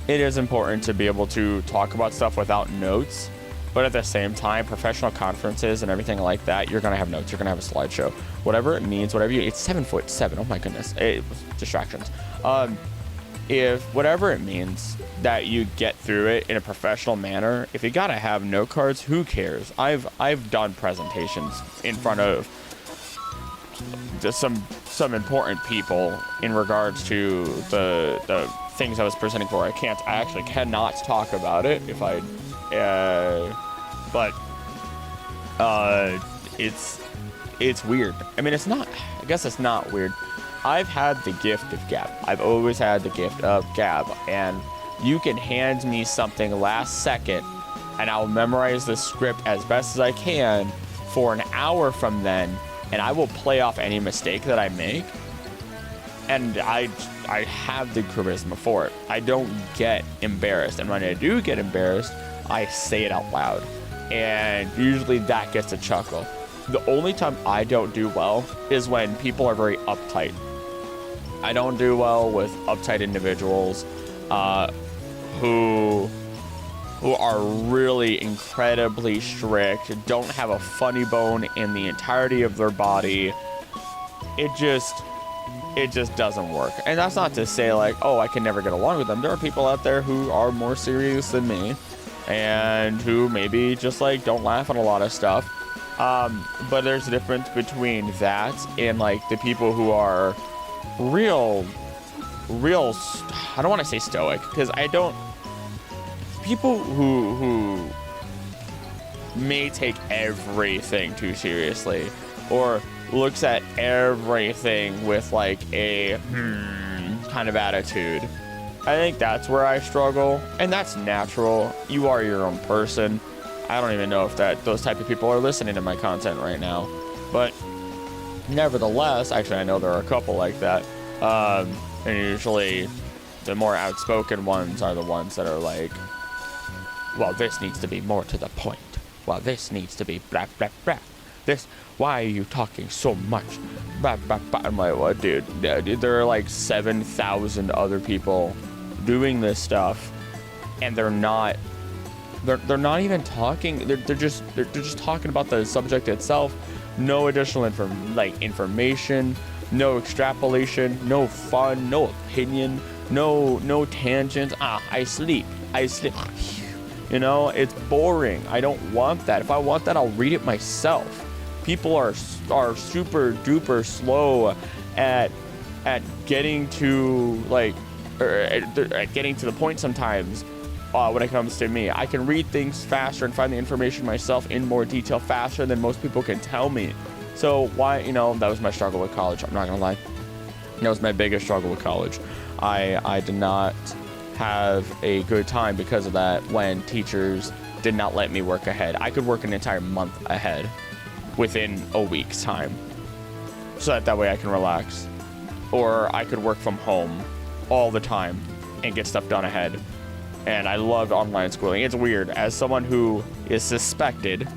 It is important to be able to talk about stuff without notes, but at the same time, professional conferences and everything like that, you're gonna have notes, you're gonna have a slideshow. Whatever it means, it's 7'7", oh my goodness, distractions. If whatever it means that you get through it in a professional manner, if you gotta have note cards, who cares? I've done presentations in front of just some important people in regards to the things I was presenting for. I actually cannot talk about it if I, but it's weird. I mean, I guess it's not weird. I've had the gift of gab. I've always had the gift of gab, and you can hand me something last second, and I'll memorize the script as best as I can for an hour from then, and I will play off any mistake that I make, and I have the charisma for it. I don't get embarrassed, and when I do get embarrassed, I say it out loud, and usually that gets a chuckle. The only time I don't do well is when people are very uptight. I don't do well with uptight individuals who are really incredibly strict, don't have a funny bone in the entirety of their body. It just doesn't work. And that's not to say like, oh, I can never get along with them. There are people out there who are more serious than me, and who maybe just like don't laugh at a lot of stuff. But there's a difference between that and like the people who are real, I don't want to say stoic, because people who may take everything too seriously or looks at everything with like a kind of attitude. I think that's where I struggle, and that's natural. You are your own person. I don't even know if those type of people are listening to my content right now, but nevertheless, actually I know there are a couple like that, and usually the more outspoken ones are the ones that are like, well, this needs to be more to the point. Well, this needs to be blah, blah, blah. Why are you talking so much? Blah, blah, blah. I'm like, what, dude? Yeah, dude, there are like 7,000 other people doing this stuff, and they're not even talking. They're just talking about the subject itself. No additional information, no extrapolation, no fun, no opinion, no tangents. I sleep. You know, it's boring. I don't want that. If I want that, I'll read it myself. People are super duper slow at getting to at getting to the point sometimes. When it comes to me, I can read things faster and find the information myself in more detail faster than most people can tell me. So why, that was my struggle with college. I'm not gonna lie. That was my biggest struggle with college. I did not have a good time because of that when teachers did not let me work ahead. I could work an entire month ahead within a week's time, so that way I can relax. Or I could work from home all the time and get stuff done ahead. And I loved online schooling. It's weird. As someone who is suspected,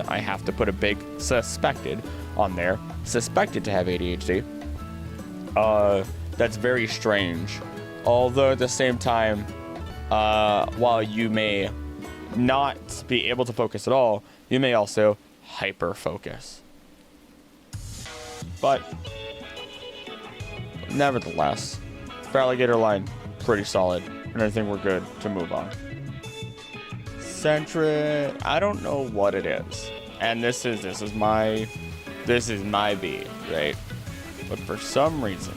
I have to put a big suspected on there, suspected to have ADHD. That's very strange. Although at the same time, while you may not be able to focus at all, you may also hyper focus. But nevertheless, for alligator line, pretty solid. And I think we're good to move on. Centric, I don't know what it is. And this is my B, right? But for some reason,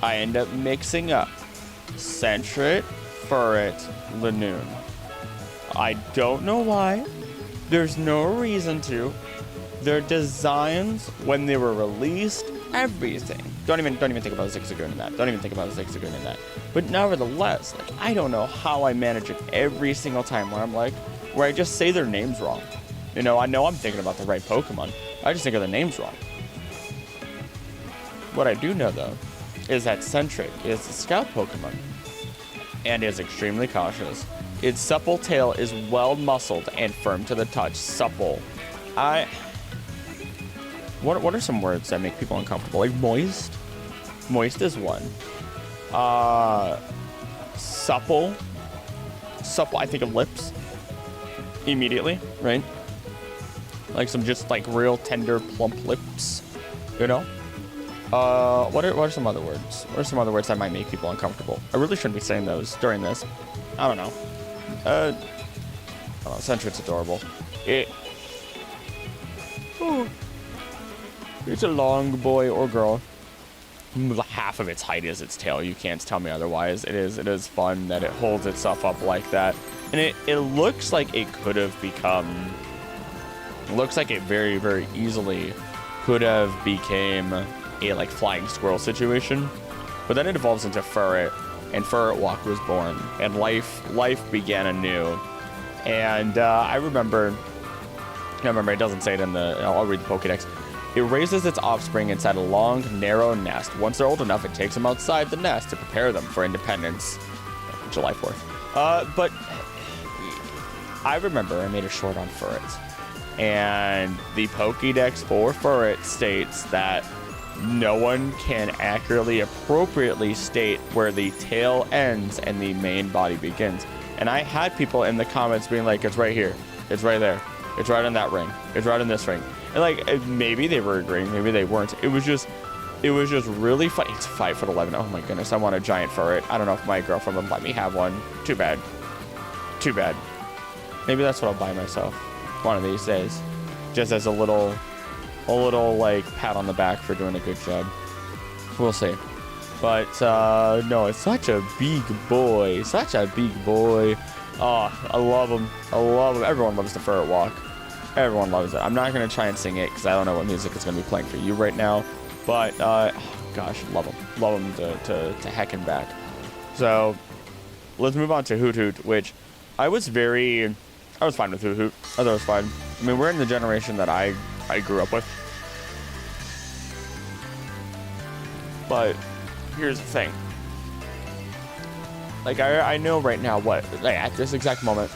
I end up mixing up Centric, Furret, Lanoon. I don't know why. There's no reason to. Their designs, when they were released, everything. Don't even think about the Zigzagoon in that. Don't even think about the Zigzagoon in that. But nevertheless, I don't know how I manage it every single time where I just say their names wrong. I know I'm thinking about the right Pokemon. I just think of the names wrong. What I do know, though, is that Centric is a scout Pokemon and is extremely cautious. Its supple tail is well muscled and firm to the touch. Supple. What are some words that make people uncomfortable? Like moist? Moist is one. Supple. Supple, I think of lips. Immediately, right? Like some just real tender, plump lips. What are some other words? What are some other words that might make people uncomfortable? I really shouldn't be saying those during this. I don't know. Centric's adorable. It's a long boy or girl. Half of its height is its tail. You can't tell me otherwise. It is fun that it holds itself up like that. And it looks like it could have become... It looks like it very, very easily could have became a flying squirrel situation. But then it evolves into Furret, and Furret Walk was born, and life began anew. And I remember, it doesn't say it in the... I'll read the Pokedex. It raises its offspring inside a long, narrow nest. Once they're old enough, it takes them outside the nest to prepare them for independence. July 4th. But I remember I made a short on Furret. And the Pokedex for Furret states that no one can accurately, appropriately state where the tail ends and the main body begins. And I had people in the comments being like, it's right here. It's right there. It's right in that ring. It's right in this ring. And maybe they were agreeing, maybe they weren't. It was just really funny. It's 5'11". Oh my goodness, I want a giant Furret. I don't know if my girlfriend would let me have one. Too bad. Too bad. Maybe that's what I'll buy myself one of these days. Just as a little like pat on the back for doing a good job. We'll see. But no, it's such a big boy. Such a big boy. Oh, I love him. I love him. Everyone loves the ferret walk. Everyone loves it. I'm not going to try and sing it because I don't know what music is going to be playing for you right now. But, oh, gosh, love him. Love him to heck and back. So, let's move on to Hoot Hoot, which I was fine with Hoot Hoot. I thought it was fine. I mean, we're in the generation that I grew up with. But here's the thing. Like, I know right now what, like, at this exact moment,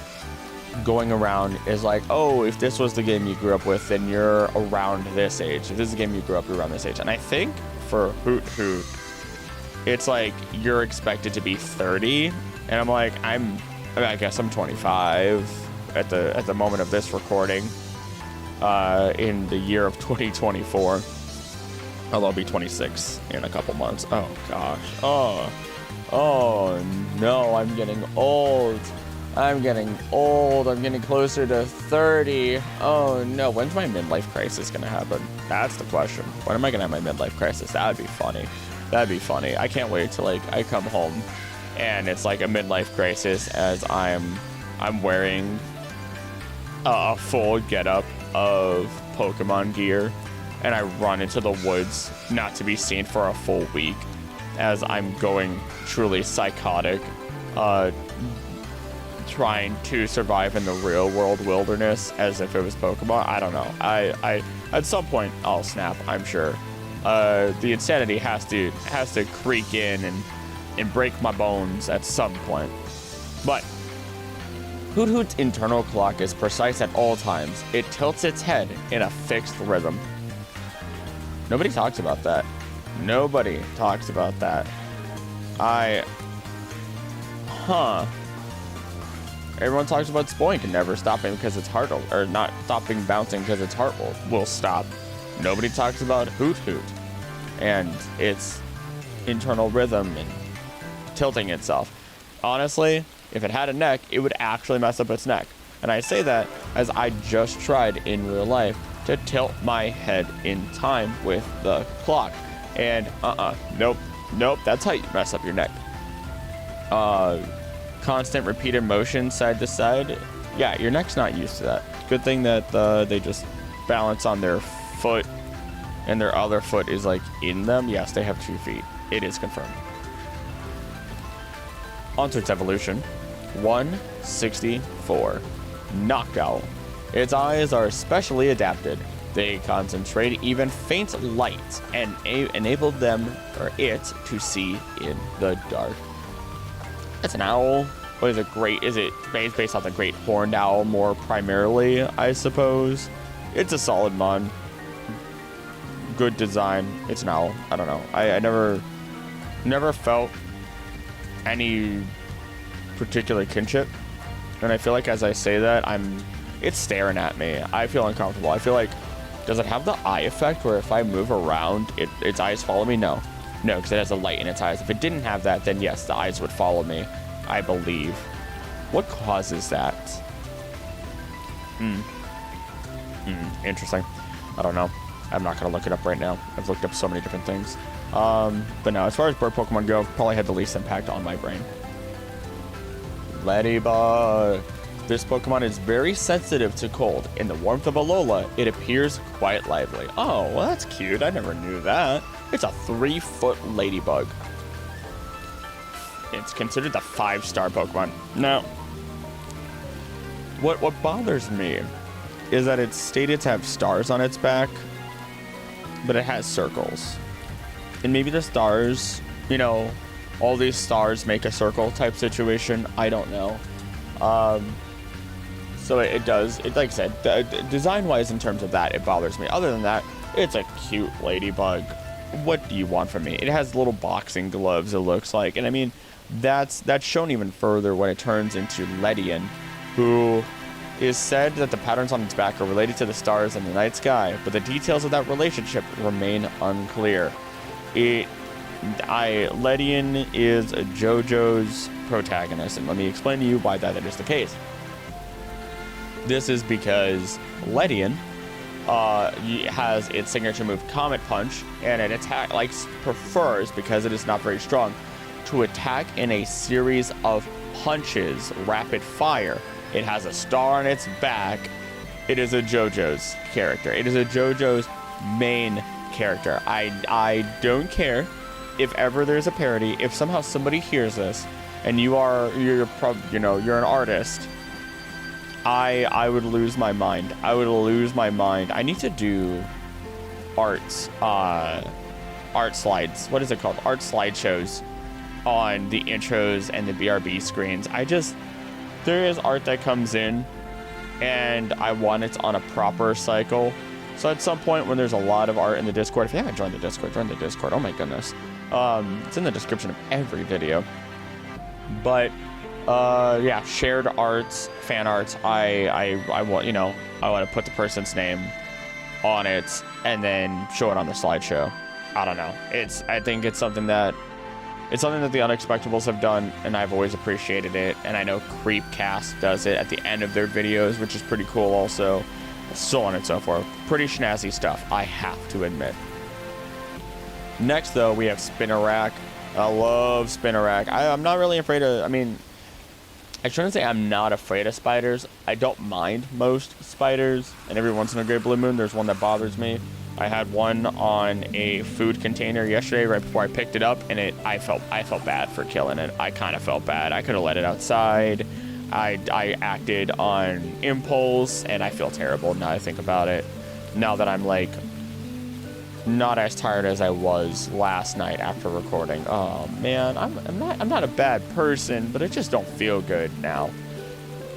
going around is like, oh, if this was the game you grew up with, then you're around this age. If this is the game you grew up, you're around this age. And I think for Hoot Hoot, it's like you're expected to be 30, and I'm like, I guess I'm 25 at the moment of this recording, in the year of 2024. Although I'll be 26 in a couple months. Oh gosh. Oh no, I'm getting old. I'm getting closer to 30. Oh no, when's my midlife crisis gonna happen? That's the question. When am I gonna have my midlife crisis? That'd be funny. I can't wait till like I come home and it's like a midlife crisis as I'm wearing a full getup of Pokemon gear and I run into the woods not to be seen for a full week as I'm going truly psychotic, trying to survive in the real world wilderness as if it was Pokemon. I don't know. I at some point I'll snap, I'm sure. The insanity has to creak in and break my bones at some point. But Hoot Hoot's internal clock is precise at all times. It tilts its head in a fixed rhythm. Nobody talks about that. Nobody talks about that. Everyone talks about Spoink and never stopping because its heart, or not stopping bouncing because its heart will stop. Nobody talks about Hoot Hoot and its internal rhythm and tilting itself. Honestly, if it had a neck, it would actually mess up its neck. And I say that as I just tried in real life to tilt my head in time with the clock. And nope, that's how you mess up your neck. Constant repeated motion side to side. Yeah, your neck's not used to that. Good thing that they just balance on their foot and their other foot is like in them. Yes, they have 2 feet. It is confirmed. On to its evolution. 164. Knockout. Its eyes are specially adapted. They concentrate even faint light and enable it to see in the dark. It's an owl. What is it? Is it based off the great horned owl more primarily, I suppose? It's a solid mon. Good design. It's an owl. I don't know. I never felt any particular kinship. And I feel like as I say that, it's staring at me. I feel uncomfortable. I feel like, does it have the eye effect where if I move around, its eyes follow me? No, because it has a light in its eyes. If it didn't have that, then yes, the eyes would follow me, I believe. What causes that? Interesting. I don't know. I'm not going to look it up right now. I've looked up so many different things. But no, as far as bird Pokemon go, probably had the least impact on my brain. Ladybug. This Pokemon is very sensitive to cold. In the warmth of Alola, it appears quite lively. Oh, well, that's cute. I never knew that. It's a 3-foot ladybug. It's considered the 5-star Pokemon. Now, what bothers me is that it's stated to have stars on its back, but it has circles. And maybe the stars, all these stars make a circle type situation. I don't know. So it does, like I said, design-wise in terms of that, it bothers me. Other than that, it's a cute ladybug. What do you want from me? It has little boxing gloves, it looks like. And I mean, that's shown even further when it turns into Ledian, who is said that the patterns on its back are related to the stars in the night sky, but the details of that relationship remain unclear. It Ledian is JoJo's protagonist, and let me explain to you why that is the case. This is because Ledian has its signature move Comet Punch, and it prefers, because it is not very strong, to attack in a series of punches, rapid fire. It has a star on its back. It is a JoJo's character. It is a JoJo's main character. I don't care if ever there's a parody. If somehow somebody hears this and you're an artist, I would lose my mind. I would lose my mind. I need to do art slides. What is it called? Art slideshows on the intros and the BRB screens. There is art that comes in and I want it on a proper cycle. So at some point when there's a lot of art in the Discord, if you haven't joined the Discord, join the Discord. Oh my goodness. It's in the description of every video. But yeah, shared arts, fan arts. I want, I want to put the person's name on it and then show it on the slideshow. I don't know. I think it's something that the Unexpectables have done, and I've always appreciated it. And I know Creepcast does it at the end of their videos, which is pretty cool also. So on and so forth. Pretty snazzy stuff, I have to admit. Next, though, we have Spinnerack. I love Spinnerack. I'm not really afraid of, I shouldn't say I'm not afraid of spiders. I don't mind most spiders, and every once in a great blue moon, there's one that bothers me. I had one on a food container yesterday right before I picked it up, and I felt bad for killing it. I kind of felt bad. I could have let it outside. I acted on impulse, and I feel terrible now I think about it. Now that I'm not as tired as I was last night after recording. Oh man, I'm not a bad person, but I just don't feel good now.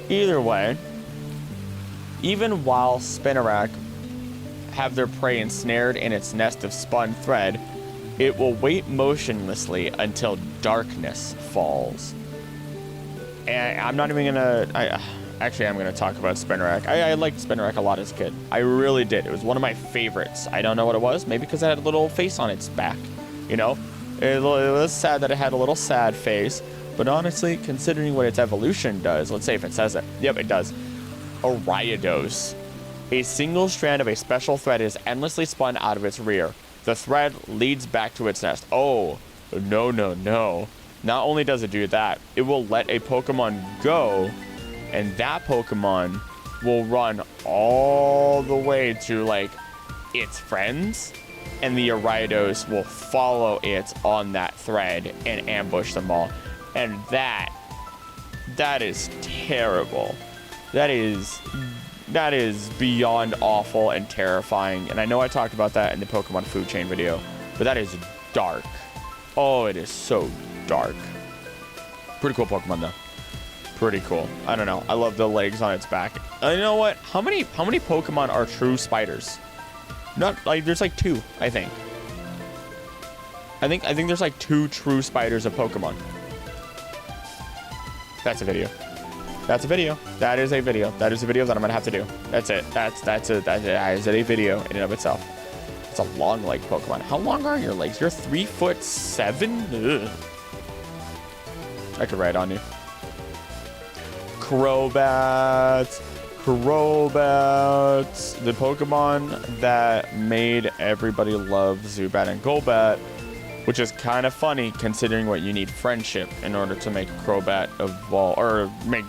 Either way, even while Spinnerack have their prey ensnared in its nest of spun thread, it will wait motionlessly until darkness falls. And I'm not even gonna. Actually, I'm gonna talk about Spinnerack. I liked Spinnerack a lot as a kid. I really did. It was one of my favorites. I don't know what it was. Maybe because it had a little face on its back. It was sad that it had a little sad face. But honestly, considering what its evolution does, let's say if it says it. Yep, it does. Ariados. A single strand of a special thread is endlessly spun out of its rear. The thread leads back to its nest. Oh, no. Not only does it do that, it will let a Pokemon go, and that Pokemon will run all the way to, its friends, and the Ariados will follow it on that thread and ambush them all. And that is terrible. That is beyond awful and terrifying. And I know I talked about that in the Pokemon food chain video, but that is dark. Oh, it is so dark. Pretty cool Pokemon though. Pretty cool. I don't know. I love the legs on its back. You know what? How many Pokemon are true spiders? There's 2, I think. I think there's 2 true spiders of Pokemon. That's a video. That is a video. That is a video that I'm gonna have to do. That's it. That is a video in and of itself. It's a long leg Pokemon. How long are your legs? You're 3'7"? Ugh. I could ride on you. Crobats. The Pokemon that made everybody love Zubat and Golbat, which is kind of funny considering what you need friendship in order to make Crobat evolve, or make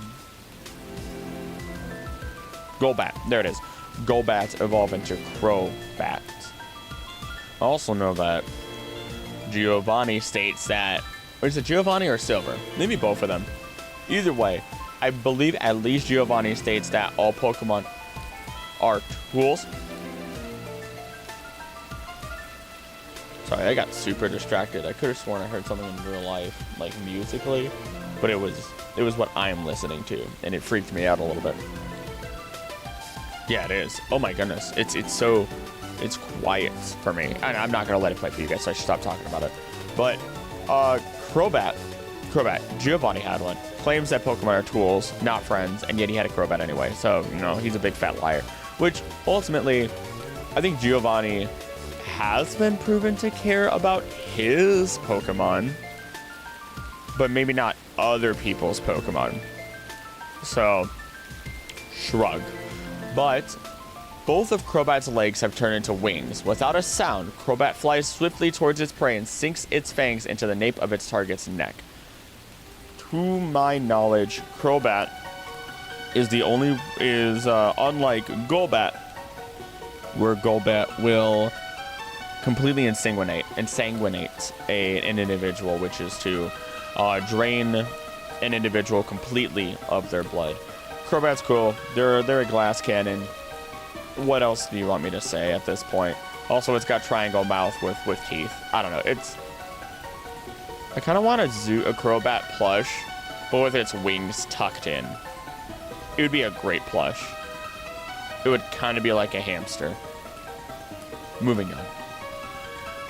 Golbat. There it is. Golbats evolve into Crobats. I also know that Giovanni states that, or is it Giovanni or Silver? Maybe both of them. Either way, I believe at least Giovanni states that all Pokemon are tools. Sorry, I got super distracted. I could have sworn I heard something in real life, musically, but it was what I'm listening to, and it freaked me out a little bit. Yeah, it is. Oh my goodness, it's quiet for me. And I'm not gonna let it play for you guys, so I should stop talking about it. But Crobat, Giovanni had one. Claims that Pokemon are tools, not friends, and yet he had a Crobat anyway. So, he's a big fat liar. Which, ultimately, I think Giovanni has been proven to care about his Pokemon, but maybe not other people's Pokemon. So, shrug. But both of Crobat's legs have turned into wings. Without a sound, Crobat flies swiftly towards its prey and sinks its fangs into the nape of its target's neck. To my knowledge, Crobat is unlike Golbat, where Golbat will completely insanguinate an individual, which is to drain an individual completely of their blood. Crobat's cool. They're a glass cannon. What else do you want me to say at this point? Also, it's got triangle mouth with teeth. I don't know. I kind of want a Crobat plush, but with its wings tucked in. It would be a great plush. It would kind of be like a hamster. Moving on.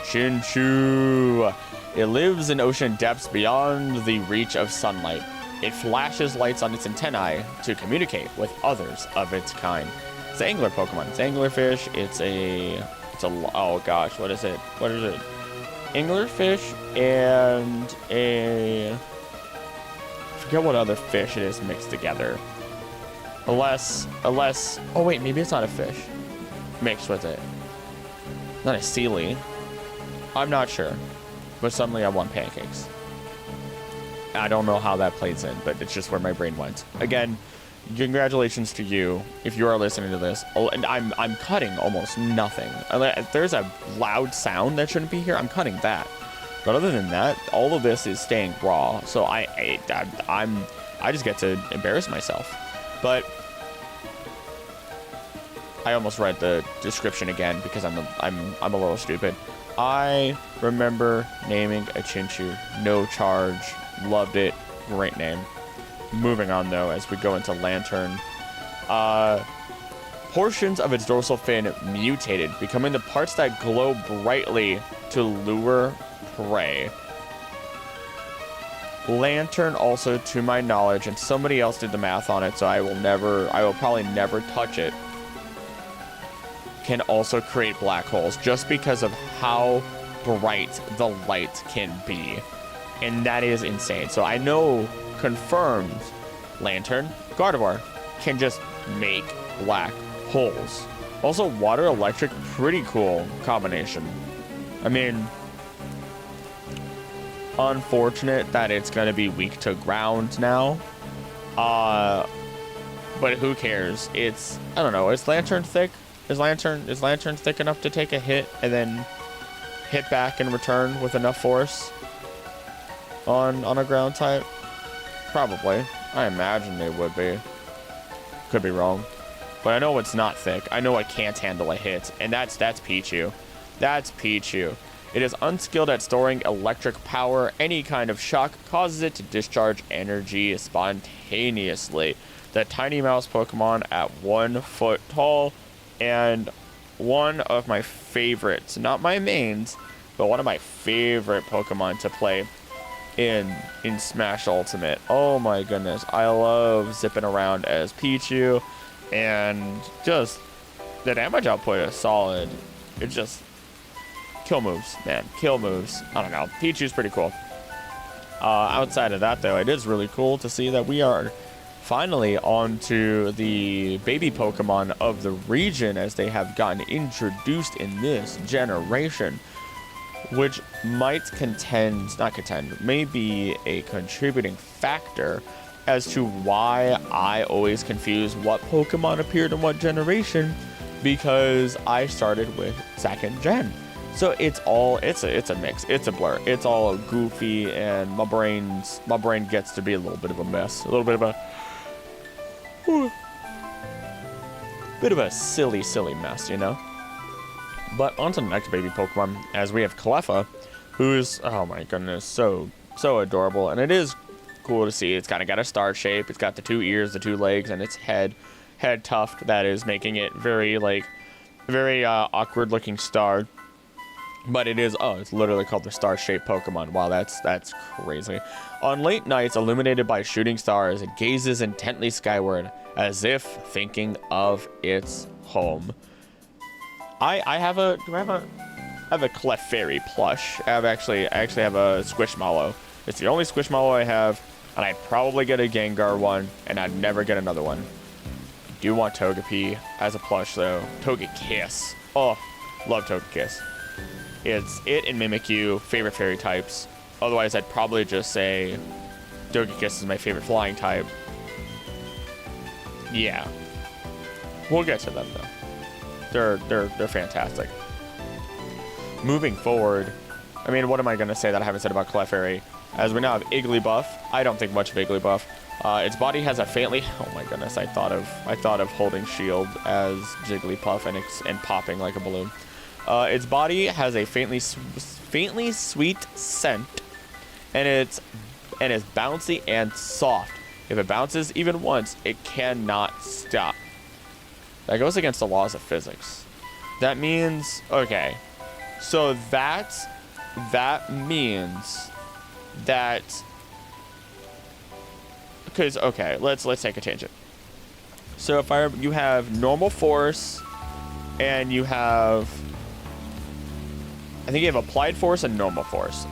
Chinchou. It lives in ocean depths beyond the reach of sunlight. It flashes lights on its antennae to communicate with others of its kind. It's an angler Pokemon. It's an anglerfish. Oh gosh, what is it? Anglerfish and I forget what other fish it is mixed together. Unless, oh wait, maybe it's not a fish mixed with it. Not a Sealy. I'm not sure, but suddenly I want pancakes. I don't know how that plays in, but it's just where my brain went. Again, congratulations to you if you are listening to this. Oh, and I'm cutting almost nothing. If there's a loud sound that shouldn't be here, I'm cutting that. But other than that, all of this is staying raw. So I just get to embarrass myself. But I almost read the description again because I'm a little stupid. I remember naming a Chinchou, no charge, loved it, great name. Moving on though, as we go into Lantern. Portions of its dorsal fin mutated, becoming the parts that glow brightly to lure prey. Lantern also, to my knowledge, and somebody else did the math on it, so I will probably never touch it, can also create black holes just because of how bright the light can be. And that is insane. So I know, confirmed, Lantern, Gardevoir, can just make black holes. Also, water electric, pretty cool combination. I mean, unfortunate that it's going to be weak to ground now. But who cares? I don't know, is Lantern thick? Is Lantern thick enough to take a hit and then hit back and return with enough force on a ground type? Probably. I imagine it would be. Could be wrong. But I know it's not thick. I know it can't handle a hit. And that's Pichu. That's Pichu. It is unskilled at storing electric power. Any kind of shock causes it to discharge energy spontaneously. The tiny mouse Pokemon at 1 foot tall. And one of my favorites, not my mains, but one of my favorite Pokemon to play in Smash Ultimate. Oh my goodness, I love zipping around as Pichu, and just the damage output is solid. It just kill moves, man, kill moves. I don't know, Pichu's pretty cool. Outside of that though, it is really cool to see that we are finally onto the baby Pokemon of the region as they have gotten introduced in this generation, which may be a contributing factor as to why I always confuse what Pokemon appeared in what generation, because I started with second gen. So it's a mix, it's a blur, it's all goofy, and my brain gets to be a little bit of a mess, a little bit of a silly mess, you know? But on to the next baby Pokemon, as we have Cleffa, who's, oh my goodness, so adorable. And it is cool to see. It's kind of got a star shape. It's got the 2 ears, the 2 legs, and its head tuft that is making it very awkward looking star. But it's literally called the star-shaped Pokemon. Wow, that's crazy. On late nights, illuminated by shooting stars, it gazes intently skyward, as if thinking of its home. Do I have a I have a Clefairy plush. I actually have a Squishmallow. It's the only Squishmallow I have, and I'd probably get a Gengar one, and I'd never get another one. I do want Togepi as a plush, though. Togekiss. Oh, love Togekiss. It's it and Mimikyu, favorite fairy types. Otherwise, I'd probably just say Togekiss is my favorite flying type. Yeah. We'll get to them, though. They're fantastic. Moving forward, I mean, what am I going to say that I haven't said about Clefairy? As we now have Igglybuff. I don't think much of Igglybuff. Its body has a faintly... Oh my goodness, I thought of holding shield as Jigglypuff and popping like a balloon. Its body has a faintly sweet scent, and is bouncy and soft. If it bounces even once, it cannot stop. That goes against the laws of physics. That means, okay, so that means that, because, okay, let's take a tangent. So if you have normal force, and you have, I think you have applied force and normal force.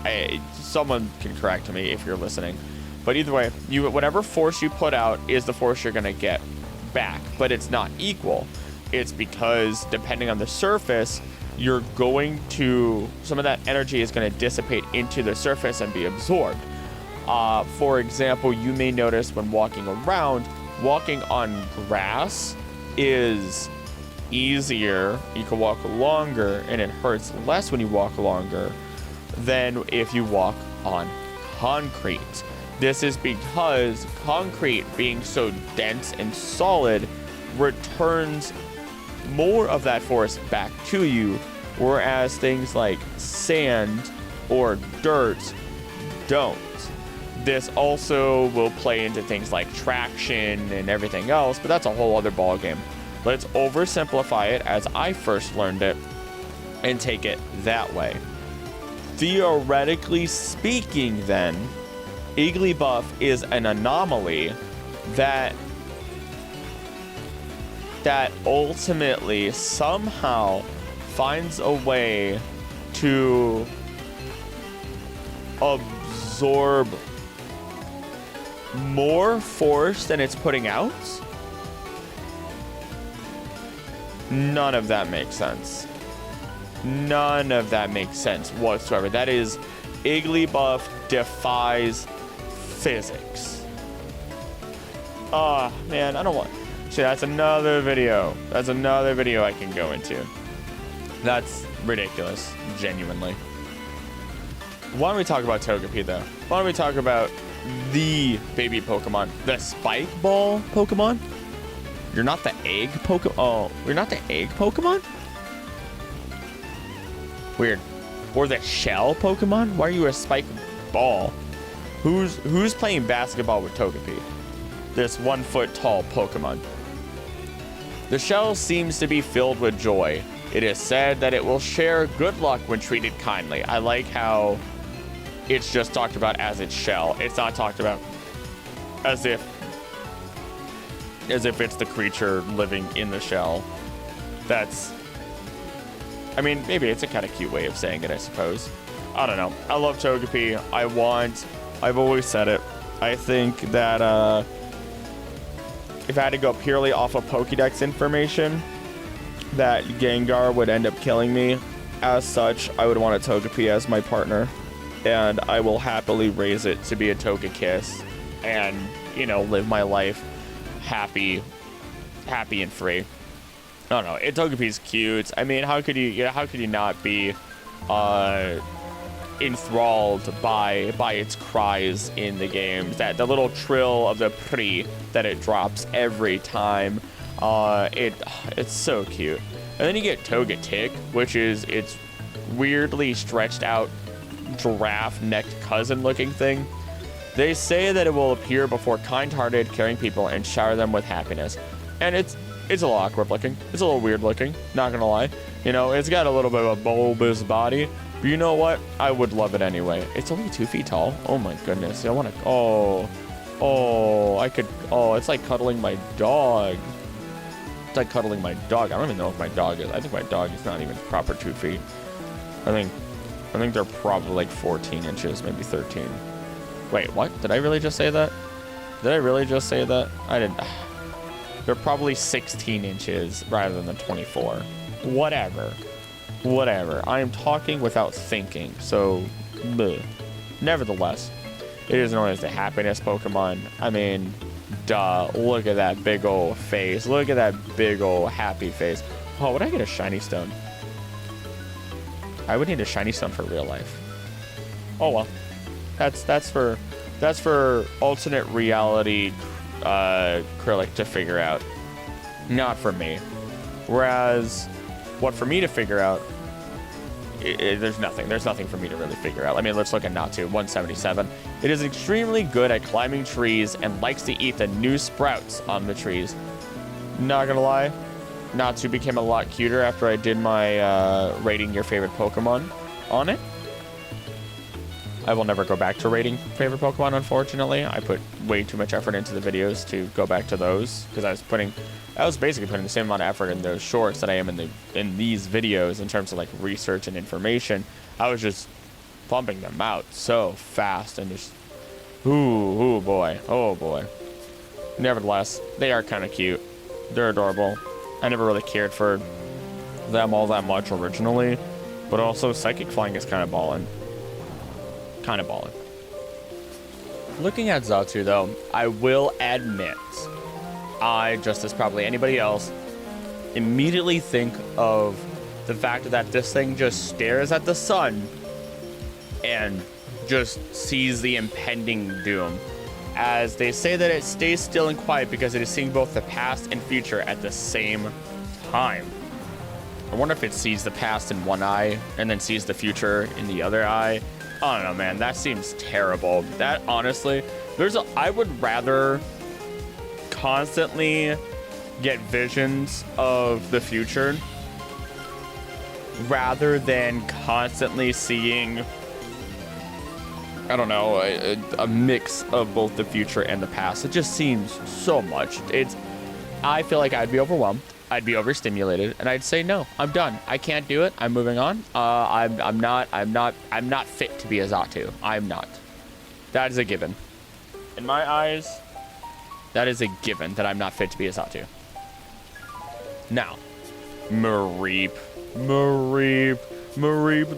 Someone can correct me if you're listening. But either way, whatever force you put out is the force you're going to get back. But it's not equal. It's because depending on the surface, you're going to, some of that energy is going to dissipate into the surface and be absorbed. For example, you may notice when walking around, walking on grass is easier. You can walk longer, and it hurts less when you walk longer than if you walk on concrete. This is because concrete, being so dense and solid, returns more of that force back to you, whereas things like sand or dirt don't. This also will play into things like traction and everything else, but that's a whole other ballgame. Let's oversimplify it as I first learned it and take it that way. Theoretically speaking, then, Igglybuff is an anomaly that ultimately somehow finds a way to absorb more force than it's putting out. None of that makes sense. None of that makes sense whatsoever. That is, Igglybuff defies physics. Oh, man, I don't want... See, that's another video. That's another video I can go into. That's ridiculous, genuinely. Why don't we talk about Togepi, though? Why don't we talk about the baby Pokemon? The Spike Ball Pokemon? You're not the egg Pokemon? Oh, you're not the egg Pokemon? Weird. Or the shell Pokemon? Why are you a Spike Ball? Who's playing basketball with Togepi? This 1 foot tall Pokemon. The shell seems to be filled with joy. It is said that it will share good luck when treated kindly. I like how it's just talked about as its shell. It's not talked about as if it's the creature living in the shell. That's, I mean, maybe it's a kind of cute way of saying it, I suppose. I don't know. I love Togepi. I've always said it. I think that if I had to go purely off of Pokedex information, that Gengar would end up killing me. As such, I would want a Togepi as my partner, and I will happily raise it to be a Togekiss and, you know, live my life happy and free. I don't know. Togepi's cute. I mean, how could you not be enthralled by its cries in the game? That the little trill of the pre that it drops every time. It's so cute. And then you get Togetic, which is its weirdly stretched out giraffe-necked cousin-looking thing. They say that it will appear before kind-hearted, caring people and shower them with happiness. And it's a little awkward looking. It's a little weird looking, not gonna lie. You know, it's got a little bit of a bulbous body. But you know what? I would love it anyway. It's only 2 feet tall. Oh my goodness. I want to... it's like cuddling my dog. It's like cuddling my dog. I don't even know if my dog is. I think my dog is not even proper 2 feet. I think they're probably like 14 inches, maybe 13. Wait, what? Did I really just say that? Did I really just say that? I didn't. They're probably 16 inches rather than 24. Whatever. I am talking without thinking, so bleh. Nevertheless, it is known as the happiness Pokemon. I mean, duh. Look at that big old face. Look at that big old happy face. Oh, would I get a shiny stone? I would need a shiny stone for real life. Oh well. That's for alternate reality Acrylic to figure out. Not for me. Whereas what for me to figure out, there's nothing. There's nothing for me to really figure out. I mean, let's look at Natu, 177. It is extremely good at climbing trees and likes to eat the new sprouts on the trees. Not gonna lie, Natu became a lot cuter after I did my rating your favorite Pokemon on it. I will never go back to rating favorite Pokemon, unfortunately. I put way too much effort into the videos to go back to those because I was basically putting the same amount of effort in those shorts that I am in these videos in terms of like research and information. I was just pumping them out so fast and just, oh boy. Nevertheless, they are kind of cute. They're adorable. I never really cared for them all that much originally, but also Psychic Flying is kind of ballin'. Looking at Xatu, though, I will admit, I, just as probably anybody else, immediately think of the fact that this thing just stares at the sun and just sees the impending doom. As they say that it stays still and quiet because it is seeing both the past and future at the same time. I wonder if it sees the past in one eye and then sees the future in the other eye. I don't know, man. That seems terrible. That, honestly, I would rather constantly get visions of the future rather than constantly seeing, I don't know, a mix of both the future and the past. It just seems so much. I feel like I'd be overwhelmed. I'd be overstimulated, and I'd say no. I'm done. I can't do it. I'm moving on. I'm not fit to be a Xatu. I'm not. That is a given. In my eyes, that is a given that I'm not fit to be a Xatu. Now, Mareep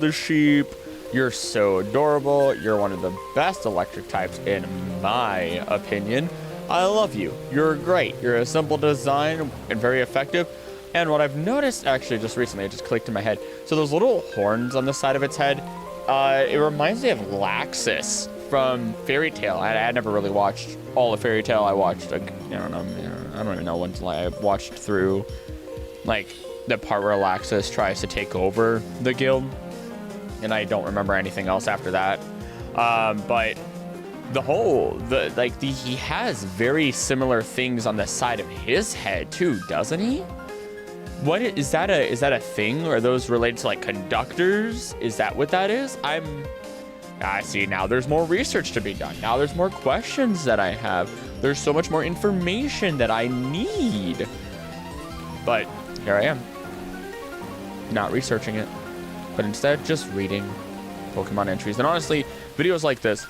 the sheep. You're so adorable. You're one of the best electric types in my opinion. I love you. You're great. You're a simple design and very effective. And what I've noticed actually just recently, it just clicked in my head. So those little horns on the side of its head, it reminds me of Laxus from Fairy Tail. I never really watched all of Fairy Tail. I watched, I don't even know when I watched through like the part where Laxus tries to take over the guild. And I don't remember anything else after that. But he has very similar things on the side of his head too, doesn't he? What is that a thing? Are those related to like conductors? Is that what that is? I see. Now there's more research to be done. Now there's more questions that I have. There's so much more information that I need. But here I am, not researching it, but instead just reading Pokemon entries. And honestly, videos like this,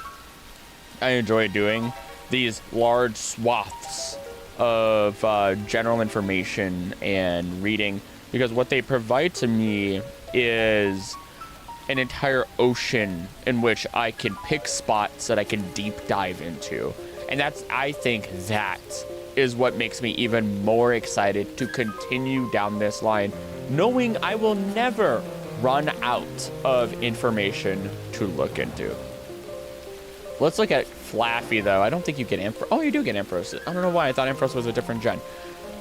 I enjoy doing these large swaths of general information and reading, because what they provide to me is an entire ocean in which I can pick spots that I can deep dive into. And I think that is what makes me even more excited to continue down this line, knowing I will never run out of information to look into. Let's look at Flaffy, though. I don't think you get Ampharos. Oh, you do get Ampharos. I don't know why. I thought Ampharos was a different gen.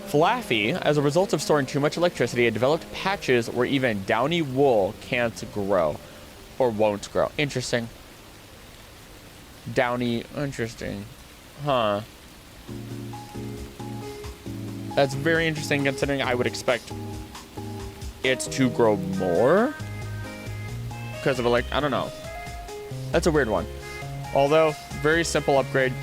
Flaffy, as a result of storing too much electricity, it developed patches where even downy wool can't grow or won't grow. Interesting. Downy. Interesting. Huh. That's very interesting, considering I would expect it to grow more because of I don't know. That's a weird one. Although, very simple upgrade.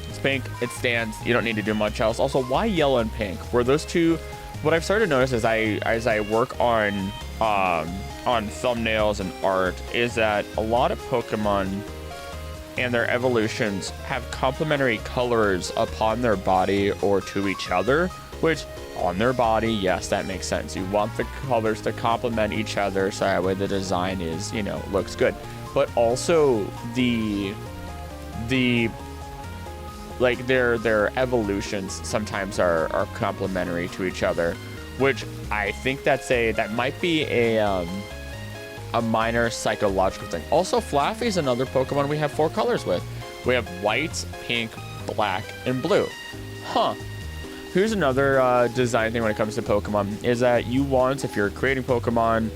It's pink, it stands, you don't need to do much else. Also, why yellow and pink? Were those two, what I've started to notice as I work on on thumbnails and art is that a lot of Pokemon and their evolutions have complementary colors upon their body or to each other, which on their body, yes, that makes sense. You want the colors to complement each other so that way the design is, you know, looks good. But also like their evolutions sometimes are complementary to each other, which I think that might be a minor psychological thing. Also, Flaffy's another Pokemon we have 4 colors with. We have white, pink, black, and blue. Huh. Here's another design thing when it comes to Pokemon, is that you want, if you're creating Pokemon,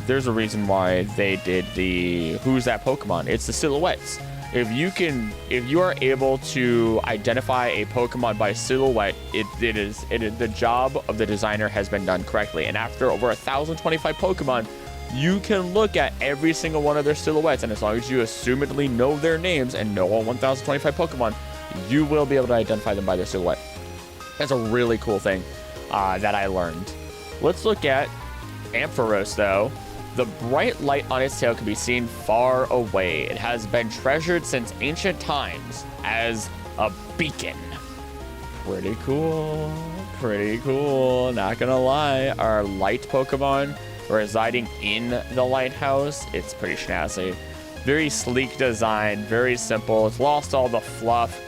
there's a reason why they did the Who's That Pokemon? It's the silhouettes. If you are able to identify a Pokemon by silhouette, it is the job of the designer has been done correctly. And after over 1,025 Pokemon, you can look at every single one of their silhouettes, and as long as you assumedly know their names and know all 1,025 Pokemon, you will be able to identify them by their silhouette. That's a really cool thing that I learned. Let's look at Ampharos, though. The bright light on its tail can be seen far away. It has been treasured since ancient times as a beacon. Pretty cool. Pretty cool. Not gonna lie. Our light Pokemon residing in the lighthouse. It's pretty snazzy. Very sleek design. Very simple. It's lost all the fluff.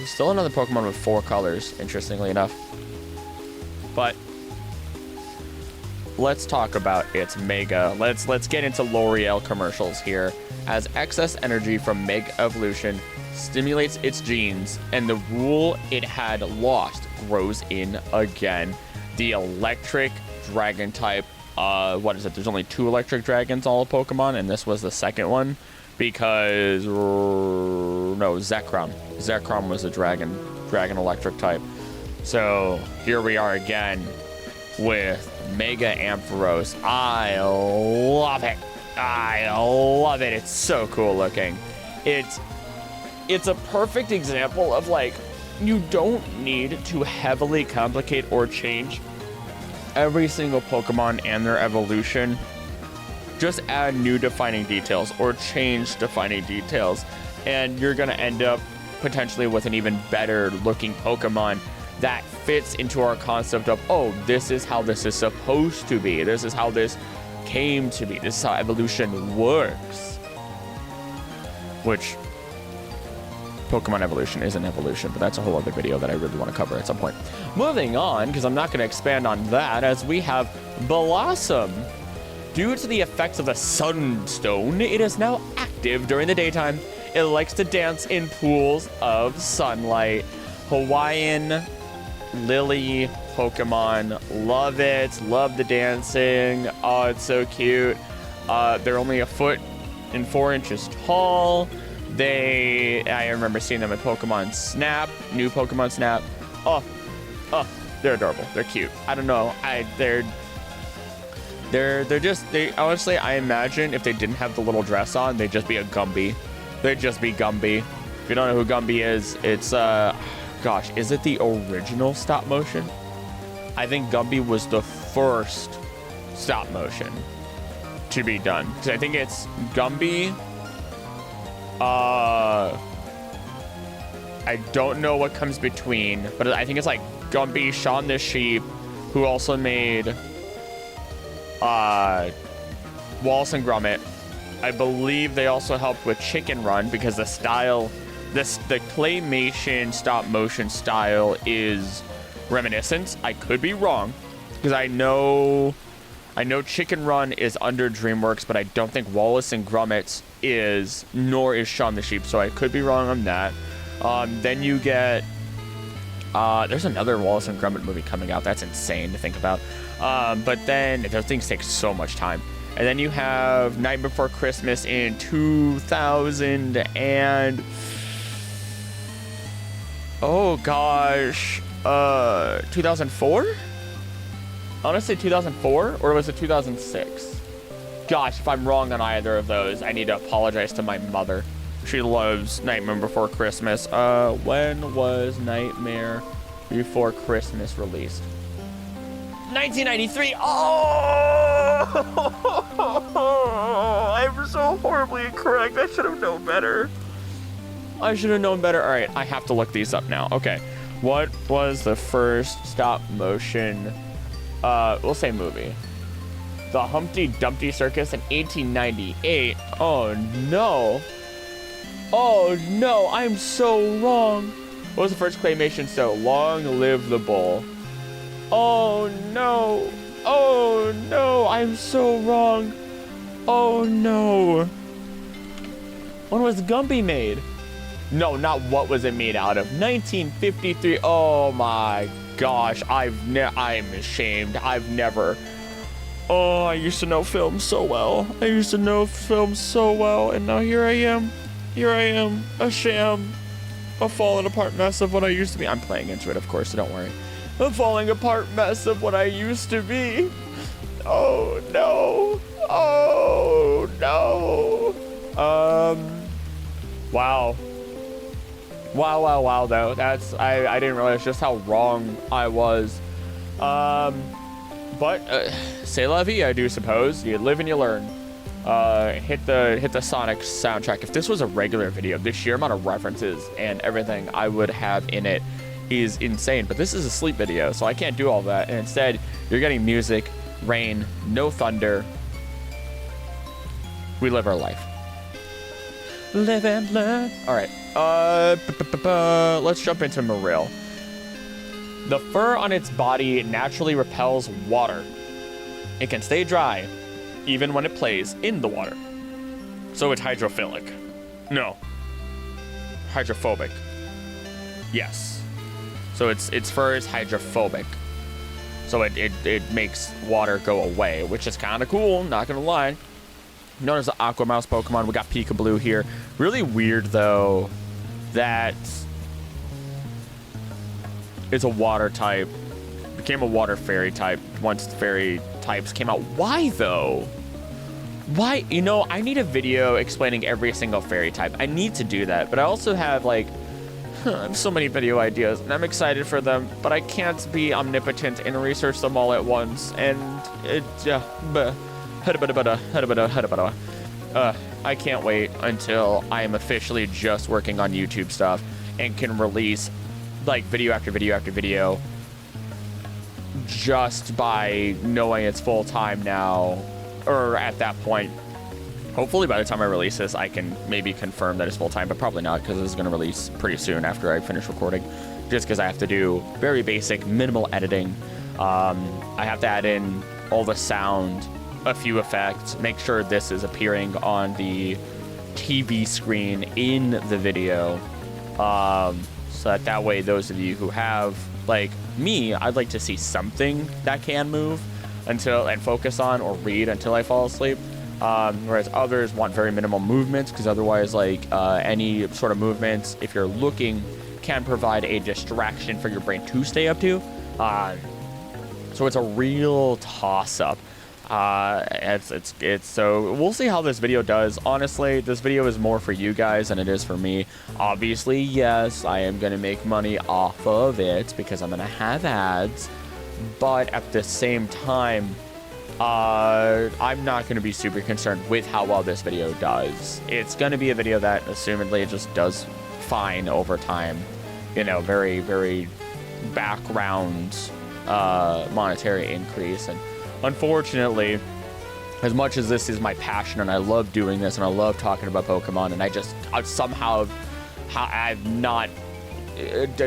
Still another Pokemon with 4 colors, interestingly enough. But let's talk about its Mega. Let's get into L'Oreal commercials here. As excess energy from Mega Evolution stimulates its genes, and the rule it had lost grows in again. The electric dragon type, what is it? There's only 2 electric dragons all of Pokemon, and this was the second one because no, Zekrom. Zekrom was a dragon electric type. So here we are again with Mega Ampharos. I love it. I love it. It's so cool looking. It's a perfect example of, like, you don't need to heavily complicate or change every single Pokemon and their evolution. Just add new defining details or change defining details, and you're going to end up potentially with an even better looking Pokemon that fits into our concept of, oh, this is how this is supposed to be. This is how this came to be. This is how evolution works. Which, Pokemon evolution is an evolution, but that's a whole other video that I really want to cover at some point. Moving on, because I'm not going to expand on that, as we have Blossom. Due to the effects of the Sunstone, it is now active during the daytime. It likes to dance in pools of sunlight. Hawaiian Lily Pokemon. Love it. Love the dancing. Oh, it's so cute. They're only 1 foot 4 inches tall. I remember seeing them in Pokemon Snap. New Pokemon Snap. Oh, they're adorable. They're cute. I don't know. They honestly, I imagine if they didn't have the little dress on, they'd just be a Gumby. They'd just be Gumby. If you don't know who Gumby is, it's, gosh, is it the original stop motion? I think Gumby was the first stop motion to be done. Because I think it's Gumby. I don't know what comes between, but I think it's like Gumby, Shaun the Sheep, who also made Wallace and Gromit. I believe they also helped with Chicken Run because the style, the claymation stop motion style is reminiscent. I could be wrong because I know Chicken Run is under DreamWorks, but I don't think Wallace and Gromit is, nor is Shaun the Sheep, so I could be wrong on that. Then you get there's another Wallace and Gromit movie coming out. That's insane to think about. But then those things take so much time. And then you have Night Before Christmas in 2000 and oh gosh, 2004? Honestly, 2004, or was it 2006? Gosh, if I'm wrong on either of those, I need to apologize to my mother. She loves Nightmare Before Christmas. When was Nightmare Before Christmas released? 1993. Oh! I'm so horribly incorrect. I should have known better. I should have known better. All right, I have to look these up now. Okay, what was the first stop motion, we'll say movie? The Humpty Dumpty Circus in 1898. Oh no. Oh no, I'm so wrong. What was the first claymation show? Long Live the Bull. Oh no. Oh no, I'm so wrong. Oh no. When was Gumby made? No, not what was it made out of. 1953. Oh my gosh, I'm ashamed. I've never. Oh, I used to know film so well. I used to know film so well, and now here I am. Here I am, a sham, a falling apart mess of what I used to be. I'm playing into it, of course, so don't worry. A falling apart mess of what I used to be. Oh no. Oh no. Wow. Wow, though. That's, I didn't realize just how wrong I was. But, c'est la vie, I do suppose. You live and you learn. Hit the Sonic soundtrack. If this was a regular video, the sheer amount of references and everything I would have in it is insane. But this is a sleep video, so I can't do all that. And instead, you're getting music, rain, no thunder. We live our life. Live and learn. All right. Let's jump into Marill. The fur on its body naturally repels water. It can stay dry, even when it plays in the water. So it's hydrophilic. No. Hydrophobic. Yes. So its fur is hydrophobic. So it makes water go away, which is kind of cool, not gonna lie. Known as the Aqua Mouse Pokemon, we got Peekaboo here. Really weird, though, that it's a water type. Became a water fairy type once fairy types came out. Why, though? Why? You know, I need a video explaining every single fairy type. I need to do that, but I also have, like, I have so many video ideas, and I'm excited for them, but I can't be omnipotent and research them all at once, and it, I can't wait until I am officially just working on YouTube stuff and can release, like, video after video after video just by knowing it's full-time now, or at that point. Hopefully by the time I release this, I can maybe confirm that it's full-time, but probably not, because it's going to release pretty soon after I finish recording, just because I have to do very basic, minimal editing. I have to add in all the sound, a few effects, make sure this is appearing on the TV screen in the video, so that way those of you who have, like me, I'd like to see something that can move and focus on or read until I fall asleep, whereas others want very minimal movements, because otherwise, like, any sort of movements, if you're looking, can provide a distraction for your brain to stay up to. So it's a real toss-up. So we'll see how this video does. Honestly, this video is more for you guys than it is for me. Obviously, yes, I am going to make money off of it because I'm going to have ads, but at the same time, I'm not going to be super concerned with how well this video does. It's going to be a video that assumedly just does fine over time, you know, very, very background monetary increase. And unfortunately, as much as this is my passion and I love doing this and I love talking about Pokemon, and I've not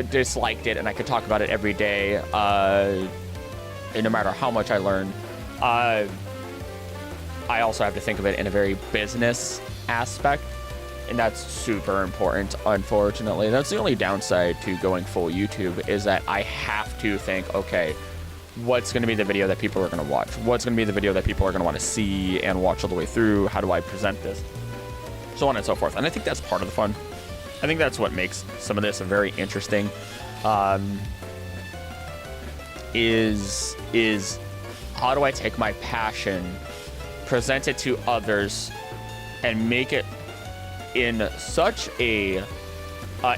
disliked it, and I could talk about it every day, and no matter how much I learn, I also have to think of it in a very business aspect, and that's super important. Unfortunately, that's the only downside to going full YouTube, is that I have to think, okay, what's going to be the video that people are going to watch? What's going to be the video that people are going to want to see and watch all the way through? How do I present this? So on and so forth. And I think that's part of the fun. I think that's what makes some of this very interesting. Is how do I take my passion, present it to others, and make it in such a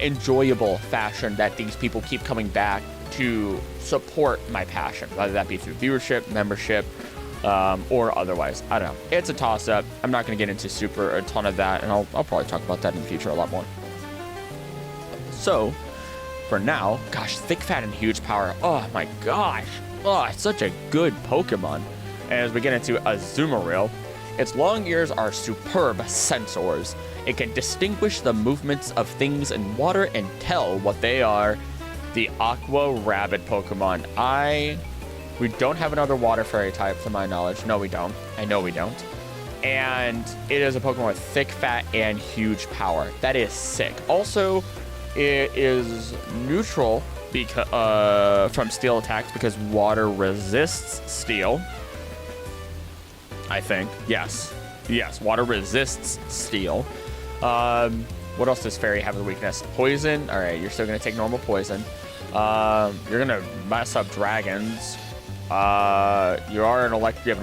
enjoyable fashion that these people keep coming back to support my passion, whether that be through viewership, membership, or otherwise. I don't know. It's a toss-up. I'm not going to get into a ton of that, and I'll probably talk about that in the future a lot more. So, for now, gosh, thick, fat, and huge power. Oh my gosh. Oh, it's such a good Pokemon. And as we get into Azumarill, its long ears are superb sensors. It can distinguish the movements of things in water and tell what they are. The Aqua Rabbit Pokemon. We don't have another water fairy type to my knowledge. No, we don't. I know we don't. And it is a Pokemon with thick, fat, and huge power. That is sick. Also, it is neutral from steel attacks because water resists steel. I think. Yes, water resists steel. What else does Fairy have as a weakness? Poison. All right, you're still going to take normal poison. You're going to mess up dragons. You have an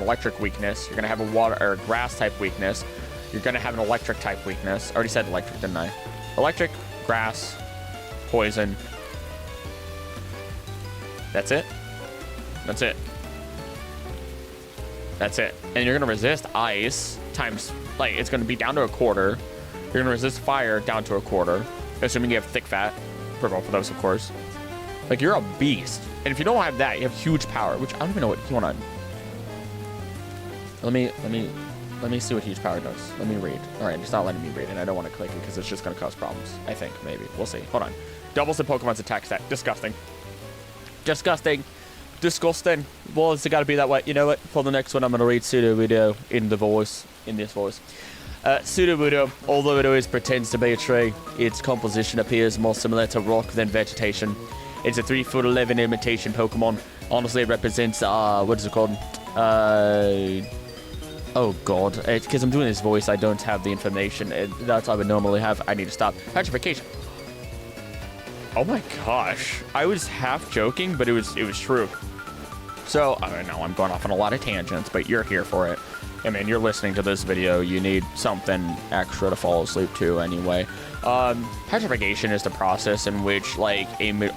electric weakness. You're going to have a water or grass type weakness. You're going to have an electric type weakness. I already said electric, didn't I? Electric, grass, poison. That's it. That's it. That's it. And you're going to resist ice times, like, it's going to be down to a quarter. You're going to resist fire down to a quarter, assuming you have thick fat. For both of those, of course. Like, you're a beast. And if you don't have that, you have huge power, which I don't even know what you want to... Let me see what huge power does. Let me read. All right, it's not letting me read, and I don't want to click it because it's just going to cause problems. I think, maybe. We'll see. Hold on. Doubles the Pokemon's attack stat. Disgusting. Disgusting. Disgusting. Well, it's got to be that way. You know what? For the next one, I'm going to read Sudowoodo in this voice. Sudowoodo, although it always pretends to be a tree, its composition appears more similar to rock than vegetation. It's a 3'11" imitation Pokemon. Honestly, it represents, what is it called? Oh god, it's because I'm doing this voice, I don't have the information. That's what I would normally have. I need to stop. Petrification. Oh my gosh. I was half joking, but it was true. So, I know I'm going off on a lot of tangents, but you're here for it. I mean, you're listening to this video, you need something extra to fall asleep to anyway. Petrification is the process in which, like,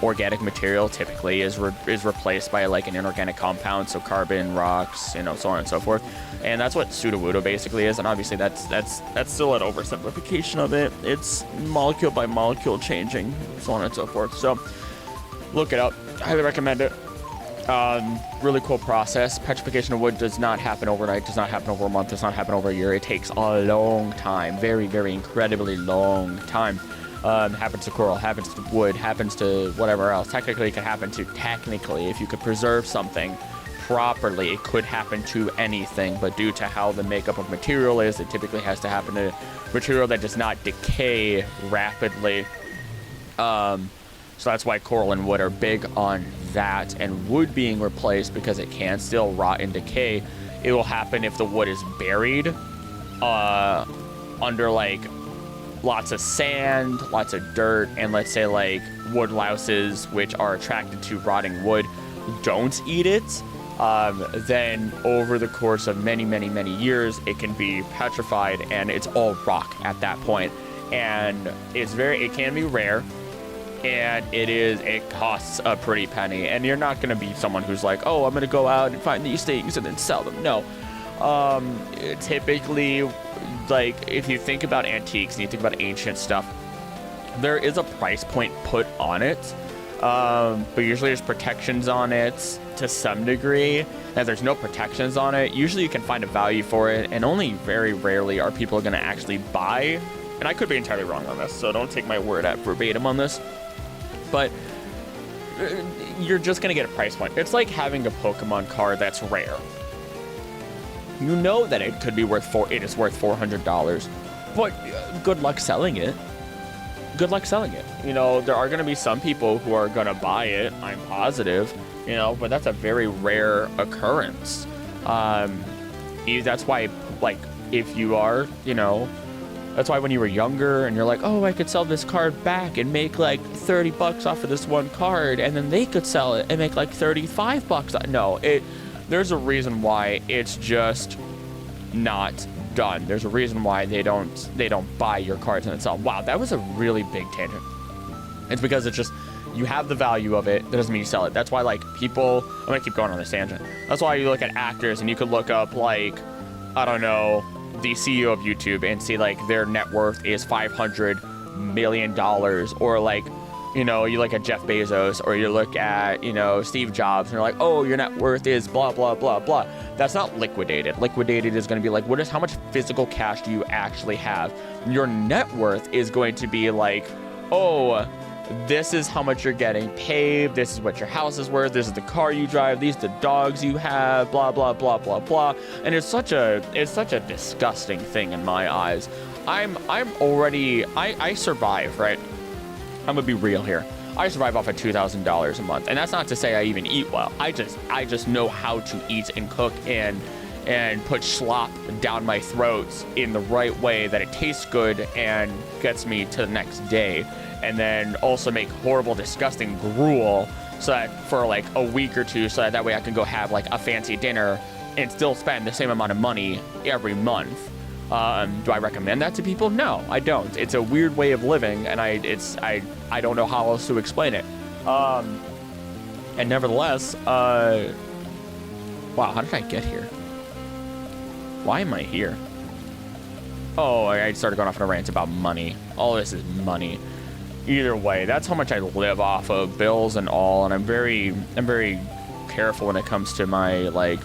organic material typically is replaced by, like, an inorganic compound, so carbon, rocks, you know, so on and so forth. And that's what Sudowoodo basically is, and obviously that's still an oversimplification of it. It's molecule by molecule changing, so on and so forth. So, look it up. Highly recommend it. Really cool process. Petrification of wood does not happen overnight, does not happen over a month, does not happen over a year. It takes a long time, very, very incredibly long time. Happens to coral, happens to wood, happens to whatever else. Technically, it could happen to, if you could preserve something properly, it could happen to anything, but due to how the makeup of material is, it typically has to happen to material that does not decay rapidly. So that's why coral and wood are big on that, and wood being replaced because it can still rot and decay. It will happen if the wood is buried under like lots of sand, lots of dirt, and let's say like wood louses, which are attracted to rotting wood, don't eat it. Then over the course of many, many, many years, it can be petrified and it's all rock at that point. And it can be rare. And it costs a pretty penny, and you're not going to be someone who's like, oh, I'm going to go out and find these things and then sell them. No. Typically, like, if you think about antiques and you think about ancient stuff, there is a price point put on it, but usually there's protections on it to some degree, and if there's no protections on it, usually you can find a value for it, and only very rarely are people going to actually buy, and I could be entirely wrong on this, so don't take my word at verbatim on this. But you're just going to get a price point. It's like having a Pokemon card that's rare. You know that it could be worth $400, but good luck selling it. Good luck selling it. You know, there are going to be some people who are going to buy it, I'm positive, you know, but that's a very rare occurrence. That's why, like, if you are, you know, that's why when you were younger and you're like, oh, I could sell this card back and make like $30 off of this one card, and then they could sell it and make like $35. No, there's a reason why it's just not done. There's a reason why they don't buy your cards and sell. Wow, that was a really big tangent. It's because You have the value of it. That doesn't mean you sell it. That's why, like, people... I'm going to keep going on this tangent. That's why you look at actors, and you could look up, like, I don't know, the CEO of YouTube and see, like, their net worth is $500 million. Or, like, you know, you look at Jeff Bezos, or you look at, you know, Steve Jobs, and you're like, oh, your net worth is blah, blah, blah, blah. That's not liquidated. Liquidated is going to be like, how much physical cash do you actually have? Your net worth is going to be like, oh, this is how much you're getting paid. This is what your house is worth. This is the car you drive. These are the dogs you have. Blah blah blah blah blah. And it's such a disgusting thing in my eyes. I survive, right? I'm gonna be real here. I survive off of $2,000 a month, and that's not to say I even eat well. I just know how to eat and cook and put slop down my throat in the right way that it tastes good and gets me to the next day. And then also make horrible, disgusting gruel so that for like a week or two, so that way I can go have like a fancy dinner and still spend the same amount of money every month. Do I recommend that to people? No, I don't. It's a weird way of living, and I don't know how else to explain it. And nevertheless, wow, how did I get here? Why am I here? Oh, I started going off on a rant about money. All this is money. Either way, that's how much I live off of, bills and all, and I'm very careful when it comes to my like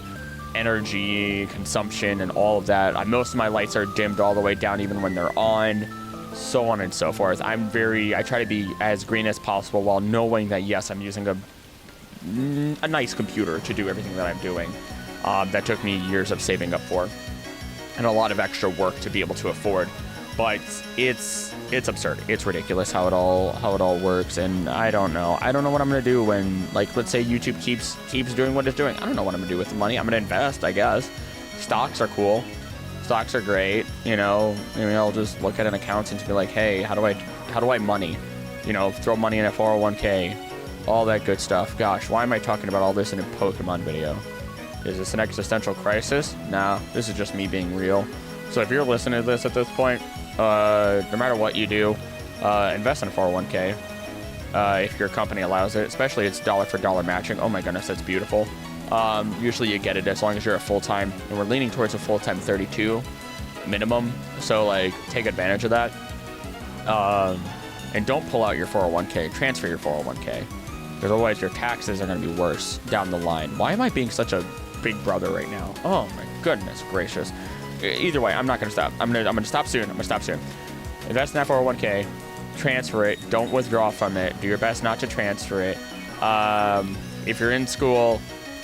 energy consumption and all of that. Most of my lights are dimmed all the way down even when they're on, so on and so forth. I try to be as green as possible while knowing that yes, I'm using a nice computer to do everything that I'm doing. That took me years of saving up for and a lot of extra work to be able to afford. But it's absurd. It's ridiculous how it all works, and I don't know what I'm gonna do when, like, let's say YouTube keeps doing what it's doing. I don't know what I'm gonna do with the money. I'm gonna invest, I guess. Stocks are cool. Stocks are great. You know, maybe I'll just look at an accountant and be like, hey, how do I money? You know, throw money in a 401k, all that good stuff. Gosh, why am I talking about all this in a Pokemon video? Is this an existential crisis? Nah, this is just me being real. So if you're listening to this at this point, no matter what you do, invest in a 401k if your company allows it. Especially it's dollar for dollar matching. Oh my goodness, that's beautiful. Usually you get it as long as you're a full-time, and we're leaning towards a full-time 32 minimum. So like, take advantage of that. And don't pull out your 401k. Transfer your 401k, because otherwise your taxes are going to be worse down the line. Why am I being such a big brother right now? Oh my goodness gracious. Either way, I'm not going to stop. I'm going to stop soon. Invest in that 401k. Transfer it. Don't withdraw from it. Do your best not to transfer it. If you're in school,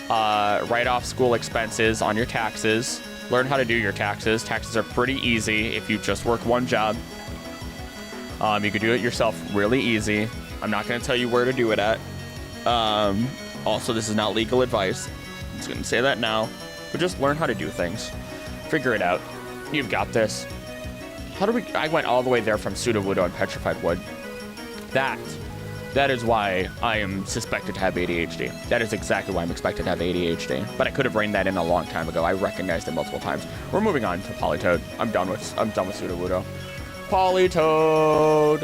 write off school expenses on your taxes. Learn how to do your taxes. Taxes are pretty easy if you just work one job. You can do it yourself really easy. I'm not going to tell you where to do it at. Also, this is not legal advice. I'm just going to say that now. But just learn how to do things. Figure it out. You've got this. I went all the way there from Sudowoodo and Petrified Wood. That is why I am suspected to have ADHD. That is exactly why I'm expected to have ADHD. But I could have reined that in a long time ago. I recognized it multiple times. We're moving on to Politoed. I'm done with Sudowoodo. Politoed.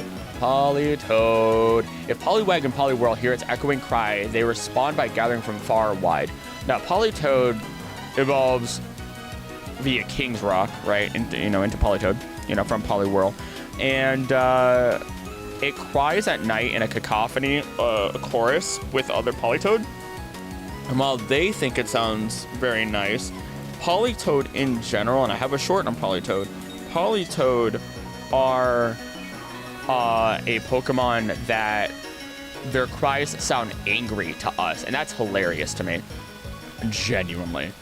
If Poliwag and Poliwhirl hear its echoing cry, they respond by gathering from far and wide. Now, Politoed evolves via King's Rock, right? Into Politoed, from Poliwhirl. And it cries at night in a cacophony, a chorus with other Politoed. And while they think it sounds very nice, Politoed in general, and I have a short on Politoed are a Pokemon that their cries sound angry to us, and that's hilarious to me. Genuinely.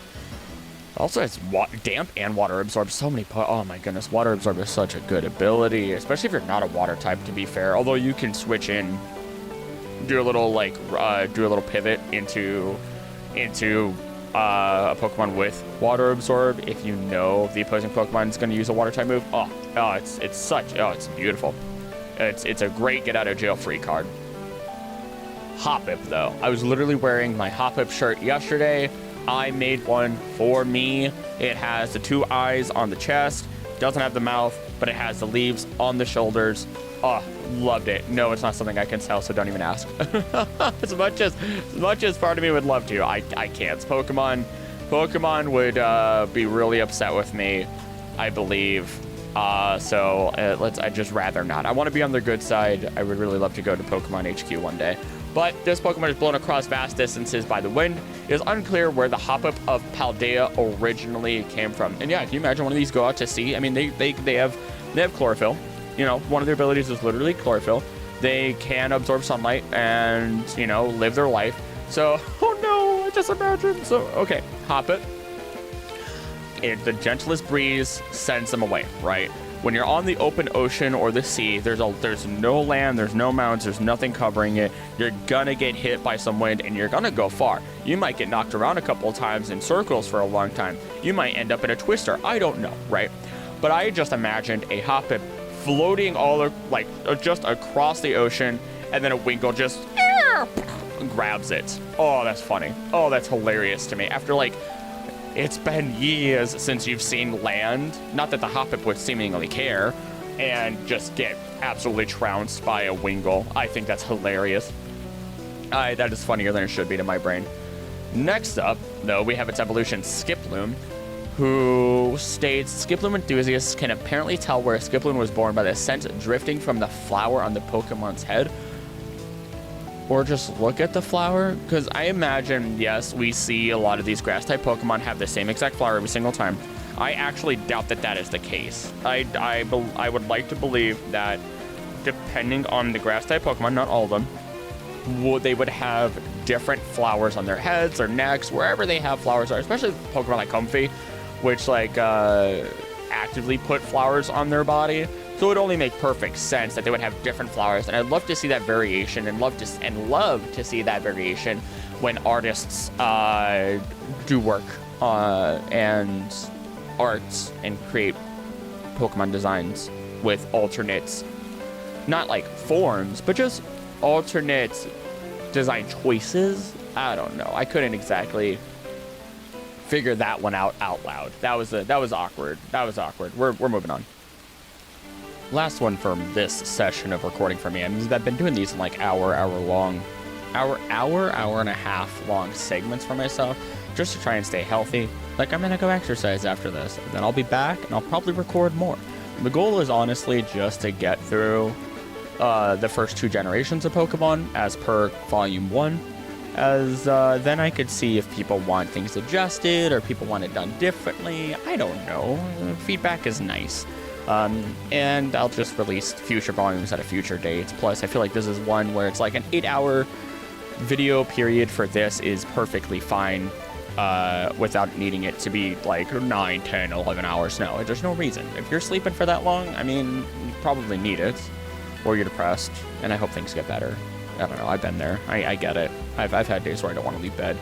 Also, it's damp and water absorb. So many. Oh my goodness, water absorb is such a good ability, especially if you're not a water type. To be fair, although you can switch in, do a little pivot into a Pokemon with water absorb if you know the opposing Pokemon is going to use a water type move. It's beautiful. It's a great get out of jail free card. Hoppip though, I was literally wearing my Hoppip shirt yesterday. I made one for me. It has the 2 eyes on the chest, doesn't have the mouth, but it has the leaves on the shoulders. Oh, loved it. No, it's not something I can sell, so don't even ask. as much as part of me would love to, I can't. Pokemon would be really upset with me, I believe. I'd just rather not. I want to be on their good side. I would really love to go to Pokemon HQ one day. But this Pokemon is blown across vast distances by the wind. It is unclear where the Hoppip of Paldea originally came from. And yeah, if you imagine one of these go out to sea, I mean, they have chlorophyll. You know, one of their abilities is literally chlorophyll. They can absorb sunlight and, you know, live their life. So, oh no, I just imagine. So, okay, Hoppip. The gentlest breeze sends them away, right? When you're on the open ocean or the sea, there's no land, there's no mountains, there's nothing covering it. You're gonna get hit by some wind and you're gonna go far. You might get knocked around a couple of times in circles for a long time. You might end up in a twister. I don't know, right? But I just imagined a Hoppip floating just across the ocean, and then a Winkle just grabs it. Oh, that's funny. Oh, that's hilarious to me. After it's been years since you've seen land. Not that the Hoppip would seemingly care, and just get absolutely trounced by a Wingull. I think that's hilarious. That is funnier than it should be to my brain. Next up, though, we have its evolution, Skiploom, who states, Skiploom enthusiasts can apparently tell where Skiploom was born by the scent drifting from the flower on the Pokemon's head. Or just look at the flower, because I imagine, yes, we see a lot of these grass-type Pokemon have the same exact flower every single time. I actually doubt that is the case. I would like to believe that, depending on the grass-type Pokemon, not all of them, they would have different flowers on their heads or necks, wherever they have flowers are, especially Pokemon like Comfey, which actively put flowers on their body. So it would only make perfect sense that they would have different flowers, and I'd love to see that variation, and love to see that variation when artists do work and arts and create Pokemon designs with alternates, not like forms, but just alternate design choices. I don't know. I couldn't exactly figure that one out loud. That was awkward. We're moving on. Last one from this session of recording for me. I've been doing these in hour and a half long segments for myself, just to try and stay healthy. I'm gonna go exercise after this, and then I'll be back and I'll probably record more. The goal is honestly just to get through the first 2 generations of Pokemon as per Volume 1, as then I could see if people want things adjusted or people want it done differently. I don't know. Feedback is nice. And I'll just release future volumes at a future date. Plus, I feel like this is one where it's an 8-hour video period for this is perfectly fine without needing it to be 9, 10, 11 hours. No, there's no reason. If you're sleeping for that long, you probably need it, or you're depressed, and I hope things get better. I don't know. I've been there. I get it. I've had days where I don't want to leave bed.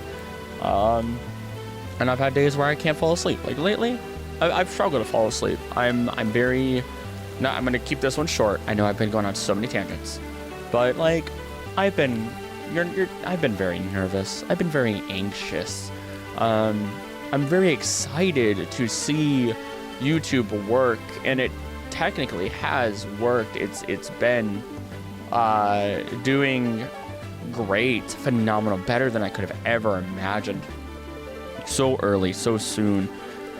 And I've had days where I can't fall asleep. Lately, I've struggled to fall asleep. I'm gonna keep this one short. I know I've been going on so many tangents, but I've been very nervous. I've been very anxious. I'm very excited to see YouTube work, and it technically has worked. It's been doing great, phenomenal, better than I could have ever imagined. So early, so soon.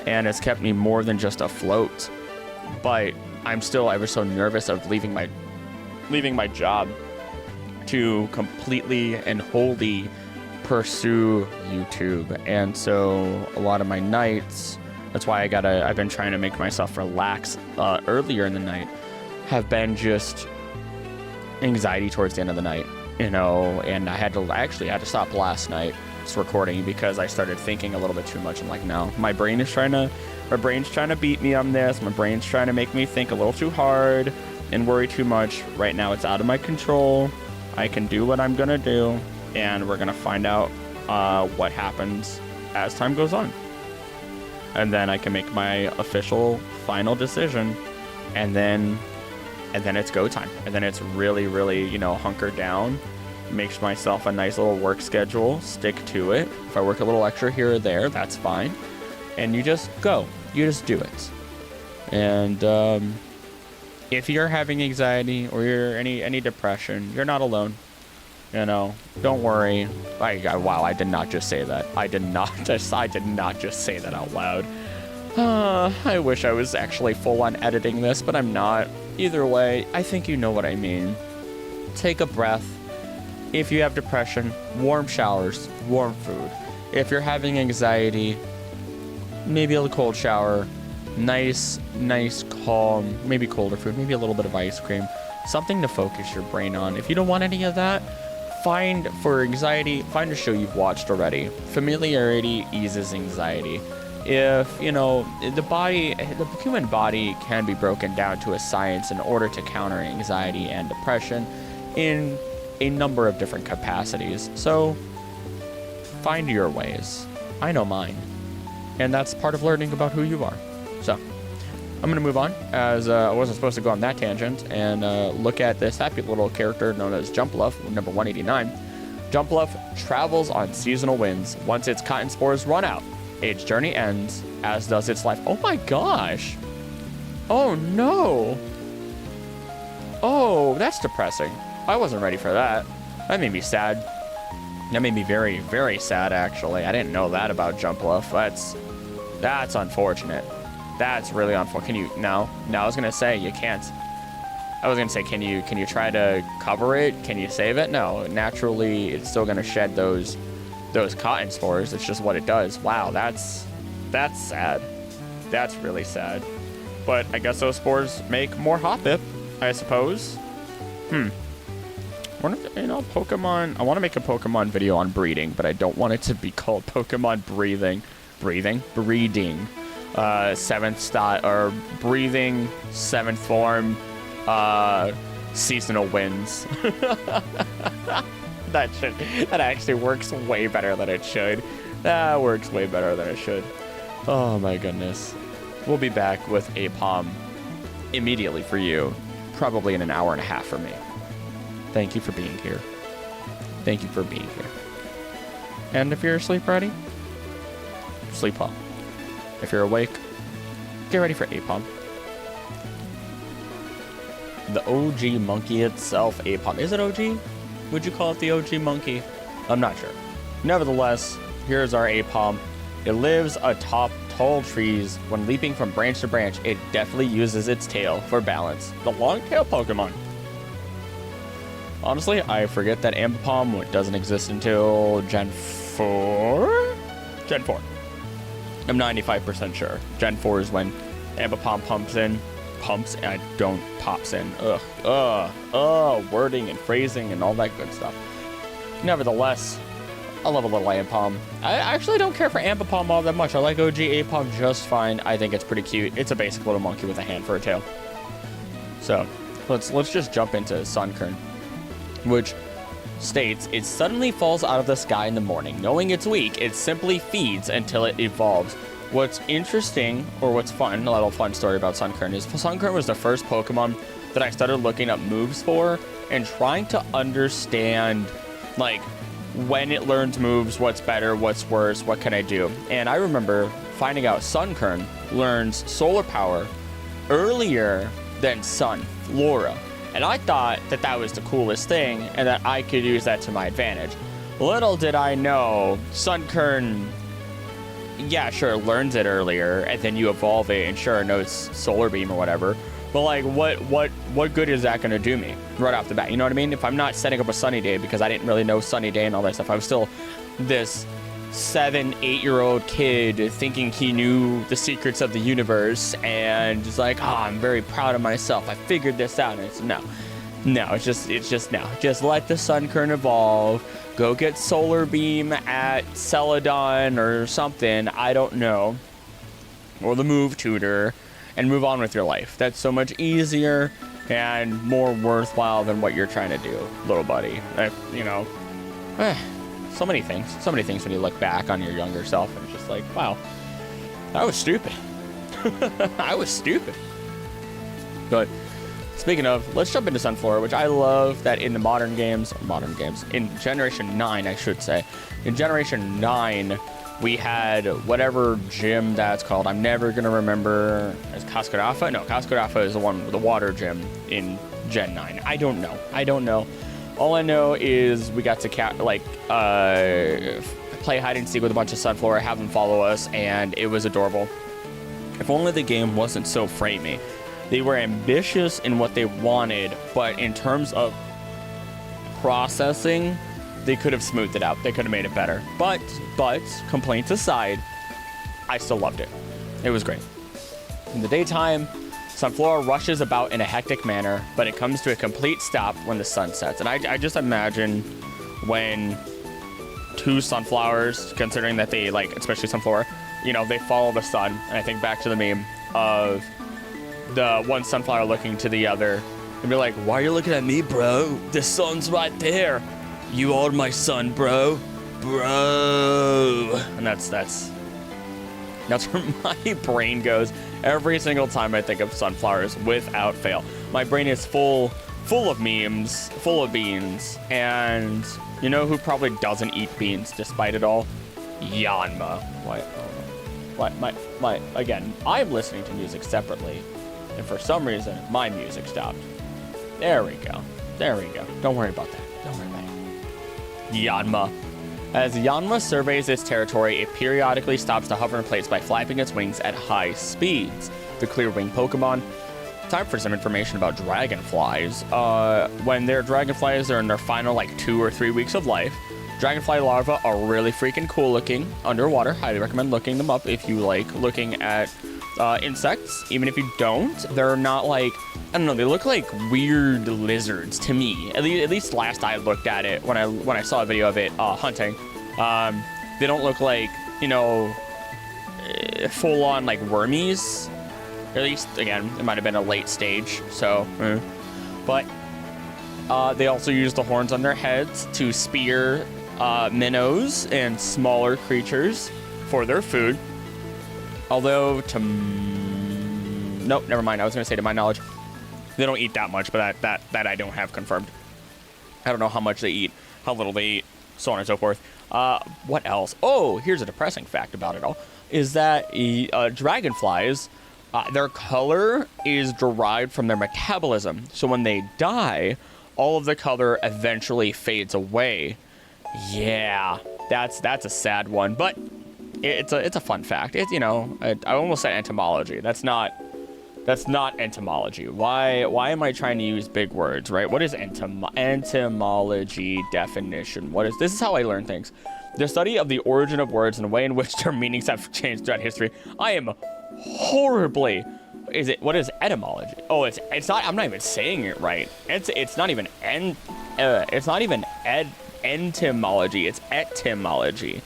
And it's kept me more than just afloat. But I'm still ever so nervous of leaving my job to completely and wholly pursue YouTube. And so a lot of my nights, that's why I've been trying to make myself relax earlier in the night, have been just anxiety towards the end of the night, and I actually had to stop last night recording because I started thinking a little bit too much. I'm no, my brain's trying to beat me on this. My brain's trying to make me think a little too hard and worry too much. Right now it's out of my control. I can do what I'm gonna do, and we're gonna find out what happens as time goes on, and then I can make my official final decision, and then it's go time, and then it's really hunker down, make myself a nice little work schedule, stick to it. If I work a little extra here or there, that's fine, and you just do it. And if you're having anxiety or you're any depression, you're not alone. You know, don't worry. Wow, I did not just say that. I did not just say that out loud. I wish I was actually full on editing this, but I'm not. Either way, I think you know what I mean. Take a breath. If you have depression, warm showers, warm food. If you're having anxiety, maybe a cold shower, nice, calm, maybe colder food, maybe a little bit of ice cream, something to focus your brain on. If you don't want any of that, find a show you've watched already. Familiarity eases anxiety. If, you know, the human body can be broken down to a science in order to counter anxiety and depression in a number of different capacities. So find your ways. I know mine. And that's part of learning about who you are. So I'm going to move on, as I wasn't supposed to go on that tangent, and look at this happy little character known as Jumpluff, number 189. Jumpluff travels on seasonal winds. Once its cotton spores run out, its journey ends, as does its life. Oh my gosh. Oh no. Oh, that's depressing. I wasn't ready for that. That made me sad. That made me very, very sad, actually. I didn't know that about Jumpluff. That's unfortunate. That's really unfortunate. Can you, no, I was gonna say you can't. I was gonna say, can you try to cover it? Can you save it? No, naturally, it's still gonna shed those cotton spores. It's just what it does. Wow, that's sad. That's really sad. But I guess those spores make more Hoppip, I suppose. Pokemon. I want to make a Pokemon video on breeding, but I don't want it to be called Pokemon breeding. Breathing 7th form, seasonal winds. That actually works way better than it should. That works way better than it should. Oh my goodness. We'll be back with Apom immediately for you, probably in an hour and a half for me. Thank you for being here. Thank you for being here. And if you're asleep ready, sleep well. If you're awake, get ready for Apom. The OG monkey itself, Apom. Is it OG? Would you call it the OG monkey? I'm not sure. Nevertheless, here's our Apom. It lives atop tall trees. When leaping from branch to branch, it definitely uses its tail for balance. The long tail Pokemon. Honestly, I forget that Ambipom doesn't exist until Gen 4? Gen 4. I'm 95% sure. Gen 4 is when Ambipom pops in, wording and phrasing and all that good stuff. Nevertheless, I love a little Ambipom. I actually don't care for Ambipom all that much. I like OG Apom just fine. I think it's pretty cute. It's a basic little monkey with a hand for a tail. So, let's just jump into Sunkern, which states, it suddenly falls out of the sky in the morning. Knowing it's weak, it simply feeds until it evolves. What's interesting, or what's fun, a little fun story about Sunkern is Sunkern was the first Pokemon that I started looking up moves for and trying to understand, like, when it learns moves, what's better, what's worse, what can I do? And I remember finding out Sunkern learns Solar Power earlier than Sun, Flora. And I thought that that was the coolest thing and that I could use that to my advantage. Little did I know, Sunkern, yeah, sure, learns it earlier, and then you evolve it, and sure, knows Solar Beam or whatever. But like, what good is that gonna do me right off the bat? You know what I mean? If I'm not setting up a Sunny Day because I didn't really know Sunny Day and all that stuff, I was still this 7-8-year-old kid thinking he knew the secrets of the universe and just like, oh, I'm very proud of myself. I figured this out. And it's no, it's just no. Just let the Sunkern evolve. Go get Solar Beam at Celadon or something. I don't know. Or the Move Tutor. And move on with your life. That's so much easier and more worthwhile than what you're trying to do, little buddy. You know, so many things when you look back on your younger self and it's just like, wow, I was stupid. I was stupid. But speaking of, let's jump into Sunflora, which I love that in the modern games, in Generation 9, I should say, in Generation 9, We had whatever gym that's called. I'm never going to remember. Is Cascarafa? No, Cascarafa is the one with the water gym in Gen 9. I don't know. All I know is we got to play hide and seek with a bunch of Sunflower, have them follow us, and it was adorable. If only the game wasn't so framey. They were ambitious in what they wanted, but in terms of processing, they could have smoothed it out. They could have made it better. But complaints aside, I still loved it. It was great. In the daytime, Sunflower rushes about in a hectic manner, but it comes to a complete stop when the sun sets. And I just imagine when two sunflowers, considering that they, especially Sunflower, they follow the sun. And I think back to the meme of the one sunflower looking to the other and be like, why are you looking at me, bro? The sun's right there. You are my son, bro. And that's where my brain goes every single time I think of sunflowers, without fail. My brain is full of memes, full of beans, and you know who probably doesn't eat beans despite it all? Yanma. Again, I'm listening to music separately, and for some reason, my music stopped. There we go. Don't worry about that. Yanma. As Yanma surveys its territory, it periodically stops to hover in place by flapping its wings at high speeds. The clear wing Pokemon. Time for some information about dragonflies. When they're dragonflies, they're in their final 2 or 3 weeks of life. Dragonfly larvae are really freaking cool looking underwater. Highly recommend looking them up if you like looking at insects. Even if you don't, they're not I don't know, they look like weird lizards to me. At least last I looked at it when I saw a video of it hunting. They don't look like, full on wormies. At least, again, it might have been a late stage, so. But they also use the horns on their heads to spear minnows and smaller creatures for their food. Although, nope, never mind. I was going to say, to my knowledge, they don't eat that much, but that I don't have confirmed. I don't know how much they eat, how little they eat, so on and so forth. What else? Oh, here's a depressing fact about it all, is that dragonflies, their color is derived from their metabolism. So when they die, all of the color eventually fades away. Yeah, that's a sad one, but it's a fun fact. It's, I almost said entomology. That's not entomology. Why am I trying to use big words, right? What is entomology definition? This is how I learn things. The study of the origin of words and the way in which their meanings have changed throughout history. I am horribly. What is etymology? Oh, it's not. I'm not even saying it right. It's not even entomology. It's etymology.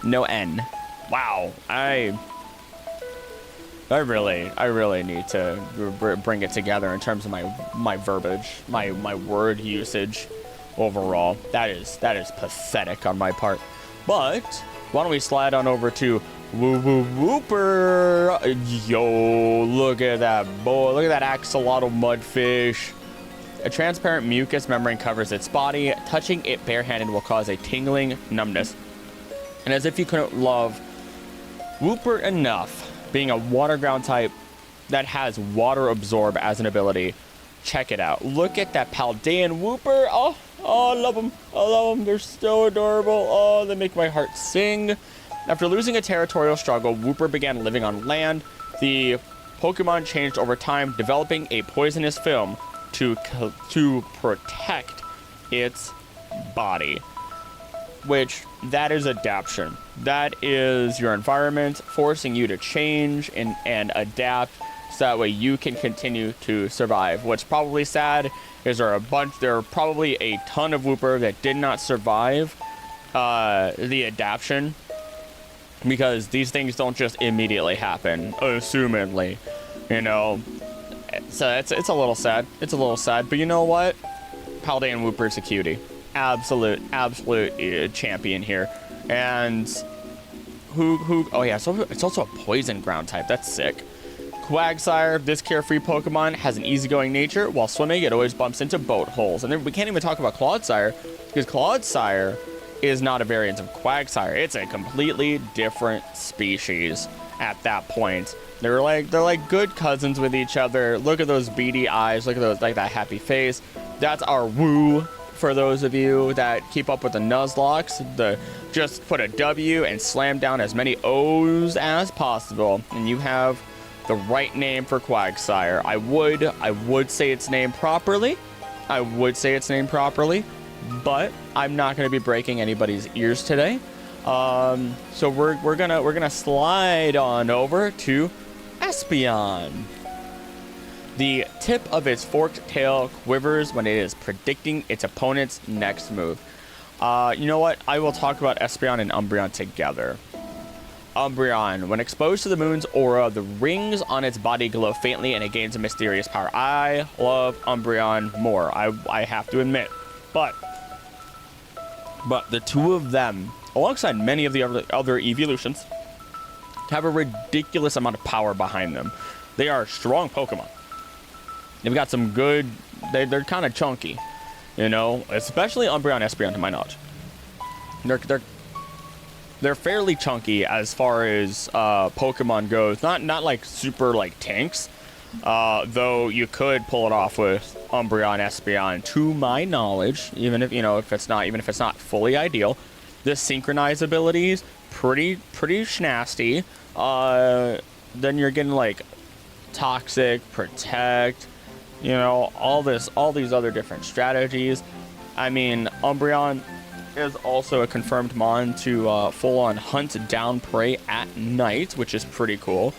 No N. Wow. I really need to bring it together in terms of my verbiage, my word usage overall. That is pathetic on my part. But why don't we slide on over to Wooper? Yo, look at that boy. Look at that axolotl mudfish. A transparent mucus membrane covers its body. Touching it barehanded will cause a tingling numbness. And as if you couldn't love Wooper enough, being a water ground type that has water absorb as an ability, check it out. Look at that Paldean Wooper. Oh, I love them. They're so adorable. Oh, they make my heart sing. After losing a territorial struggle, Wooper began living on land. The Pokemon changed over time, developing a poisonous film to protect its body. Which, that is adaptation. That is your environment forcing you to change and adapt so that way you can continue to survive. What's probably sad is there are probably a ton of Wooper that did not survive the adaptation, because these things don't just immediately happen, assumedly, So it's a little sad. But you know what? Paldean Wooper's a cutie. Absolute champion here. And oh yeah, so it's also a poison ground type. That's sick. Quagsire, this carefree Pokemon, has an easygoing nature. While swimming, it always bumps into boat holes. And then we can't even talk about Clodsire, because Clodsire is not a variant of Quagsire. It's a completely different species at that point. They're like good cousins with each other. Look at those beady eyes. Look at those, like, that happy face. That's our woo. For those of you that keep up with the Nuzlocke, just put a W and slam down as many O's as possible, and you have the right name for Quagsire. I would say its name properly. I would say its name properly, but I'm not going to be breaking anybody's ears today. So we're gonna slide on over to Espeon. The tip of its forked tail quivers when it is predicting its opponent's next move. You know what? I will talk about Espeon and Umbreon together. Umbreon, when exposed to the moon's aura, the rings on its body glow faintly and it gains a mysterious power. I love Umbreon more, I have to admit. But the two of them, alongside many of the other evolutions, have a ridiculous amount of power behind them. They are strong Pokemon. They've got some good... They're kind of chunky, you know? Especially Umbreon and Espeon, to my knowledge. They're fairly chunky as far as Pokemon goes. Not like super like tanks. Though you could pull it off with Umbreon, Espeon, to my knowledge. Even if it's not fully ideal. The synchronized abilities pretty schnasty. Then you're getting like Toxic, Protect. You know, all these other different strategies. I mean, Umbreon is also a confirmed mon to full-on hunt down prey at night, which is pretty cool.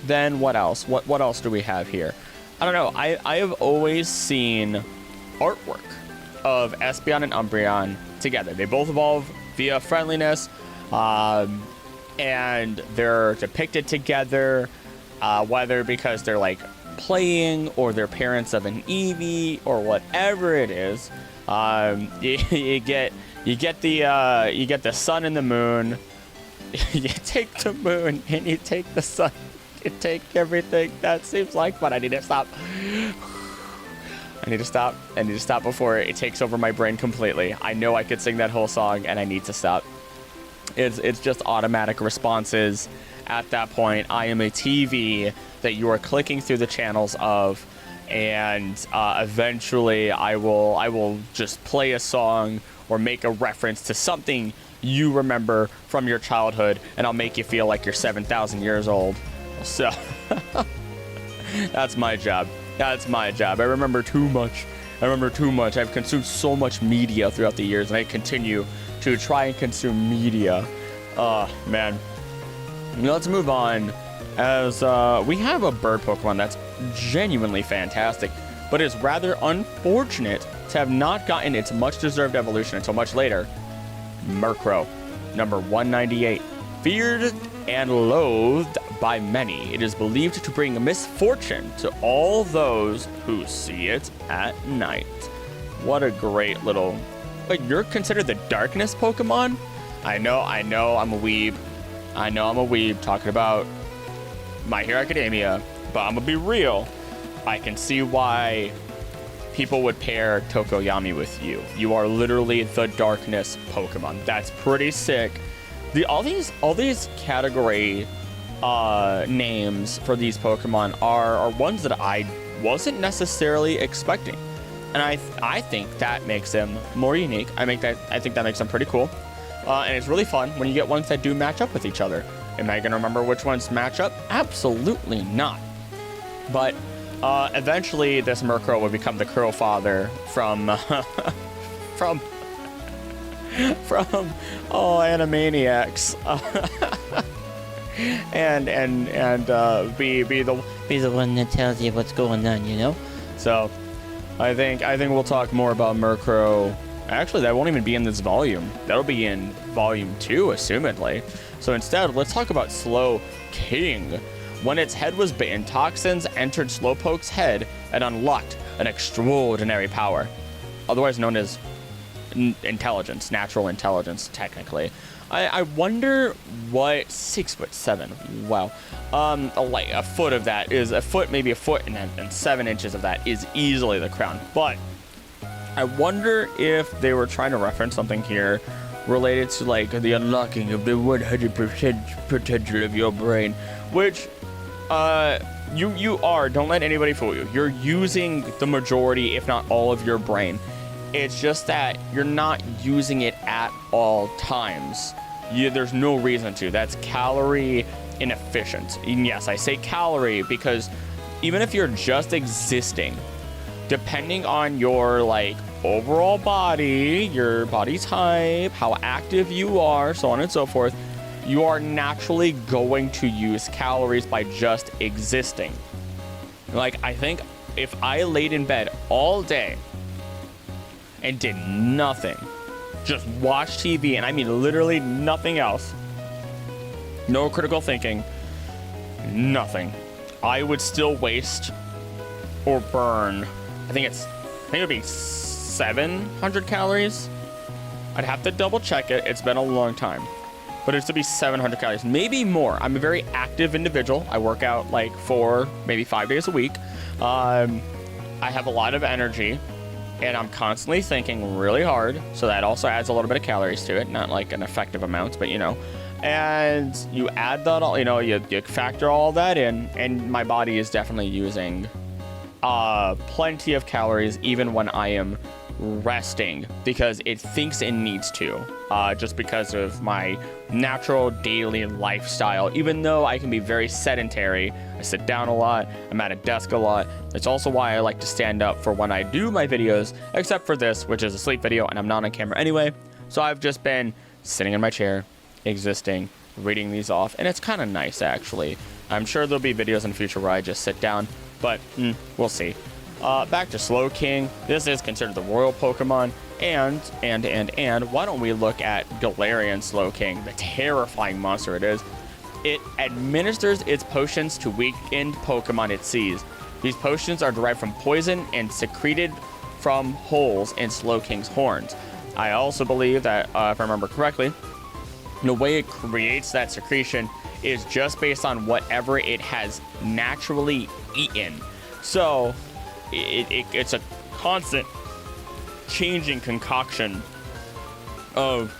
Then what else? What else do we have here? I don't know. I have always seen artwork of Espeon and Umbreon together. They both evolve via friendliness, and they're depicted together, whether because they're like playing or they're parents of an Eevee or whatever it is. You get the sun and the moon. You take the moon and you take the sun. You take everything. That seems like fun. I need to stop. I need to stop before it takes over my brain completely. I know I could sing that whole song and I need to stop. It's just automatic responses. At that point, I am a TV that you are clicking through the channels of, and eventually I will just play a song or make a reference to something you remember from your childhood, and I'll make you feel like you're 7,000 years old. So that's my job. That's my job. I remember too much. I've consumed so much media throughout the years, and I continue to try and consume media. Oh, man. Let's move on, as we have a bird Pokemon that's genuinely fantastic, but is rather unfortunate to have not gotten its much-deserved evolution until much later. Murkrow, number 198. Feared and loathed by many, it is believed to bring misfortune to all those who see it at night. What a great little... Wait, you're considered the darkness Pokemon? I know, I'm a weeb. Talking about My Hero Academia, but I'm gonna be real. I can see why people would pair Tokoyami with you. You are literally the darkness Pokemon. That's pretty sick. All these category names for these Pokemon are ones that I wasn't necessarily expecting, and I think that makes them more unique. I think that makes them pretty cool. And it's really fun when you get ones that do match up with each other. Am I going to remember which ones match up? Absolutely not. But eventually this Murkrow will become the Crow Father from Animaniacs. and be the one that tells you what's going on, you know? So I think we'll talk more about Murkrow. Actually, that won't even be in this volume. That'll be in volume 2, assumedly. So instead, let's talk about Slow King. When its head was bitten, toxins entered Slowpoke's head and unlocked an extraordinary power, otherwise known as intelligence, natural intelligence, technically. I wonder what 6'7". Wow. Like a foot of that is maybe a foot and 7 inches of that is easily the crown. But I wonder if they were trying to reference something here related to like the unlocking of the 100% potential of your brain, which you are. Don't let anybody fool you. You're using the majority, if not all, of your brain. It's just that you're not using it at all times. There's no reason to. That's calorie inefficient. And yes, I say calorie because even if you're just existing, depending on your like overall body, your body type, how active you are, so on and so forth, you are naturally going to use calories by just existing. Like, I think if I laid in bed all day and did nothing, just watch TV, and I mean literally nothing else, no critical thinking, nothing, I would still waste or burn, I think it would be 700 calories. I'd have to double check it. It's been a long time, but it's to be 700 calories, maybe more. I'm a very active individual. I work out like 4, maybe 5 days a week. I have a lot of energy, and I'm constantly thinking really hard. So that also adds a little bit of calories to it, not like an effective amount, but you know. And you add that all, you know, you factor all that in, and my body is definitely using plenty of calories even when I am resting, because it thinks it needs to, just because of my natural daily lifestyle. Even though I can be very sedentary, I sit down a lot, I'm at a desk a lot. That's also why I like to stand up for when I do my videos, except for this, which is a sleep video, and I'm not on camera anyway. So I've just been sitting in my chair, existing, reading these off, and it's kind of nice actually. I'm sure there'll be videos in the future where I just sit down, but we'll see. Back to Slowking. This is considered the royal Pokemon, and why don't we look at Galarian Slowking, the terrifying monster it is. It administers its potions to weakened Pokemon it sees. These potions are derived from poison and secreted from holes in Slowking's horns. I also believe that, if I remember correctly, the way it creates that secretion is just based on whatever it has naturally eaten. So it's a constant changing concoction of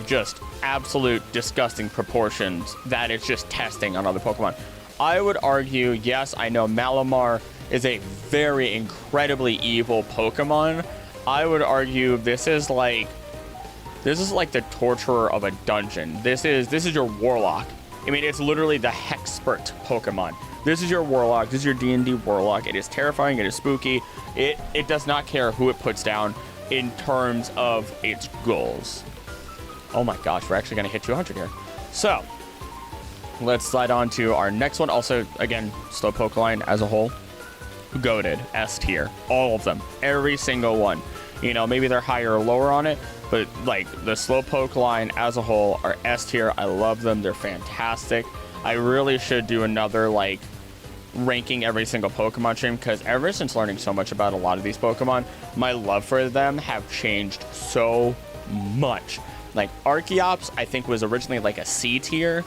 just absolute disgusting proportions that it's just testing on other Pokemon. I would argue, yes, I know Malamar is a very incredibly evil Pokemon. I would argue this is like the torturer of a dungeon. This is your Warlock. I mean, it's literally the Hexpert Pokemon. This is your Warlock. This is your D&D Warlock. It is terrifying. It is spooky. It does not care who it puts down in terms of its goals. Oh my gosh, we're actually going to hit 200 here. So, let's slide on to our next one. Also, again, Slowpoke line as a whole, goated, S tier. All of them. Every single one. You know, maybe they're higher or lower on it, but like the Slowpoke line as a whole are S tier. I love them. They're fantastic. I really should do another like ranking every single Pokemon stream, because ever since learning so much about a lot of these Pokemon, my love for them have changed so much. Like Archeops, I think was originally like a C tier,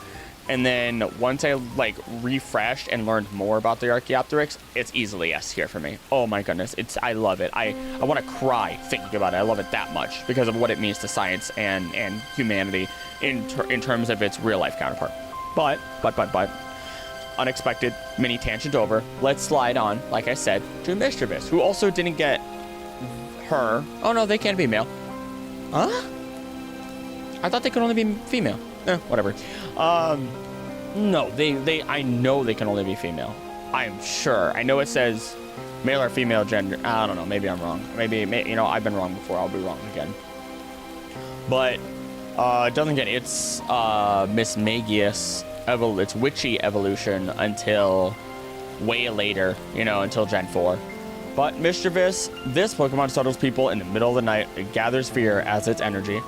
and then once I like refreshed and learned more about the Archaeopteryx, it's easily S tier for me. Oh my goodness, I love it. I want to cry thinking about it. I love it that much because of what it means to science and humanity in terms of its real life counterpart. But unexpected mini tangent over. Let's slide on, like I said, to Mischievous, who also didn't get her. Oh no, they can be male. Huh? I thought they could only be female. Whatever. No, I know they can only be female. I'm sure. I know it says male or female gender. I don't know. Maybe I'm wrong. Maybe you know, I've been wrong before. I'll be wrong again. But it doesn't get its Miss Magius its witchy evolution until way later, you know, until Gen 4. But Mischievous, this Pokemon startles people in the middle of the night. It gathers fear as its energy.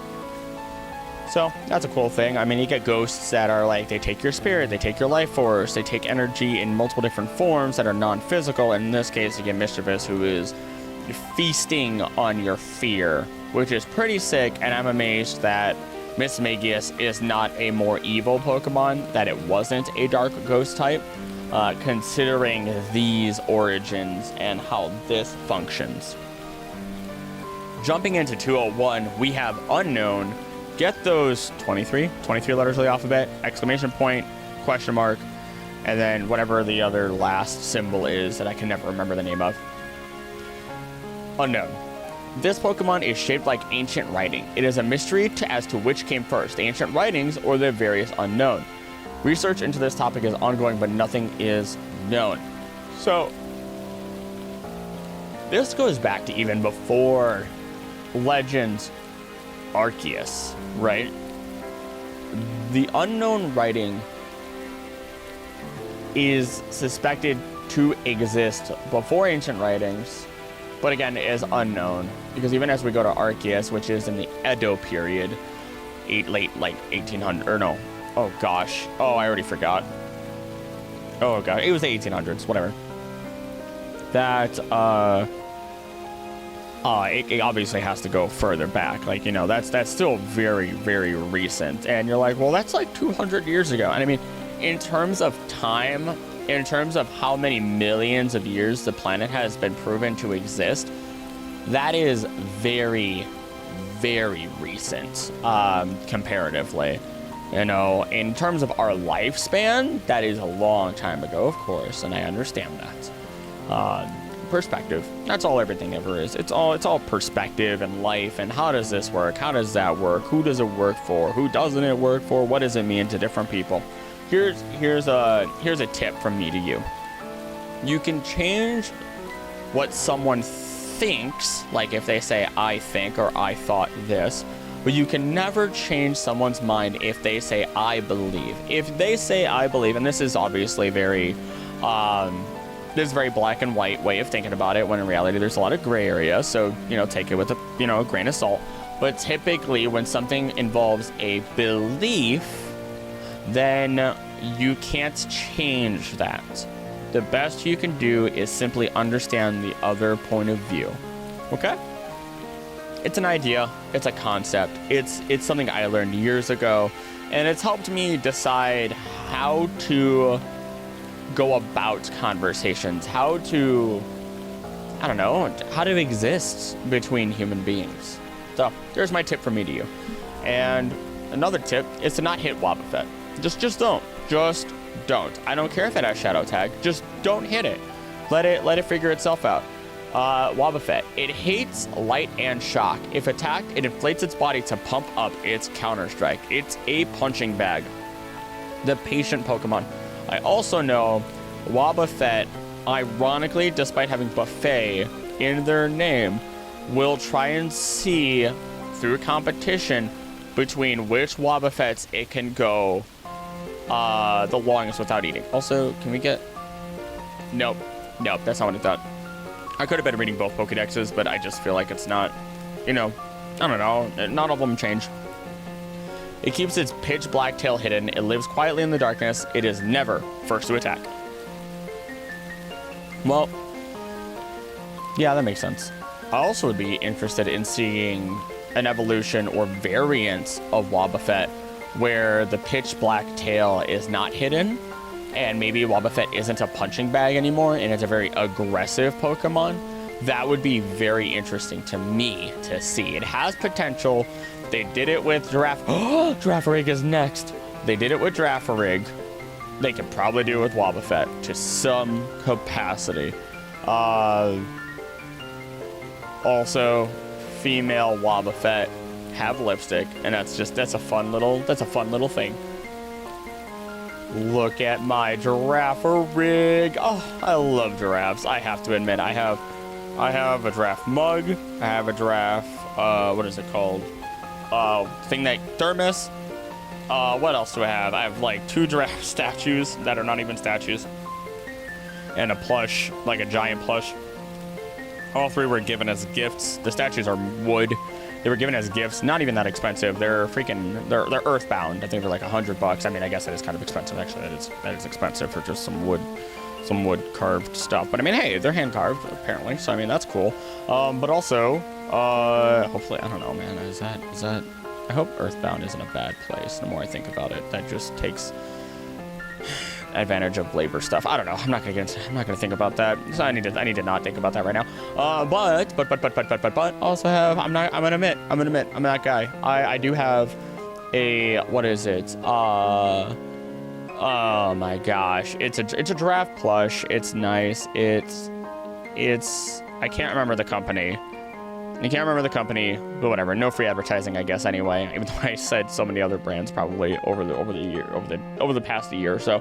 So that's a cool thing. I mean, you get ghosts that are like, they take your spirit, they take your life force, they take energy in multiple different forms that are non-physical. And in this case, you get Mischievous, who is feasting on your fear, which is pretty sick. And I'm amazed that Miss Magius is not a more evil Pokemon, that it wasn't a dark ghost type, considering these origins and how this functions. Jumping into 201, we have unknown. Get those 23 letters of the alphabet, exclamation point, question mark, and then whatever the other last symbol is that I can never remember the name of. Unknown. This Pokemon is shaped like ancient writing. It is a mystery as to which came first, ancient writings or the various unknown. Research into this topic is ongoing, but nothing is known. So, this goes back to even before Legends Arceus, right? The unknown writing is suspected to exist before ancient writings, but again, it is unknown, because even as we go to Arceus, which is in the Edo period, late, like, 1800, or no, oh gosh, oh, I already forgot. Oh god, it was the 1800s, whatever. That, it obviously has to go further back, like, you know, that's still very, very recent, and you're like, well, that's like 200 years ago, and I mean, in terms of time, in terms of how many millions of years the planet has been proven to exist, that is very, very recent, comparatively. You know, in terms of our lifespan, that is a long time ago, of course, and I understand that. Perspective. That's all everything ever is. It's all perspective and life, and how does this work? How does that work? Who does it work for? Who doesn't it work for? What does it mean to different people? Here's a tip from me to you. You can change what someone thinks, like if they say I think or I thought this, but you can never change someone's mind if they say I believe. If they say I believe, and this is obviously very this is a very black and white way of thinking about it, when in reality there's a lot of gray area, so, you know, take it with a grain of salt. But typically when something involves a belief, then you can't change that. The best you can do is simply understand the other point of view. Okay? It's an idea, it's a concept, it's something I learned years ago, and it's helped me decide how to go about conversations, how to exist between human beings. So, there's my tip from me to you. And another tip is to not hit Wobbuffet. Just don't. Just don't. I don't care if it has Shadow Tag. Just don't hit it. Let it figure itself out. Wobbuffet. It hates light and shock. If attacked, it inflates its body to pump up its counter strike. It's a punching bag. The patient Pokemon. I also know Wobbuffet, ironically, despite having buffet in their name, will try and see through competition between which Wobbuffets it can go the longest without eating. Also, can we get... Nope, that's not what I thought. I could have been reading both Pokedexes, but I just feel like it's not, you know, I don't know, not all of them change. It keeps its pitch black tail hidden. It lives quietly in the darkness. It is never first to attack. Well, yeah, that makes sense. I also would be interested in seeing an evolution or variant of Wobbuffet where the pitch black tail is not hidden, and maybe Wobbuffet isn't a punching bag anymore and it's a very aggressive Pokemon. That would be very interesting to me to see. It has potential. They did it with Giraffe. Oh, Girafarig is next. They did it with Girafarig. They could probably do it with Wobbuffet to some capacity. Also, female Wobbuffet have lipstick, and that's a fun little thing. Look at my Girafarig. Oh, I love giraffes. I have to admit, I have a giraffe mug. I have a giraffe, what is it called? Thermos. What else do I have? I have like 2 giraffe statues that are not even statues. And a plush, like a giant plush. All 3 were given as gifts. The statues are wood. They were given as gifts. Not even that expensive. They're earthbound. I think they're like $100. I mean, I guess that is kind of expensive. Actually, that is expensive for just some wood carved stuff. But I mean, hey, they're hand carved apparently. So I mean, that's cool. But also, hopefully, I don't know, man. Is that? I hope Earthbound isn't a bad place. The more I think about it, that just takes advantage of labor stuff. I don't know. I'm not gonna think about that. So I need to not think about that right now. But also have I'm gonna admit I'm that guy. I do have a, what is it? Oh my gosh. It's a giraffe plush. It's nice. It's I can't remember the company. But whatever. No free advertising, I guess, anyway. Even though I said so many other brands probably over the past year or so.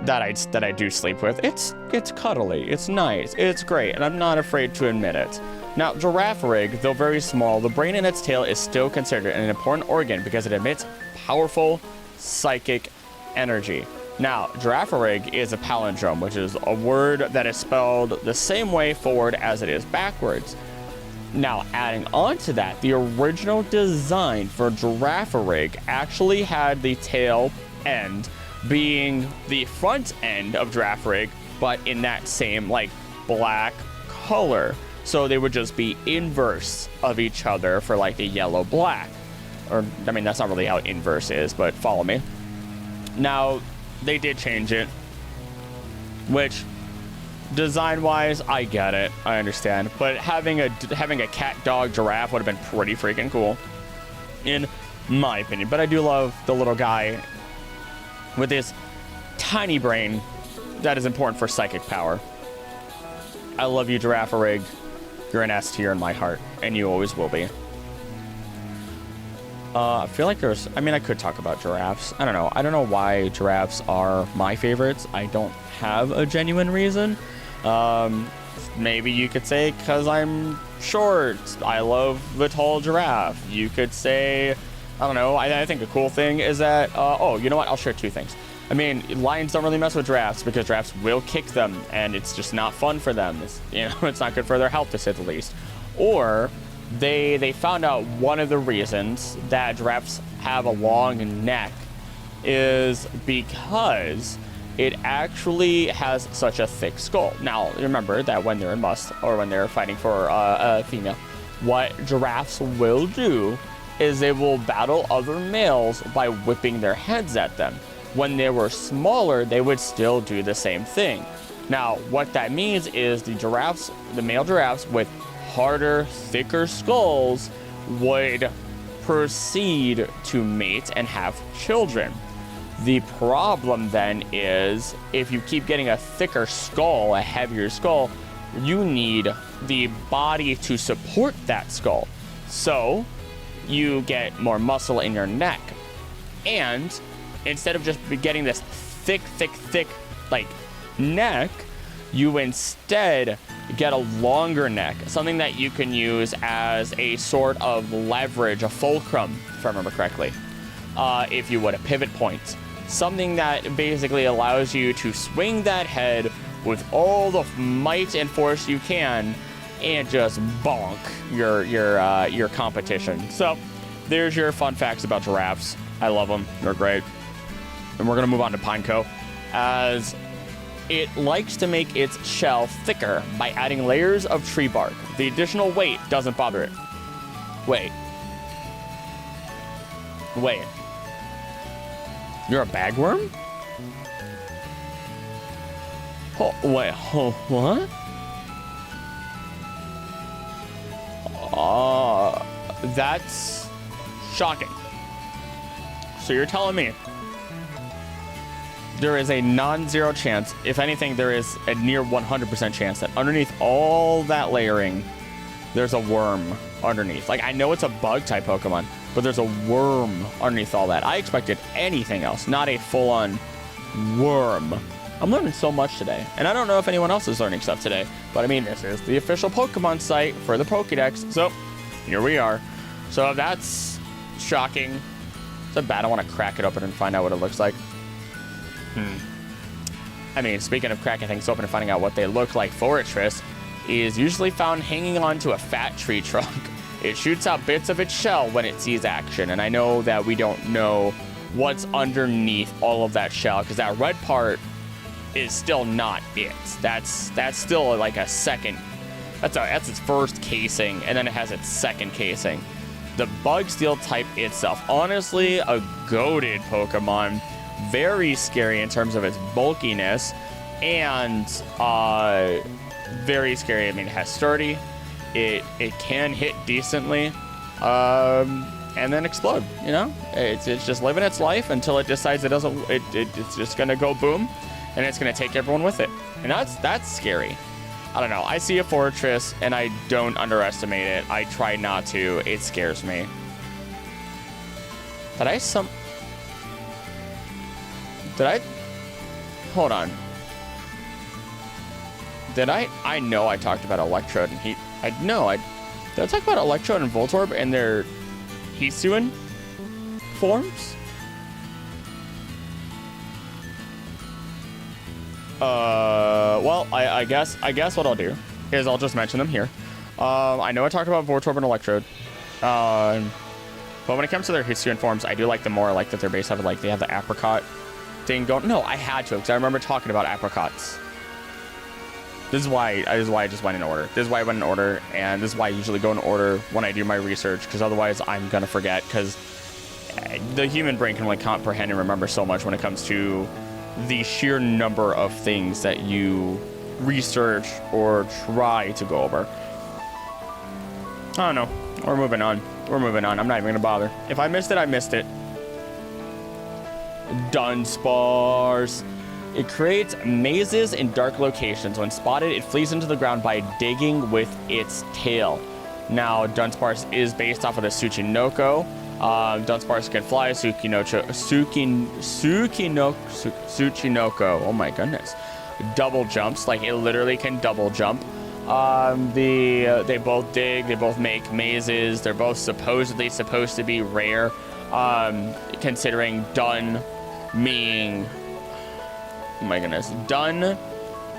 That I do sleep with. It's cuddly. It's nice. It's great, and I'm not afraid to admit it. Now, giraffe rig, though very small, the brain in its tail is still considered an important organ because it emits powerful psychic energy. Now, giraffrig is a palindrome, which is a word that is spelled the same way forward as it is backwards. Now, adding on to that, the original design for giraffrig actually had the tail end being the front end of giraffrig, but in that same, like, black color. So they would just be inverse of each other for, like, the yellow-black. Or, I mean, that's not really how inverse is, but follow me. Now, they did change it, which design-wise, I get it, I understand. But having a cat-dog giraffe would have been pretty freaking cool, in my opinion. But I do love the little guy with his tiny brain that is important for psychic power. I love you, Giraffrig. You're an S tier in my heart, and you always will be. I feel like I could talk about giraffes. I don't know. I don't know why giraffes are my favorites. I don't have a genuine reason. Maybe you could say because I'm short. I love the tall giraffe. You could say, I don't know. I think a cool thing is that, oh, you know what? I'll share two things. I mean, lions don't really mess with giraffes because giraffes will kick them, and it's just not fun for them. It's not good for their health, to say the least. Or they found out one of the reasons that giraffes have a long neck is because it actually has such a thick skull. Now, remember that when they're in must, or when they're fighting for a female, what giraffes will do is they will battle other males by whipping their heads at them. When they were smaller, they would still do the same thing. Now, what that means is the male giraffes with harder, thicker skulls would proceed to mate and have children. The problem then is if you keep getting a thicker skull, a heavier skull, you need the body to support that skull. So you get more muscle in your neck. And instead of just getting this thick, like, neck, you instead get a longer neck, something that you can use as a sort of leverage, a fulcrum, if I remember correctly, if you would, a pivot point. Something that basically allows you to swing that head with all the might and force you can and just bonk your competition. So there's your fun facts about giraffes. I love them. They're great. And we're going to move on to pineco, as it likes to make its shell thicker by adding layers of tree bark. The additional weight doesn't bother it. Wait. You're a bagworm? Oh, wait, what? That's shocking. So you're telling me there is a non-zero chance, if anything, there is a near 100% chance that underneath all that layering, there's a worm underneath. Like, I know it's a bug-type Pokemon, but there's a worm underneath all that. I expected anything else, not a full-on worm. I'm learning so much today, and I don't know if anyone else is learning stuff today, but I mean, this is the official Pokemon site for the Pokedex, so here we are. So that's shocking. So bad, I want to crack it open and find out what it looks like. I mean, speaking of cracking things open and finding out what they look like, Fortress is usually found hanging onto a fat tree trunk. It shoots out bits of its shell when it sees action, and I know that we don't know what's underneath all of that shell, because that red part is still not it. That's still like a second. That's its first casing, and then it has its second casing. The bug steel type itself, honestly, a goated Pokemon very scary in terms of its bulkiness, and very scary. I mean, it has sturdy. It can hit decently, and then explode. You know, it's just living its life until it decides it doesn't. It's just gonna go boom, and it's gonna take everyone with it, and that's scary. I don't know. I see a fortress, and I don't underestimate it. I try not to. It scares me. Did I? Hold on. Did I know I talked about Electrode and Heat. Did I talk about Electrode and Voltorb and their Hisuian forms? Well, I guess what I'll do is I'll just mention them here. I know I talked about Voltorb and Electrode. But when it comes to their Hisuian forms, I do like them more. I like that they're based off of, like, they have the apricot thing going. No, I had to, because I remember talking about apricots. This is why I just went in order. This is why I went in order, and this is why I usually go in order when I do my research, because otherwise I'm gonna forget, because the human brain can only comprehend and remember so much when it comes to the sheer number of things that you research or try to go over. I don't know. We're moving on. I'm not even gonna bother. If I missed it, I missed it. Dunsparce. It creates mazes in dark locations. When spotted, it flees into the ground by digging with its tail. Now, Dunsparce is based off of the Tsuchinoko. Dunsparce can fly. Tsuchinoko. Oh my goodness. Double jumps. Like, it literally can double jump. They both dig. They both make mazes. They're both supposedly supposed to be rare. Considering Dun meaning... Oh my goodness. Dun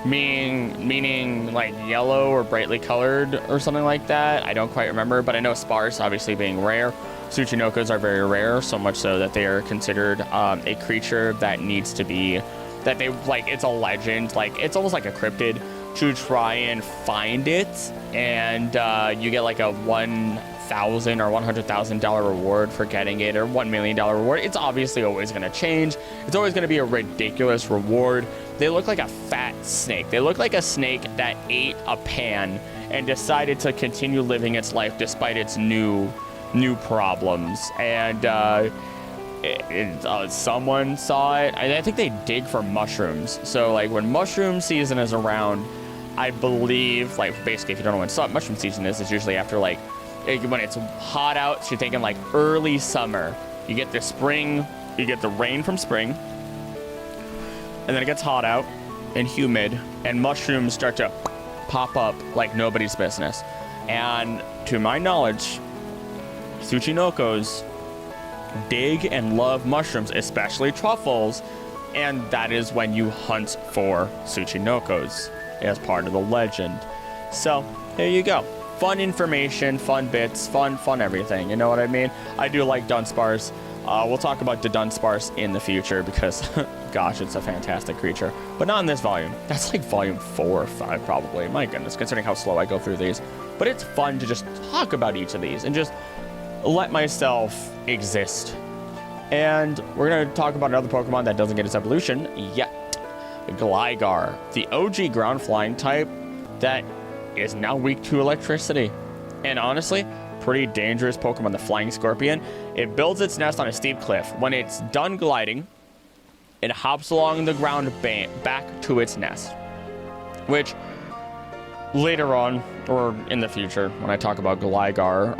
meaning like yellow or brightly colored or something like that. I don't quite remember, but I know sparse obviously being rare. Tsuchinokos are very rare, so much so that they are considered a creature that needs to be, that they, like, it's a legend. Like, it's almost like a cryptid to try and find it, and you get like a $1,000 or $100,000 reward for getting it, or $1 million reward. It's obviously always going to change. It's always going to be a ridiculous reward. They look like a fat snake. They look like a snake that ate a pan and decided to continue living its life despite its new problems. And someone saw it. I think they dig for mushrooms. So, like, when mushroom season is around, I believe, like, basically, if you don't know when mushroom season is, it's usually after, like, when it's hot out. So you're thinking, like, early summer. You get the spring, you get the rain from spring, and then it gets hot out and humid, and mushrooms start to pop up like nobody's business. And to my knowledge, Tsuchinokos dig and love mushrooms, especially truffles, and that is when you hunt for Tsuchinokos as part of the legend. So there you go. Fun information, fun bits, fun everything. You know what I mean? I do like Dunsparce. We'll talk about the Dunsparce in the future because, gosh, it's a fantastic creature. But not in this volume. That's like volume 4 or 5 probably. My goodness, considering how slow I go through these. But it's fun to just talk about each of these and just let myself exist. And we're going to talk about another Pokemon that doesn't get its evolution yet. Gligar, the OG ground flying type that is now weak to electricity. And honestly, pretty dangerous Pokemon, the Flying Scorpion. It builds its nest on a steep cliff. When it's done gliding, it hops along the ground back to its nest. Which, later on, or in the future, when I talk about Gligar,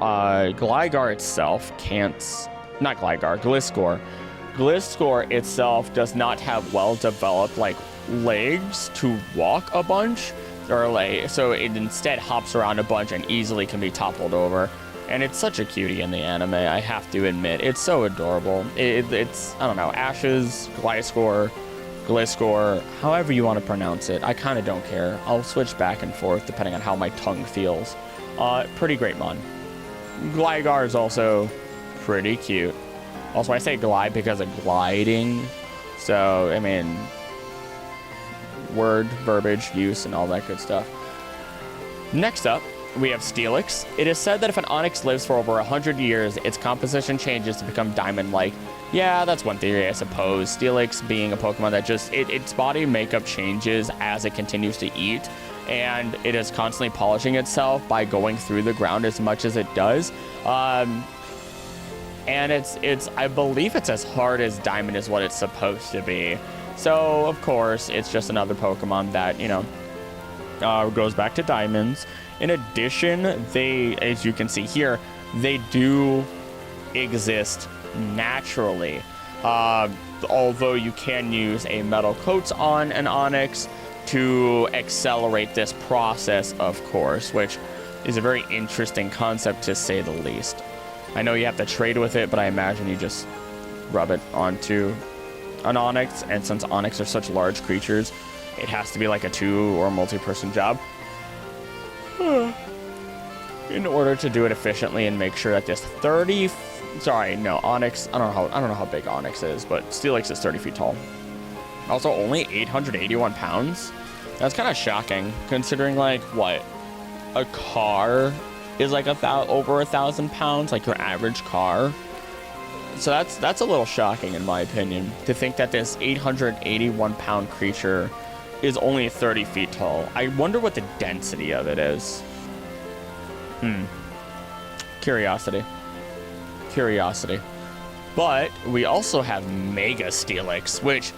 Gligar itself can't... Not Gligar, Gliscor. Gliscor itself does not have well-developed, like, legs to walk a bunch, or like, so it instead hops around a bunch and easily can be toppled over. And it's such a cutie in the anime, I have to admit. It's so adorable. It's, I don't know, Ashes, Gliscor, however you want to pronounce it. I kind of don't care. I'll switch back and forth depending on how my tongue feels. Pretty great mon. Gligar is also pretty cute. Also, I say glide because of gliding. So, I mean, word, verbiage, use, and all that good stuff. Next up, we have Steelix. It is said that if an Onix lives for over 100 years, its composition changes to become diamond-like. Yeah, that's one theory, I suppose. Steelix being a Pokemon that just, its body makeup changes as it continues to eat, and it is constantly polishing itself by going through the ground as much as it does. And it's I believe it's as hard as Diamond is what it's supposed to be. So, of course, it's just another Pokemon that, you know, goes back to Diamonds. In addition, they, as you can see here, they do exist naturally. Although you can use a metal coat on an Onix to accelerate this process, of course, which is a very interesting concept to say the least. I know you have to trade with it, but I imagine you just rub it onto an Onix, and since Onix are such large creatures, it has to be like a 2 or multi-person job in order to do it efficiently and make sure that this Onix, I don't know how big Onix is, but Steelix is 30 feet tall. Also, only 881 pounds. That's kind of shocking, considering, like, what, a car is like over 1,000 pounds, like your average car. So that's a little shocking in my opinion, to think that this 881 pound creature is only 30 feet tall. I wonder what the density of it is. Curiosity. But we also have Mega Steelix, which,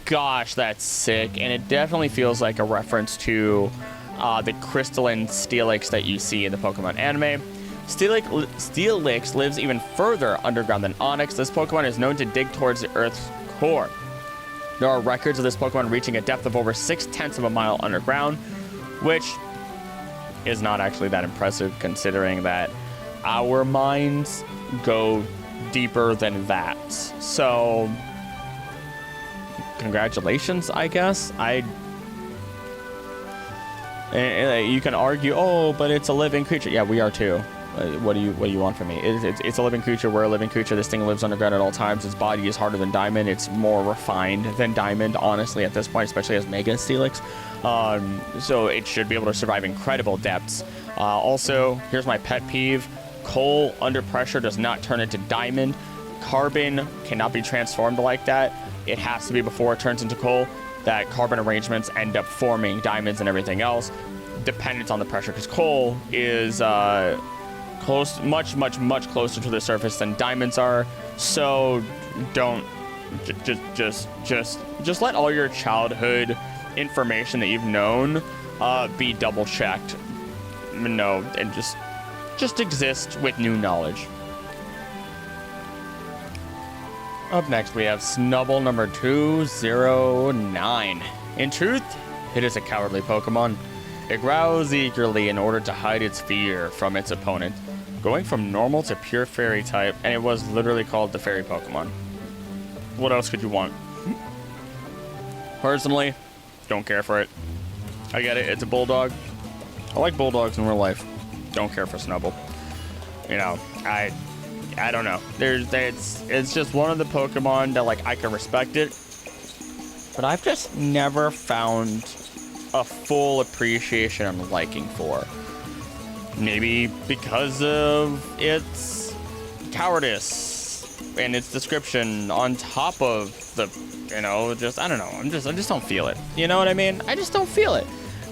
gosh, that's sick. And it definitely feels like a reference to the crystalline Steelix that you see in the Pokemon anime. Steelix lives even further underground than Onix. This Pokemon is known to dig towards the Earth's core. There are records of this Pokemon reaching a depth of over 0.6 of a mile underground, which is not actually that impressive considering that our minds go deeper than that. So, congratulations, I guess. You can argue, oh, but it's a living creature. Yeah, we are too. What do you want from me? It's a living creature. We're a living creature. This thing lives underground at all times. Its body is harder than Diamond. It's more refined than Diamond, honestly, at this point, especially as Mega Steelix. So it should be able to survive incredible depths. Also, here's my pet peeve. Coal under pressure does not turn into Diamond. Carbon cannot be transformed like that. It has to be before it turns into coal. That carbon arrangements end up forming diamonds and everything else, dependent on the pressure, because coal is much closer to the surface than diamonds are. So don't just let all your childhood information that you've known be double checked. No, and just exist with new knowledge. Up next, we have Snubbull number 209. In truth, it is a cowardly Pokemon. It growls eagerly in order to hide its fear from its opponent, going from normal to pure fairy type, and it was literally called the fairy Pokemon. What else could you want? Personally, don't care for it. I get it, it's a bulldog. I like bulldogs in real life. Don't care for Snubbull. You know, I don't know. It's just one of the Pokemon that, like, I can respect it, but I've just never found a full appreciation and liking for. Maybe because of its cowardice and its description on top of the, you know, just, I don't know. I just don't feel it. You know what I mean? I just don't feel it.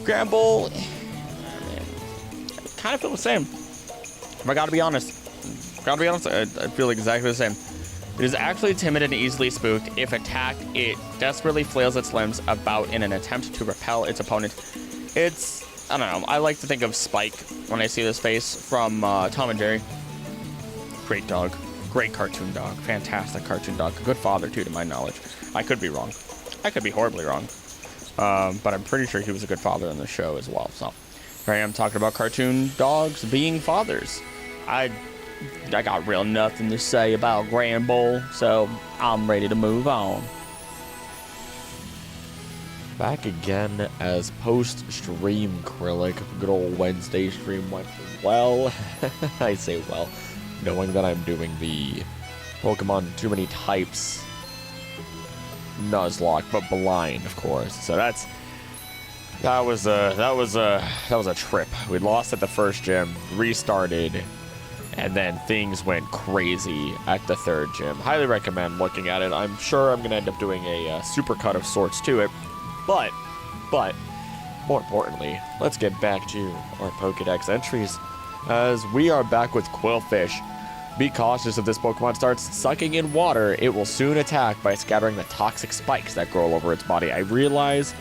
Granbull, I kind of feel the same. If I gotta be honest, I feel exactly the same. It is actually timid and easily spooked. If attacked, it desperately flails its limbs about in an attempt to repel its opponent. It's, I don't know, I like to think of Spike when I see this face from Tom and Jerry. Great dog. Great cartoon dog. Fantastic cartoon dog. A good father, too, to my knowledge. I could be wrong. I could be horribly wrong. But I'm pretty sure he was a good father in the show as well. So, here I am talking about cartoon dogs being fathers. I got real nothing to say about Granbull, so I'm ready to move on. Back again as post-stream Krillic. Good old Wednesday stream went well. I say well, knowing that I'm doing the Pokemon Too Many Types Nuzlocke, but blind, of course. So that was a trip. We lost at the first gym, restarted, And then things went crazy at the third gym. Highly recommend looking at it. I'm sure I'm going to end up doing a supercut of sorts to it. But, more importantly, let's get back to our Pokedex entries. As we are back with Quillfish. Be cautious if this Pokemon starts sucking in water. It will soon attack by scattering the toxic spikes that grow all over its body. I realize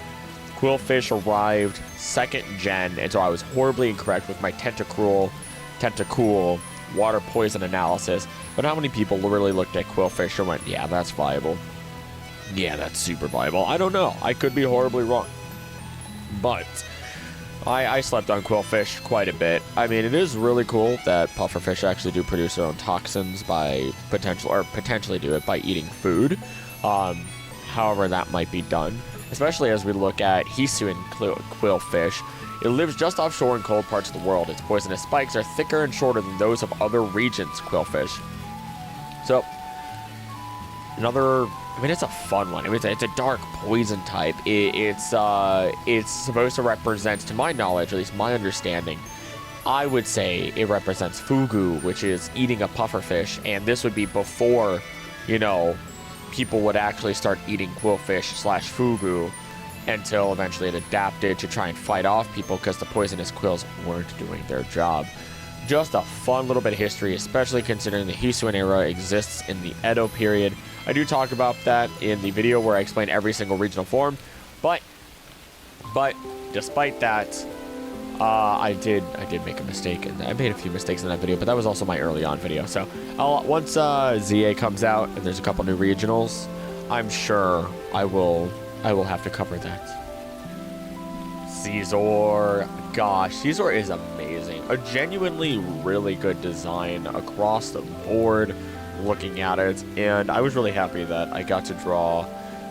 Quillfish arrived 2nd gen, and so I was horribly incorrect with my Tentacool water poison analysis. But how many people really looked at Quillfish and went, yeah, that's viable. Yeah, that's super viable. I don't know. I could be horribly wrong. But I slept on Quillfish quite a bit. I mean, it is really cool that pufferfish actually do produce their own toxins by potentially do it by eating food. However that might be done, especially as we look at Hisuian Quillfish. It lives just offshore in cold parts of the world. Its poisonous spikes are thicker and shorter than those of other regions' Quillfish. So, it's a fun one. It's a dark poison type. It's supposed to represent, to my knowledge, or at least my understanding, I would say it represents Fugu, which is eating a pufferfish, and this would be before, people would actually start eating Quillfish/Fugu until eventually it adapted to try and fight off people because the poisonous quills weren't doing their job. Just a fun little bit of history, especially considering the Hisuian era exists in the Edo period. I do talk about that in the video where I explain every single regional form, but despite that, I did make a mistake, and I made a few mistakes in that video, but that was also my early on video. So once ZA comes out and there's a couple new regionals, I'm sure I will have to cover that. Caesar, gosh, Caesar is amazing. A genuinely really good design across the board. Looking at it, and I was really happy that I got to draw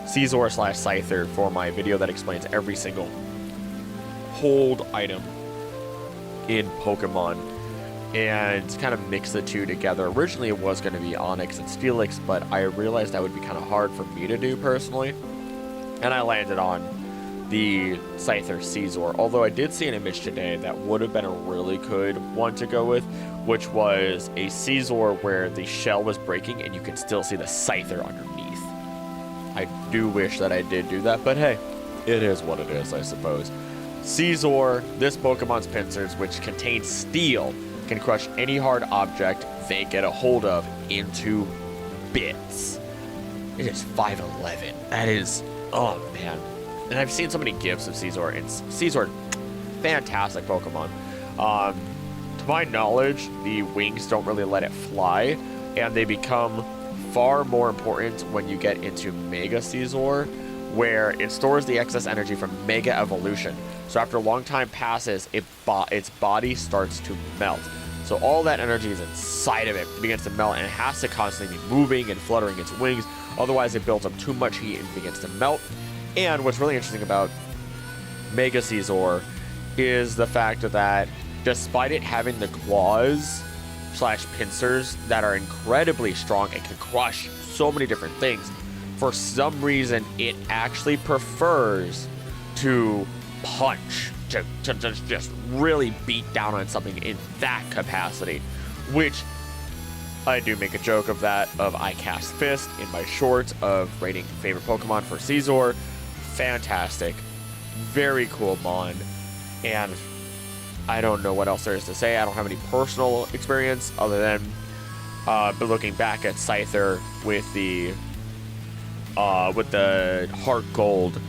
Caesar/Scyther for my video that explains every single hold item in Pokemon and kind of mix the two together. Originally it was going to be Onix and Steelix, but I realized that would be kind of hard for me to do personally, and I landed on the Scyther Caesar, although I did see an image today that would have been a really good one to go with, which was a Caesar where the shell was breaking and you can still see the Scyther underneath. I do wish that I did do that, but hey, it is what it is, I suppose. Caesar, this Pokemon's pincers, which contain steel, can crush any hard object they get a hold of into bits. It is 5'11". That is, oh man. And I've seen so many gifs of Caesar, and Caesar, fantastic Pokemon. To my knowledge, the wings don't really let it fly, and they become far more important when you get into Mega Caesar, where it stores the excess energy from Mega Evolution. So after a long time passes, its body starts to melt. So all that energy is inside of it. It begins to melt, and it has to constantly be moving and fluttering its wings. Otherwise, it builds up too much heat and begins to melt. And what's really interesting about Mega Caesar is the fact that despite it having the claws/pincers that are incredibly strong and can crush so many different things, for some reason it actually prefers to punch, to just really beat down on something in that capacity, which I do make a joke of that, I cast Fist in my shorts of rating favorite Pokemon for Caesar. Fantastic. Very cool Mon. And I don't know what else there is to say. I don't have any personal experience other than but looking back at Scyther with the Heart Gold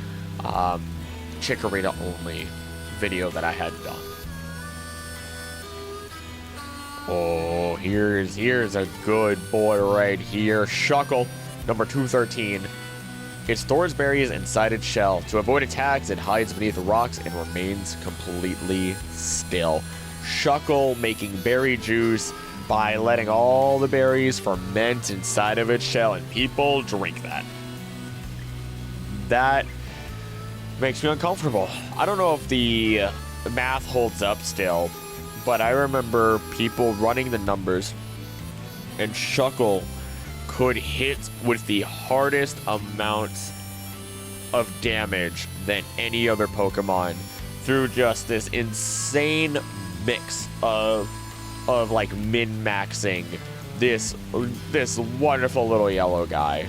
Chikorita only video that I had done. Oh, here's a good boy right here. Shuckle, number 213. It stores berries inside its shell. To avoid attacks, it hides beneath rocks and remains completely still. Shuckle making berry juice by letting all the berries ferment inside of its shell, and people drink that. That makes me uncomfortable. I don't know if the math holds up still, but I remember people running the numbers, and Shuckle could hit with the hardest amounts of damage than any other Pokemon through just this insane mix of of like min-maxing this wonderful little yellow guy.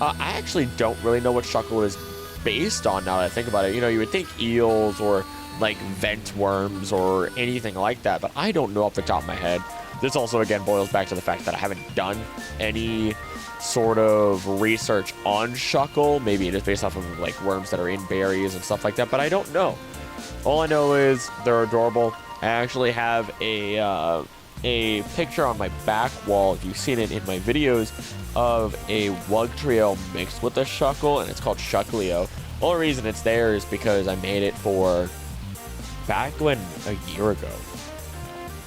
I actually don't really know what Shuckle is based on now that I think about it. You know, you would think eels or like vent worms or anything like that, but I don't know off the top of my head. This also again boils back to the fact that I haven't done any sort of research on Shuckle. Maybe it is based off of like worms that are in berries and stuff like that, but I don't know. All I know is they're adorable. I actually have a picture on my back wall, if you've seen it in my videos, of a Wugtail mixed with a Shuckle, and it's called Shuckleo. The only reason it's there is because I made it for back when a year ago.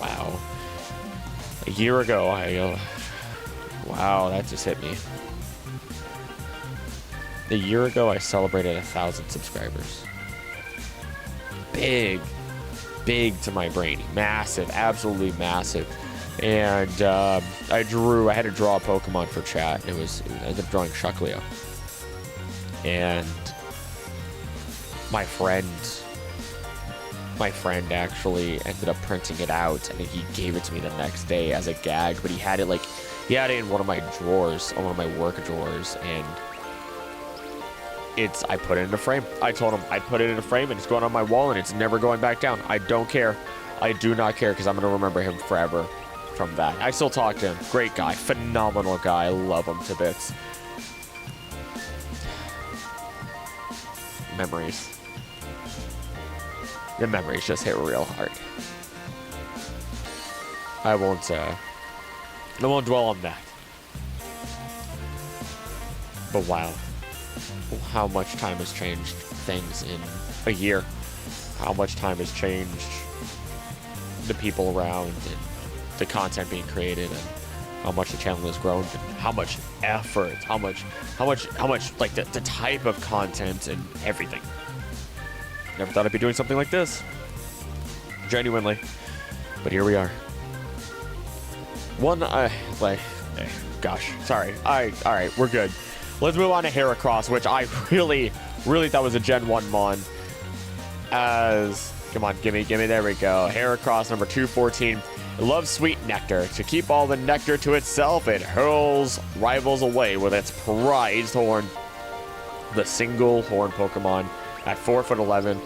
Wow. A year ago, wow, that just hit me. A year ago, I celebrated 1,000 subscribers. Big to my brain. Massive, absolutely massive. And I had to draw a Pokemon for chat. I ended up drawing Shuckleo. And my friend actually ended up printing it out, and he gave it to me the next day as a gag, but he had it in one of my drawers, one of my work drawers, and I put it in a frame. I told him I put it in a frame and it's going on my wall and it's never going back down. I don't care. I do not care because I'm going to remember him forever from that. I still talk to him. Great guy. Phenomenal guy. I love him to bits. Memories. The memories just hit real hard. I won't dwell on that. But wow. How much time has changed things in a year. How much time has changed the people around and the content being created, and how much the channel has grown, and how much effort, how much like the type of content and everything. Never thought I'd be doing something like this. Genuinely. But here we are. Gosh, sorry. Alright, we're good. Let's move on to Heracross, which I really thought was a Gen 1 Mon. Come on, gimme, there we go. Heracross number 214. It loves sweet nectar. To keep all the nectar to itself, it hurls rivals away with its prized horn. The single horn Pokemon at 4'11".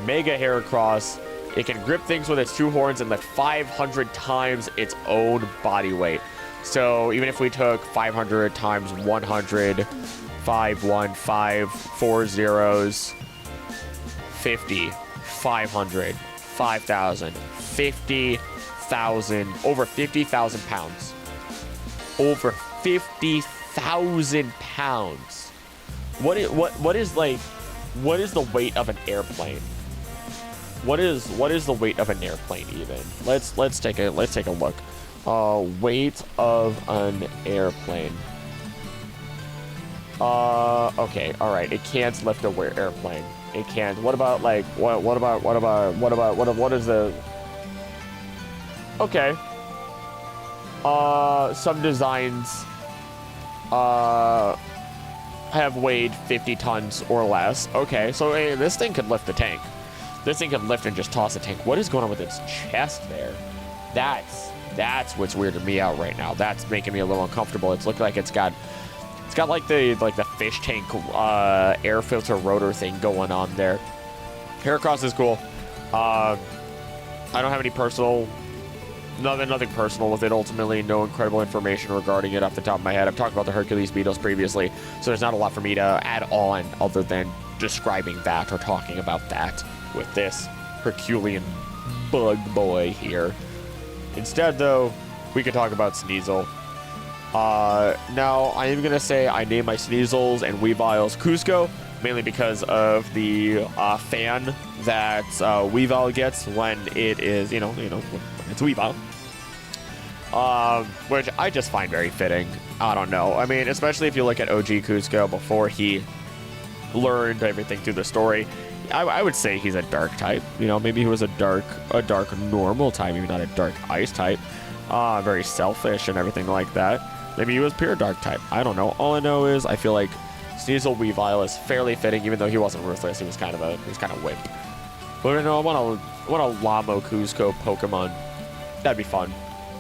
Mega Heracross. It can grip things with its two horns and lift 500 times its own body weight. So even if we took 500 times 100, 5, 1, 5, 4 zeros, 50, 500, 5,000, 50,000, over 50,000 pounds. Over 50,000 pounds. What is the weight of an airplane? What is the weight of an airplane even? Let's take a look. Weight of an airplane. Okay, all right. It can't lift a airplane. It can't. What about like what is the? Okay. Some designs have weighed 50 tons or less. Okay, so hey, this thing could lift a tank. This thing can lift and just toss a tank. What is going on with its chest there? That's what's weirding me out right now. That's making me a little uncomfortable. It's looking like it's got like the fish tank air filter rotor thing going on there. Heracross is cool. I don't have any nothing personal with it. Ultimately, no incredible information regarding it off the top of my head. I've talked about the Hercules beetles previously, so there's not a lot for me to add on other than describing that or talking about that with this Herculean bug boy here. Instead, though, we could talk about Sneasel. Now, I am going to say I named my Sneasels and Weaviles Cusco, mainly because of the fan that Weavile gets when it is, when it's Weavile. Which I just find very fitting. I don't know. I mean, especially if you look at OG Cusco before he learned everything through the story. I would say he's a dark type. Maybe he was a dark normal type, maybe not a dark ice type. Very selfish and everything like that. Maybe he was pure dark type. I don't know. All I know is I feel like Sneasel Weavile is fairly fitting, even though he wasn't ruthless. He was kind of whipped. But I want a Lamo Cusco Pokemon. That'd be fun.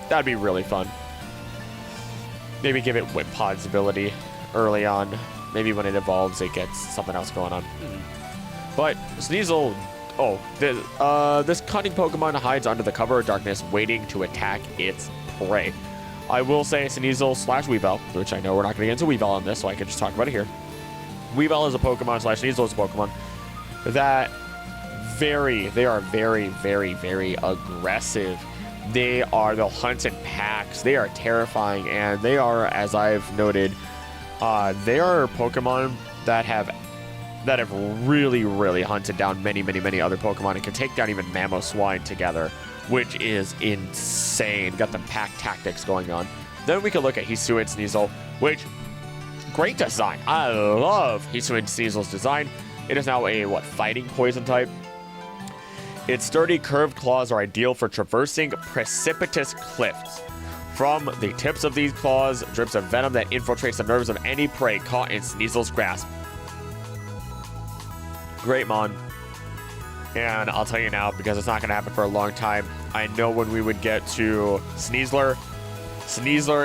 That'd be really fun. Maybe give it Whip Pod's ability early on. Maybe when it evolves, it gets something else going on. But Sneasel, this cunning Pokemon hides under the cover of darkness, waiting to attack its prey. I will say Sneasel / Weavile, which I know we're not going to get into Weavile on this, so I can just talk about it here. Weavile is a Pokemon / Sneasel is a Pokemon that they are very, very, very aggressive. They'll hunt in packs. They are terrifying, and they are, as I've noted, they are Pokemon that have really, really hunted down many, many, many other Pokemon and can take down even Mamoswine together, which is insane. Got the pack tactics going on. Then we can look at Hisui and Sneasel, which, great design. I love Hisui and Sneasel's design. It is now a, fighting poison type. Its sturdy, curved claws are ideal for traversing precipitous cliffs. From the tips of these claws drips a venom that infiltrates the nerves of any prey caught in Sneasel's grasp. Great Mon. And I'll tell you now, because it's not going to happen for a long time, I know when we would get to Sneasler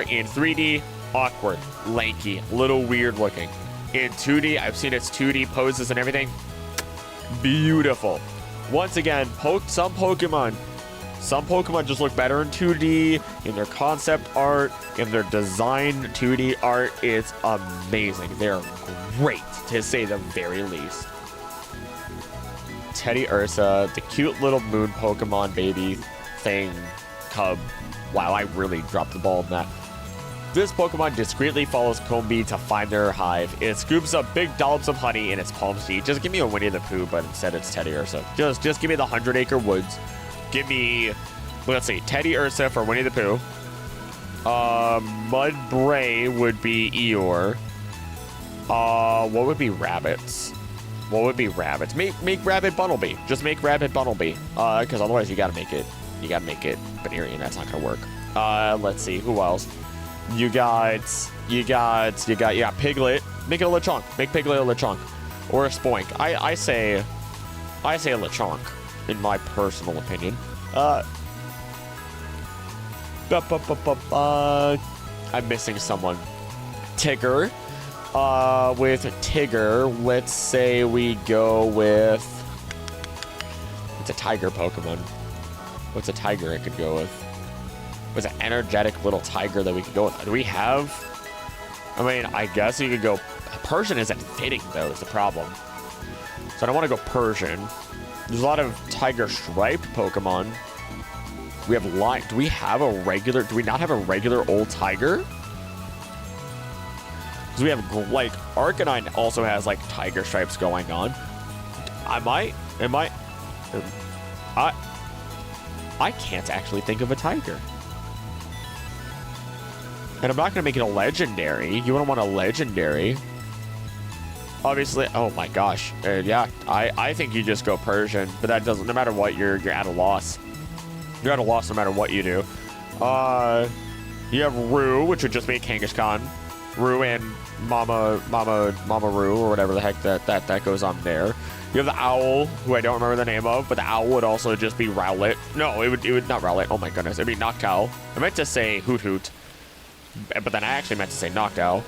in 3D, awkward, lanky, little weird looking. In 2D, I've seen its 2D poses and everything. Beautiful. Once again, some Pokemon just look better in 2D, in their concept art, in their design 2D art. It's amazing. They're great, to say the very least. Teddy Ursa, the cute little moon Pokemon baby thing, cub. Wow, I really dropped the ball on that. This Pokemon discreetly follows Combi to find their hive. It scoops up big dollops of honey in its palm seed. Just give me a Winnie the Pooh, but instead it's Teddy Ursa. Just give me the 100-acre woods. Give me, let's see, Teddy Ursa for Winnie the Pooh. Mudbray would be Eeyore. What would be rabbits? What would be rabbits? Make Rabbit Bunnelby. Just make Rabbit Bunnelby. Because otherwise you gotta make it Banerian. That's not gonna work. Let's see, who else? You got Piglet. Make it a Lechonk. Make Piglet a Lechonk. Or a Spoink. I say a Lechonk, in my personal opinion. I'm missing someone. Tigger. With Tigger, let's say we go with... It's a tiger Pokemon. What's a tiger I could go with? What's an energetic little tiger that we could go with? Do we have... I mean, I guess you could go... Persian isn't fitting, though, is the problem. So I don't want to go Persian. There's a lot of tiger striped Pokemon. We have lion. Do we not have a regular old tiger? Because we have, Arcanine also has, tiger stripes going on. I can't actually think of a tiger. And I'm not going to make it a legendary. You wouldn't want a legendary. Obviously, oh my gosh. Yeah, I think you just go Persian, but that doesn't, no matter what, you're at a loss. You're at a loss no matter what you do. You have Rue, which would just be Kangaskhan. Rue and Mama Rue, or whatever the heck that goes on there. You have the Owl, who I don't remember the name of, but the Owl would also just be Rowlet. No, it would not Rowlet. Oh my goodness, it'd be Noctowl. I meant to say Hoot Hoot, but then I actually meant to say Noctowl.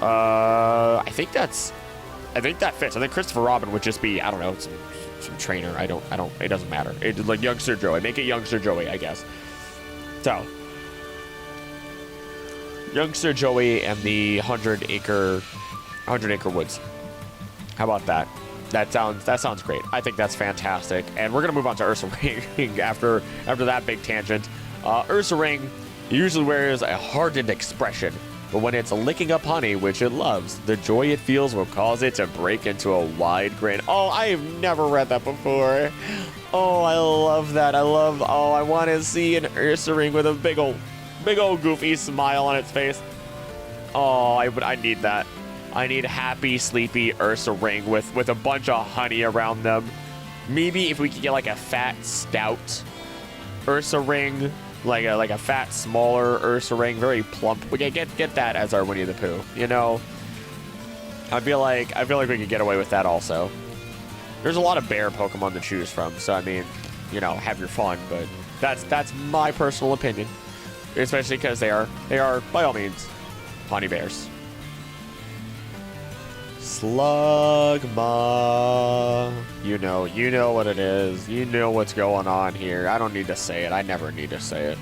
I think that fits. I think Christopher Robin would just be, I don't know, some trainer. I don't. It doesn't matter. It's like Youngster Joey. Make it Youngster Joey, I guess. So, Youngster Joey and the 100-acre woods. How about that? That sounds great. I think that's fantastic. And we're gonna move on to Ursa Ring after that big tangent. Ursa Ring usually wears a hardened expression, but when it's licking up honey, which it loves, the joy it feels will cause it to break into a wide grin. Oh, I've never read that before. Oh, I love that. I want to see an Ursa Ring with a big old goofy smile on its face. Oh, I need that. I need happy, sleepy Ursa Ring with a bunch of honey around them. Maybe if we could get like a fat, stout Ursa Ring, like a fat, smaller Ursa Ring, very plump. We can get that as our Winnie the Pooh. You know, I feel like we could get away with that also. There's a lot of bear Pokemon to choose from, so I mean, you know, have your fun, but That's my personal opinion, especially because they are by all means honey bears. Slugma. You know what it is. You know what's going on here. I don't need to say it. I never need to say it.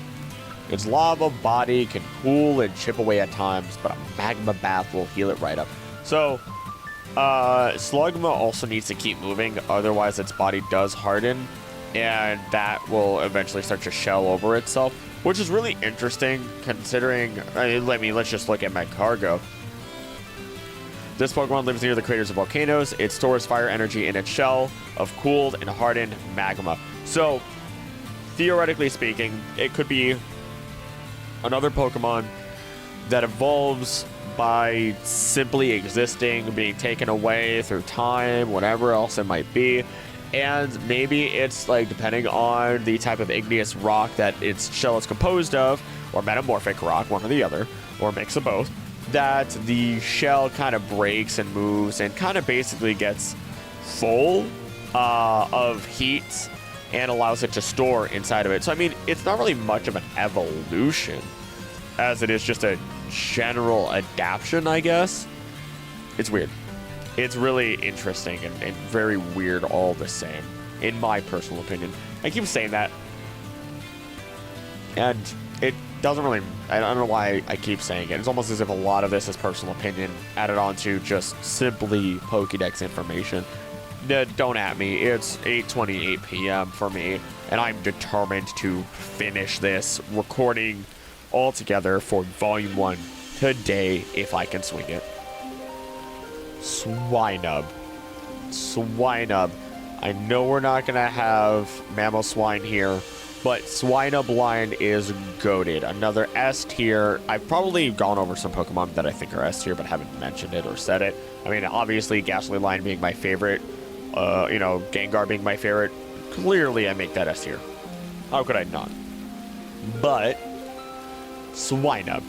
Its lava body can cool and chip away at times, but a magma bath will heal it right up. So, Slugma also needs to keep moving, otherwise its body does harden, and that will eventually start to shell over itself, which is really interesting considering, let's just look at Magcargo. This Pokemon lives near the craters of volcanoes. It stores fire energy in its shell of cooled and hardened magma. So, theoretically speaking, it could be another Pokemon that evolves by simply existing, being taken away through time, whatever else it might be. And maybe it's like, depending on the type of igneous rock that its shell is composed of, or metamorphic rock, one or the other, or a mix of both, that the shell kind of breaks and moves and kind of basically gets full of heat and allows it to store inside of it. So, I mean, it's not really much of an evolution as it is just a general adaptation, I guess. It's weird. It's really interesting and very weird all the same, in my personal opinion. I keep saying that, and it doesn't really, I don't know why I keep saying it. It's almost as if a lot of this is personal opinion added on to just simply Pokedex information. Don't at me. It's 8:28 p.m. for me, and I'm determined to finish this recording all together for Volume 1 today if I can swing it. Swinub. I know we're not going to have Mamoswine here, but Swinub line is goated. Another S tier. I've probably gone over some Pokemon that I think are S tier, but haven't mentioned it or said it. I mean, obviously, Ghastly line being my favorite, Gengar being my favorite. Clearly, I make that S tier. How could I not? But Swinub.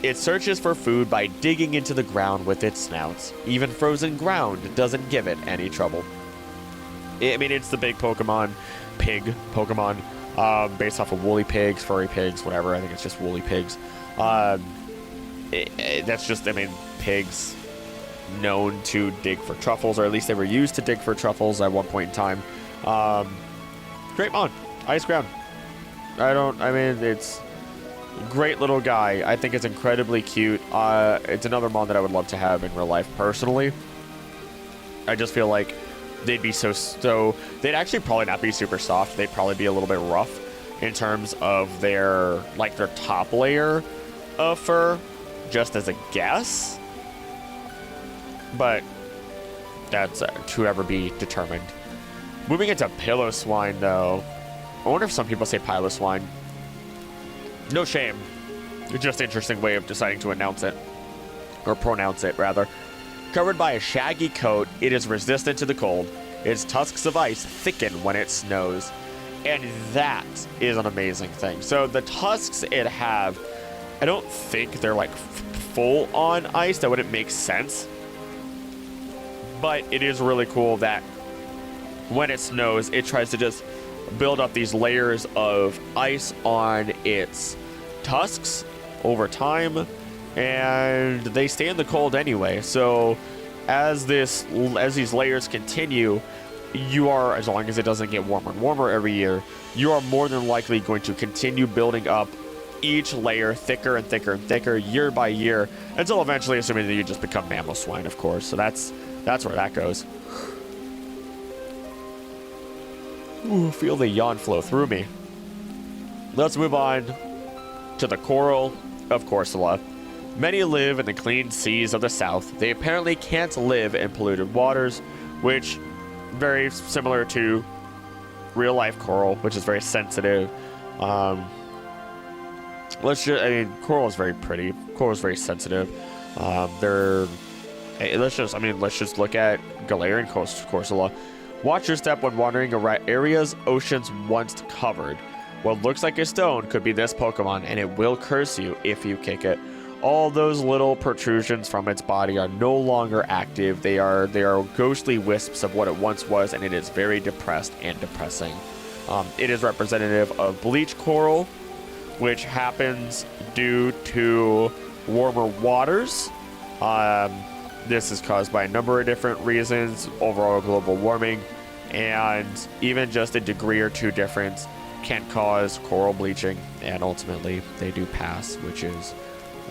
It searches for food by digging into the ground with its snouts. Even frozen ground doesn't give it any trouble. I mean, it's the big Pokemon, pig Pokemon, based off of woolly pigs, furry pigs, whatever. I think it's just woolly pigs. That's just, I mean, pigs known to dig for truffles, or at least they were used to dig for truffles at one point in time. Great mon, ice ground. It's great little guy. I think it's incredibly cute. It's another mon that I would love to have in real life personally. I just feel like they'd be so they'd actually probably not be super soft. They'd probably be a little bit rough in terms of their top layer of fur, just as a guess. But that's to ever be determined. Moving into Piloswine, though. I wonder if some people say Piloswine. No shame. It's just an interesting way of deciding to announce it. Or pronounce it, rather. Covered by a shaggy coat, it is resistant to the cold. Its tusks of ice thicken when it snows. And that is an amazing thing. So the tusks it have, I don't think they're like full on ice. That wouldn't make sense. But it is really cool that when it snows, it tries to just build up these layers of ice on its tusks over time, and they stay in the cold anyway. So as these layers continue, you are, as long as it doesn't get warmer and warmer every year, you are more than likely going to continue building up each layer thicker and thicker and thicker year by year, until eventually, assuming that you just become Mamoswine, of course. So that's where that goes. Ooh, feel the yawn flow through me. Let's move on to the coral of Corsola. Many live in the clean seas of the south. They apparently can't live in polluted waters, which very similar to real life coral, which is very sensitive. Coral is very pretty. Coral is very sensitive. Let's just look at Galarian Corsola. Watch your step when wandering around areas oceans once covered. What looks like a stone could be this Pokemon, and it will curse you if you kick it. All those little protrusions from its body are no longer active. They are ghostly wisps of what it once was, and it is very depressed and depressing. It is representative of bleach coral, which happens due to warmer waters. This is caused by a number of different reasons, overall global warming, and even just a degree or two difference can cause coral bleaching, and ultimately they do pass, which is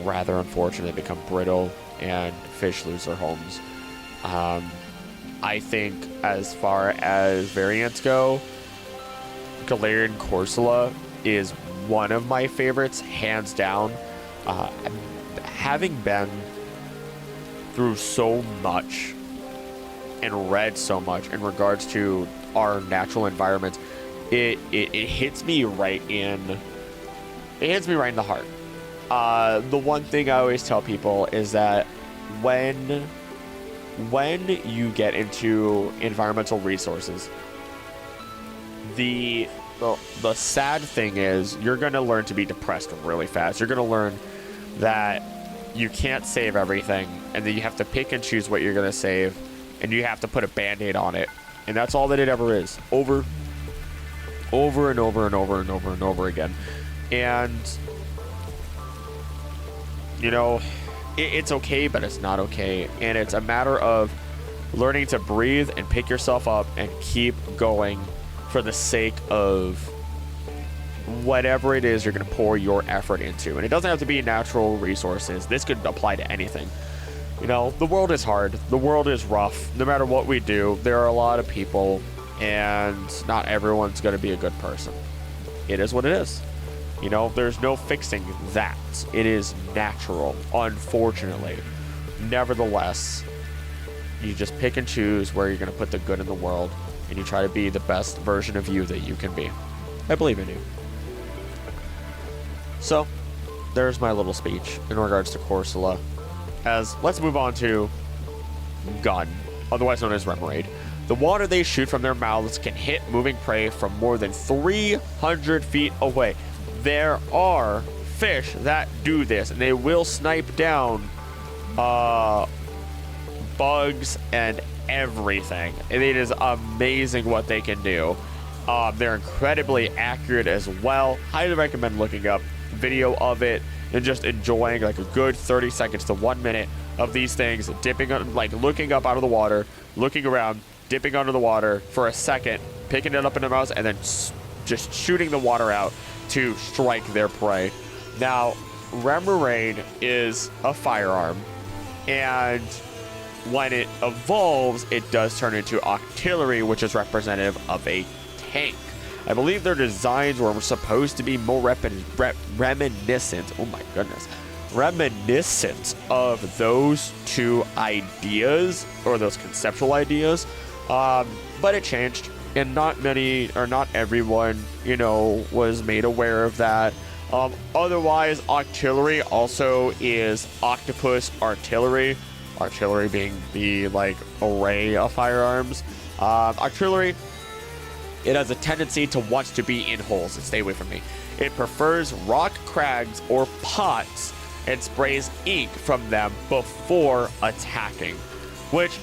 rather unfortunate. They become brittle and fish lose their homes. I think as far as variants go, Galarian Corsola is one of my favorites, hands down. Having been through so much and read so much in regards to our natural environments, it hits me right in the heart. The one thing I always tell people is that when you get into environmental resources, the sad thing is you're going to learn to be depressed really fast. You're going to learn that you can't save everything, and that you have to pick and choose what you're going to save, and you have to put a band-aid on it. And that's all that it ever is. Over and over and over and over and over again. And, you know, it's okay, but it's not okay. And it's a matter of learning to breathe and pick yourself up and keep going for the sake of whatever it is you're going to pour your effort into. And it doesn't have to be natural resources. This could apply to anything. You know, the world is hard. The world is rough. No matter what we do, there are a lot of people, and not everyone's going to be a good person. It is what it is. You know, there's no fixing that. It is natural, unfortunately. Nevertheless, you just pick and choose where you're going to put the good in the world, and you try to be the best version of you that you can be. I believe in you. So, there's my little speech in regards to Corsola. Let's move on to Gun, otherwise known as Remoraid. The water they shoot from their mouths can hit moving prey from more than 300 feet away. There are fish that do this, and they will snipe down bugs and everything. And it is amazing what they can do. They're incredibly accurate as well. Highly recommend looking up video of it and just enjoying like a good 30 seconds to 1 minute of these things dipping, like looking up out of the water, looking around, dipping under the water for a second, picking it up in their mouths, and then just shooting the water out to strike their prey. Now, Remoraid is a firearm, and when it evolves, it does turn into Octillery, which is representative of a tank. I believe their designs were supposed to be more reminiscent. Oh my goodness. Reminiscent of those two ideas, or those conceptual ideas. But it changed, and not everyone, you know, was made aware of that. Otherwise, Octillery also is Octopus Artillery. Artillery being the, like, array of firearms. Artillery, it has a tendency to want to be in holes, and stay away from me. It prefers rock crags or pots and sprays ink from them before attacking, which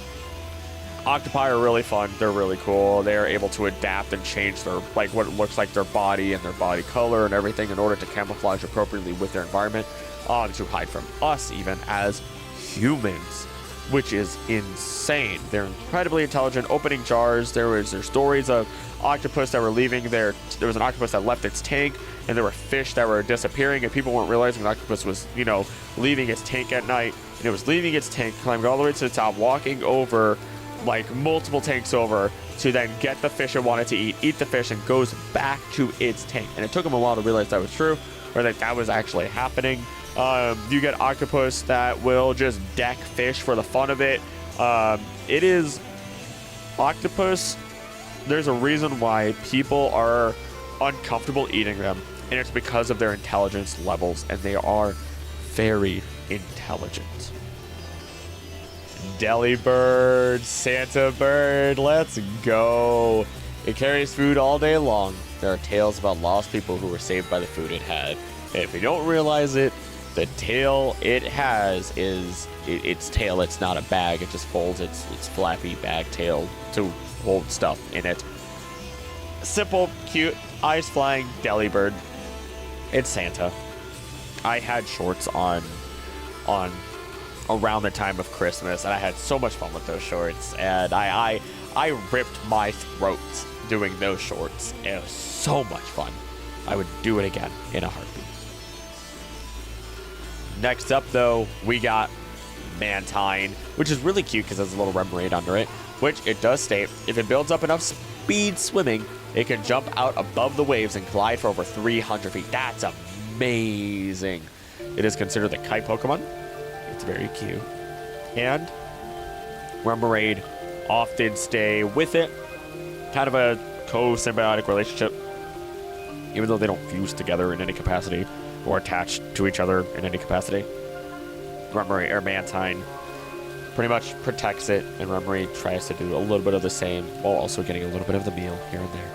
octopi are really fun. They're really cool. They're able to adapt and change their, like, what it looks like, their body and their body color and everything in order to camouflage appropriately with their environment, to hide from us even as humans, which is insane. They're incredibly intelligent. Opening jars, there's stories of octopus that were leaving there was an octopus that left its tank, and there were fish that were disappearing, and people weren't realizing the octopus was, you know, leaving its tank at night, and it was leaving its tank, climbing all the way to the top, walking over like multiple tanks over to then get the fish it wanted to eat the fish, and goes back to its tank. And it took them a while to realize that was true, or that was actually happening. You get octopus that will just deck fish for the fun of it. It is octopus. There's a reason why people are uncomfortable eating them, and it's because of their intelligence levels, and they are very intelligent. Delibird, Santa Bird, let's go. It carries food all day long. There are tales about lost people who were saved by the food it had. And if you don't realize it, the tail it has is its tail. It's not a bag. It just folds its flappy bag tail to hold stuff in it. simple, cute, eyes flying, Delibird. It's Santa. I had shorts on around the time of Christmas, and I had so much fun with those shorts. And I ripped my throat doing those shorts. It was so much fun. I would do it again in a heartbeat. Next up, though, we got Mantine, which is really cute because there's a little Remoraid under it, which it does state, if it builds up enough speed swimming, it can jump out above the waves and glide for over 300 feet. That's amazing. It is considered the kite Pokemon. It's very cute. And Remoraid often stay with it. Kind of a co-symbiotic relationship, even though they don't fuse together in any capacity or attach to each other in any capacity. Remoraid or Mantine pretty much protects it, and Remoraid tries to do a little bit of the same while also getting a little bit of the meal here and there.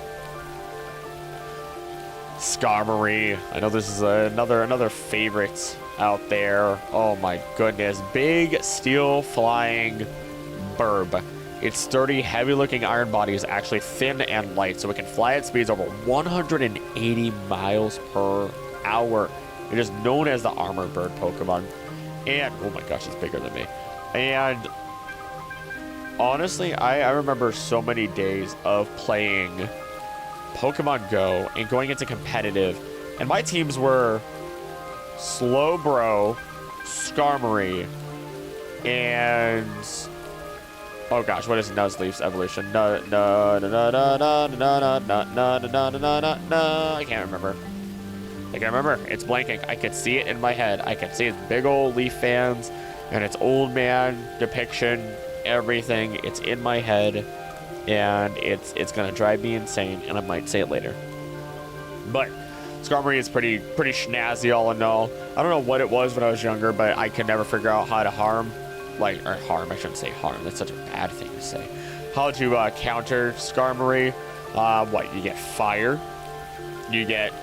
Skarmory, I know this is another favorite out there. Oh my goodness, big steel flying burb. Its sturdy, heavy-looking iron body is actually thin and light, so it can fly at speeds over 180 miles per hour. It is known as the Armor Bird Pokemon. And, oh my gosh, it's bigger than me. And honestly, I remember so many days of playing Pokemon Go and going into competitive, and my teams were Slowbro, Skarmory, and oh gosh, what is Nuzleaf's evolution? I can't remember. It's blanking. I could see it in my head. I could see its big old leaf fans and its old man depiction, everything. It's in my head, and it's gonna drive me insane, and I might say it later. But Skarmory is pretty snazzy all in all. I don't know what it was when I was younger, but I could never figure out how to harm. I shouldn't say harm. That's such a bad thing to say. How to counter Skarmory. You get fire. You get...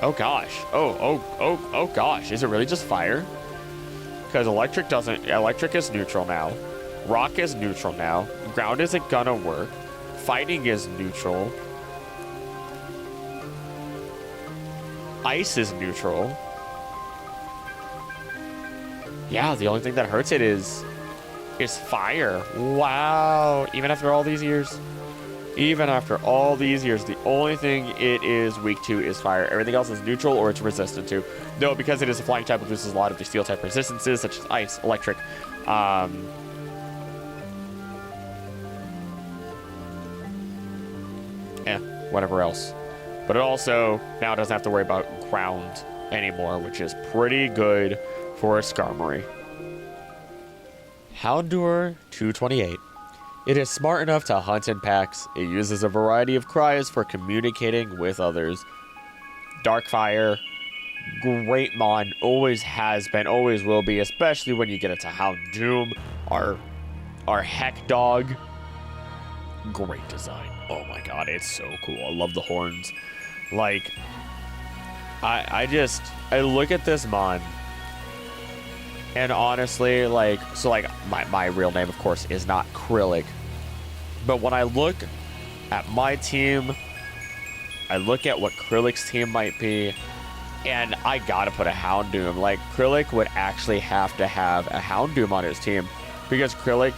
Oh gosh. Oh gosh. Is it really just fire? Because electric is neutral now. Rock is neutral now. Ground isn't gonna work. Fighting is neutral. Ice is neutral. Yeah, the only thing that hurts it is fire. Wow. Even after all these years? Even after all these years, the only thing it is weak to is fire. Everything else is neutral or it's resistant to. Though, because it is a flying type, it loses a lot of the steel type resistances, such as ice, electric. Whatever else. But it also now doesn't have to worry about ground anymore, which is pretty good for a Skarmory. Houndour 228. It is smart enough to hunt in packs. It uses a variety of cries for communicating with others. Darkfire, great mon, always has been, always will be, especially when you get into Houndoom, our heck dog. Great design. Oh my god, it's so cool. I love the horns. Like, I look at this mon, and honestly, my real name, of course, is not Krillic. But when I look at my team, I look at what Krillic's team might be, and I gotta put a Houndoom. Like, Krillic would actually have to have a Houndoom on his team, because Krillic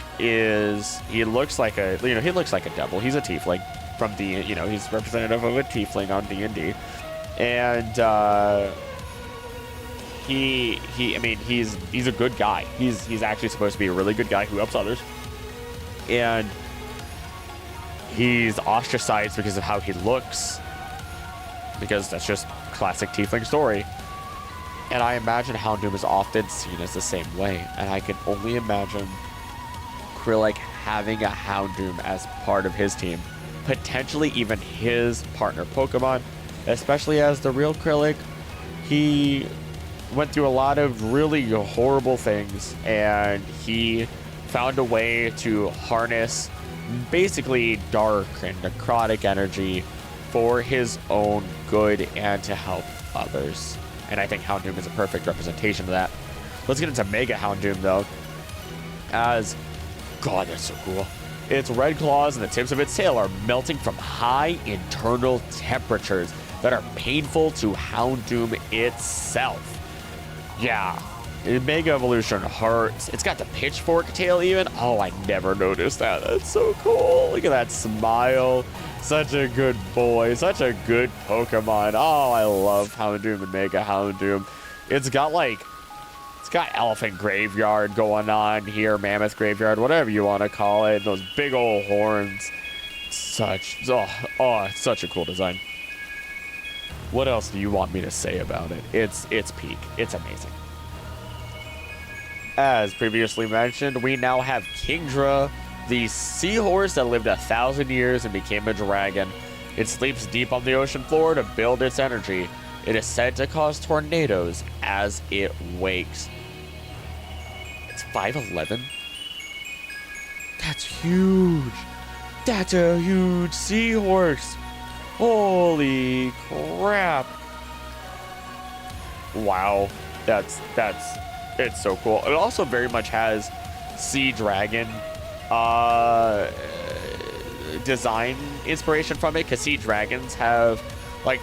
he looks like a devil. He's a tiefling from he's representative of a tiefling on D&D. And he's a good guy. He's actually supposed to be a really good guy who helps others. And he's ostracized because of how he looks, because that's just classic tiefling story. And I imagine Houndoom is often seen as the same way, and I can only imagine Krillic having a Houndoom as part of his team, potentially even his partner Pokemon, especially as the real Krillic. He went through a lot of really horrible things, and he found a way to harness basically dark and necrotic energy for his own good and to help others. And I think Houndoom is a perfect representation of that. Let's get into Mega Houndoom, though. God, that's so cool. Its red claws and the tips of its tail are melting from high internal temperatures that are painful to Houndoom itself. Yeah, Mega Evolution hurts. It's got the pitchfork tail even. Oh, I never noticed that. That's so cool. Look at that smile. Such a good boy. Such a good Pokemon. Oh, I love Houndoom and Mega Houndoom. It's got Elephant Graveyard going on here, Mammoth Graveyard, whatever you want to call it. Those big old horns. It's such a cool design. What else do you want me to say about it? It's peak. It's amazing. As previously mentioned, we now have Kingdra, the seahorse that lived 1,000 years and became a dragon. It sleeps deep on the ocean floor to build its energy. It is said to cause tornadoes as it wakes. It's 5'11". That's huge. That's a huge seahorse. Holy crap. Wow. It's so cool. It also very much has Sea Dragon design inspiration from it, because Sea Dragons have like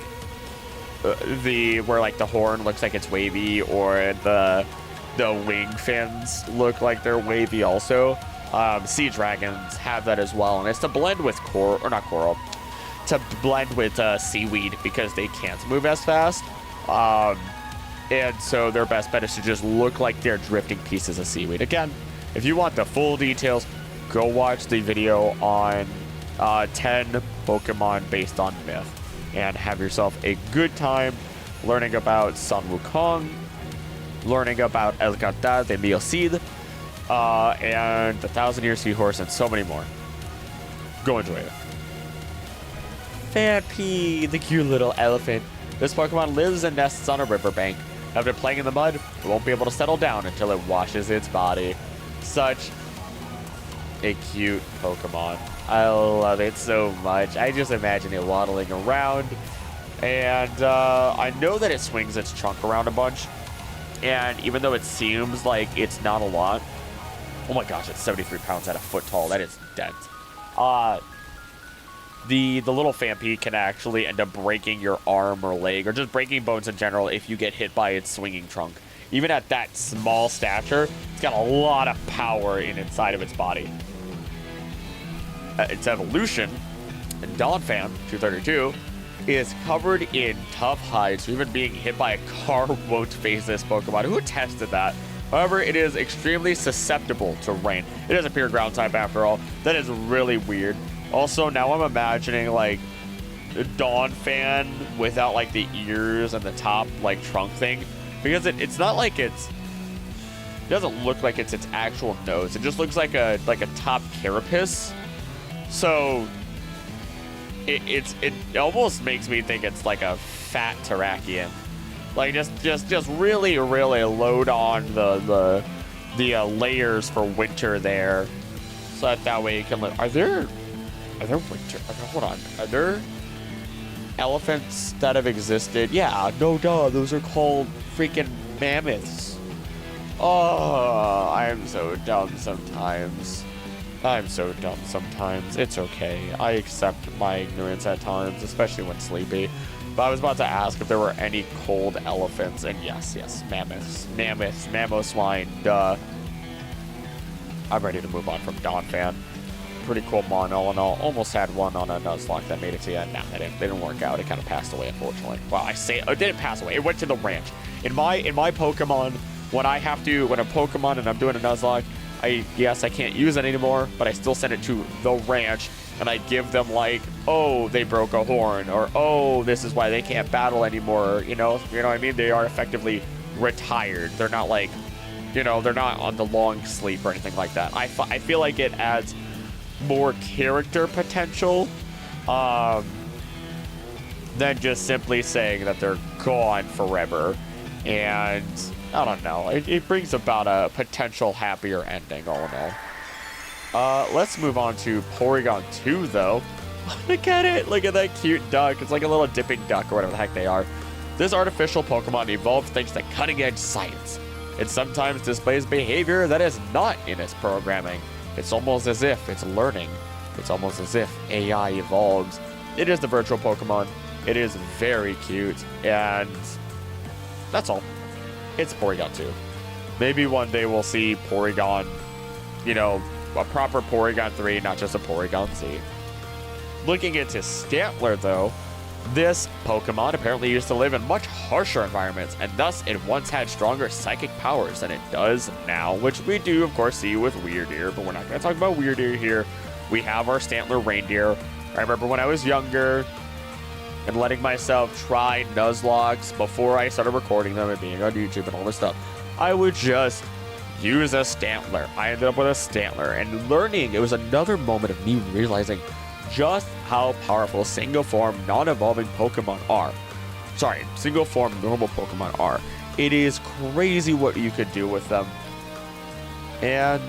where like the horn looks like it's wavy, or the wing fins look like they're wavy also. Sea Dragons have that as well, and it's to blend with to blend with seaweed, because they can't move as fast. And so their best bet is to just look like they're drifting pieces of seaweed. Again, if you want the full details, go watch the video on 10 Pokemon based on myth, and have yourself a good time learning about Sun Wukong, learning about El Cantar de Mil Cid, and the 1,000-Year Seahorse, and so many more. Go enjoy it. Phanpy, the cute little elephant. This Pokemon lives and nests on a riverbank. After playing in the mud, it won't be able to settle down until it washes its body. Such a cute Pokemon. I love it so much. I just imagine it waddling around. And I know that it swings its trunk around a bunch. And even though it seems like it's not a lot, oh my gosh, it's 73 pounds at a foot tall. That is dense. The little Phanpy can actually end up breaking your arm or leg, or just breaking bones in general if you get hit by its swinging trunk. Even at that small stature, it's got a lot of power inside of its body. Its evolution, Donphan 232, is covered in tough hides, so even being hit by a car won't phase this Pokemon. Who tested that? However, it is extremely susceptible to rain. It is a pure ground type after all. That is really weird. Also, now I'm imagining like Donphan without like the ears and the top like trunk thing, because it's not like it doesn't look like it's its actual nose. It just looks like a top carapace. So it almost makes me think it's like a fat Terrakion. Like just really load on the layers for winter there, so that way you can live. Are there elephants that have existed? Yeah, no duh, those are called freaking mammoths. Oh, I am so dumb sometimes. It's okay. I accept my ignorance at times, especially when sleepy. But I was about to ask if there were any cold elephants, and yes, mammoths, Mamoswine, duh. I'm ready to move on from Donphan. Pretty cool mon, all in all. Almost had one on a Nuzlocke that made it to the end. Nah, they didn't work out. It kind of passed away, unfortunately. Well, it didn't pass away. It went to the ranch. In my Pokemon, when a Pokemon and I'm doing a Nuzlocke, I can't use it anymore, but I still send it to the ranch, and I give them like, oh, they broke a horn, or oh, this is why they can't battle anymore. You know what I mean? They are effectively retired. They're not like, they're not on the long sleep or anything like that. I feel like it adds more character potential than just simply saying that they're gone forever. And I don't know, it brings about a potential happier ending all in all. Let's move on to Porygon 2 though. Look at it, look at that cute duck. It's like a little dipping duck or whatever the heck they are. This artificial Pokemon evolved thanks to cutting edge science. It sometimes displays behavior that is not in its programming. It's almost as if it's learning. It's almost as if AI evolves. It is the virtual Pokemon. It is very cute, and that's all. It's Porygon 2. Maybe one day we'll see Porygon, you know, a proper Porygon 3, not just a Porygon Z. Looking into Stantler, though, this Pokemon apparently used to live in much harsher environments, and thus it once had stronger psychic powers than it does now, which we do, of course, see with Weirdeer, but we're not going to talk about Weirdeer here. We have our Stantler reindeer. I remember when I was younger and letting myself try Nuzlockes before I started recording them and being on YouTube and all this stuff. I would just use a Stantler. I ended up with a Stantler, and learning, it was another moment of me realizing just how powerful single-form, non-evolving Pokemon are. Sorry, single-form, normal Pokemon are. It is crazy what you could do with them. And,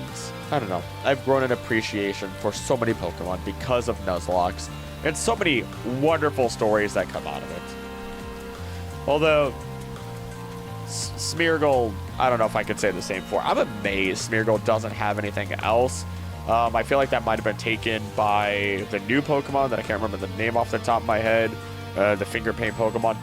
I don't know, I've grown an appreciation for so many Pokemon because of Nuzlocke, and so many wonderful stories that come out of it. Although, Smeargle, I don't know if I could say the same for. I'm amazed Smeargle doesn't have anything else. I feel like that might have been taken by the new Pokemon that I can't remember the name off the top of my head, the finger paint Pokemon.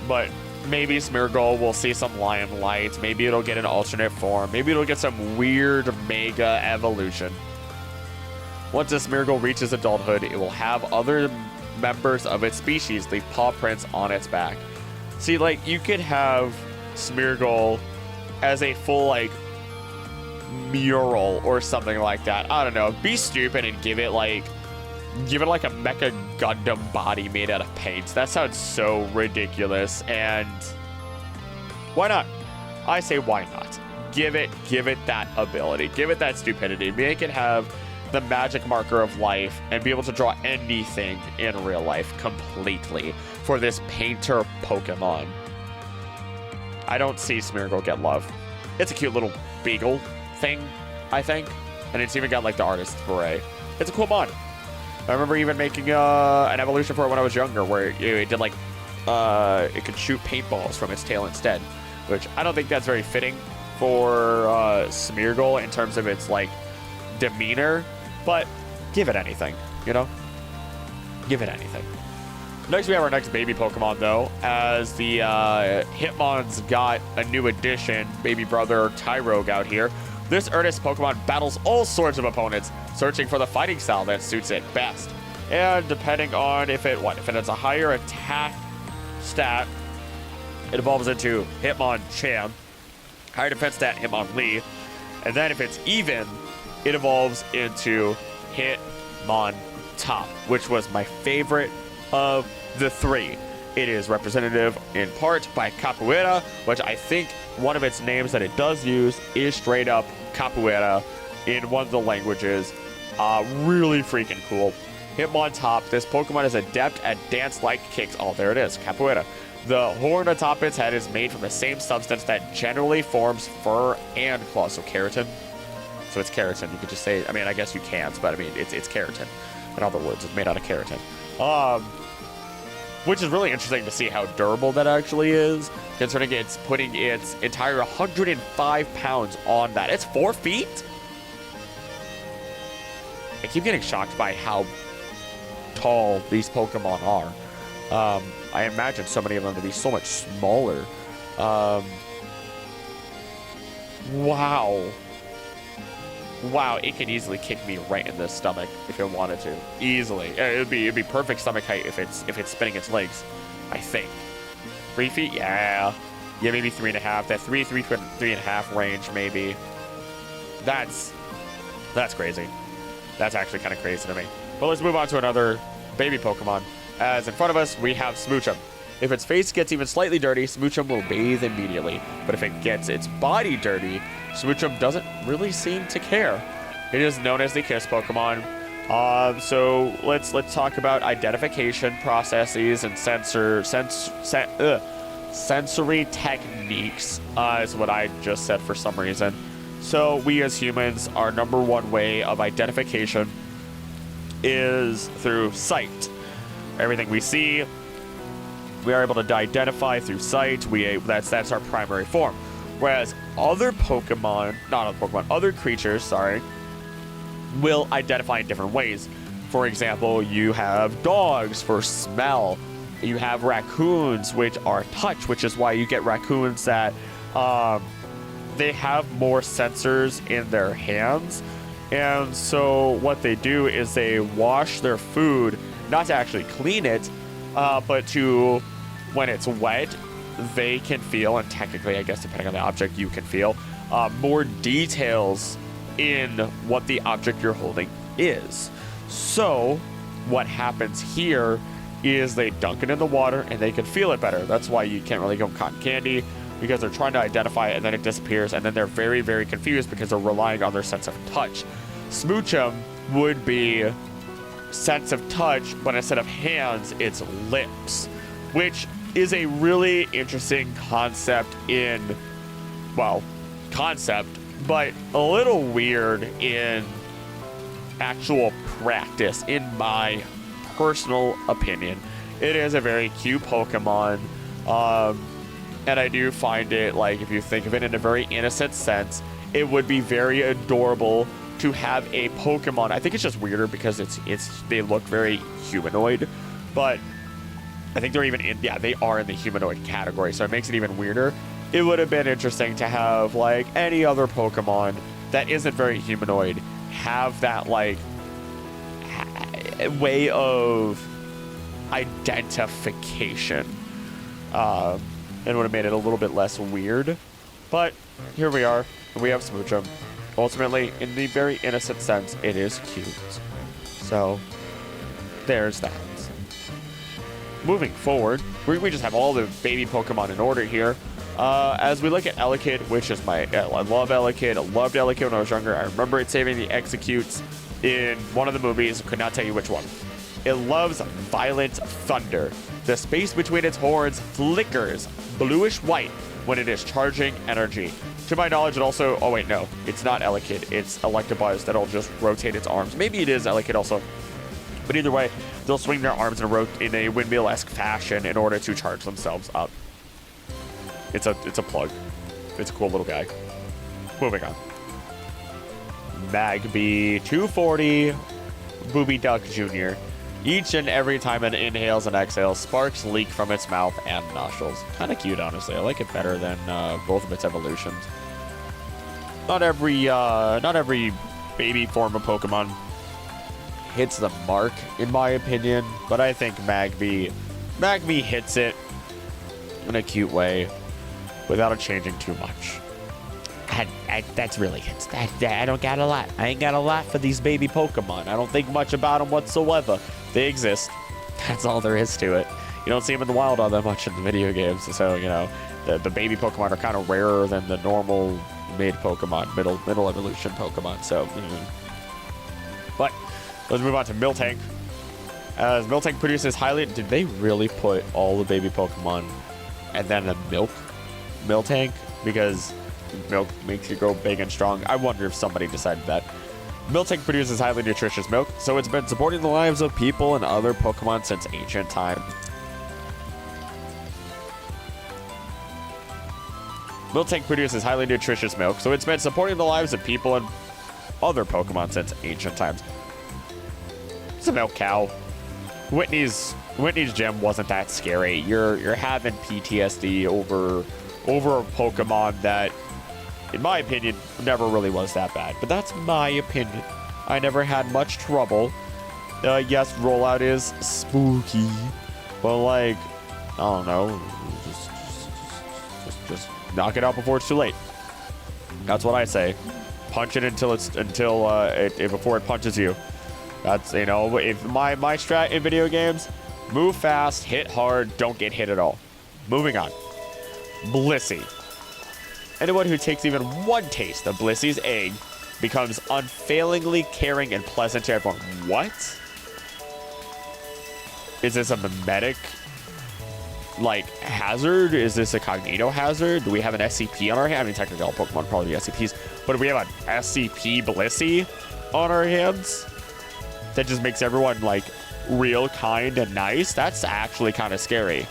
But maybe Smeargle will see some Lion Light. Maybe it'll get an alternate form. Maybe it'll get some weird mega evolution. Once a Smeargle reaches adulthood, it will have other members of its species leave paw prints on its back. See, like, you could have Smeargle as a full, like, mural or something like that. I don't know. Be stupid and give it like a Mecha Gundam body made out of paint. That sounds so ridiculous, and why not? I say why not? Give it that ability. Give it that stupidity. Make it have the magic marker of life and be able to draw anything in real life completely for this painter Pokemon. I don't see Smeargle get love. It's a cute little beagle thing, I think, and it's even got like the artist's beret. It's a cool mod. I remember even making an evolution for it when I was younger, where it did like it could shoot paintballs from its tail instead, which I don't think that's very fitting for Smeargle in terms of its like demeanor, but give it anything, you know? Give it anything. Next, we have our next baby Pokemon, though, as the Hitmon's got a new addition, baby brother Tyrogue out here. This earnest Pokemon battles all sorts of opponents, searching for the fighting style that suits it best. And depending on if it has a higher attack stat, it evolves into Hitmonchan, higher defense stat, Hitmonlee, and then if it's even, it evolves into Hitmontop, which was my favorite of the three. It is representative in part by Capoeira, which I think one of its names that it does use is straight up Capoeira in one of the languages. Really freaking cool. Hitmontop, this Pokemon is adept at dance-like kicks. Oh, there it is, Capoeira. The horn atop its head is made from the same substance that generally forms fur and claws, so keratin. So it's keratin. You could just say, I mean, I guess you can't, but I mean, it's keratin. In other words, it's made out of keratin. Which is really interesting to see how durable that actually is, considering it's putting its entire 105 pounds on that. It's 4 feet? I keep getting shocked by how tall these Pokemon are. I imagine so many of them to be so much smaller. Wow. Wow, it could easily kick me right in the stomach if it wanted to. Easily. It'd be perfect stomach height if it's spinning its legs, I think. 3 feet? Yeah. Yeah, maybe 3.5. That 3.5 range, maybe. That's crazy. That's actually kind of crazy to me. But let's move on to another baby Pokemon. As in front of us, we have Smoochum. If its face gets even slightly dirty, Smoochum will bathe immediately. But if it gets its body dirty, Smoochum doesn't really seem to care. It is known as the Kiss Pokemon. So let's talk about identification processes and sensory techniques, is what I just said for some reason. So we as humans, our number one way of identification is through sight. Everything we see, we are able to identify through sight. That's our primary form. Whereas other Pokemon, not other Pokemon, other creatures, sorry, will identify in different ways. For example, you have dogs for smell. You have raccoons, which are touch, which is why you get raccoons that they have more sensors in their hands. And so what they do is they wash their food, not to actually clean it, but to, when it's wet, they can feel, and technically, I guess, depending on the object, you can feel more details in what the object you're holding is. So what happens here is they dunk it in the water and they can feel it better. That's why you can't really give them cotton candy, because they're trying to identify it and then it disappears, and then they're very, very confused because they're relying on their sense of touch. Smoochum would be sense of touch, but instead of hands, it's lips, which is a really interesting concept but a little weird in actual practice, in my personal opinion. It is a very cute Pokemon, and I do find it, like, if you think of it in a very innocent sense, it would be very adorable to have a Pokemon. I think it's just weirder because they look very humanoid, but I think they're even they are in the humanoid category, so it makes it even weirder. It would have been interesting to have, like, any other Pokemon that isn't very humanoid have that, like, way of identification. It would have made it a little bit less weird. But here we are. We have Smoochum. Ultimately, in the very innocent sense, it is cute. So, there's that. Moving forward, we just have all the baby Pokemon in order here. As we look at Elekid, which is I love Elekid. I loved Elekid when I was younger. I remember it saving the Executes in one of the movies. Could not tell you which one. It loves Violent Thunder. The space between its horns flickers bluish-white when it is charging energy. To my knowledge, it also... Oh, wait, no. It's not Elekid. It's Electabuzz that'll just rotate its arms. Maybe it is Elekid also. But either way, they'll swing their arms in a windmill-esque fashion in order to charge themselves up. It's a plug. It's a cool little guy. Moving on. Magby 240 Booby Duck Jr. Each and every time it inhales and exhales, sparks leak from its mouth and nostrils. Kind of cute, honestly. I like it better than both of its evolutions. Not every baby form of Pokemon hits the mark, in my opinion, but I think Magby hits it in a cute way without it changing too much. That's really it. I don't got a lot. I ain't got a lot for these baby Pokemon. I don't think much about them whatsoever. They exist. That's all there is to it. You don't see them in the wild all that much in the video games, so, you know, the baby Pokemon are kind of rarer than the normal mid-Pokemon, middle evolution Pokemon, so... But, let's move on to Miltank. As Miltank produces highly... Did they really put all the baby Pokemon and then the Miltank? Because milk makes you grow big and strong. I wonder if somebody decided that. Miltank produces highly nutritious milk, so it's been supporting the lives of people and other Pokemon since ancient times. Miltank produces highly nutritious milk, so it's been supporting the lives of people and other Pokemon since ancient times. It's a milk cow. Whitney's gym wasn't that scary. You're having PTSD over a Pokemon that, in my opinion, never really was that bad. But that's my opinion. I never had much trouble. Yes, rollout is spooky, but, like, I don't know, just knock it out before it's too late. That's what I say. Punch it before it punches you. That's, you know, if my strat in video games, move fast, hit hard, don't get hit at all. Moving on. Blissey. Anyone who takes even one taste of Blissey's egg becomes unfailingly caring and pleasant to everyone. What? Is this a mimetic, like, hazard? Is this a cognito hazard? Do we have an SCP on our hands? I mean, technically all Pokemon probably SCPs, but do we have an SCP Blissey on our hands that just makes everyone, like, real kind and nice? That's actually kind of scary.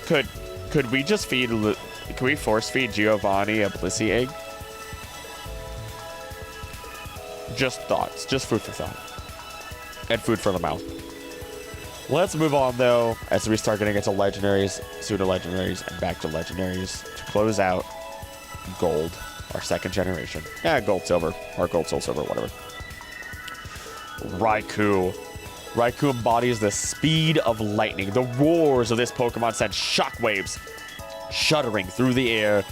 Could we just feed? Can we force feed Giovanni a Blissey egg? Just thoughts. Just food for thought. And food for the mouth. Let's move on, though, as we start getting into legendaries, pseudo-legendaries, and back to legendaries to close out gold, our second generation. Yeah, gold, silver, or gold, soul, silver, whatever. Raikou. Raikou embodies the speed of lightning. The roars of this Pokemon send shockwaves shuddering through the air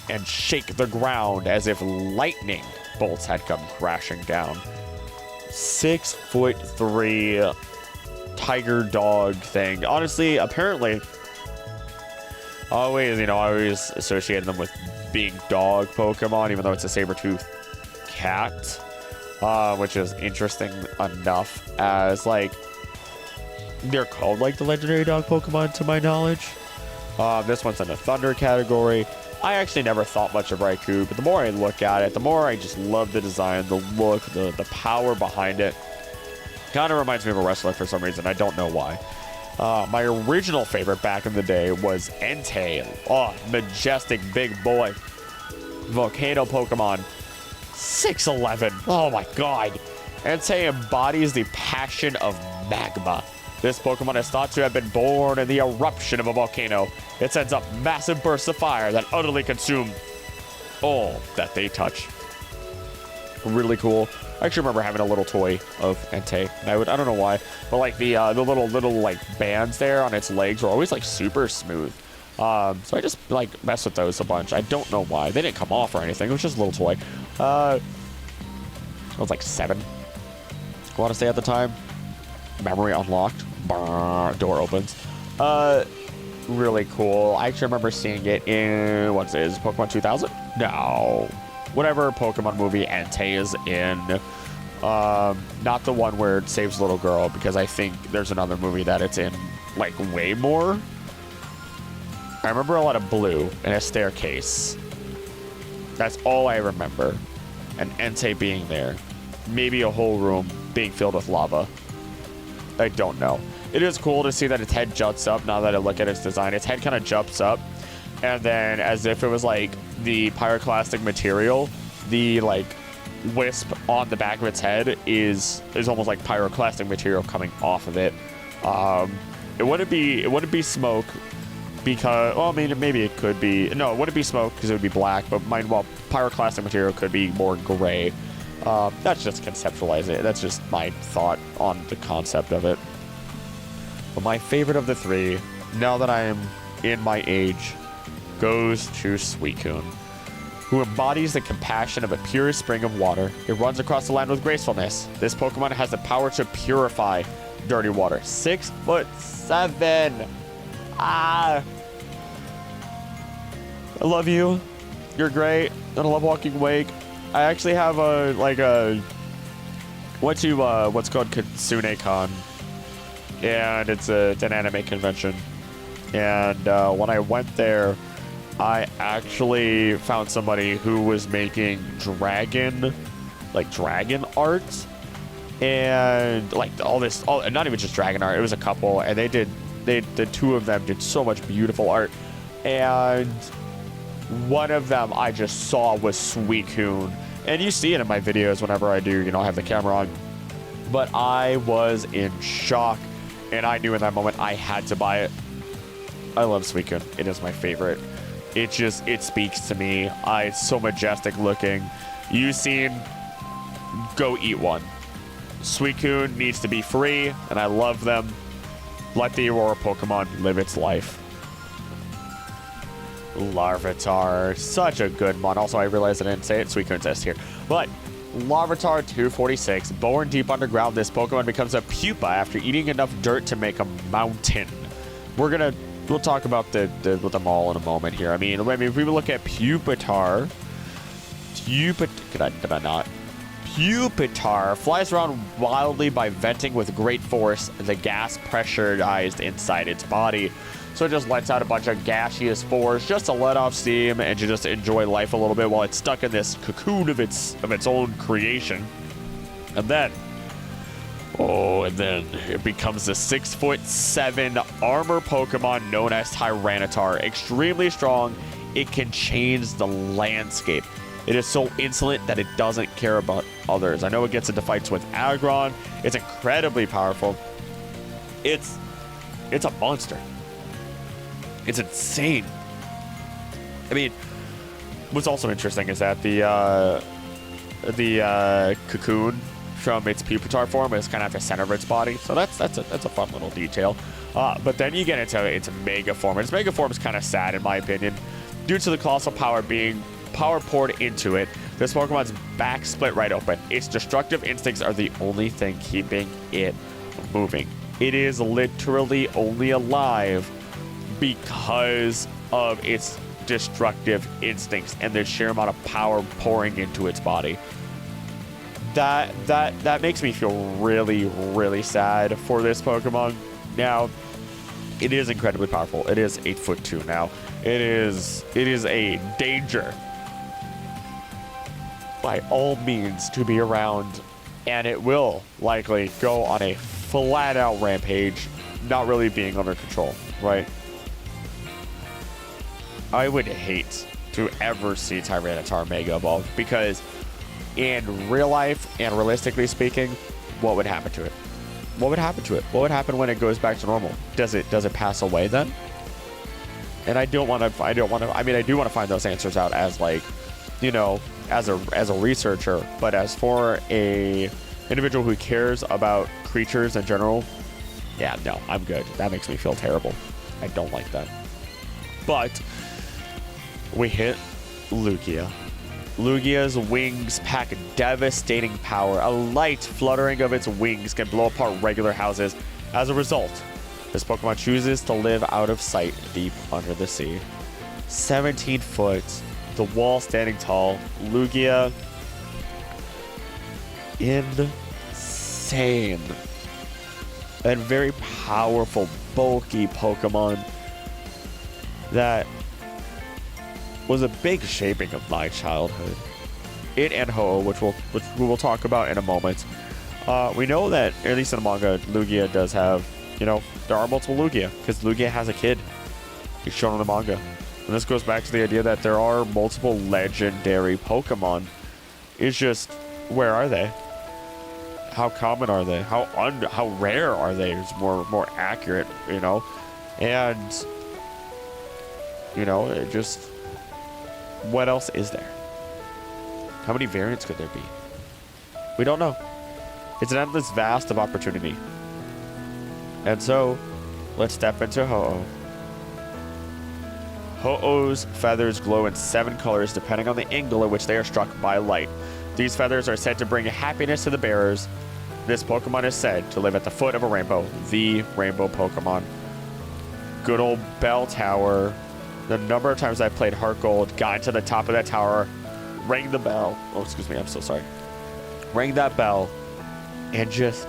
and shake the ground as if lightning bolts had come crashing down. 6'3" tiger dog thing. Honestly, apparently, I always associated them with being dog Pokemon, even though it's a saber-tooth cat, which is interesting enough as, like, they're called, like, the legendary dog Pokemon to my knowledge. This one's in the Thunder category. I actually never thought much of Raikou, but the more I look at it, the more I just love the design, the look, the power behind it. Kind of reminds me of a wrestler for some reason. I don't know why. My original favorite back in the day was Entei. Oh, majestic big boy. Volcano Pokemon. 6'11". Oh my god. Entei embodies the passion of magma. This Pokemon is thought to have been born in the eruption of a volcano. It sends up massive bursts of fire that utterly consume all that they touch. Really cool. I actually remember having a little toy of Entei. And I don't know why, but like the little like bands there on its legs were always like super smooth. So I just like messed with those a bunch. I don't know why. They didn't come off or anything. It was just a little toy. I was like 7. I want to say at the time. Memory unlocked. Door opens. Really cool. I actually remember seeing it in, what's it, is it Pokemon 2000? No. Whatever Pokemon movie Entei is in. Not the one where it saves the little girl, because I think there's another movie that it's in, like, way more. I remember a lot of blue and a staircase. That's all I remember. And Entei being there. Maybe a whole room being filled with lava. I don't know. It is cool to see that its head juts up now that I look at its design. Its head kind of jumps up, and then as if it was like the pyroclastic material, the like wisp on the back of its head is almost like pyroclastic material coming off of it. It wouldn't be smoke because, well, I mean, maybe it could be. No, it wouldn't be smoke because it would be black, but pyroclastic material could be more gray. That's just conceptualize it. That's just my thought on the concept of it. But my favorite of the three, now that I am in my age, goes to Suicune, who embodies the compassion of a pure spring of water. It runs across the land with gracefulness. This Pokemon has the power to purify dirty water. 6'7". I love you. You're great. And I love Walking Wake. I actually have what's called Kitsune-Con, and it's an anime convention. And when I went there, I actually found somebody who was making dragon art, and like not even just dragon art. It was a couple, and the two of them did so much beautiful art, and one of them I just saw was Suicune, and you see it in my videos whenever I do, have the camera on. But I was in shock, and I knew in that moment I had to buy it. I love Suicune. It is my favorite. It speaks to me. It's so majestic looking. You seen? Go eat one. Suicune needs to be free, and I love them. Let the Aurora Pokemon live its life. Larvitar, such a good one. Also, I realized I didn't say it. Suicune's S here. But Larvitar 246, born deep underground, this Pokemon becomes a pupa after eating enough dirt to make a mountain. We'll talk about them all in a moment here. I mean, if we look at Pupitar, Pupitar flies around wildly by venting with great force the gas pressurized inside its body. So it just lets out a bunch of gaseous force just to let off steam and to just enjoy life a little bit while it's stuck in this cocoon of its own creation. And then, and then it becomes the 6'7" armor Pokemon known as Tyranitar. Extremely strong. It can change the landscape. It is so insolent that it doesn't care about others. I know it gets into fights with Aggron. It's incredibly powerful. It's a monster. It's insane. I mean, what's also interesting is that the cocoon from its pupitar form is kind of at the center of its body, so that's a fun little detail. But then you get into its mega form, and its mega form is kind of sad in my opinion, due to the colossal power being poured into it. This Pokemon's back split right open. Its destructive instincts are the only thing keeping it moving. It is literally only alive because of its destructive instincts and the sheer amount of power pouring into its body. That makes me feel really, really sad for this Pokemon. Now, it is incredibly powerful. It is 8'2" now. It is a danger by all means to be around, and it will likely go on a flat-out rampage, not really being under control, right? I would hate to ever see Tyranitar Mega Evolve, because in real life and realistically speaking, what would happen to it? What would happen to it? What would happen when it goes back to normal? Does it pass away then? And I do want to find those answers out as, like, you know, as a researcher, but as for a individual who cares about creatures in general, yeah, no, I'm good. That makes me feel terrible. I don't like that. But we hit Lugia. Lugia's wings pack devastating power. A light fluttering of its wings can blow apart regular houses. As a result, this Pokemon chooses to live out of sight deep under the sea. 17 foot, the wall standing tall. Lugia, insane. And very powerful, bulky Pokemon that was a big shaping of my childhood. It and Ho-Oh, which we will talk about in a moment. We know that, at least in the manga, Lugia does have, you know, there are multiple Lugia, because Lugia has a kid. He's shown in the manga. And this goes back to the idea that there are multiple legendary Pokemon. It's just, where are they? How common are they? How rare are they? It's more accurate, you know? And, you know, it just, what else is there? How many variants could there be? We don't know. It's an endless vast of opportunity. And so, let's step into Ho-Oh. Ho-Oh's feathers glow in 7 colors depending on the angle at which they are struck by light. These feathers are said to bring happiness to the bearers. This Pokemon is said to live at the foot of a rainbow, the rainbow Pokemon. Good old Bell Tower. The number of times I've played Heart Gold, got to the top of that tower, rang the bell. Oh, excuse me, I'm so sorry. Rang that bell, and just,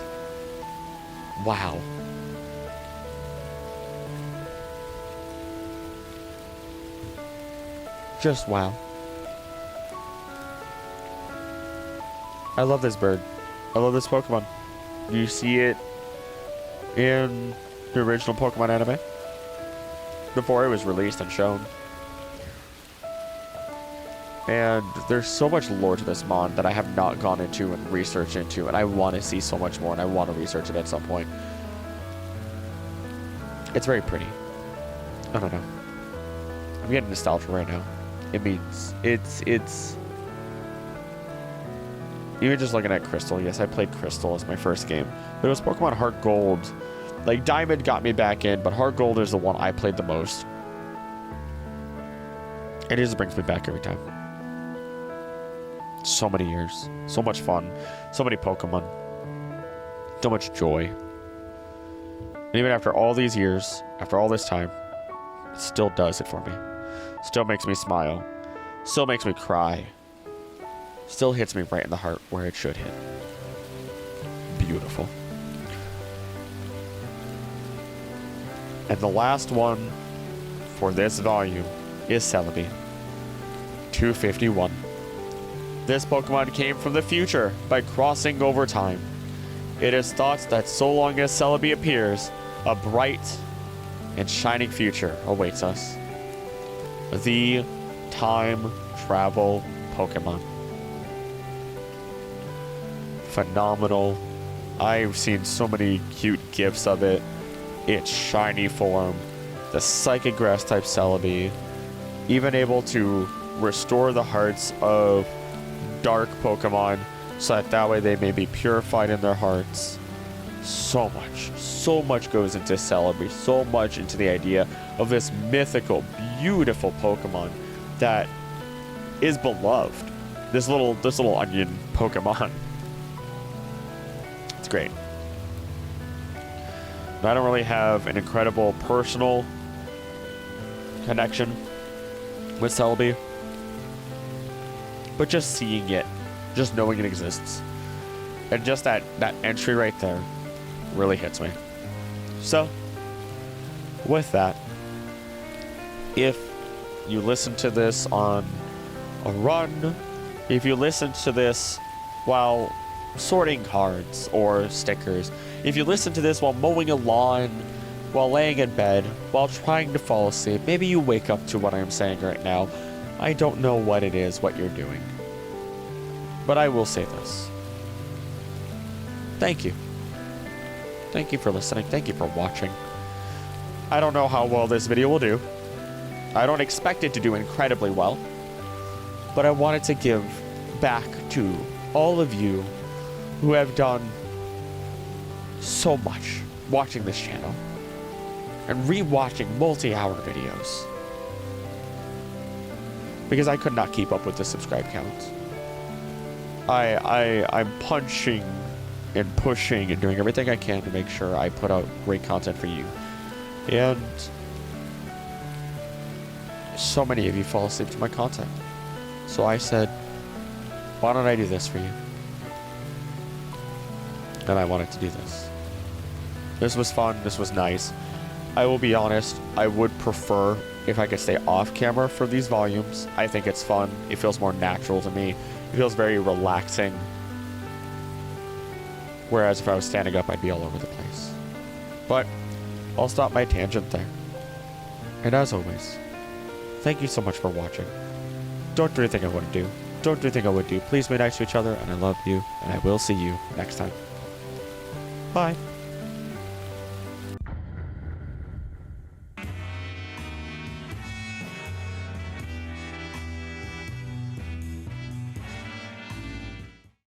wow. Just wow. I love this bird. I love this Pokemon. You see it in the original Pokemon anime before it was released and shown. And there's so much lore to this mon that I have not gone into and researched into, and I want to see so much more, and I want to research it at some point. It's very pretty. I don't know. I'm getting nostalgia right now. It means it's even just looking at Crystal. Yes, I played Crystal as my first game, but it was Pokemon Heart Gold. Like, Diamond got me back in, but Heart Gold is the one I played the most. It just brings me back every time. So many years, so much fun, so many Pokemon, so much joy. And even after all these years, after all this time, it still does it for me. Still makes me smile. Still makes me cry. Still hits me right in the heart where it should hit. Beautiful. And the last one for this volume is Celebi. 251. This Pokemon came from the future by crossing over time. It is thought that so long as Celebi appears, a bright and shining future awaits us. The time travel Pokemon. Phenomenal. I've seen so many cute gifs of it. Its shiny form, the Psychic Grass type Celebi, even able to restore the hearts of dark Pokemon so that way they may be purified in their hearts. So much goes into Celebi, so much into the idea of this mythical, beautiful Pokemon that is beloved. This little onion Pokemon. It's great. I don't really have an incredible personal connection with Celebi, but just seeing it, just knowing it exists, and just that entry right there really hits me. So, with that, if you listen to this on a run, if you listen to this while sorting cards or stickers, if you listen to this while mowing a lawn, while laying in bed, while trying to fall asleep, maybe you wake up to what I'm saying right now. I don't know what it is, what you're doing. But I will say this. Thank you. Thank you for listening. Thank you for watching. I don't know how well this video will do. I don't expect it to do incredibly well. But I wanted to give back to all of you who have done so much watching this channel and rewatching multi-hour videos. Because I could not keep up with the subscribe count. I'm punching and pushing and doing everything I can to make sure I put out great content for you. And so many of you fall asleep to my content. So I said, why don't I do this for you? And I wanted to do this. This was fun. This was nice. I will be honest, I would prefer if I could stay off camera for these volumes. I think it's fun. It feels more natural to me. It feels very relaxing. Whereas if I was standing up, I'd be all over the place. But I'll stop my tangent there. And as always, thank you so much for watching. Don't do anything I wouldn't do. Don't do anything I would do. Please be nice to each other, and I love you, and I will see you next time. Bye.